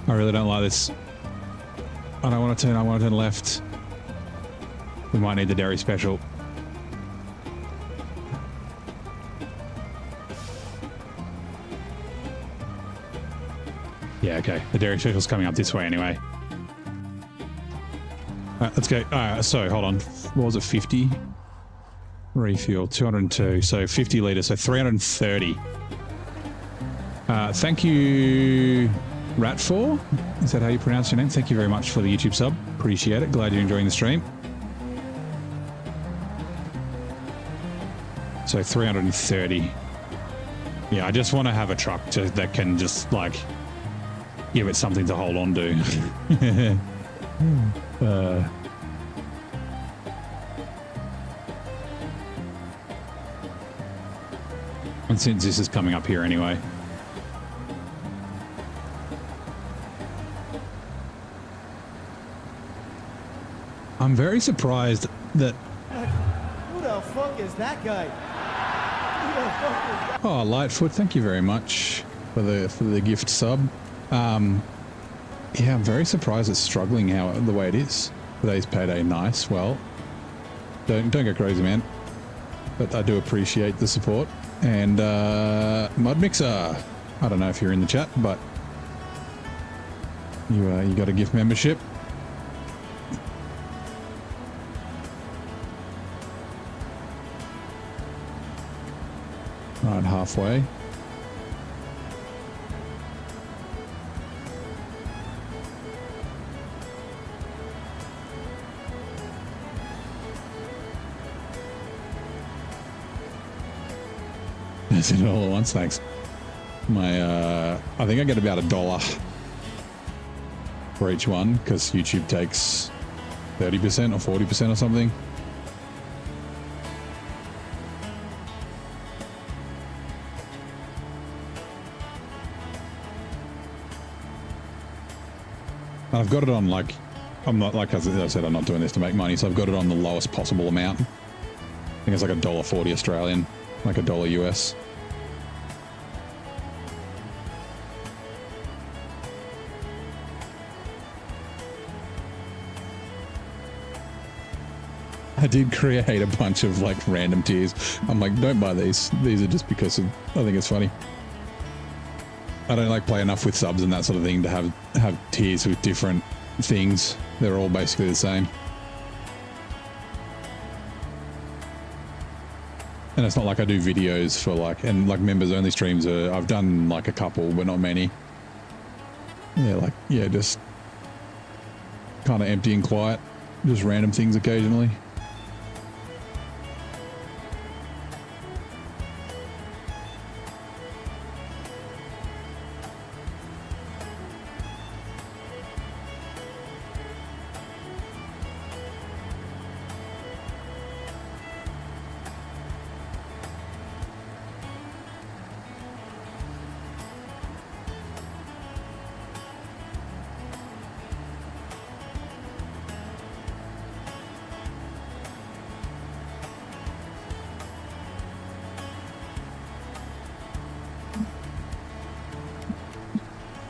I really don't like this. I don't want to turn, I want to turn left. We might need the dairy special. Yeah, okay. The dairy special's coming up this way anyway. Alright, let's go. Alright, so hold on. What was it? 50? Refuel, 202. So 50 litres, so 330. Thank you, Rat4. Is that how you pronounce your name? Thank you very much for the YouTube sub. Appreciate it. Glad you're enjoying the stream. So 330. Yeah, I just want to have a truck that can just like give it something to hold on to. And since this is coming up here anyway. I'm very surprised that... Who the fuck is that guy? Who the fuck is that? Oh, Lightfoot, thank you very much for the gift sub. Yeah, I'm very surprised it's struggling the way it is. Today's payday, nice. Well, don't go crazy, man. But I do appreciate the support. And Mud Mixer, I don't know if you're in the chat, but you got a gift membership. Right, halfway. That's it all at once, thanks. I think I get about $1 for each one because YouTube takes 30% or 40% or something. And I've got it on I'm not, like as I said, I'm not doing this to make money, so I've got it on the lowest possible amount. I think it's like $1.40 Australian, like $1 US. I did create a bunch of random tiers. I'm like, don't buy these. These are just because I think it's funny. I don't play enough with subs and that sort of thing to have tiers with different things. They're all basically the same. And it's not like I do videos for members only streams. I've done a couple, but not many. Yeah, just kind of empty and quiet. Just random things occasionally.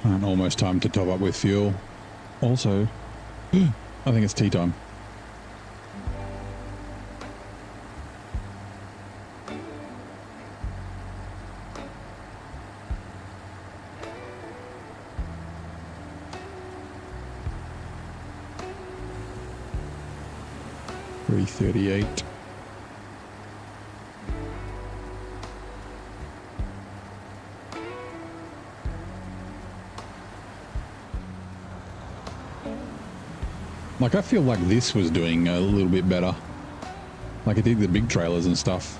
And almost time to top up with fuel. Also, I think it's tea time. $3.38. I feel like this was doing a little bit better. I did the big trailers and stuff.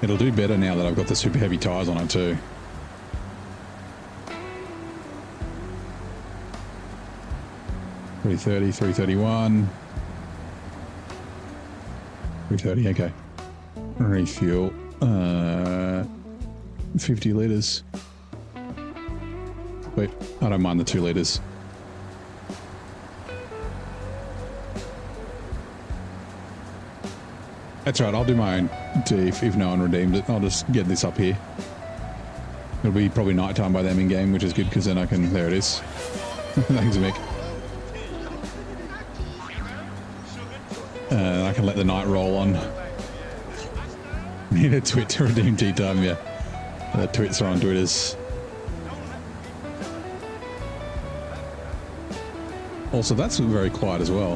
It'll do better now that I've got the super heavy tires on it too. $3.30, $3.31. $3.30, okay. Refuel. 50 litres. Wait, I don't mind the 2 litres. That's right, I'll do my own tea if no one redeems it. I'll just get this up here. It'll be probably nighttime by them in game, which is good because then I can... There it is. Thanks, Mick. I can let the night roll on. Need a twit to redeem tea time, yeah. The twits are on Twitters. Also, that's very quiet as well.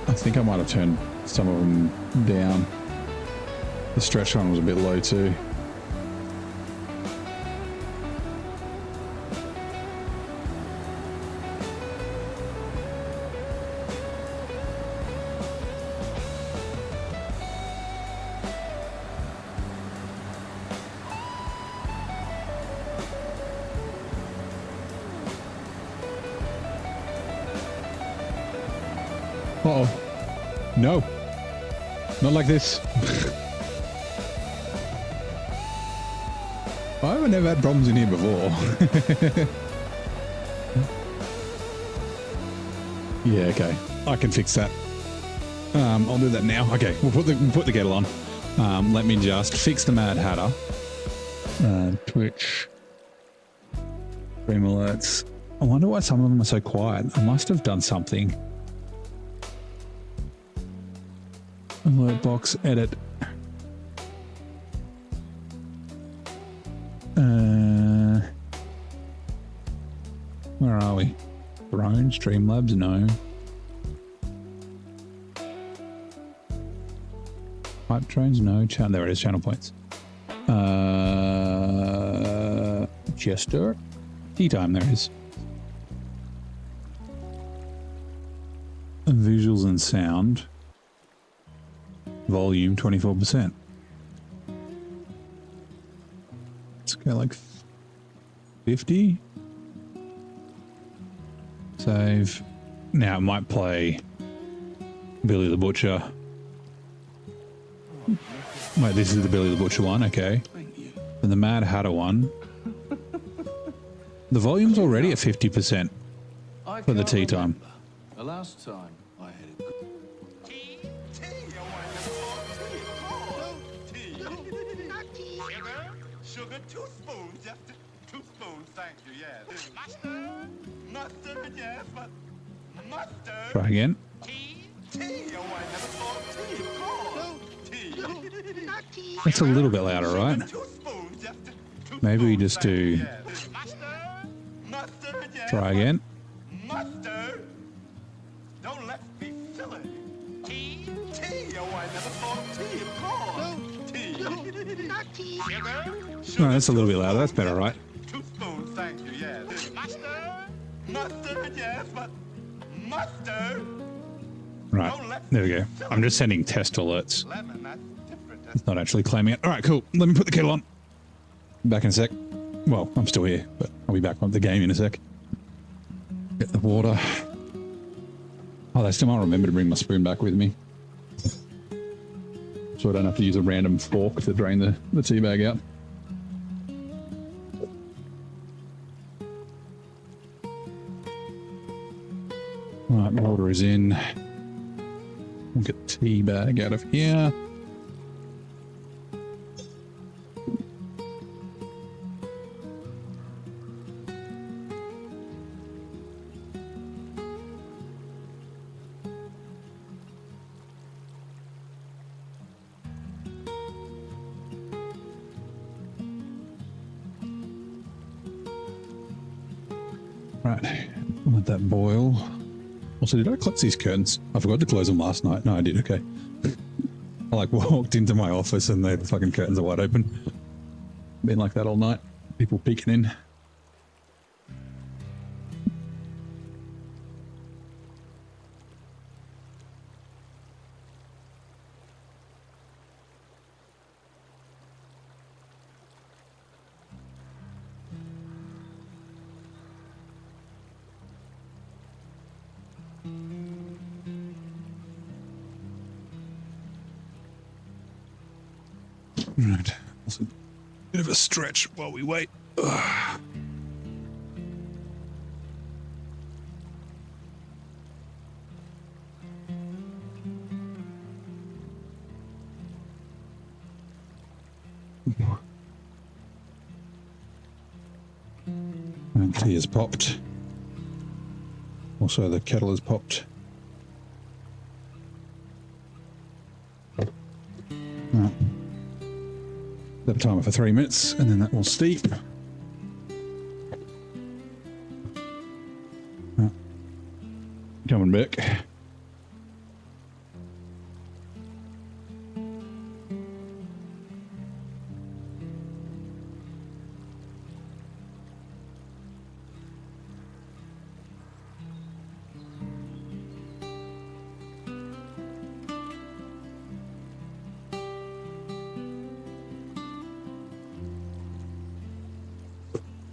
I think I might have turned some of them down. The stretch one was a bit low too. Uh-oh. No. Not like this. I've never had problems in here before. Yeah, okay. I can fix that. I'll do that now. Okay, we'll put the kettle on. Let me just fix the Mad Hatter. Twitch. Stream alerts. I wonder why some of them are so quiet. I must have done something. Alert box, edit. Where are we? Drone, Streamlabs, no. Pipe drones, no. There it is, channel points. Jester. Tea time, there it is. Visuals and sound. Volume 24%. Let's go like 50. Save. Now it might play Billy the Butcher. Wait, this is the Billy the Butcher one, okay. And the Mad Hatter one. The volume's already at 50% for the tea time. The last time I had a good Sugar, 2 spoons, just 2 spoons, thank you, yes. Mustard? Mustard, yes, but mustard. Try again. Tea? Oh, I never thought tea, of course. Tea. That's a little bit louder, right? 2 spoons, just 2 Maybe we spoons, just thank do. you, yes. Mustard, yes. Try again. Mustard? Don't let's be silly. Tea? Oh, I never thought tea, of course. Tea. Sugar? No, that's a little bit louder. That's better, right? 2 spoons, thank you, yes. Mustard? Mustard, yes, but mustard? Right. There we go. I'm just sending test alerts. Lemon, that's different. It's not actually claiming it. All right, cool. Let me put the kettle on. Back in a sec. Well, I'm still here, but I'll be back on the game in a sec. Get the water. Oh, that's still I'll remember to bring my spoon back with me. So I don't have to use a random fork to drain the tea bag out. Right, water is in. We'll get the tea bag out of here. Right, let that boil. Also, did I close these curtains? I forgot to close them last night. No, I did, okay. I like walked into my office and the fucking curtains are wide open. Been like that all night. People peeking in. Right. Also, bit of a stretch while we wait. Ugh. And tea is popped. Also, the kettle is popped. Right. Set a timer for 3 minutes, and then that will steep. Right. Coming back.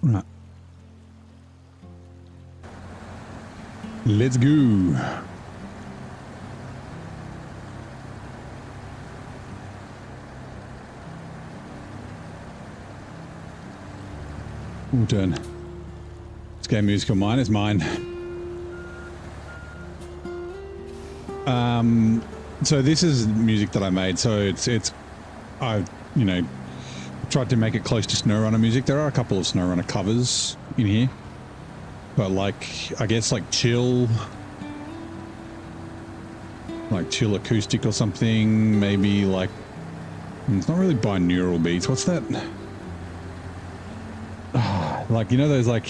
Right. Let's go. Ooh, turn. This game musical mine is mine. So this is music that I made. So I tried to make it close to SnowRunner music. There are a couple of SnowRunner covers in here, but like, I guess like chill acoustic or something. Maybe like, it's not really binaural beats. What's that? Like, you know, those like,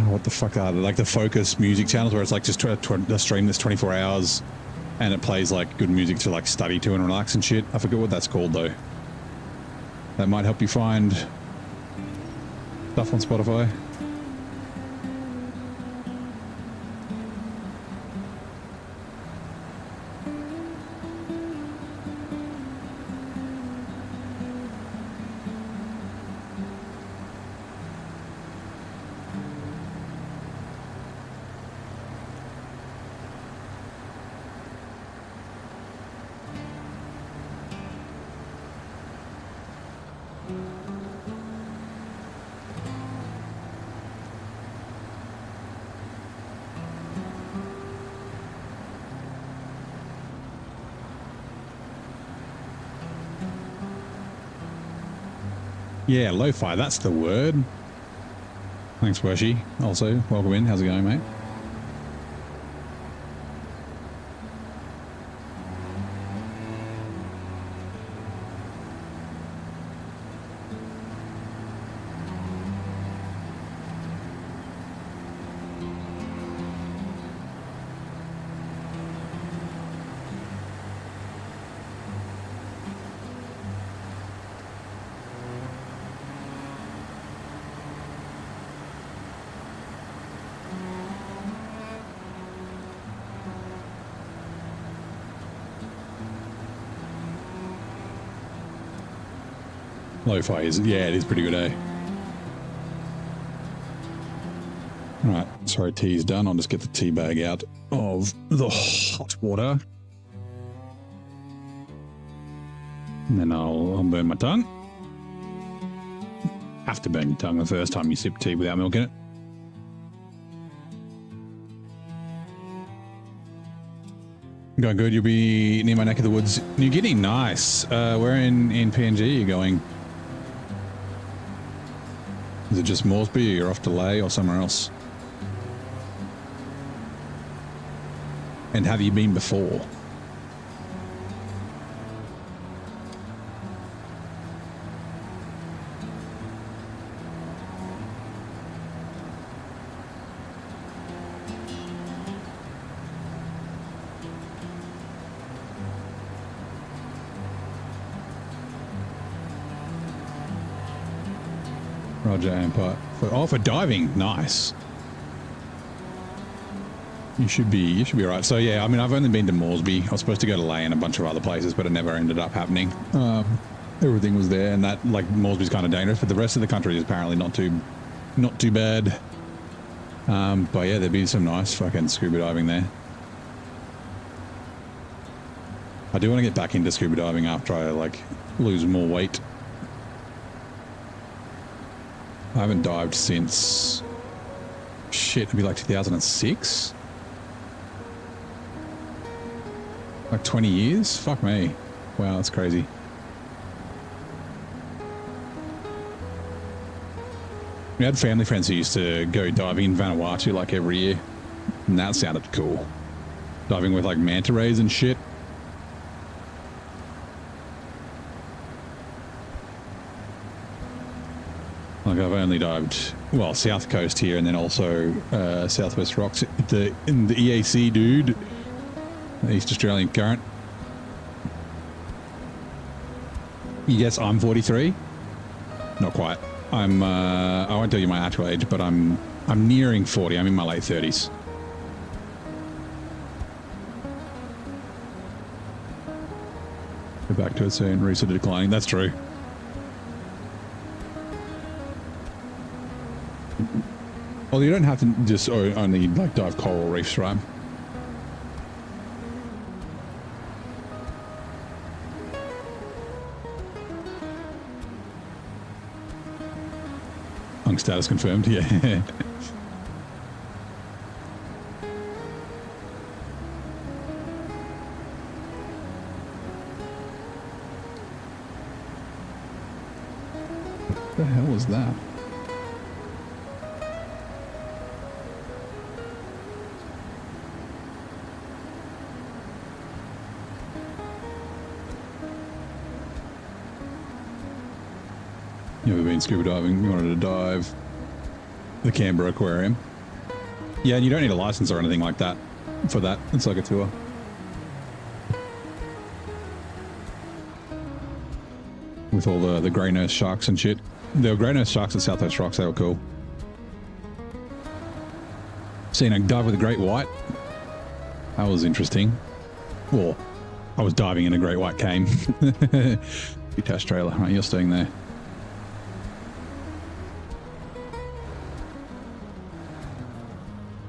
what the fuck are they? Like the Focus music channels where it's like just the stream this 24 hours and it plays like good music to like study to and relax and shit. I forget what that's called though. That might help you find stuff on Spotify. Yeah, lo-fi, that's the word. Thanks, Wershi. Also, welcome in. How's it going, mate? Lo-fi is, yeah, it is pretty good, eh? Alright, sorry, tea's done. I'll just get the tea bag out of the hot water. And then I'll burn my tongue. Have to burn your tongue the first time you sip tea without milk in it. Going good. You'll be near my neck of the woods. New Guinea, nice. Where in PNG are you going? Is it just Moresby, or you're off to Lay or somewhere else? And have you been before? Roger, Empire. For diving, nice. You should be right. So yeah, I mean, I've only been to Moresby. I was supposed to go to Lay and a bunch of other places, but it never ended up happening. Everything was there, and that, like, Moresby's kind of dangerous, but the rest of the country is apparently not too bad. But yeah, there'd be some nice fucking scuba diving there. I do want to get back into scuba diving after I like lose more weight. I haven't dived since, shit, it'd be like 2006? Like 20 years? Fuck me. Wow, that's crazy. We had family friends who used to go diving in Vanuatu like every year, and that sounded cool. Diving with like manta rays and shit. Like, I've only dived, well, South Coast here, and then also Southwest Rocks in the EAC, dude. The East Australian Current. You guess I'm 43? Not quite. I won't tell you my actual age, but I'm nearing 40. I'm in my late 30s. Go back to it soon. Recently declining. That's true. Well, you don't have to just only like dive coral reefs, right? status confirmed. Yeah. What the hell was that? You ever been scuba diving? You wanted to dive the Canberra Aquarium? Yeah, and you don't need a license or anything like that for that. It's like a tour. With all the grey nurse sharks and shit. There were grey nurse sharks at Southwest Rocks. They were cool. Seen a dive with a great white. That was interesting. Well, I was diving in a great white cane. Detached trailer. Right, you're staying there.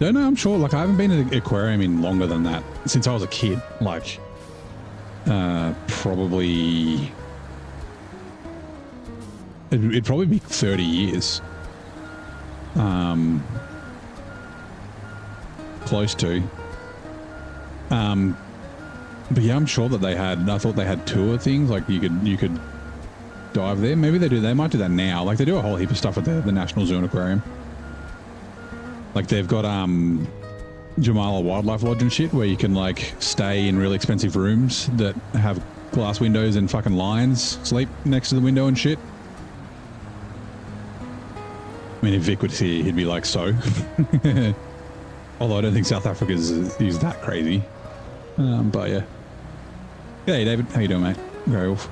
Don't know, I'm sure. Like, I haven't been in an aquarium in longer than that. Since I was a kid. Like, probably... It'd probably be 30 years. Close to. But yeah, I'm sure that they had... I thought they had tour things. Like, you could dive there. Maybe they do. They might do that now. Like, they do a whole heap of stuff at the National Zoo and Aquarium. Like, they've got Jamala Wildlife Lodge and shit where you can, like, stay in really expensive rooms that have glass windows and fucking lions sleep next to the window and shit. I mean, if Vic would see it, he'd be like, so. Although I don't think South Africa is that crazy. But yeah. Hey, David. How you doing, mate? Very off.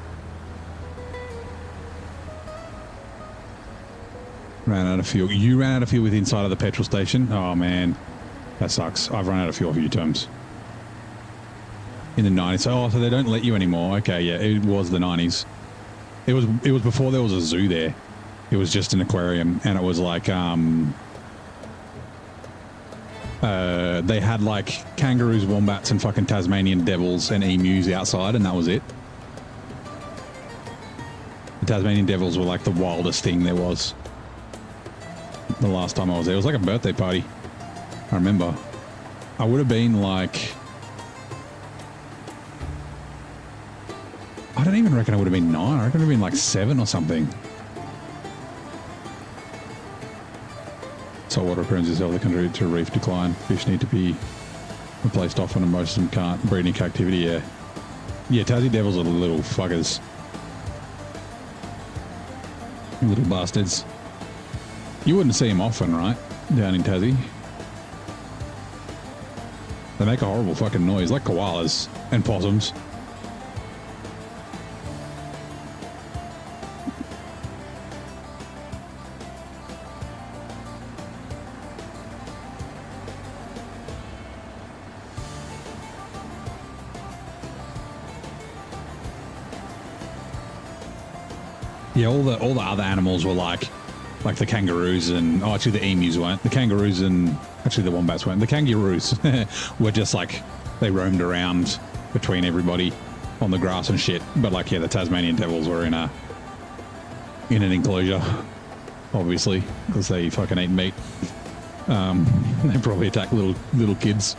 Ran out of fuel. You ran out of fuel with inside of the petrol station? Oh, man. That sucks. I've run out of fuel a few times. In the 90s. Oh, so they don't let you anymore. Okay, yeah. It was the 90s. It was before there was a zoo there. It was just an aquarium. And it was like, they had like kangaroos, wombats, and fucking Tasmanian devils and emus outside, and that was it. The Tasmanian devils were like the wildest thing there was. The last time I was there, it was like a birthday party. I remember. I would have been like... I don't even reckon I would have been 9. I reckon I would have been like 7 or something. Saltwater aquariums is heavily contribute to reef decline. Fish need to be replaced often and most of them can't. Breeding captivity, yeah. Yeah, Tassie devils are the little fuckers. Little bastards. You wouldn't see them often, right? Down in Tassie. They make a horrible fucking noise, like koalas and possums. Yeah, all the other animals were like the kangaroos and... Oh, actually the emus weren't. The kangaroos and... Actually the wombats weren't. The kangaroos were just like... They roamed around between everybody on the grass and shit. But like, yeah, the Tasmanian devils were in an enclosure, obviously, because they fucking eat meat. They probably attack little kids.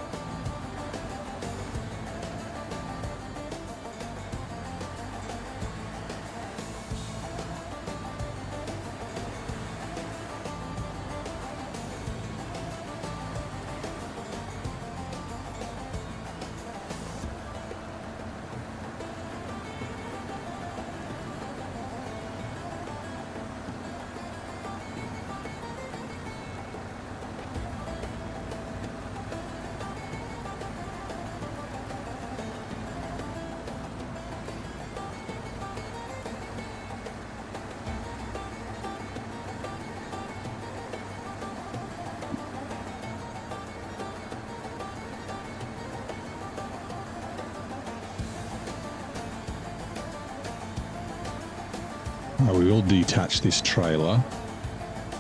We will detach this trailer.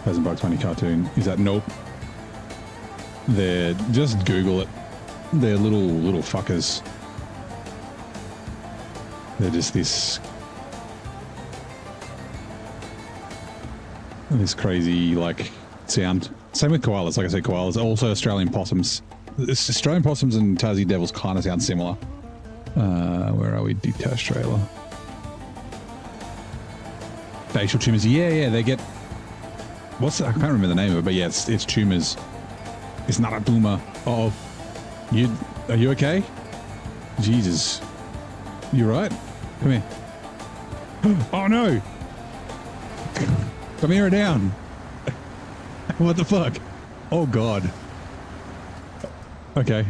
Hasn't Bugs Bunny cartoon. Is that nope? They're just Google it. They're little fuckers. They're just this. this crazy like sound. Same with koalas. Like I said, koalas. Also Australian possums. Australian possums and Tassie devils kind of sound similar. Where are we? Detached trailer. Facial tumors. Yeah, they get. I can't remember the name of it, but yeah, it's tumors. It's not a tumor. Oh, are you okay? Jesus, you right? Come here. Oh no! Come here or down. What the fuck? Oh god. Okay.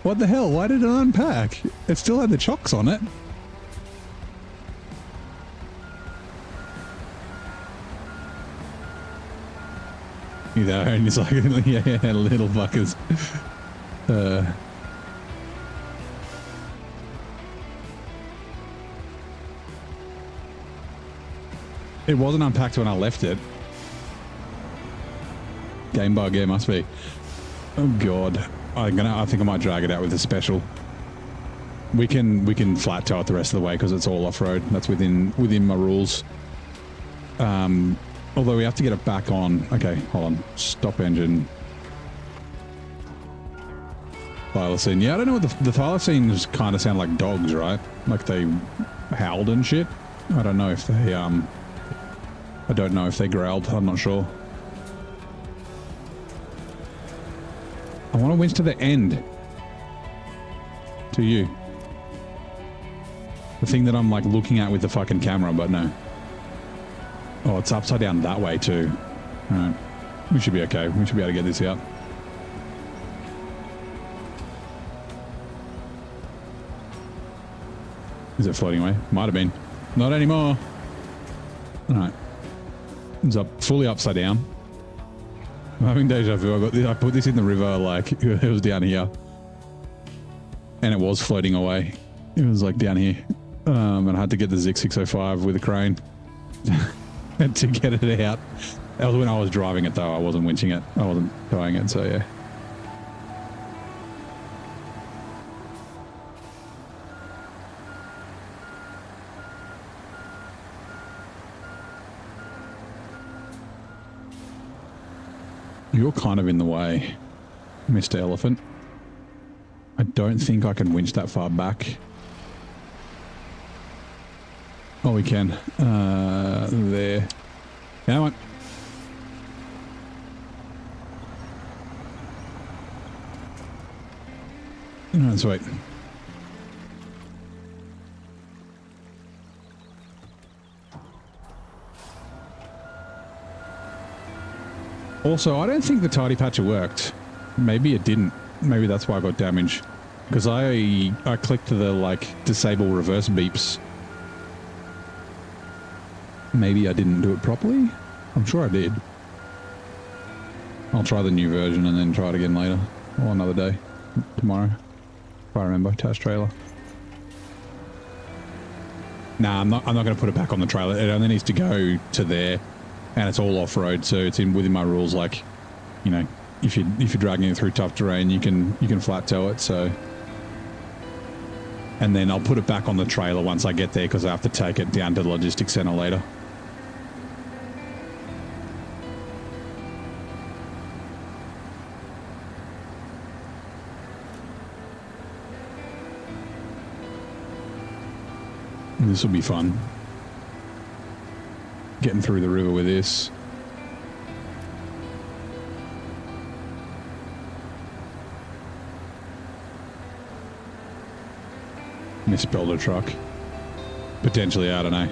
What the hell? Why did it unpack? It still had the chocks on it. You know, and it's like, yeah, little fuckers. It wasn't unpacked when I left it. Game bug, yeah, must be. Oh god, I think I might drag it out with a special. We can flat tow it the rest of the way because it's all off road. That's within my rules. Although we have to get it back on. Okay, hold on. Stop engine. Thylacine. Yeah, I don't know what the thylacines kind of sound like dogs, right? Like they howled and shit. I don't know if they I don't know if they growled. I'm not sure. I want to winch to the end. To you. The thing that I'm like looking at with the fucking camera, but no. Oh, it's upside down that way too. Alright. We should be okay. We should be able to get this out. Is it floating away? Might have been. Not anymore. Alright. It's up fully upside down. I'm having deja vu. I put this in the river like it was down here. And it was floating away. It was like down here. And I had to get the Zig 605 with a crane to get it out. That was when I was driving it though. I wasn't winching it. I wasn't towing it, so yeah. You're kind of in the way, Mr. Elephant. I don't think I can winch that far back. Oh, we can. There. Come on. Oh, sweet. Also, I don't think the tidy patcher worked. Maybe it didn't. Maybe that's why I got damage. Because I clicked the like disable reverse beeps. Maybe I didn't do it properly? I'm sure I did. I'll try the new version and then try it again later. Or another day. Tomorrow. If I remember. Attached trailer. Nah, I'm not going to put it back on the trailer. It only needs to go to there. And it's all off-road, so it's within my rules. Like, you know, if you're dragging it through tough terrain, you can flat tow it. So, and then I'll put it back on the trailer once I get there because I have to take it down to the logistics center later. This will be fun. Getting through the river with this. Misspelled a truck. Potentially, I don't know.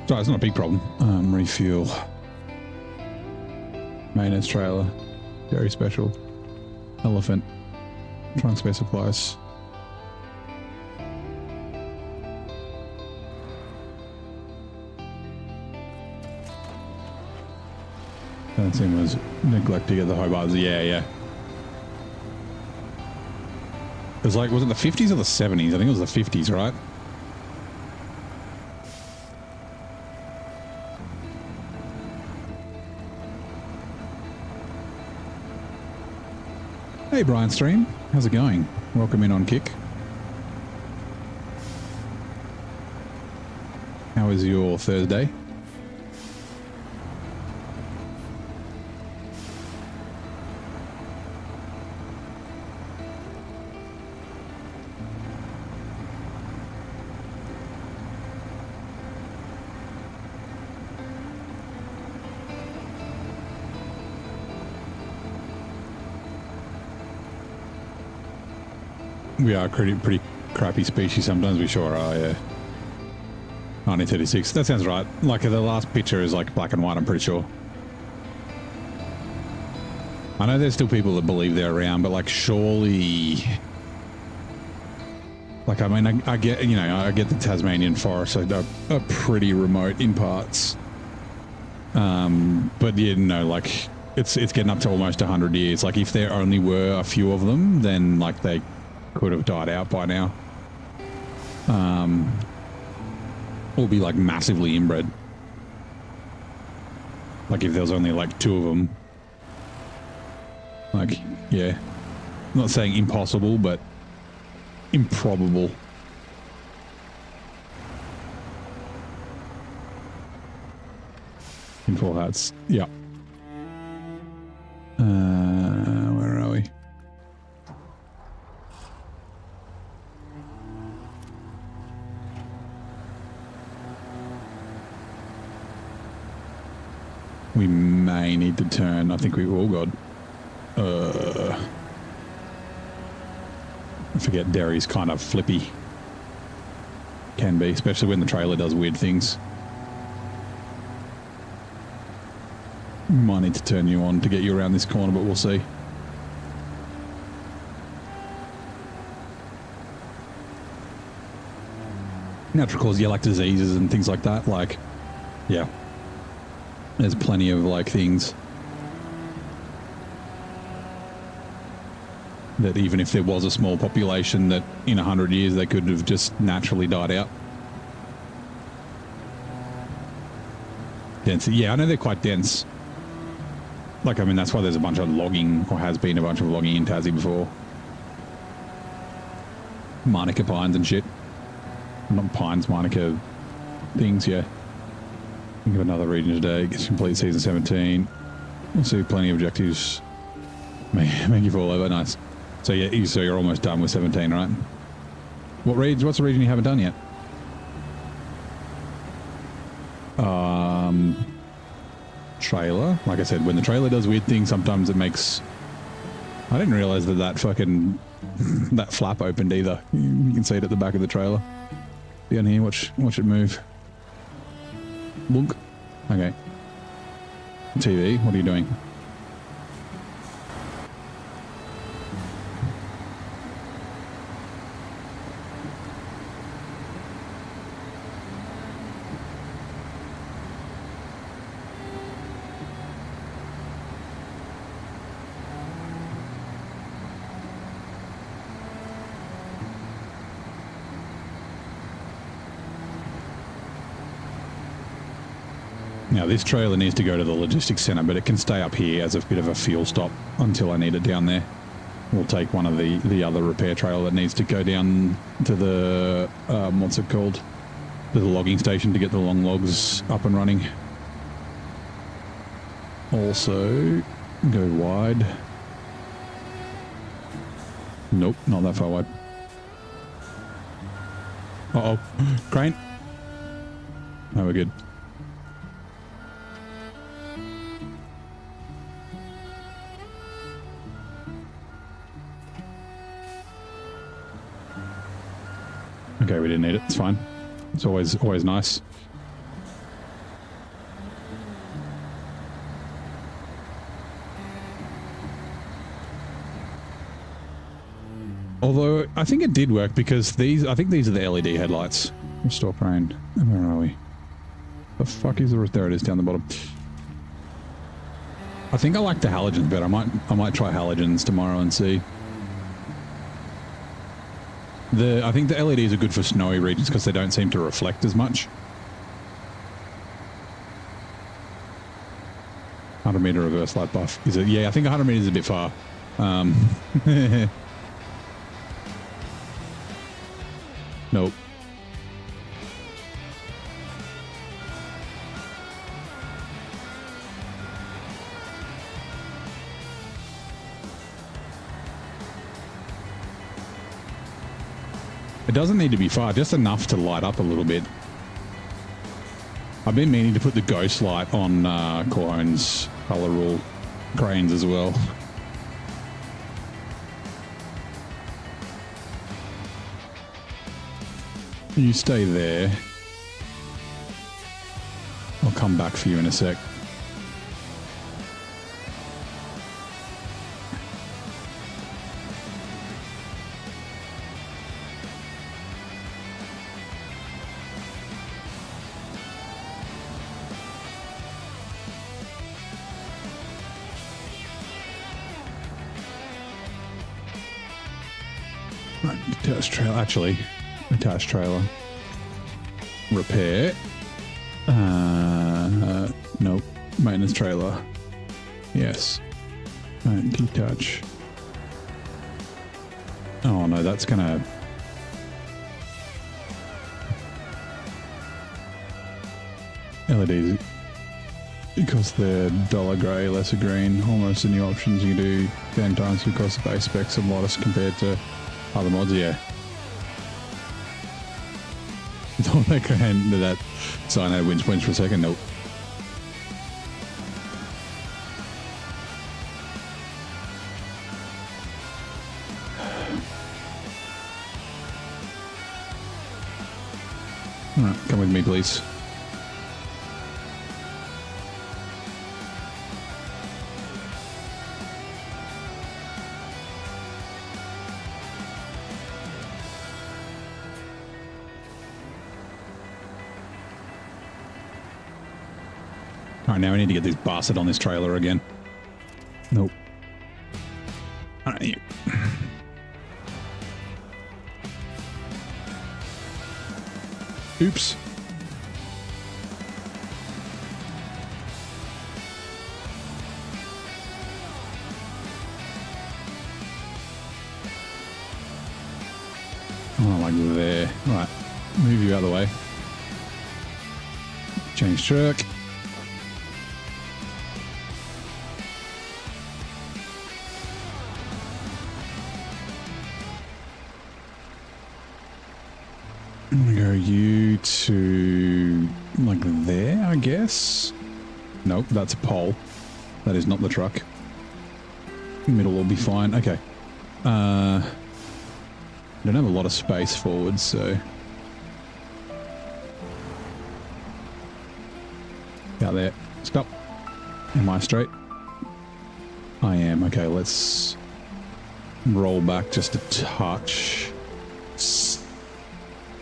So it's not a big problem. Refuel. Maintenance trailer. Very special. Elephant. Trunk spare supplies. That thing was neglect to get the Hobarts. Yeah. It was like, was it the 50s or the 70s? I think it was the 50s, right? Hey, Brian Stream. How's it going? Welcome in on Kick. How was your Thursday? We are a pretty crappy species sometimes, we sure are, yeah. 1936, that sounds right. Like the last picture is like black and white, I'm pretty sure. I know there's still people that believe they're around, but like surely... Like, I mean, I get, you know, I get the Tasmanian forests are pretty remote in parts. But yeah, no, like, it's getting up to almost 100 years. Like, if there only were a few of them, then like they could have died out by now. Or be like massively inbred. Like if there was only like 2 of them. Like, yeah. I'm not saying impossible, but improbable. In full hats. Yeah. Where are we? We may need to turn. I think we've all got. I forget. Derry's kind of flippy. Can be, especially when the trailer does weird things. Might need to turn you on to get you around this corner, but we'll see. Natural cause, yeah, like diseases and things like that. Like, yeah. There's plenty of like things that even if there was a small population that in 100 years they could have just naturally died out. Density, yeah, I know they're quite dense. Like, I mean, that's why there's a bunch of logging, or has been a bunch of logging in Tassie before. Manuka pines and shit. Not pines, Manuka things, yeah. Think of another region today. Gets complete season 17. We'll see plenty of objectives. Make you fall over. Nice. So yeah, so you're almost done with 17, right? What's the region you haven't done yet? Trailer. Like I said, when the trailer does weird things, sometimes it makes... I didn't realize that fucking... that flap opened either. You can see it at the back of the trailer. Down here, watch it move. Book. Okay. TV, what are you doing? Now this trailer needs to go to the logistics centre, but it can stay up here as a bit of a fuel stop until I need it down there. We'll take one of the other repair trailer that needs to go down to the, what's it called? To the logging station to get the long logs up and running. Also, go wide. Nope, not that far wide. Uh-oh, crane. No, we're good. Okay, we didn't need it. It's fine. It's always nice. Although I think it did work because I think these are the LED headlights. Restore crane. Where are we? The fuck is the rest? There it is down the bottom. I think I like the halogens better. I might try halogens tomorrow and see. I think the LEDs are good for snowy regions because they don't seem to reflect as much. 100 meter reverse light buff. Is it? Yeah, I think 100 meters is a bit far. Nope. It doesn't need to be far, just enough to light up a little bit. I've been meaning to put the ghost light on Corhone's color rule cranes as well. You stay there. I'll come back for you in a sec. Right, detached trailer. Actually, attached trailer. Repair. Nope. Maintenance trailer. Yes. Right, detach. Oh no, that's gonna... LEDs. Because they're dollar grey, lesser green, almost the new options you can do 10 times because the base specs are modest compared to other mods, yeah. Thought they could handle that cyanide winch for a second, nope. Alright, come with me please. Alright, now we need to get this bastard on this trailer again. Nope. Alright, you. Oops. Oh, like there. Right. Move you out of the way. Change truck. I'm gonna go you to like there, I guess. Nope, that's a pole. That is not the truck. Middle will be fine. Okay. I don't have a lot of space forward, so out there. Stop. Am I straight? I am. Okay, let's roll back just a touch.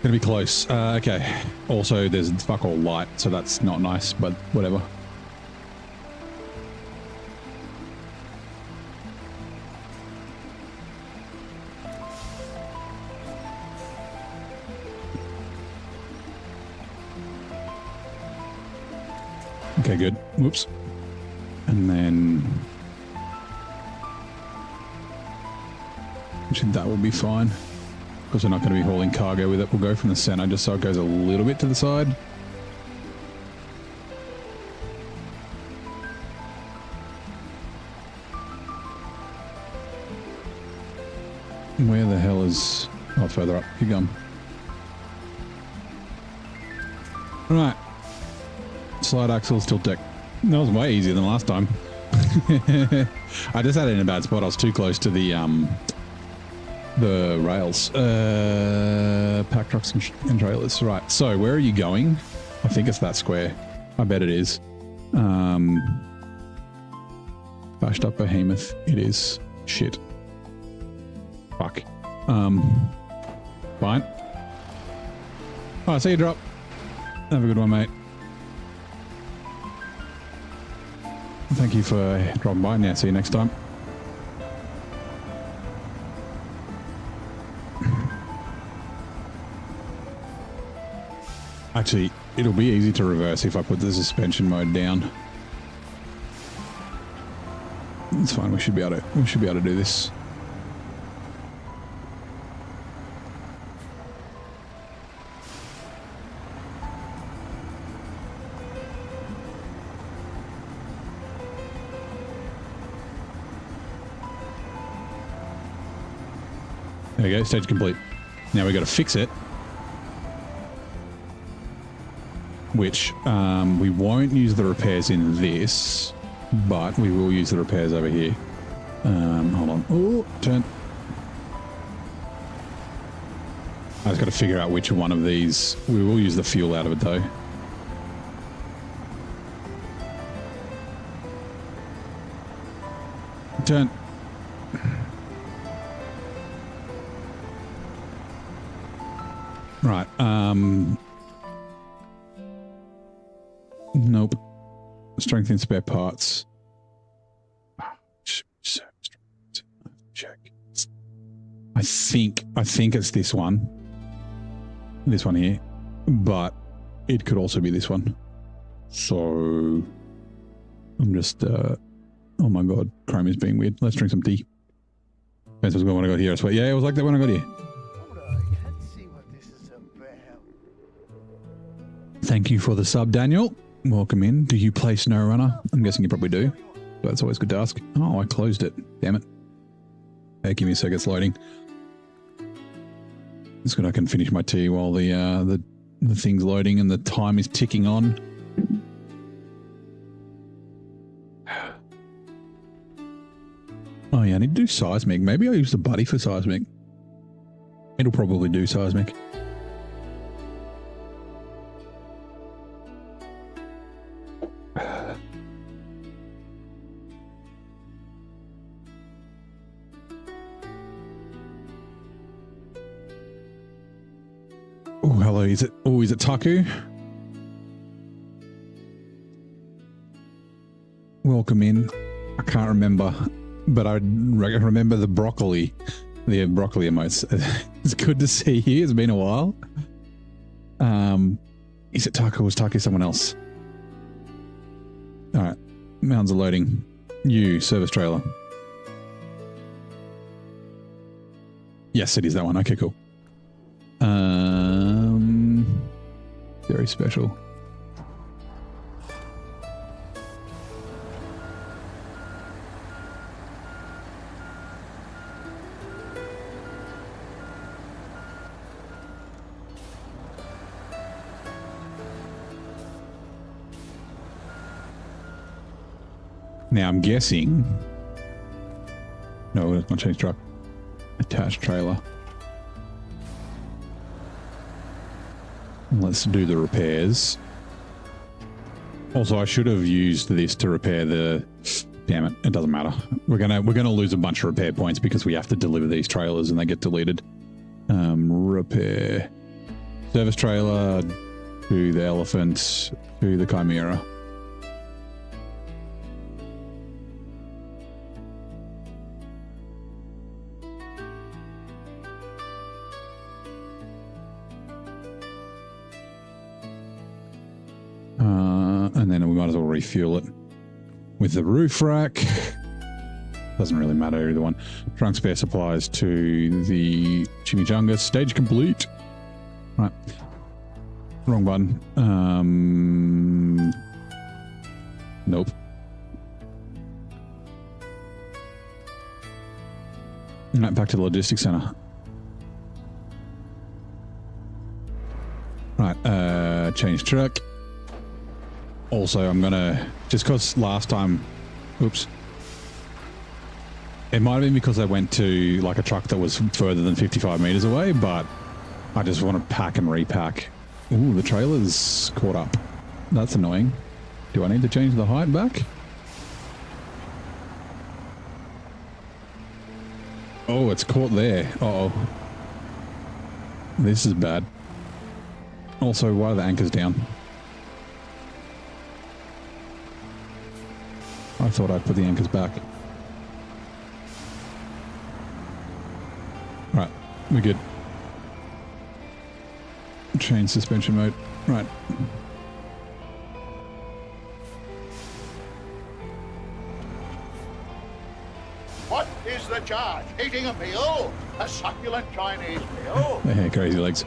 Gonna be close. Okay. Also, there's fuck all light, so that's not nice, but whatever. Okay, good. Whoops. And then... actually, that will be fine. Because we're not going to be hauling cargo with it. We'll go from the center just so it goes a little bit to the side. Where the hell is... oh, further up. Keep going. Alright. Slide axles, tilt deck. That was way easier than last time. I just had it in a bad spot. I was too close to the rails. Pack trucks and trailers. Right. So where are you going? I think it's that square. I bet it is. Bashed up behemoth. It is. Shit. Fuck. Fine. Alright, see you drop. Have a good one, mate. Thank you for dropping by. Now, see you next time. Actually, it'll be easy to reverse if I put the suspension mode down. It's fine. We should be able to do this. There you go, stage complete. Now we got to fix it, which we won't use the repairs in this, but we will use the repairs over here. Hold on. Oh, turn. I just got to figure out which one of these. We will use the fuel out of it though. Turn. Right. Nope. Strengthen spare parts. Check. I think it's this one. This one here. But it could also be this one. So I'm just oh my god, Chrome is being weird. Let's drink some tea. That's what I got here. I swear. Yeah, it was like that when I got here. Let's see what this is about. Thank you for the sub, Daniel. Welcome in. Do you play SnowRunner? I'm guessing you probably do. But it's always good to ask. Oh, I closed it. Damn it. Hey, give me a sec. It's loading. It's good I can finish my tea while the thing's loading and the time is ticking on. Oh yeah, I need to do seismic. Maybe I'll use the buddy for seismic. It'll probably do seismic. Oh, hello. Is it Taku? Welcome in. I can't remember, but I remember the broccoli emotes. It's good to see you. It's been a while. Is it Taku or is Taku someone else? All right. Mounds are loading. You, service trailer. Yes, it is that one. Okay, cool. Very special. Now I'm guessing. No, it's not change truck. Attached trailer. Let's do the repairs. Also, I should have used this to repair the... Damn it, it doesn't matter. We're gonna lose a bunch of repair points because we have to deliver these trailers and they get deleted. Repair. Service trailer to the elephant to the Chimera. And then we might as well refuel it with the roof rack. Doesn't really matter either one. Trunk spare supplies to the chimichanga. Stage complete. Right. Wrong button. Nope. Right, back to the logistics center. Right, change truck. Also, I'm gonna, just because last time, oops. It might have been because I went to like a truck that was further than 55 meters away, but I just want to pack and repack. Ooh, the trailer's caught up. That's annoying. Do I need to change the height back? Oh, it's caught there. Uh-oh. This is bad. Also, why are the anchors down? I thought I'd put the anchors back. Right, we're good. Change suspension mode. Right. What is the charge? Eating a meal? A succulent Chinese meal? Hey, crazy legs.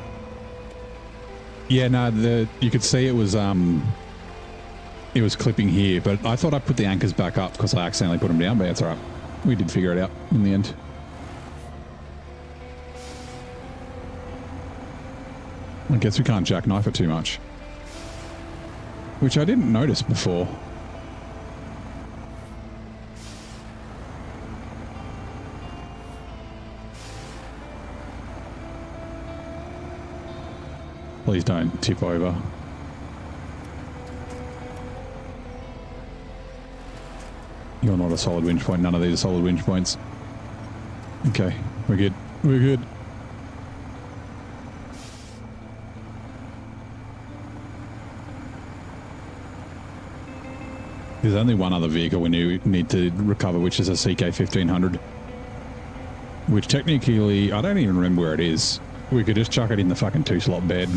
Yeah, no, you could see it was clipping here, but I thought I put the anchors back up because I accidentally put them down, but that's all right. We did figure it out in the end. I guess we can't jackknife it too much. Which I didn't notice before. Please don't tip over. You're not a solid winch point. None of these are solid winch points. Okay, we're good. We're good. There's only one other vehicle we need to recover, which is a CK-1500. Which technically, I don't even remember where it is. We could just chuck it in the fucking 2-slot bed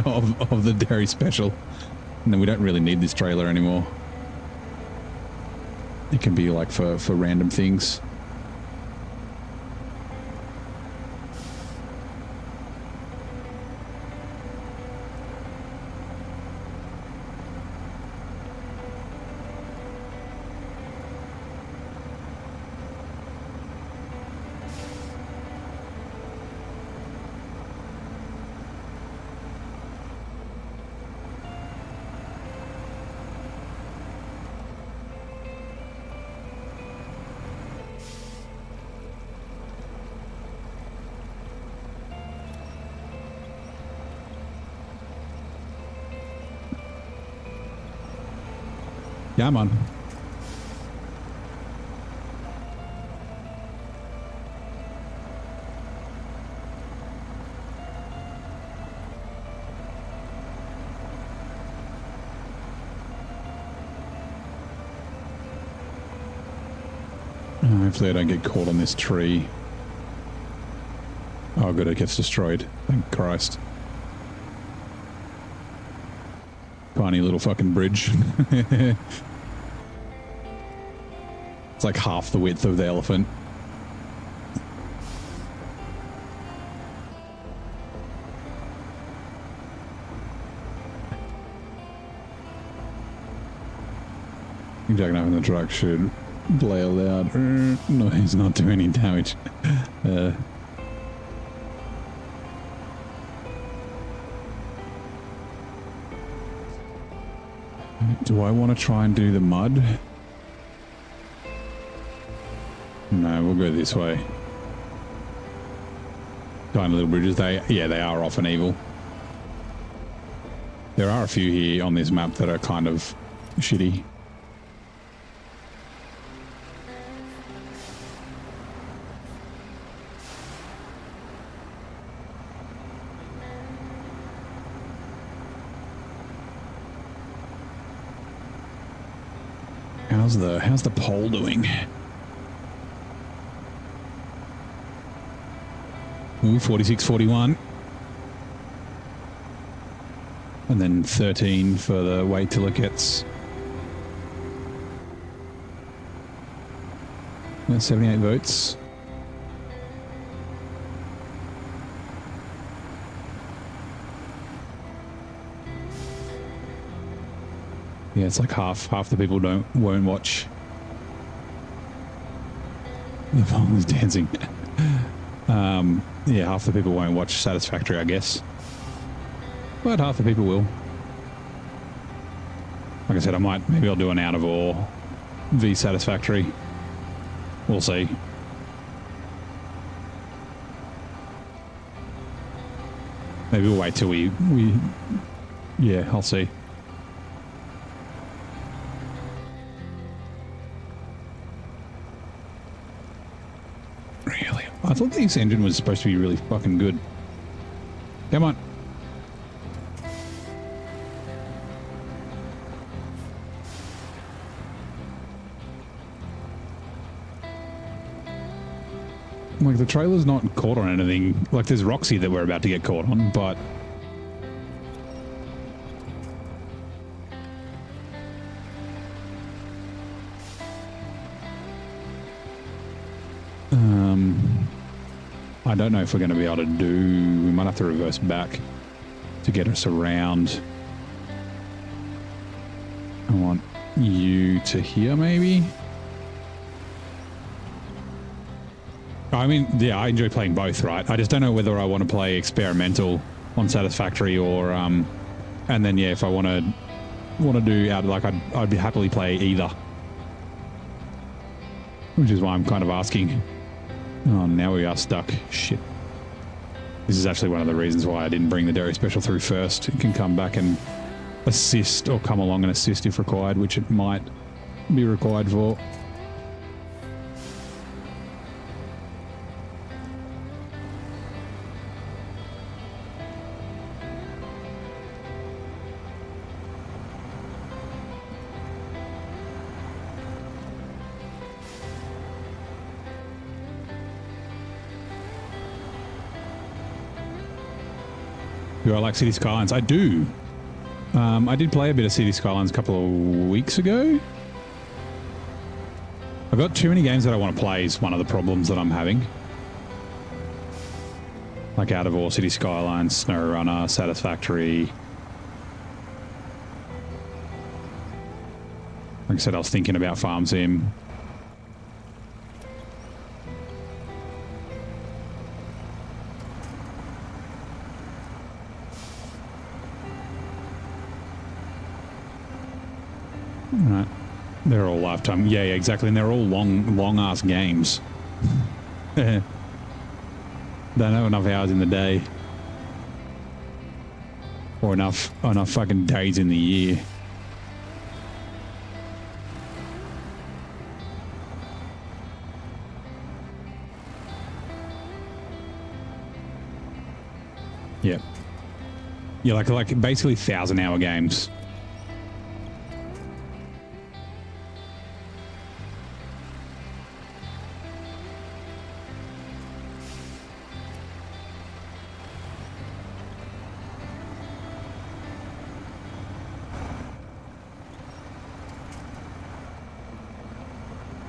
of the dairy special. And then we don't really need this trailer anymore. It can be like for random things. Yeah, man. Hopefully I don't get caught on this tree. Oh good, it gets destroyed. Thank Christ. Tiny little fucking bridge. It's like half the width of the elephant. Jackknife in the truck should blare loud. No, he's not doing any damage. Do I want to try and do the mud? No, we'll go this way. Tiny little bridges, they are often evil. There are a few here on this map that are kind of shitty. How's the pole doing? Ooh, 46, 41. And then 13 for the wait till it gets. That's 78 votes. Yeah, it's like half the people won't watch. The phone is dancing. Yeah, half the people won't watch Satisfactory, I guess. But half the people will. Like I said, maybe I'll do an Out of Ore v Satisfactory. We'll see. Maybe we'll wait till we yeah, I'll see. Really? I thought this engine was supposed to be really fucking good. Come on. Like, the trailer's not caught on anything. Like, there's Roxy that we're about to get caught on, but... I don't know if we're going to be able to do... We might have to reverse back to get us around. I want you to here, maybe? I mean, yeah, I enjoy playing both, right? I just don't know whether I want to play experimental on Satisfactory, or and then yeah, if I want to do out, like I'd be happily play either, which is why I'm kind of asking. Oh, now we are stuck. Shit. This is actually one of the reasons why I didn't bring the dairy special through first. It can come back and assist, or come along and assist if required, which it might be required for. Do I like City Skylines? I do. I did play a bit of City Skylines a couple of weeks ago. I've got too many games that I want to play is one of the problems that I'm having. Like out of all City Skylines, SnowRunner, Satisfactory. Like I said, I was thinking about Farm Sim. Right. They're all lifetime. Yeah, exactly. And they're all long ass games. Don't have enough hours in the day. Or enough fucking days in the year. Yeah. Yeah, like basically 1,000-hour games.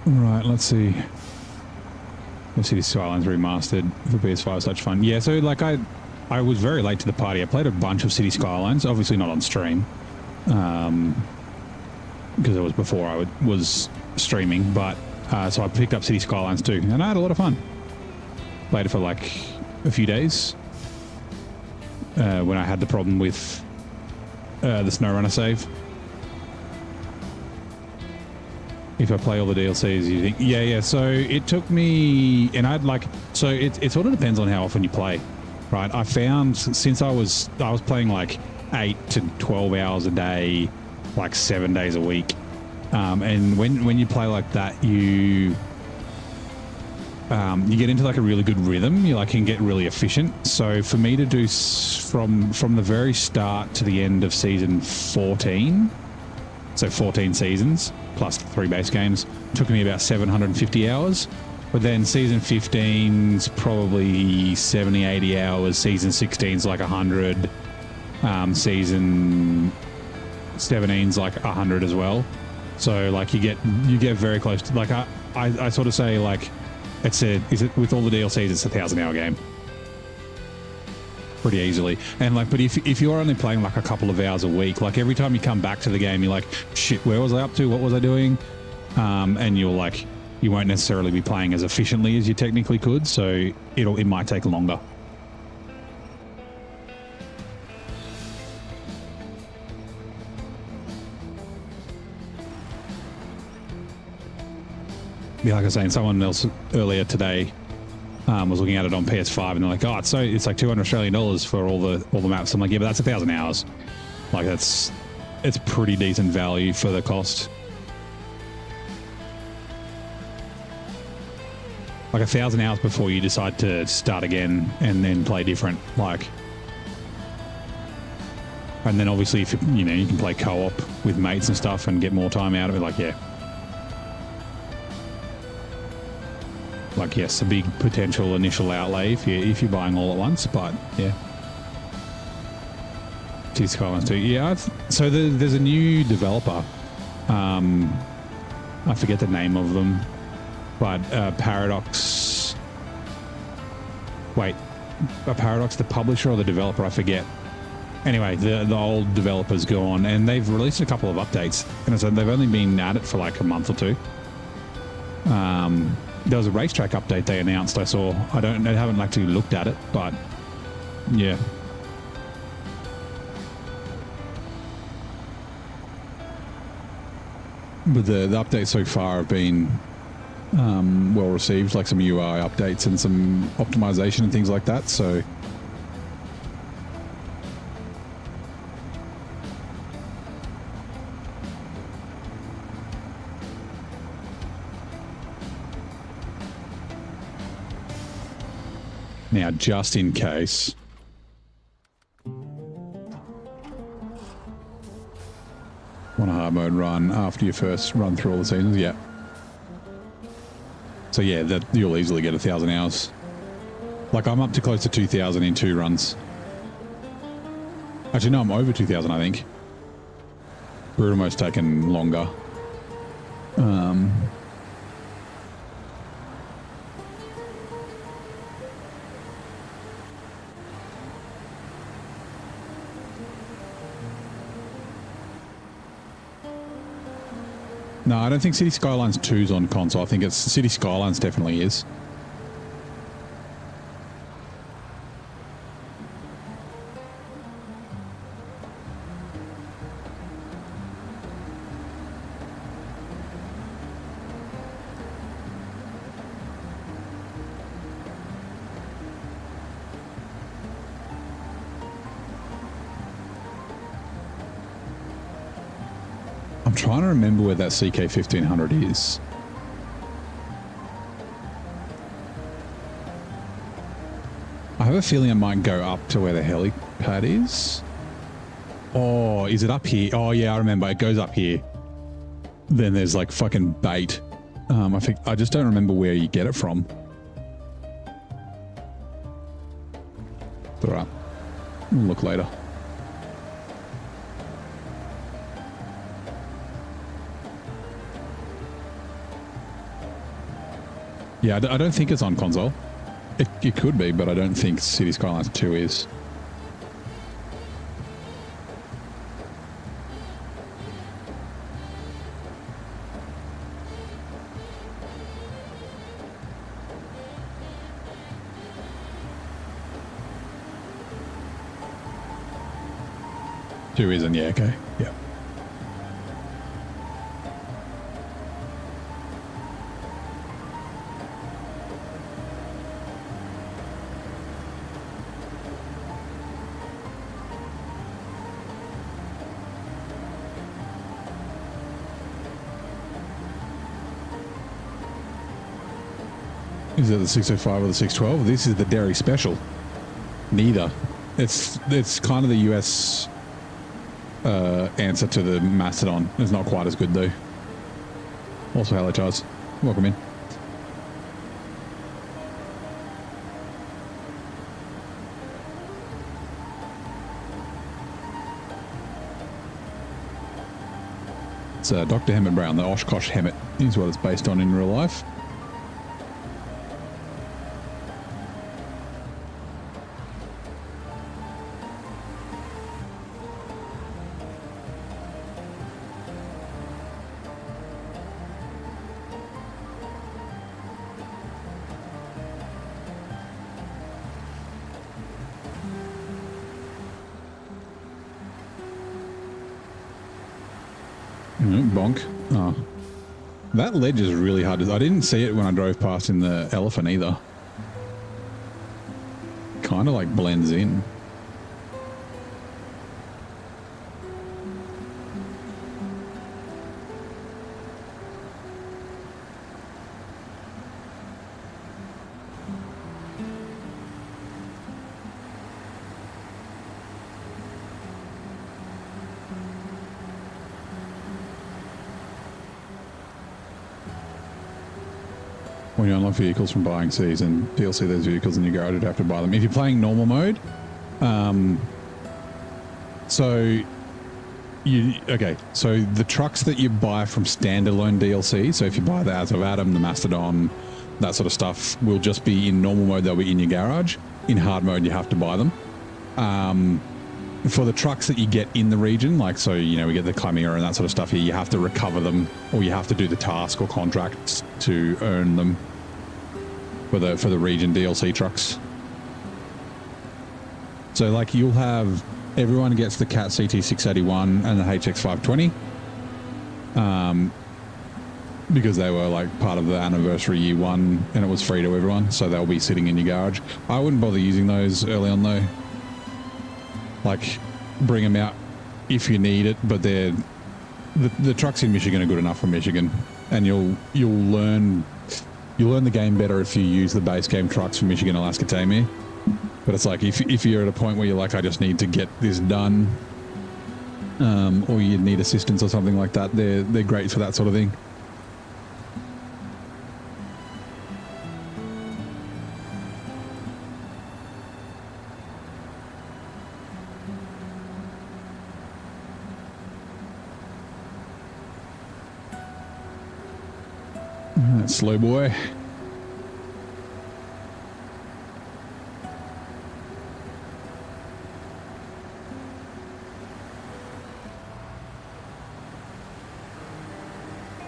Right, let's see. Let's see, the Skylines remastered for PS5, such fun. Yeah, so like I was very late to the party. I played a bunch of City Skylines, obviously not on stream, because it was before I was streaming. But so I picked up City Skylines too, and I had a lot of fun. Played it for like a few days when I had the problem with the SnowRunner save. If I play all the DLCs, you think, yeah. So it took me, and I'd like, so it sort of depends on how often you play, right? I found since I was playing like 8 to 12 hours a day, like 7 days a week, and when you play like that, you get into like a really good rhythm. You like can get really efficient. So for me to do from the very start to the end of season 14, so 14 seasons plus 3 base games, took me about 750 hours. But then season 15's probably 70, 80 hours. Season 16's like 100. Season 17's like 100 as well. So like you get very close to, like I sort of say like with all the DLCs it's a 1,000-hour game. Pretty easily. And like, but if you're only playing like a couple of hours a week, like every time you come back to the game, you're like, shit, where was I up to? What was I doing? And you're like, you won't necessarily be playing as efficiently as you technically could. So it might take longer. Yeah, like I was saying, someone else earlier today was looking at it on PS5 and they're like, oh, it's like $200 Australian for all the maps. I'm like, yeah, but that's 1,000 hours. Like it's pretty decent value for the cost. Like 1,000 hours before you decide to start again and then play different, like. And then obviously if you can play co-op with mates and stuff and get more time out of it, like, yeah. Like, yes, a big potential initial outlay if you're buying all at once, but yeah. City Skylines 2. Yeah, so there's a new developer. I forget the name of them, but Paradox. Wait, Paradox, the publisher or the developer? I forget. Anyway, the old developer's gone, and they've released a couple of updates, and so they've only been at it for like a month or two. There was a racetrack update they announced. I saw. I haven't actually looked at it, but yeah. but the updates so far have been well received, like some UI updates and some optimization and things like that. So now, just in case, want a hard mode run after you first run through all the seasons? Yeah. So yeah, that you'll easily get 1,000 hours. Like I'm up to close to 2,000 in 2 runs. Actually, no, I'm over 2,000, I think. Brutalmo's taken longer. No, I don't think City Skylines 2's on console. I think it's City Skylines definitely is. I'm trying to remember where that CK1500 is. I have a feeling it might go up to where the helipad is. Oh, is it up here? Oh yeah, I remember. It goes up here. Then there's like fucking bait. I just don't remember where you get it from. It's all right. We'll look later. Yeah, I don't think it's on console. It could be, but I don't think City Skylines 2 is. Two isn't, yeah, okay. Yeah. Is it the 605 or the 612? This is the Dairy Special. Neither. It's kind of the US answer to the Mastodon. It's not quite as good though. Also, hello Charles. Welcome in. It's Dr. Hemet Brown, the Oshkosh Hemet is what it's based on in real life. Bonk. Oh. That ledge is really hard to... I didn't see it when I drove past in the Elephant either. Kind of like blends in. When you unlock vehicles from buying season, DLC those vehicles in your garage, you'd have to buy them. If you're playing normal mode, so the trucks that you buy from standalone DLC, so if you buy the As of Adam, the Mastodon, that sort of stuff, will just be in normal mode, they'll be in your garage. In hard mode, you have to buy them. For the trucks that you get in the region, like, so, you know, we get the Chimera and that sort of stuff here, you have to recover them, or you have to do the task or contracts to earn them for the region DLC trucks. So, like, you'll have, everyone gets the Cat CT681 and the HX520. because they were like part of the anniversary year 1 and it was free to everyone, so they'll be sitting in your garage. I wouldn't bother using those early on though. Like, bring them out if you need it, but they're the trucks in Michigan are good enough for Michigan, and you'll learn the game better if you use the base game trucks for Michigan, Alaska, Tamir. But it's like if you're at a point where you're like, I just need to get this done, or you need assistance or something like that, they're great for that sort of thing. Slow boy.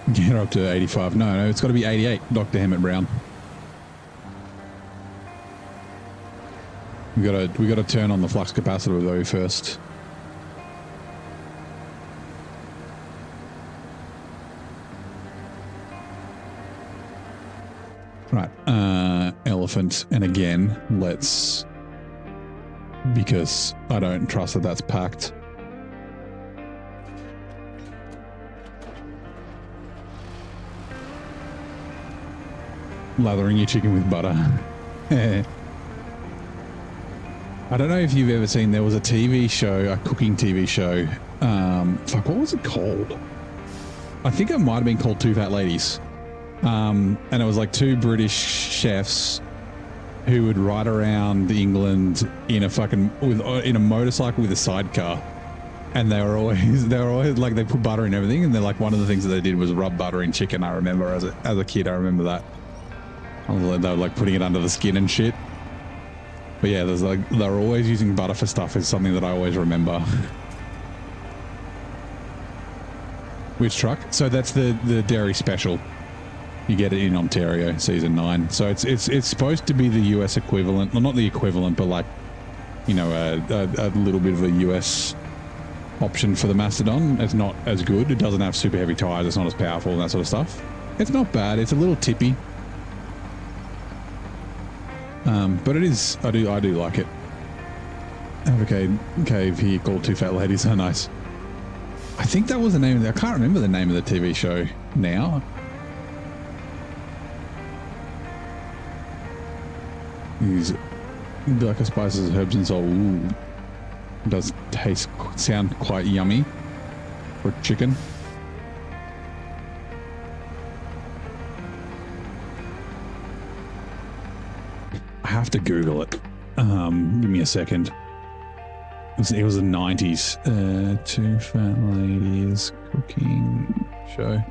Get her up to 85. No, it's got to be 88. Dr. Hammett Brown. We got to turn on the flux capacitor though first. Right, elephant, and again, let's, because I don't trust that that's packed. Lathering your chicken with butter. I don't know if you've ever seen, there was a TV show, a cooking TV show. Fuck, what was it called? I think it might have been called Two Fat Ladies. And it was like two British chefs who would ride around England in a motorcycle with a sidecar, and they were always like, they put butter in everything, and they're like, one of the things that they did was rub butter in chicken. I remember as a kid, I remember that. They were like putting it under the skin and shit. But yeah, there's like, they're always using butter for stuff is something that I always remember. Which truck? So that's the Dairy Special. You get it in Ontario, season 9. So it's supposed to be the US equivalent. Well, not the equivalent, but like, you know, a little bit of a US option for the Mastodon. It's not as good. It doesn't have super heavy tires. It's not as powerful and that sort of stuff. It's not bad. It's a little tippy. But it is, I do like it. Avocado Cave here called Two Fat Ladies. Oh, nice. I think that was the name of I can't remember the name of the TV show now. These delicate spices, herbs and salt. Ooh. It does sound quite yummy for chicken. I have to Google it. Give me a second. It was the 90s. Two Fat Ladies cooking show.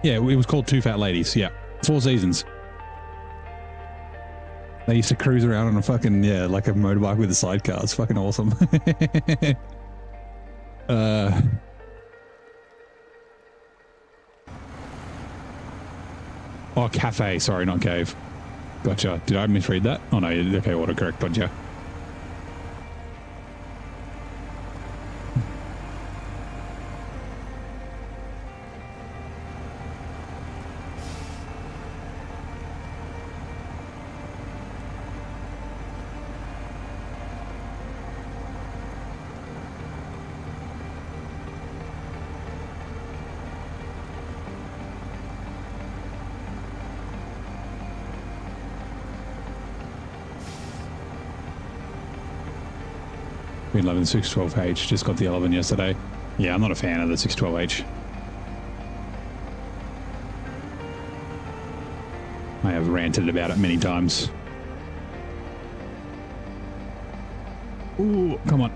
Yeah, it was called Two Fat Ladies. Yeah, 4 seasons. They used to cruise around on a fucking, yeah, like a motorbike with a sidecar. It's fucking awesome. Oh, cafe. Sorry, not cave. Gotcha. Did I misread that? Oh, no. Okay, autocorrect. Gotcha. Been loving the 612H. Just got the 11 yesterday. Yeah, I'm not a fan of the 612H. I have ranted about it many times. Ooh, come on.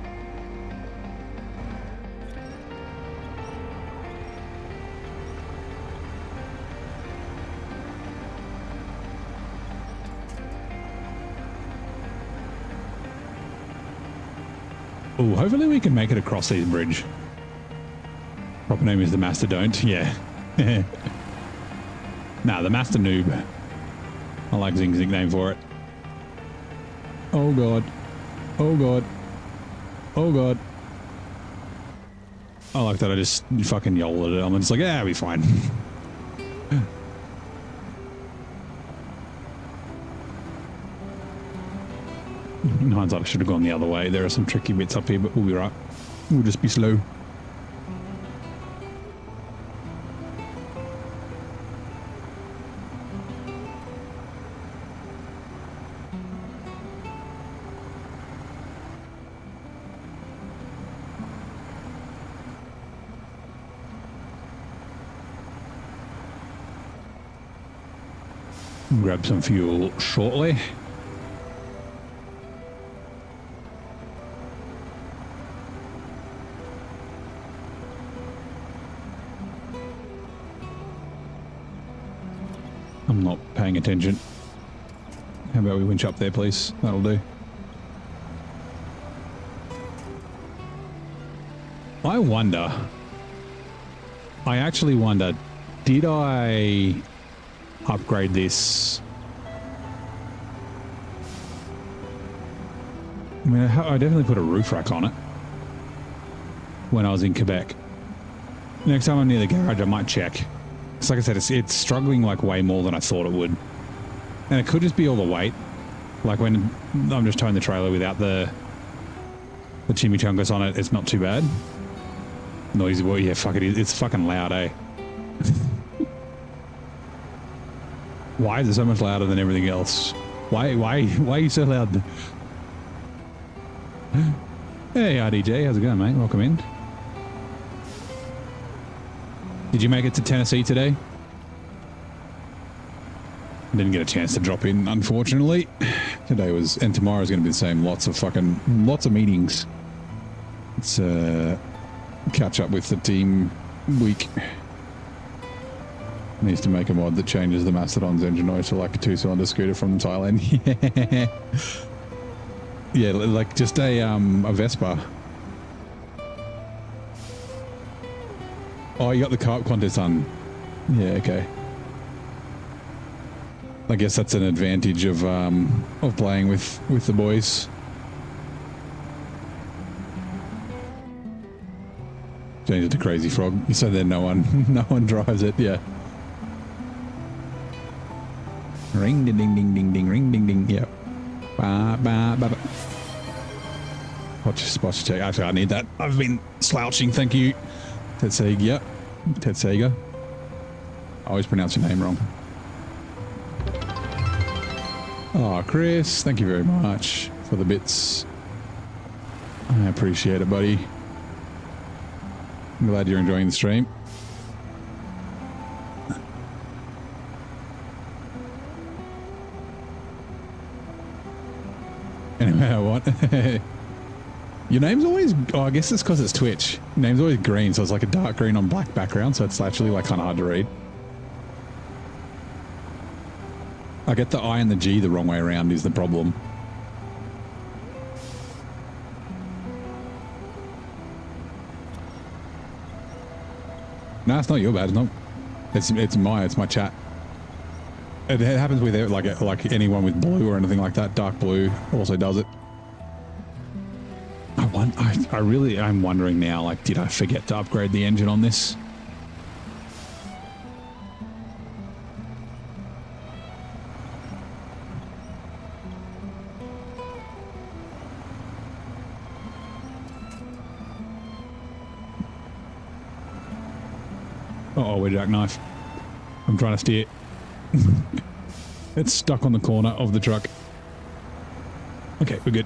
Oh, hopefully we can make it across this bridge. Proper name is the Mastodon. Yeah. Nah, the Master Noob. I like Zing's nickname for it. Oh god. Oh god. Oh god. I like that I just fucking yolled at it. I'm just like, yeah, I'll be fine. In hindsight, I should have gone the other way. There are some tricky bits up here, but we'll be right. We'll just be slow. Grab some fuel shortly. I'm not paying attention. How about we winch up there, please? That'll do. I wonder. I actually wonder, did I upgrade this? I mean, I definitely put a roof rack on it when I was in Quebec. Next time I'm near the garage, I might check. Because like I said, it's struggling like way more than I thought it would. And it could just be all the weight. Like when I'm just towing the trailer without the chimichangas on it, it's not too bad. Noisy, well, yeah, fuck it, it's fucking loud, eh? Why is it so much louder than everything else? Why are you so loud? Hey, RDJ, how's it going, mate? Welcome in. Did you make it to Tennessee today? Didn't get a chance to drop in, unfortunately. Today was, and tomorrow's going to be the same. Lots of meetings. It's catch up with the team week. Needs to make a mod that changes the Mastodon's engine noise to like a 2-cylinder scooter from Thailand. Yeah. Yeah, like just a Vespa. Oh, you got the co-op contest on. Yeah, okay. I guess that's an advantage of playing with the boys. Change it to Crazy Frog, so then no one drives it. Yeah. Ring ding ding ding ding ding ring ding ding. Yep. Ba ba ba ba. Watch check. Actually, I need that. I've been slouching. Thank you, Ted Sega. Yep. Ted Sega. I always pronounce your name wrong. Oh, Chris, thank you very much for the bits. I appreciate it, buddy. I'm glad you're enjoying the stream. Anyway, what? Your name's always... Oh, I guess it's because it's Twitch. Your name's always green, so it's like a dark green on black background, so it's actually like kind of hard to read. I get the I and the G the wrong way around is the problem. No, it's not your bad. It's my chat. It happens with like anyone with blue or anything like that. Dark blue also does it. I'm wondering now, like, did I forget to upgrade the engine on this? Uh-oh, we're jackknife. I'm trying to steer. It's stuck on the corner of the truck. Okay, we're good.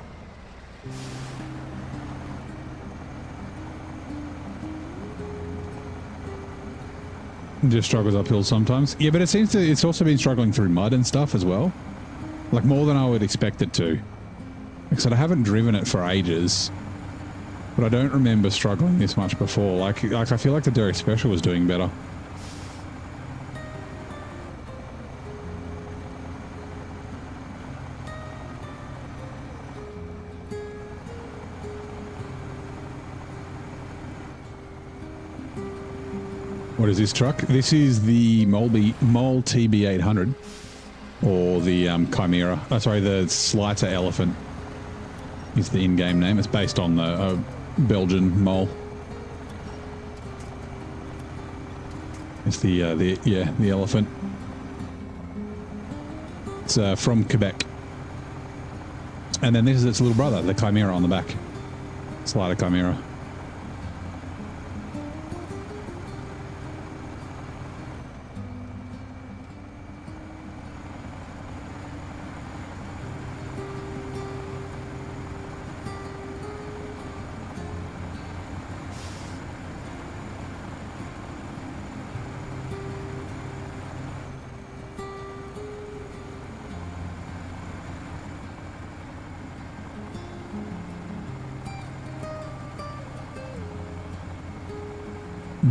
Just struggles uphill sometimes. Yeah, but it's also been struggling through mud and stuff as well. Like more than I would expect it to. Like I said, I haven't driven it for ages. But I don't remember struggling this much before. Like I feel like the Derek Special was doing better. What is this truck? This is the Mole TB800, or the Chimera. Oh, sorry, the Slighter Elephant is the in-game name. It's based on the Belgian mole. It's the elephant. It's from Quebec. And then this is its little brother, the Chimera on the back. Slider Chimera.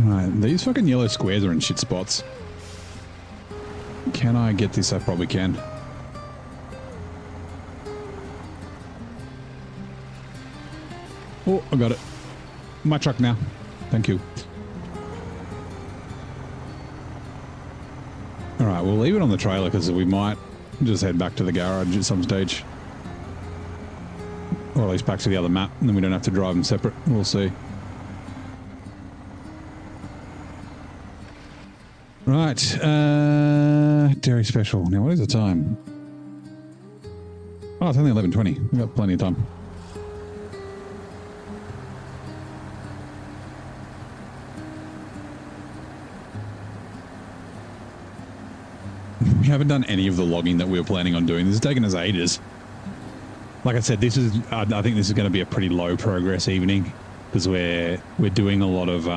Right, these fucking yellow squares are in shit spots. Can I get this? I probably can. Oh, I got it. My truck now. Thank you. Alright, we'll leave it on the trailer because we might just head back to the garage at some stage. Or at least back to the other map, and then we don't have to drive them separate. We'll see. Right, dairy special. Now, what is the time? Oh, it's only 11:20. We've got plenty of time. We haven't done any of the logging that we were planning on doing. This has taken us ages. Like I said, this is. I think this is going to be a pretty low progress evening because we're doing a lot of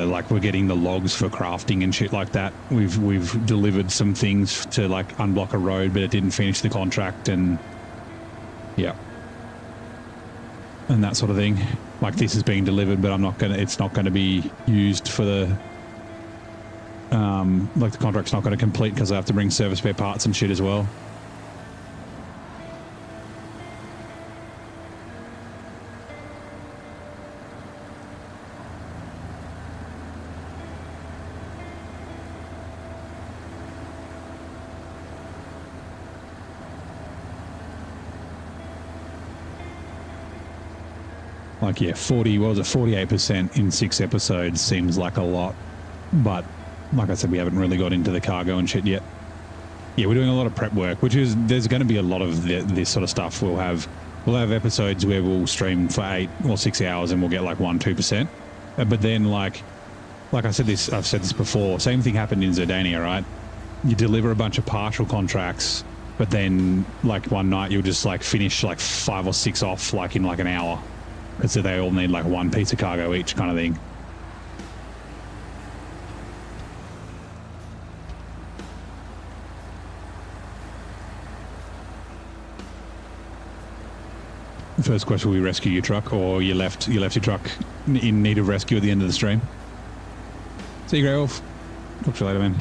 like we're getting the logs for crafting and shit like that. We've delivered some things to like unblock a road, but it didn't finish the contract, and yeah, and that sort of thing. Like this is being delivered, but it's not gonna be used for the like the contract's not going to complete because I have to bring service spare parts and shit as well. Like, yeah, 48% in 6 episodes seems like a lot, but like I said, we haven't really got into the cargo and shit yet. Yeah, we're doing a lot of prep work, there's going to be a lot of this sort of stuff. We'll have episodes where we'll stream for 8 or 6 hours and we'll get like 1-2%. But then like I said this, I've said this before, same thing happened in Zerdania, right? You deliver a bunch of partial contracts, but then like one night you'll just like finish like 5 or 6 off like in like an hour. Because they all need like 1 piece of cargo each kind of thing. The first question, will we rescue your truck, or you left your truck in need of rescue at the end of the stream? See you, Grey Wolf. Talk to you later, man.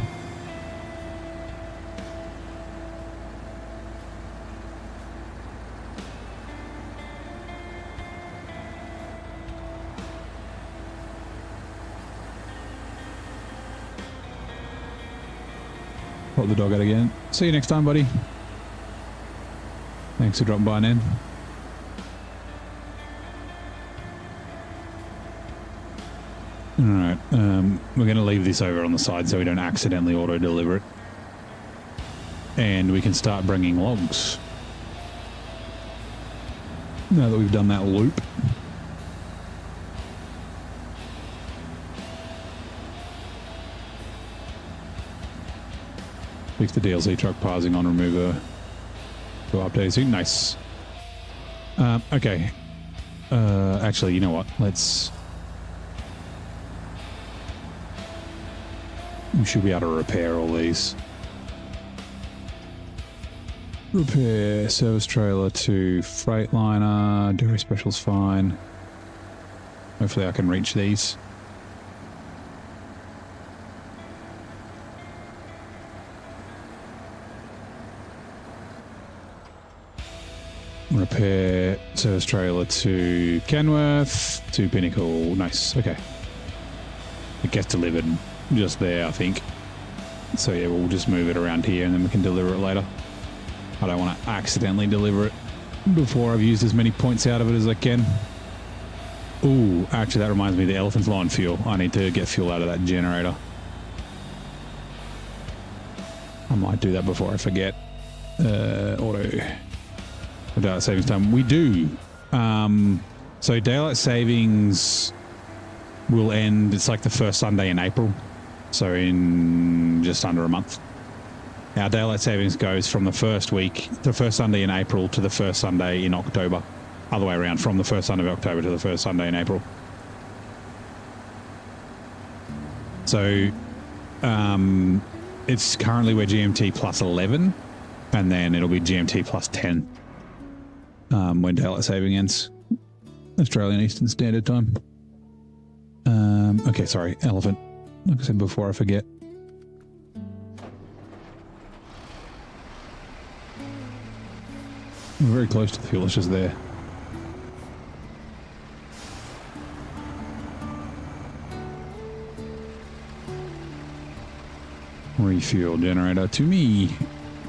Pop the dog out again. See you next time, buddy. Thanks for dropping by, Nan. Alright, we're going to leave this over on the side so we don't accidentally auto-deliver it. And we can start bringing logs. Now that we've done that loop. Fix the DLC truck, pausing on remover. Go update soon. Nice. Okay. Actually, you know what? We should be able to repair all these. Repair service trailer to Freightliner. Dairy special's fine. Hopefully I can reach these. Repair service trailer to Kenworth, to Pinnacle. Nice. Okay. It gets delivered just there, I think. So yeah, we'll just move it around here and then we can deliver it later. I don't want to accidentally deliver it before I've used as many points out of it as I can. Ooh, actually, that reminds me, the elephant's low on fuel. I need to get fuel out of that generator. I might do that before I forget. Auto. Daylight savings time. We do. So daylight savings will end, it's like the first Sunday in April. So in just under a month. Our daylight savings goes from the first Sunday in April to the first Sunday in October. Other way around, from the first Sunday of October to the first Sunday in April. So it's currently we're GMT plus 11, and then it'll be GMT plus 10 when daylight saving ends. Australian Eastern Standard Time. Okay, sorry, elephant. Like I said before, I forget. We're very close to the fuel, it's just there. Refuel generator to me.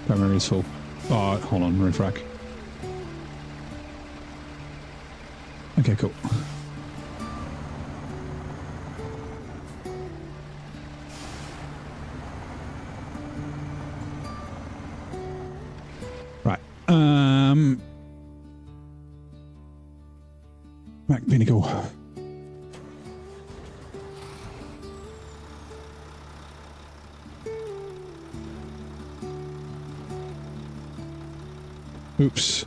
Primary is full. Oh, hold on, refrac. Okay, cool. Right. Mac Pinnacle. Oops.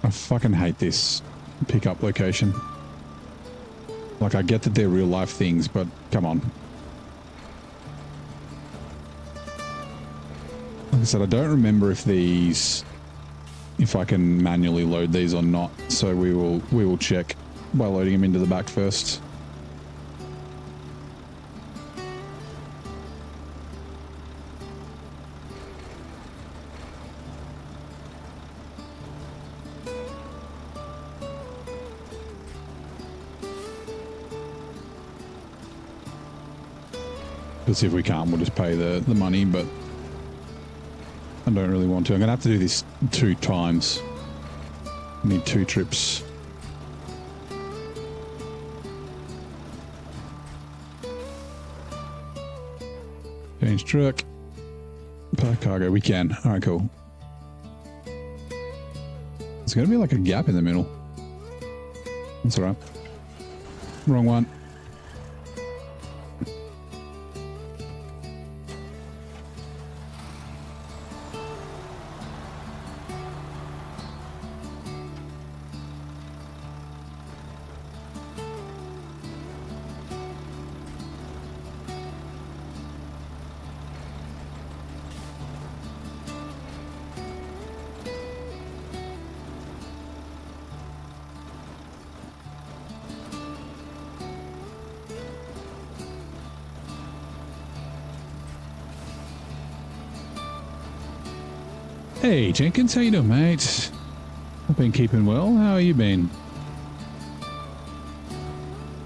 I fucking hate this pickup location. Like, I get that they're real life things, but come on. Like I said, I don't remember if I can manually load these or not, so we will check by loading them into the back first. Let's see if we can't, we'll just pay the money, but I don't really want to. I'm going to have to do this 2 times. I need 2 trips. Change truck. Park cargo. We can. All right, cool. There's going to be like a gap in the middle. That's all right. Wrong one. Hey Jenkins, how you doing, mate? I've been keeping well. How have you been?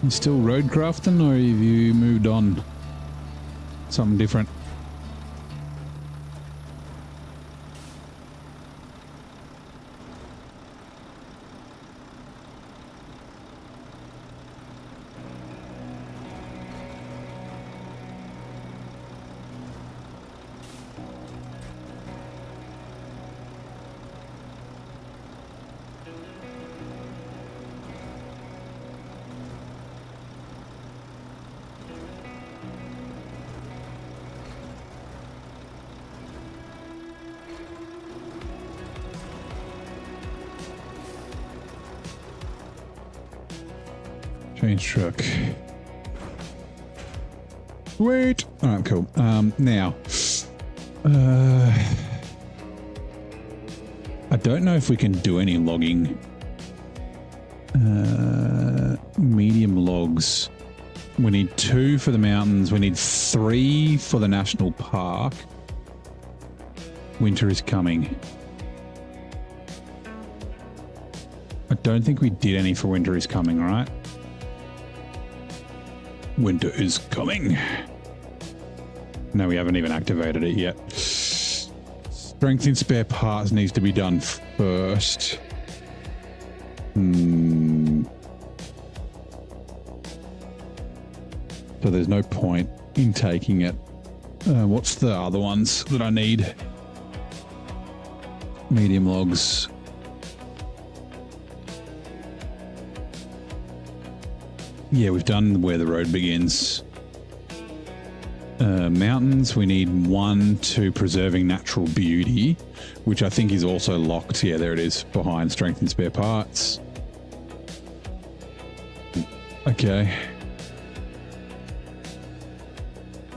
You still roadcrafting, or have you moved on? Something different? Change truck. Wait. All right, cool. Now, I don't know if we can do any logging. Medium logs. We need 2 for the mountains. We need 3 for the national park. Winter is coming. I don't think we did any for winter is coming, right? Winter is coming. No, we haven't even activated it yet. Strength in spare parts needs to be done first. So there's no point in taking it. What's the other ones that I need? Medium logs. Yeah, we've done where the road begins. Mountains, we need 1 to preserving natural beauty, which I think is also locked. Yeah, there it is, behind strength and spare parts. Okay.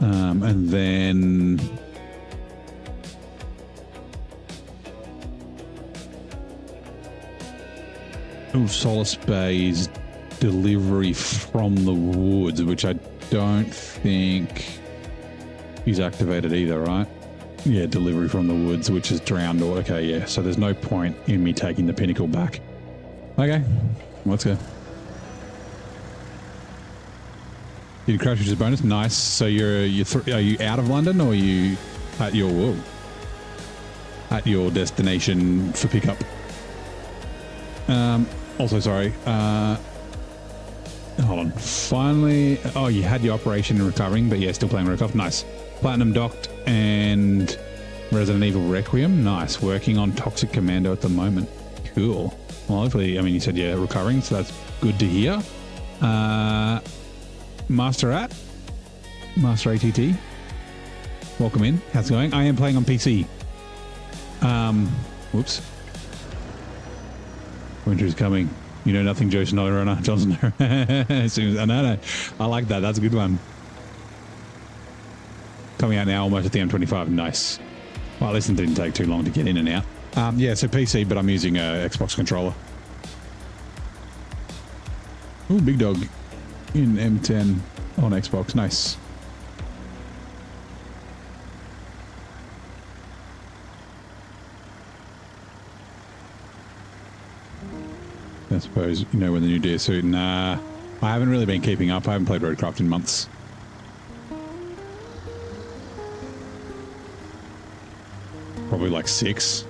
And then... Oh, Solace Bay's delivery from the woods, which I don't think is activated either, right? Yeah, delivery from the woods, which is drowned. Or okay, yeah. So there's no point in me taking the pinnacle back. Okay, let's go. Did crash, which is bonus. Nice. So are you out of London, or are you at your destination for pickup? Also, sorry. Hold on. Finally. Oh, you had your operation and recovering, but yeah, still playing Roadcraft. Nice. Platinum docked and Resident Evil Requiem. Nice. Working on Toxic Commando at the moment. Cool. Well, hopefully, I mean, you said you're recovering, so that's good to hear. Master ATT. Welcome in. How's it going? I am playing on PC. Whoops. Winter is coming. You know nothing, Joe SnowRunner. Johnson. No. I like that. That's a good one. Coming out now, almost at the M25. Nice. Well, at least it didn't take too long to get in and out. Yeah, so PC, but I'm using a Xbox controller. Ooh, big dog in M10 on Xbox. Nice. I suppose you know when the new deer suit. Nah, I haven't really been keeping up. I haven't played Roadcraft in months. Probably like 6.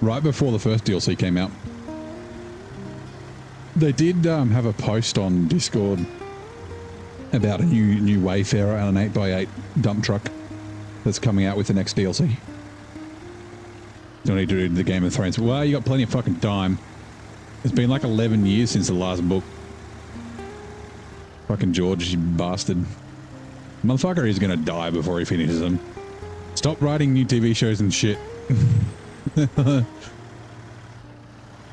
Right before the first DLC came out. They did have a post on Discord about a new Wayfarer and an 8x8 dump truck that's coming out with the next DLC. Don't need to do the Game of Thrones. Well, you got plenty of fucking time. It's been like 11 years since the last book. Fucking George, you bastard. Motherfucker is gonna die before he finishes them. Stop writing new TV shows and shit. I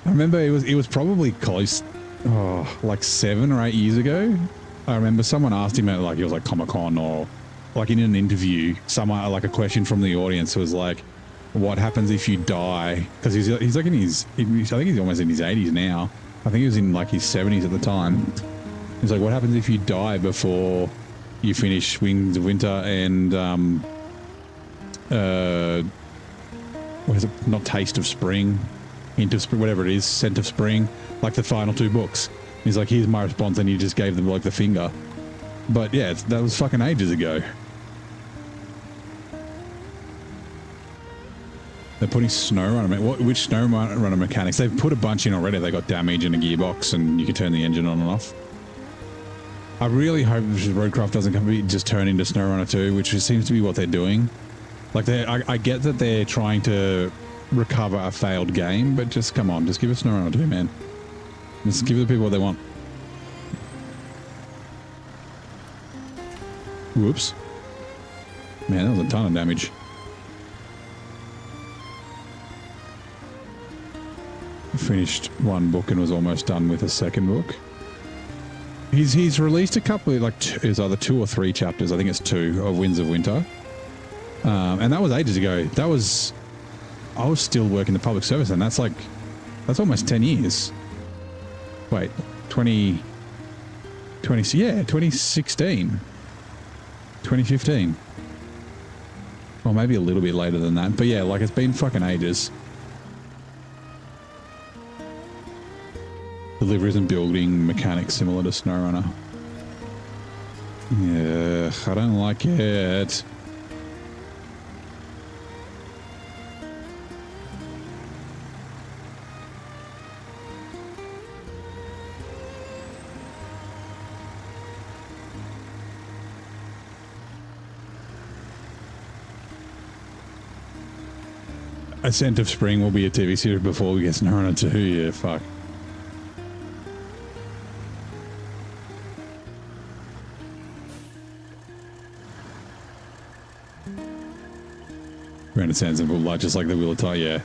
remember it was probably close, like 7 or 8 years ago. I remember someone asked him at, like, it was like Comic-Con or like in an interview, someone, like a question from the audience was like, what happens if you die? Because he's like in his, I think he's almost in his 80s now. I think he was in like his 70s at the time. He's like, what happens if you die before you finish Wings of Winter and what is it? Not Taste of Spring, Hint of Spring, whatever it is, Scent of Spring, like the final 2 books. He's like, here's my response, and he just gave them like the finger. But yeah, that was fucking ages ago. They're putting SnowRunner. Which SnowRunner mechanics? They've put a bunch in already. They got damage in a gearbox, and you can turn the engine on and off. I really hope Roadcraft doesn't just turn into SnowRunner 2, which seems to be what they're doing. Like, I get that they're trying to recover a failed game, but just come on, just give us SnowRunner 2, man. Just give the people what they want. Whoops. Man, that was a ton of damage. Finished 1 book and was almost done with a 2nd book. He's released a couple of, like, it's either 2 or 3 chapters. I think it's 2 of Winds of Winter. And that was ages ago. I was still working the public service, and that's almost 10 years. Wait, 2016. 2015. Or maybe a little bit later than that. But yeah, like, it's been fucking ages. The deliveries and building mechanics similar to SnowRunner. Yeah, I don't like it. Ascent of Spring will be a TV series before we get SnowRunner 2. Yeah, fuck. Granted, sounds simple, like just like the Wheel of Time, yeah.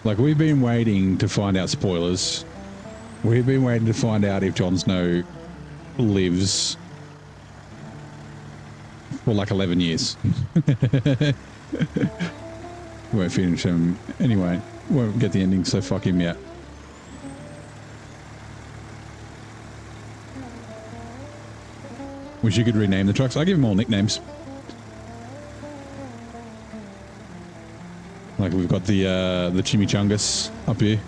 Like, we've been waiting to find out spoilers. We've been waiting to find out if Jon Snow lives for like 11 years. Won't finish him anyway. Won't get the ending, so fuck him yet. Wish you could rename the trucks. I give them all nicknames. Like we've got the Chimichangas up here.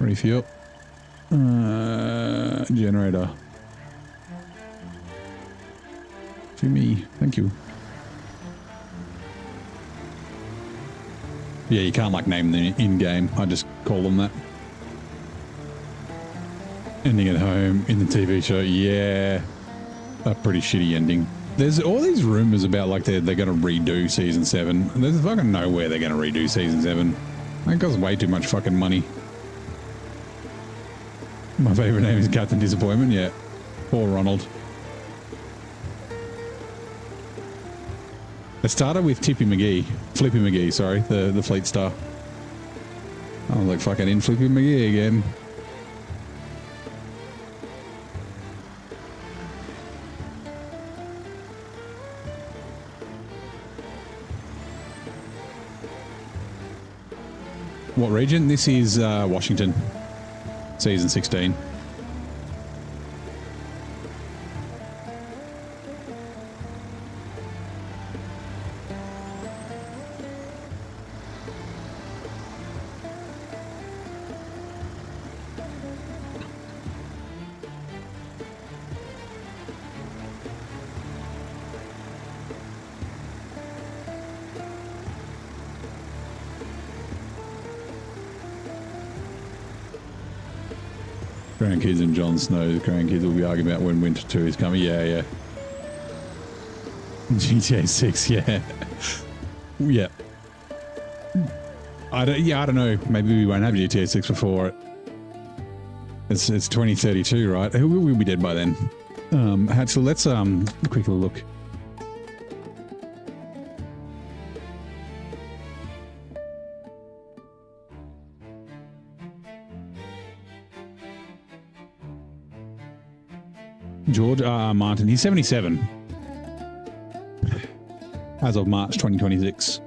Refuel. Generator. Jimmy, thank you. Yeah, you can't like name them in-game. I just call them that. Ending at home in the TV show. Yeah. A pretty shitty ending. There's all these rumors about like they're going to redo season 7. There's fucking nowhere they're going to redo season 7. That costs way too much fucking money. My favorite name is Captain Disappointment. Yeah. Poor Ronald. It started with Flippy McGee, sorry, the Fleet Star. I was like, fucking in Flippy McGee again. What region? This is Washington, season 16. Grandkids and Jon Snow's grandkids will be arguing about when Winter 2 is coming. Yeah, yeah. GTA 6, yeah. Yeah. I don't know. Maybe we won't have GTA 6 before it. It's 2032, right? We'll be dead by then. So let's quickly look. George Martin, he's 77 as of March 2026.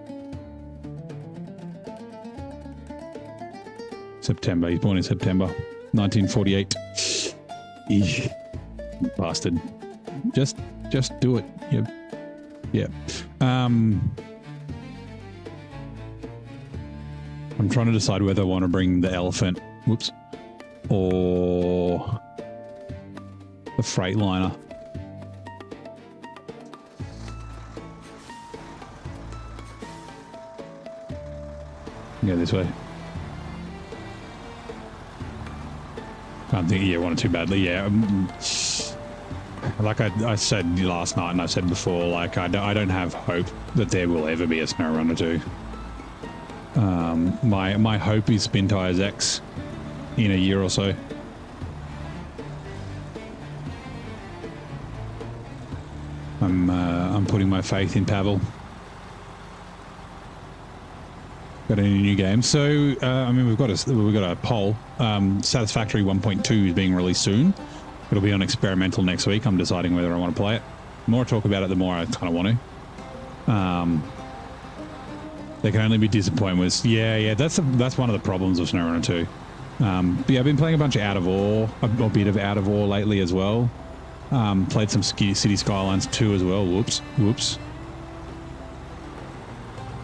September, he's born in September 1948. Eesh. Bastard. Just do it. Yep. Yeah. I'm trying to decide whether I want to bring the elephant, whoops, or the Freightliner. Go this way. Can't think. Yeah, one or two badly. Yeah. Like I said last night, and I said before, like I don't have hope that there will ever be a SnowRunner 2. My hope is Spin Tires X in a year or so. I'm putting my faith in Pavel. Got any new games? So I mean, we've got a poll. Satisfactory 1.2 is being released soon. It'll be on experimental next week. I'm deciding whether I want to play it. The more I talk about it, the more I kind of want to. There can only be disappointments. Yeah. That's one of the problems of SnowRunner 2. But yeah, I've been playing a bunch of Out of Ore, a bit of Out of Ore lately as well. Played some City Skylines 2 as well. Whoops.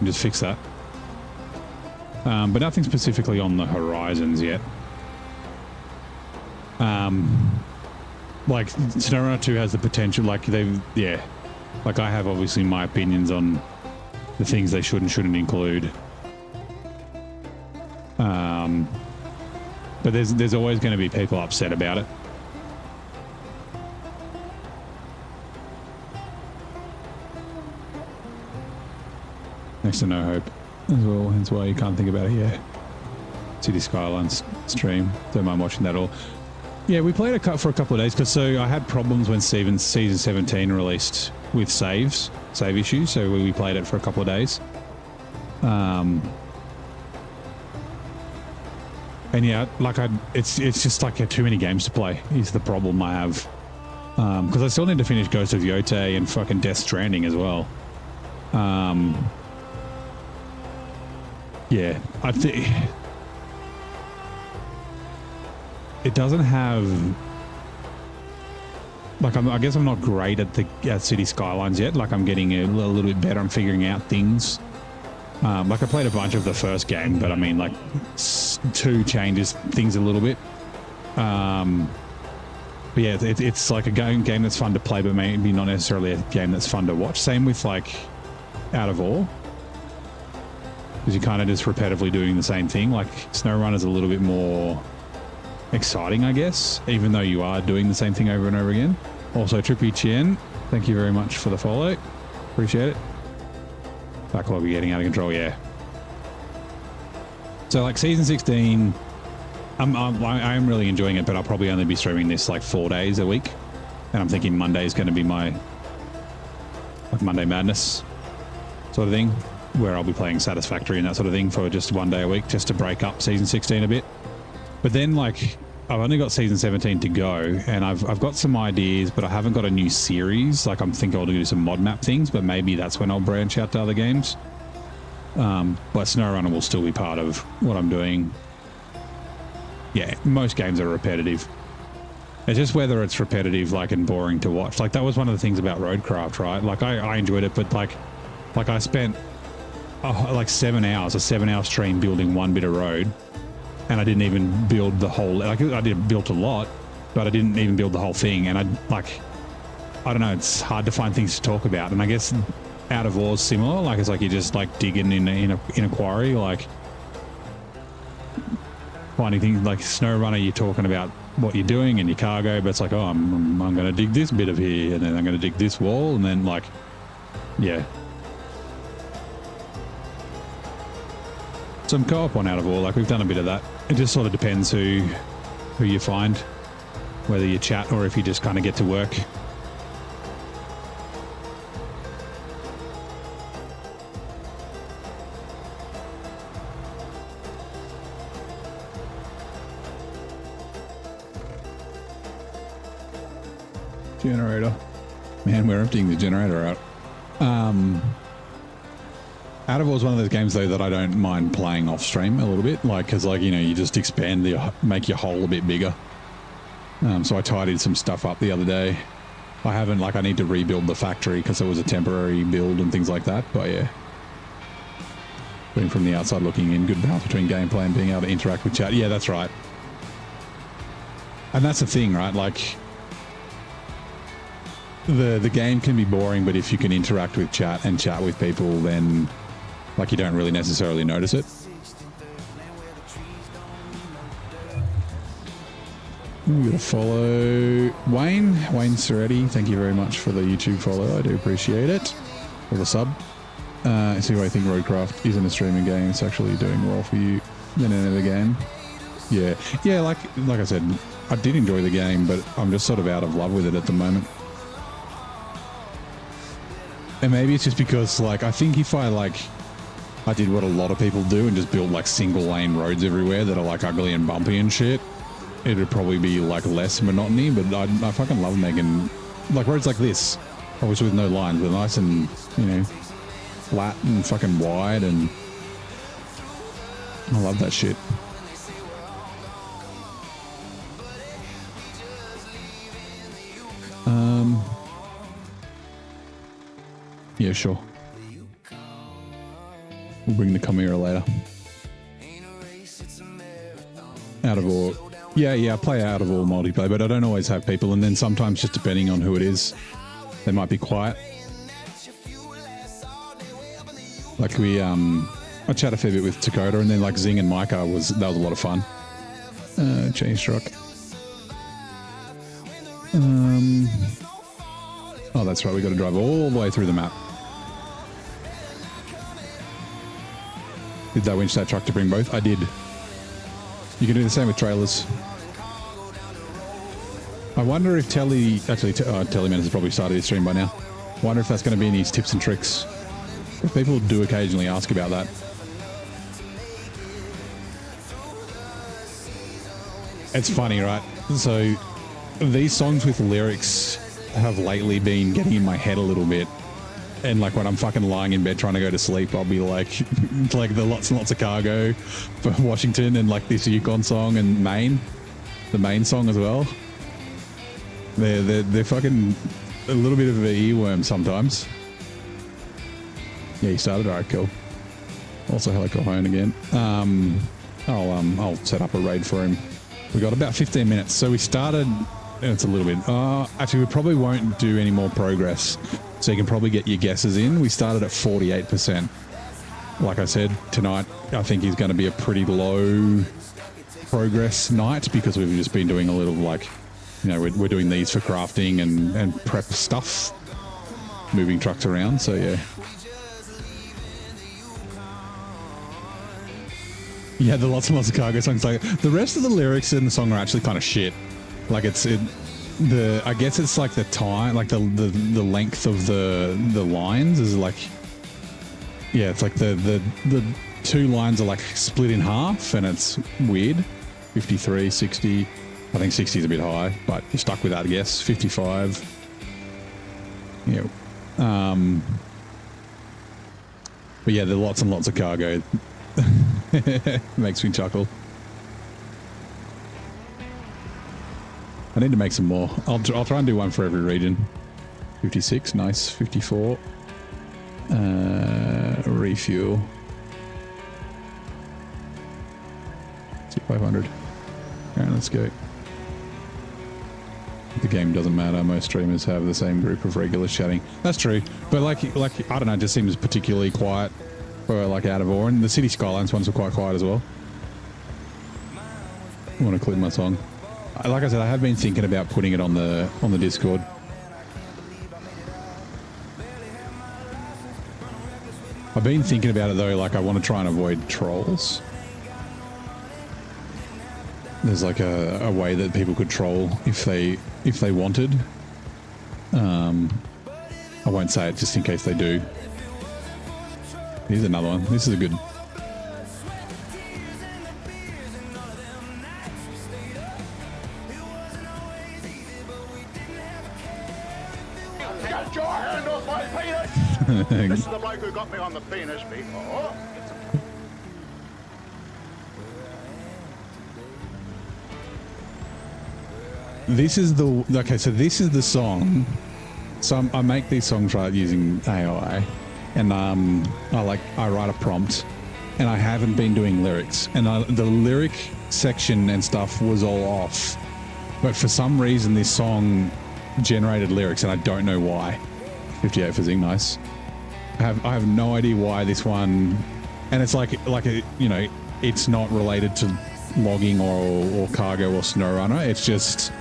Just fix that. But nothing specifically on the horizons yet. Like SnowRunner 2 has the potential, like like I have obviously my opinions on the things they should and shouldn't include. But there's always going to be people upset about it. Next to no hope as well, hence why you can't think about it. Yeah, City Skylines stream, don't mind watching that all. Yeah, we played for a couple of days because I had problems when season 17 released with save issues, so we played it for a couple of days. And yeah, like it's just like too many games to play is the problem I have. Because I still need to finish Ghost of Yotei and fucking Death Stranding as well. Yeah, I think it doesn't have like I guess I'm not great at City Skylines yet. Like I'm getting a little bit better. I'm figuring out things. Like I played a bunch of the first game, but I mean like 2 changes things a little bit. But yeah, it's like a game that's fun to play, but maybe not necessarily a game that's fun to watch. Same with like Out of Ore. Because you're kind of just repetitively doing the same thing. Like SnowRunner is a little bit more exciting, I guess, even though you are doing the same thing over and over again. Also, Trippy Chien, thank you very much for the follow. Appreciate it. Backlog are getting out of control, yeah. So like season 16, I'm really enjoying it, but I'll probably only be streaming this like 4 days a week. And I'm thinking Monday is going to be my like Monday Madness sort of thing, where I'll be playing Satisfactory and that sort of thing for just 1 day a week, just to break up season 16 a bit. But then like I've only got season 17 to go, and I've got some ideas, but I haven't got a new series. Like I'm thinking I'll do some mod map things, but maybe that's when I'll branch out to other games. But SnowRunner will still be part of what I'm doing. Yeah, most games are repetitive. It's just whether it's repetitive, like, and boring to watch. Like that was one of the things about Roadcraft, right? Like I enjoyed it, but like I spent like 7 hours, a 7-hour stream building one bit of road. And I didn't even build the whole, like I did built a lot, but I didn't even build the whole thing. And I don't know, it's hard to find things to talk about. And I guess Out of Ore's similar, like it's like you're just like digging in a quarry, like finding things. Like SnowRunner, you're talking about what you're doing and your cargo, but it's like, oh, I'm going to dig this bit of here, and then I'm going to dig this wall, and then like, yeah. Some co-op on Out of Ore, like we've done a bit of that. It just sort of depends who you find, whether you chat or if you just kind of get to work. Generator. Man, we're emptying the generator out. Out of Ore is one of those games though that I don't mind playing off stream a little bit, like because like, you know, you just expand make your hole a bit bigger. So I tidied some stuff up the other day. I need to rebuild the factory because it was a temporary build and things like that. But yeah, being from the outside looking in, good balance between gameplay and being able to interact with chat. Yeah, that's right. And that's the thing, right? Like the game can be boring, but if you can interact with chat and chat with people, then like you don't really necessarily notice it. We got to follow Wayne Soretti. Thank you very much for the YouTube follow. I do appreciate it. For the sub. See why I think Roadcraft isn't a streaming game. It's actually doing well for you than any other game. Yeah. Like I said, I did enjoy the game, but I'm just sort of out of love with it at the moment. And maybe it's just because like I think if I did what a lot of people do and just built like single lane roads everywhere that are like ugly and bumpy and shit, it would probably be like less monotony. But I fucking love making like roads like this, obviously with no lines, but nice and, you know, flat and fucking wide, and I love that shit. Yeah, sure. We'll bring the Chimera later. Out of all, yeah, I play out of all multiplayer, but I don't always have people, and then sometimes just depending on who it is, they might be quiet. Like I chat a fair bit with Dakota, and then like Zing and Micah that was a lot of fun. Change truck. Oh, that's right. We got to drive all the way through the map. Did that winch that truck to bring both? I did. You can do the same with trailers. I wonder if Telly Man has probably started his stream by now. I wonder if that's going to be in his tips and tricks. People do occasionally ask about that. It's funny, right? So these songs with lyrics have lately been getting in my head a little bit. And like when I'm fucking lying in bed trying to go to sleep, I'll be like the Lots and Lots of Cargo for Washington, and like this Yukon song and Maine, the Maine song as well. They're fucking a little bit of an earworm sometimes. Yeah, he started. All right, cool. Also, hello, Cohone again. I'll set up a raid for him. We got about 15 minutes, so we started. It's a little bit. Actually, we probably won't do any more progress, so you can probably get your guesses in. We started at 48%. Like I said, tonight I think is going to be a pretty low progress night because we've just been doing a little like, you know, we're doing these for crafting and prep stuff, moving trucks around. So yeah. Yeah, the Lots and Lots of Cargo songs. Like the rest of the lyrics in the song are actually kind of shit. Like I guess it's like the time, like the length of the lines is like, yeah, it's like the two lines are like split in half, and it's weird. 53, 60. I think 60 is a bit high, but you're stuck with that, I guess. 55. Yeah. But yeah, the Lots and Lots of Cargo makes me chuckle. I need to make some more. I'll try and do one for every region. 56, nice. 54. Refuel. 500. Alright, let's go. The game doesn't matter. Most streamers have the same group of regulars chatting. That's true. But like I don't know, it just seems particularly quiet for like out of awe. And the City Skylines ones were quite quiet as well. I want to clip my song. Like I said, I have been thinking about putting it on the Discord. I've been thinking about it though, like I want to try and avoid trolls. There's like a way that people could troll if they wanted. I won't say it just in case they do. Here's another one. This is a good. Get your hand off my penis! This is the bloke who got me on the penis before. This is the song. So I make these songs right using AI, and I write a prompt, and I haven't been doing lyrics, and the lyric section and stuff was all off, but for some reason this song generated lyrics, and I don't know why. 58 for Zing, nice. I have no idea why this one, and it's like you know, it's not related to logging or cargo or SnowRunner. It's just.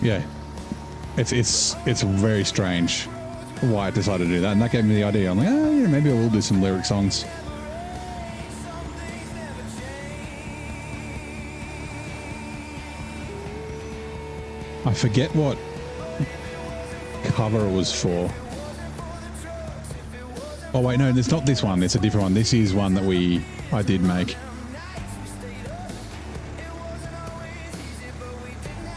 Yeah, it's very strange why I decided to do that, and that gave me the idea. I'm like, yeah, maybe I will do some lyric songs. I forget what cover it was for. Oh wait, no, it's not this one. It's a different one. This is one that I did make.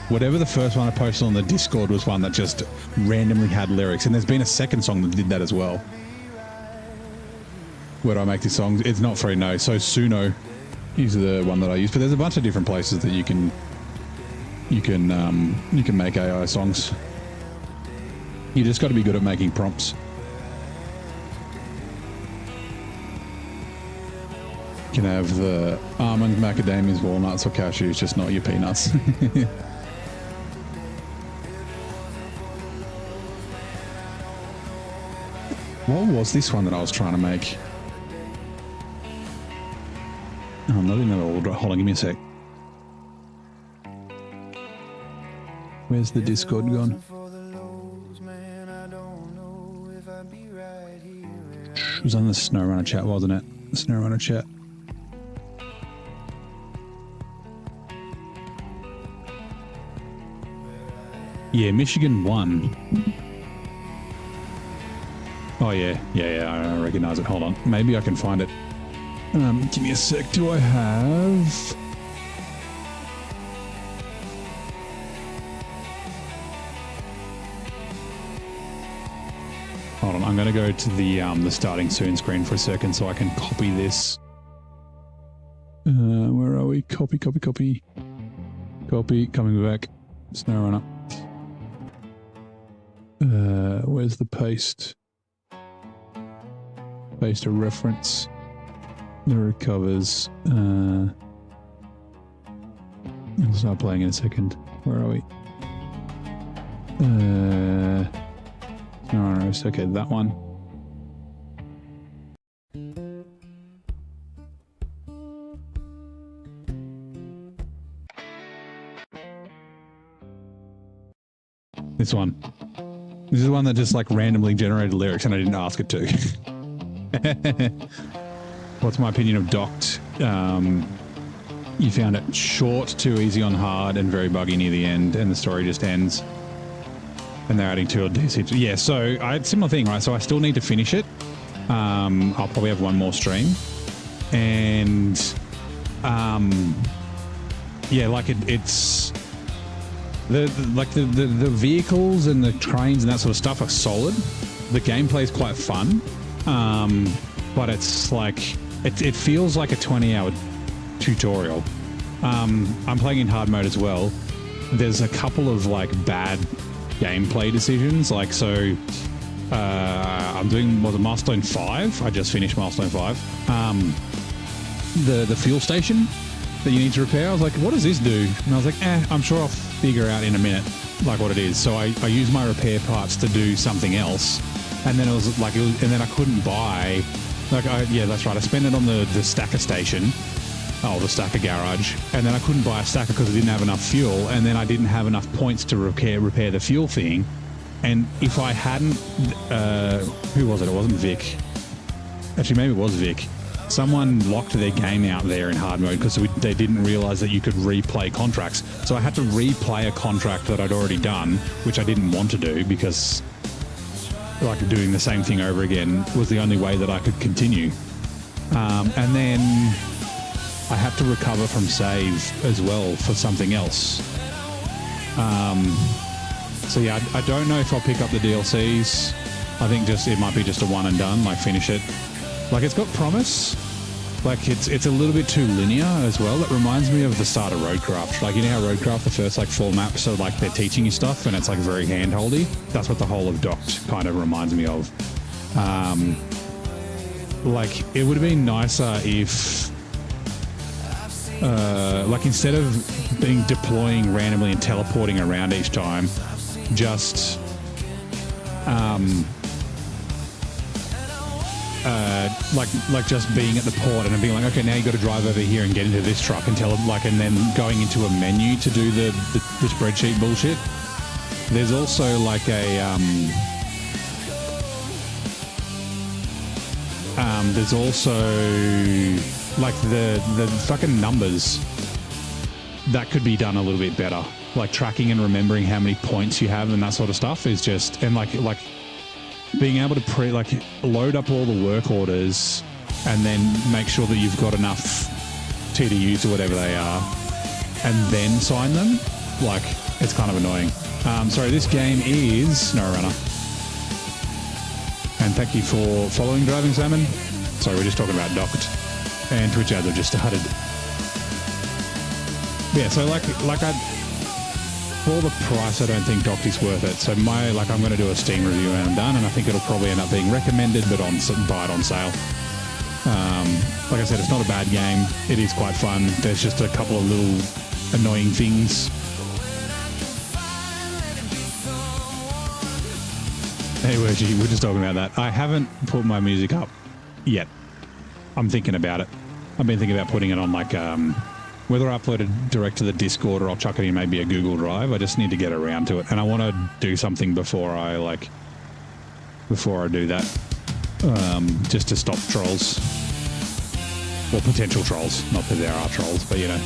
Whatever the first one I posted on the Discord was one that just randomly had lyrics. And there's been a second song that did that as well. Where do I make these songs? It's not free, no. So Suno is the one that I use. But there's a bunch of different places that you can make AI songs. You just got to be good at making prompts. can have the almonds, macadamias, walnuts, or cashews, just not your peanuts. What was this one that I was trying to make? Oh, I'm not in the order. Hold on, give me a sec. Where's the Discord gone? It was on the SnowRunner chat, wasn't it? The SnowRunner chat. Yeah, Michigan won. Oh yeah, I recognize it. Hold on, maybe I can find it. Give me a sec. Do I have? Hold on, I'm going to go to the starting soon screen for a second so I can copy this. Where are we? Copy. Coming back. SnowRunner. Where's the paste? Paste a reference. The recovers. I'll start playing in a second. Where are we? No, okay, that one. This one. This is the one that just like randomly generated lyrics and I didn't ask it to. What's my opinion of Docked? You found it short, too easy on hard, and very buggy near the end, and the story just ends. And they're adding 2 DLCs. Yeah, so I had similar thing, right? So I still need to finish it. I'll probably have one more stream. And yeah, like it's the vehicles and the trains and that sort of stuff are solid. The gameplay is quite fun. But it's like it feels like a 20-hour tutorial. I'm playing in hard mode as well. There's a couple of like bad gameplay decisions. Like so, I'm doing milestone 5. I just finished milestone 5. The fuel station that you need to repair. I was like, what does this do? And I was like, I'm sure I'll figure out in a minute like what it is. So I use my repair parts to do something else. And then and then I couldn't buy, yeah, that's right. I spent it on the stacker station, the stacker garage, and then I couldn't buy a stacker because I didn't have enough fuel, and then I didn't have enough points to repair the fuel thing. And if I hadn't, who was it? It wasn't Vic. Actually, maybe it was Vic. Someone locked their game out there in hard mode because they didn't realize that you could replay contracts. So I had to replay a contract that I'd already done, which I didn't want to do because like doing the same thing over again was the only way that I could continue. And then I had to recover from save as well for something else. So yeah, I don't know if I'll pick up the DLCs. I think it might be just a one and done, like finish it. Like it's got promise. Like it's a little bit too linear as well. It reminds me of the start of Roadcraft. Like you know how Roadcraft, the first like 4 maps are like they're teaching you stuff and it's like very hand-holdy. That's what the whole of Docked kind of reminds me of. Like it would have been nicer if like instead of deploying randomly and teleporting around each time, just like just being at the port and being like, okay, now you got to drive over here and get into this truck and and then going into a menu to do the spreadsheet bullshit. There's also like a there's also like the fucking numbers that could be done a little bit better. Like tracking and remembering how many points you have and that sort of stuff is just, and like being able to load up all the work orders and then make sure that you've got enough TDUs or whatever they are and then sign them. Like it's kind of annoying. Sorry, this game is SnowRunner. And thank you for following Driving Salmon. Sorry, we're just talking about Docked and Twitch ads have just started. Yeah, so for the price, I don't think Docked is worth it. So I'm going to do a Steam review and I'm done, and I think it'll probably end up being recommended, but buy it on sale. Like I said, it's not a bad game. It is quite fun. There's just a couple of little annoying things. Anyway, we're just talking about that. I haven't put my music up yet. I'm thinking about it. I've been thinking about putting it on like whether I upload it direct to the Discord or I'll chuck it in maybe a Google Drive. I just need to get around to it, and I want to do something before I do that, just to stop trolls or potential trolls. Not that there are trolls, but you know.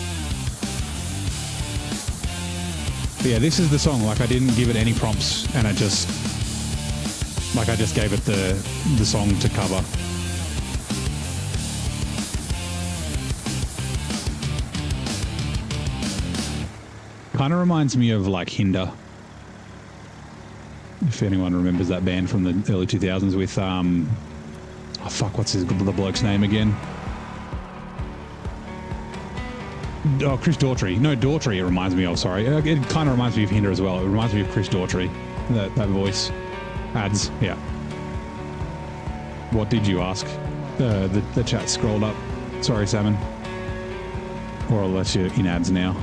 But yeah, this is the song. Like I didn't give it any prompts, and I just gave it the song to cover. Kind of reminds me of like Hinder. If anyone remembers that band from the early 2000s with, oh fuck, what's the bloke's name again? Oh, Chris Daughtry. No, Daughtry it reminds me of, sorry. It kind of reminds me of Hinder as well. It reminds me of Chris Daughtry, that voice. Ads, yeah. What did you ask? The chat scrolled up. Sorry, Salmon. Or I'll let you in ads now.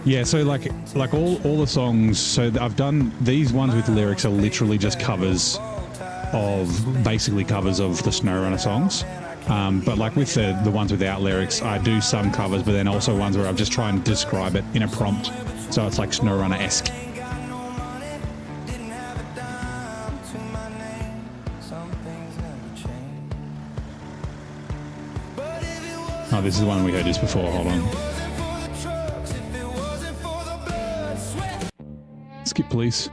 Yeah, so like all the songs, so I've done these ones with lyrics are literally just covers of, basically covers of the SnowRunner songs. But like with the ones without lyrics, I do some covers, but then also ones where I'm just trying to describe it in a prompt. So it's like SnowRunner-esque. Oh, this is the one we heard this before, hold on. Skip, please.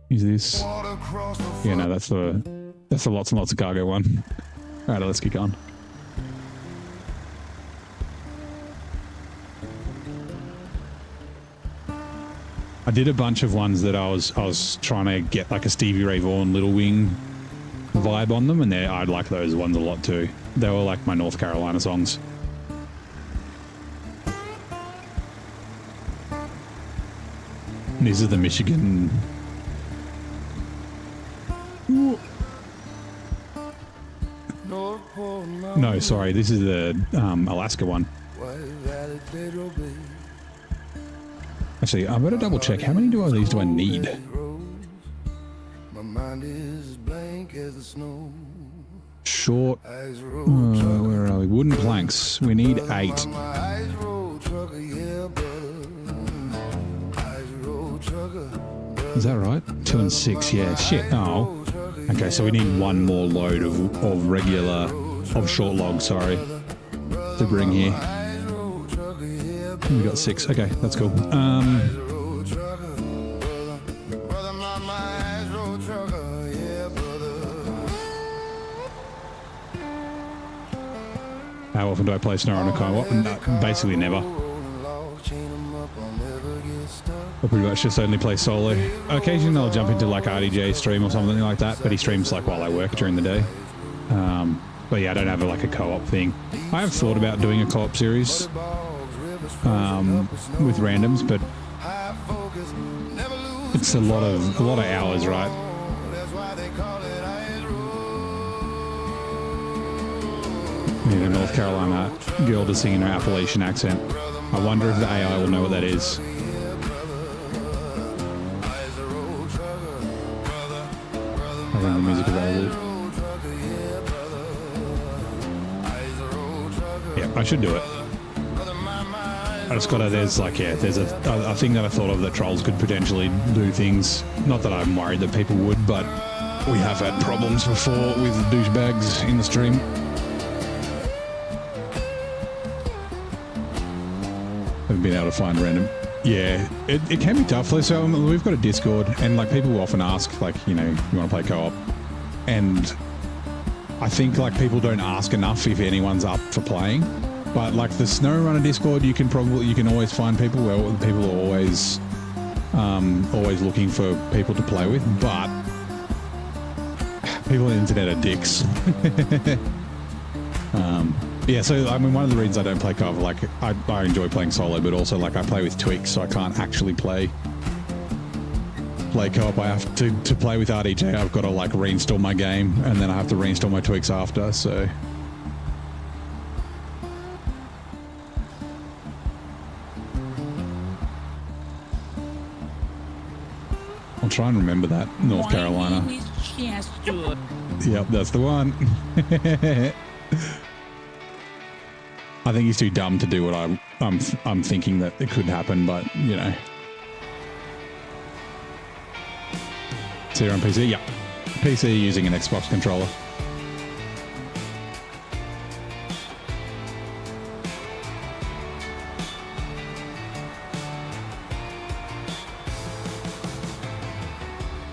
Use this. Yeah, no, that's the lots and lots of cargo one. All right, let's keep going. I did a bunch of ones that I was trying to get like a Stevie Ray Vaughan Little Wing vibe on them, and I like those ones a lot too. They were like my North Carolina songs. This is the Michigan. Ooh. No, sorry, this is the Alaska one. Actually, I'm going to double check. How many of these do I need? Short. Where are we? Wooden planks. We need 8. Is that right? 2 and 6, yeah. Shit. Oh. Okay, so we need one more load of short logs, sorry, to bring here. We got 6. Okay, that's cool. How often do I play SnowRunner co-op? No, basically never. I pretty much just only play solo. Occasionally I'll jump into like RDJ stream or something like that, but he streams like while I work during the day. But yeah, I don't have like a co-op thing. I have thought about doing a co-op series with randoms, but it's a lot of hours, right? Need a North Carolina girl to sing in her Appalachian accent. I wonder if the AI will know what that is. Having the music available. Yeah, I should do it. I just gotta, there's a thing that I thought of that trolls could potentially do things. Not that I'm worried that people would, but we have had problems before with douchebags in the stream. Haven't been able to find random. Yeah, it can be tough. So we've got a Discord, and like people often ask, like, you know, you want to play co-op, and I think like people don't ask enough if anyone's up for playing. But like the SnowRunner Discord, you can always find people. Well, people are always looking for people to play with, but people on the internet are dicks. Yeah, so I mean, one of the reasons I don't play co-op, like I enjoy playing solo, but also like I play with tweaks, so I can't actually play play co-op, I have to play with RDJ. I've got to like reinstall my game, and then I have to reinstall my tweaks after. So I'll try and remember that. North Carolina. Yep, that's the one. I think he's too dumb to do what I'm thinking that it could happen, but you know. So you're on PC? Yeah. PC using an Xbox controller.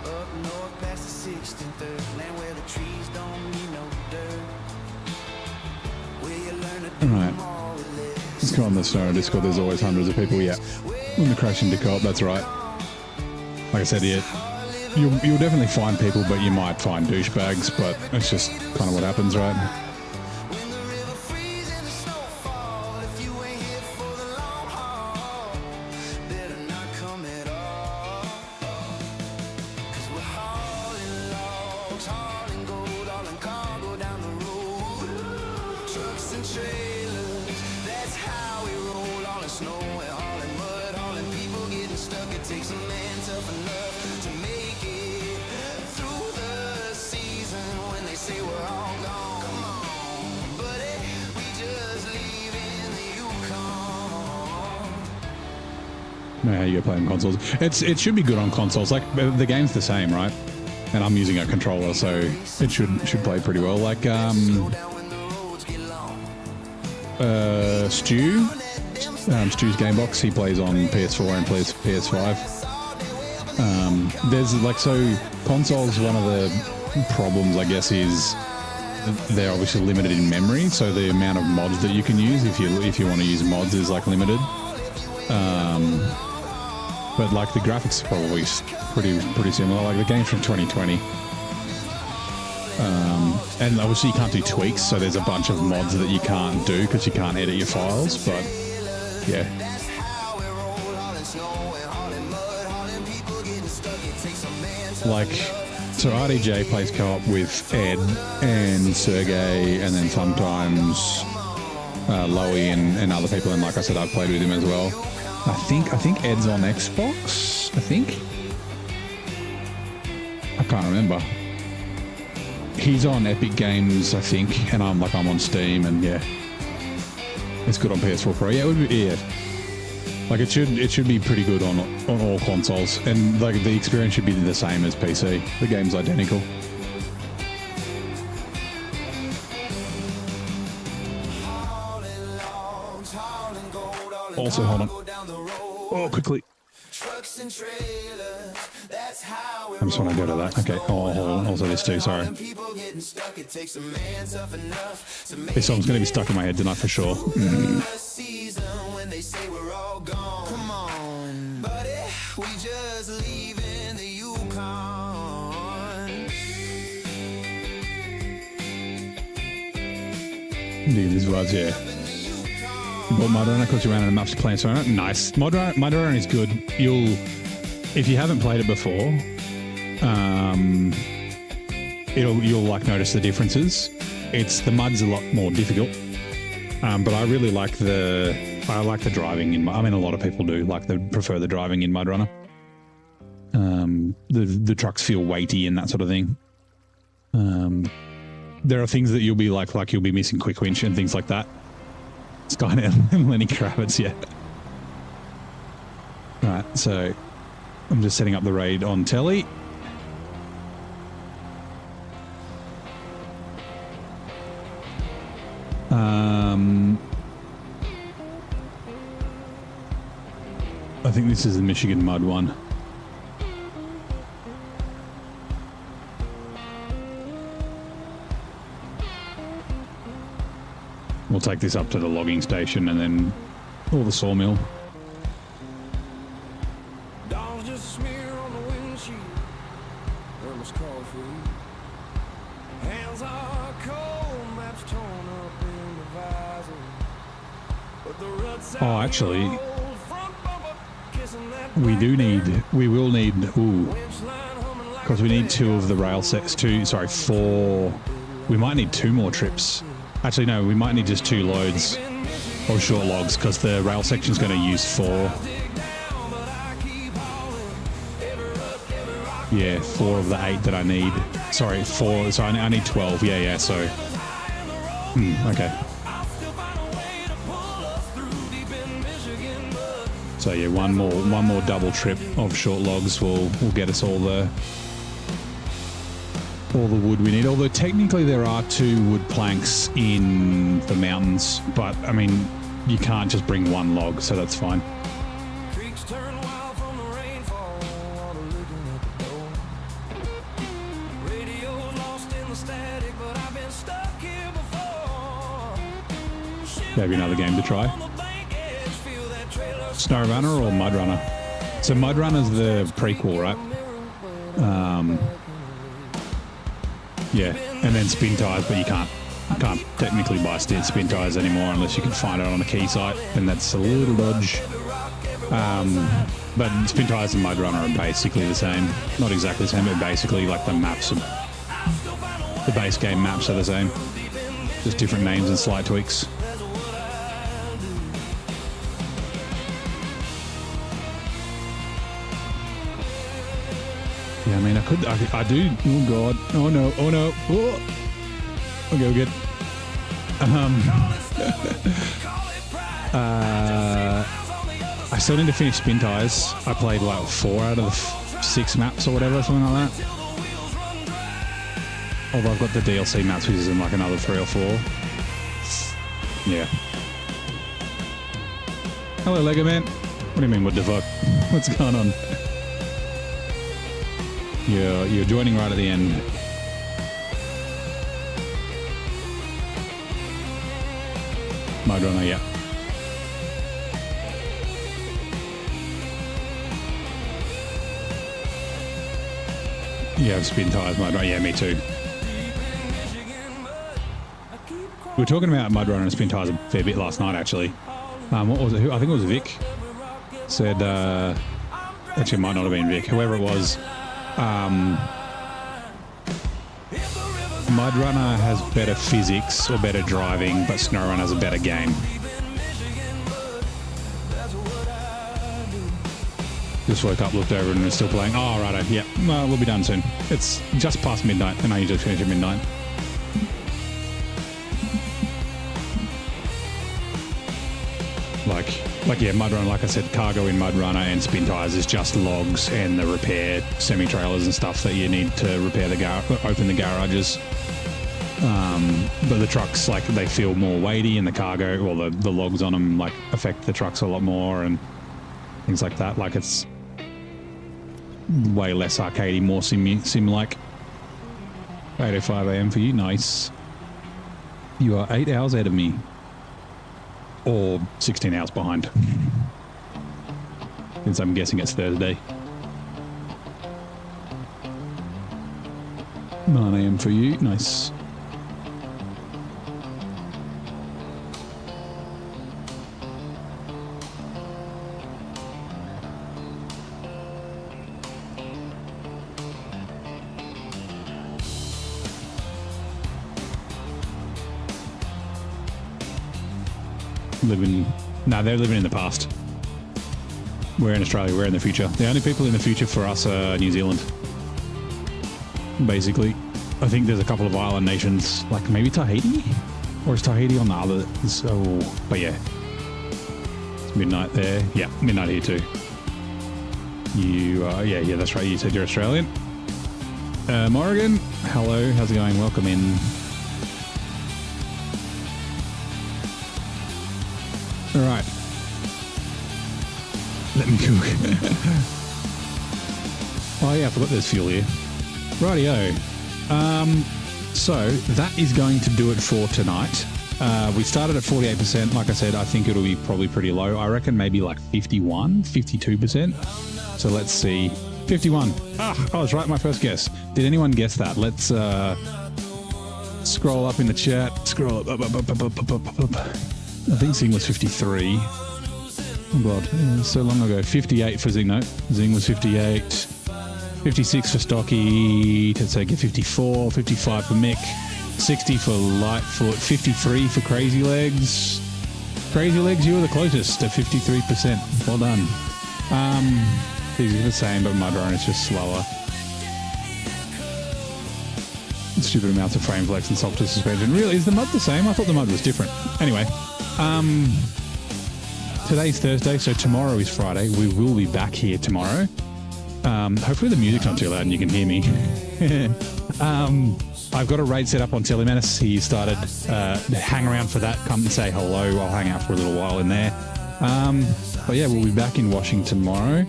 Up north past the 63rd, land where the trees don't need no dirt. Where you learn to do Alright. more with less. Let's go on the SnowRunner Discord. There's always hundreds of people. Yeah. When the crash into co-op, that's right. Like I said, yeah, you'll definitely find people, but you might find douchebags, but it's just kind of what happens, right? When the river freezes and the snow fall, if you ain't here for the long haul, better not come at all. 'Cause we're hauling logs, hauling gold, hauling cargo down the road. Trucks and trailers, that's how we roll. Hauling snow and hauling mud, hauling people getting stuck. It takes a man tough enough to make it through the season when they say we're all gone. Come on, buddy, we just leave in the Yukon. Know how you go play on consoles. It should be good on consoles. Like the game's the same, right? And I'm using a controller, so it should play pretty well. Like Slow down when the roads get long. Stu's Gamebox. He plays on PS4 and plays PS5. There's like, so consoles, one of the problems I guess is they're obviously limited in memory, so the amount of mods that you can use if you want to use mods is like limited. But like the graphics are probably pretty similar. Like the game's from 2020. And obviously you can't do tweaks, so there's a bunch of mods that you can't do because you can't edit your files, but yeah. That's how we roll. Hauling snow and hauling mud, hauling people getting stuck. It takes a man tough Like, so RDJ plays co-op with Ed and Sergey, and then sometimes Loey and other people, and like I said, I've played with him as well. I think Ed's on Xbox, I think. I can't remember. He's on Epic Games, I think, and I'm on Steam, and yeah. It's good on PS4 Pro. Yeah, it would be, yeah. Like it should be pretty good on all consoles, and like the experience should be the same as PC. The game's identical. hauling logs, hauling gold, hauling Also, hold on. cargo down the road. Oh, quickly. Trucks and trailers, that's how we I just want to go to that. Okay. Oh, hold on. Also this too. Sorry. people getting stuck. It takes a man tough enough to make This song's going to be stuck in my head tonight for sure. the season when they say we're all gone. Come on, buddy, we just leave in the Yukon. Dude, this was, yeah. Bought MudRunner because you ran out of maps to play, so nice. MudRunner is good. If you haven't played it before, you'll like notice the differences. The mud's a lot more difficult, but I really like the driving in. I mean, a lot of people do prefer the driving in MudRunner. The trucks feel weighty and that sort of thing. There are things that you'll be like you'll be missing quick winch and things like that. Skynet and Lenny Kravitz, yeah. Right, so I'm just setting up the raid on telly. I think this is the Michigan Mud one. We'll take this up to the logging station and then or the sawmill. Dogs just smear on the windshield. Thermos coffee. Hands are cold, maps torn up in the visor. But the ruts Oh, actually, we will need, because we need 2 of the rail sets, 4. We might need 2 more trips. Actually, no, we might need just 2 loads of short logs because the rail section's going to use 4. Yeah, 4 of the 8 that I need. Sorry, 4. So I need 12. Yeah. So, okay. So yeah, one more double trip of short logs will get us all the wood we need. Although technically there are 2 wood planks in the mountains, but I mean you can't just bring 1 log, so that's fine. Creeks turn wild from the rainfall while they're looking at the door. Radio's lost in the static, but I've been stuck here before. Maybe another game to try. SnowRunner or MudRunner? So MudRunner's the prequel, right? Yeah, and then spin tires, but you can't technically buy spin tires anymore unless you can find it on a key site, and that's a little dodge. But spin tires and MudRunner are basically the same. Not exactly the same, but basically like the base game maps are the same. Just different names and slight tweaks. Yeah, I mean, I do. Oh God! Oh no! Oh! Okay, we're good. I still need to finish spin tires. I played like 4 out of the 6 maps or whatever, something like that. Although I've got the DLC maps, which is in like another 3 or 4. Yeah. Hello, Lego Man. What do you mean? What the fuck? What's going on? You're joining right at the end. MudRunner, yeah. You have spin tires, MudRunner. Yeah, me too. We were talking about MudRunner and spin tires a fair bit last night, actually. What was it? I think it was Vic. Said, actually, it might not have been Vic. Whoever it was. MudRunner has better physics or better driving, but SnowRunner has a better game. Just woke up, looked over, and it's still playing. Oh, righto. Yeah, well, we'll be done soon. It's just past midnight, and I usually finish at midnight. Like yeah, MudRunner, like I said, cargo in MudRunner and spin tires is just logs and the repair semi-trailers and stuff that you need to repair open the garages. But the trucks, like, they feel more weighty, and the cargo, or the logs on them, like, affect the trucks a lot more and things like that. Like, it's way less arcadey, more sim-like. 8:05 a.m. for you, nice. You are 8 hours ahead of me. Or 16 hours behind. Since I'm guessing it's Thursday. 9 a.m. for you, nice. They're living in the past. We're in Australia, we're in the future. The only people in the future for us are New Zealand. Basically. I think there's a couple of island nations, like maybe Tahiti? Or is Tahiti on the other? So, but yeah. It's midnight there. Yeah, midnight here too. You are, yeah, that's right. You said you're Australian. Morrigan, hello, how's it going? Welcome in. All right. Let me cook. Oh yeah, I forgot there's fuel here. Rightio. So that is going to do it for tonight. We started at 48%. Like I said, I think it'll be probably pretty low. I reckon maybe like 51, 52%. So let's see. 51. I was right, my first guess. Did anyone guess that? Let's scroll up in the chat. Scroll up. I think Sing was 53. Oh God, it was so long ago. 58 for Zing. No, Zing was 58. 56 for Stocky. Tetsuya 54. 55 for Mick. 60 for Lightfoot. 53 for Crazy Legs. Crazy Legs, you were the closest at 53%. Well done. These are the same, but Mudrun is just slower. Stupid amounts of frame flex and softer suspension. Really, is the mud the same? I thought the mud was different. Anyway, today's Thursday, so tomorrow is Friday. We will be back here tomorrow. Hopefully the music's not too loud and you can hear me. I've got a raid set up on Telemenace. He started, hang around for that. Come and say hello. I'll hang out for a little while in there. But yeah, we'll be back in Washington tomorrow.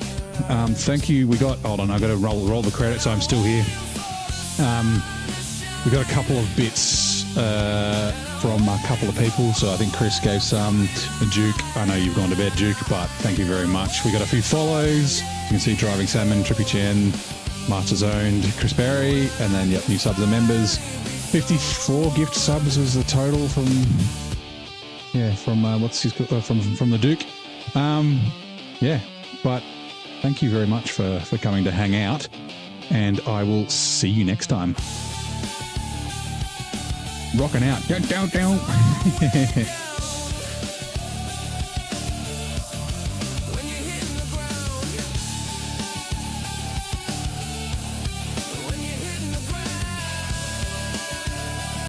Thank you. Hold on, I've got to roll the credits. So I'm still here. We got a couple of bits from a couple of people. So I think Chris gave some. Duke, I know you've gone to bed, Duke, but thank you very much. We got a few follows. You can see Driving Salmon, Trippy Chen, Masters Owned, Chris Berry, and then new subs and members. 54 gift subs was the total from the Duke. But thank you very much for coming to hang out, and I will see you next time. Rocking out. Down.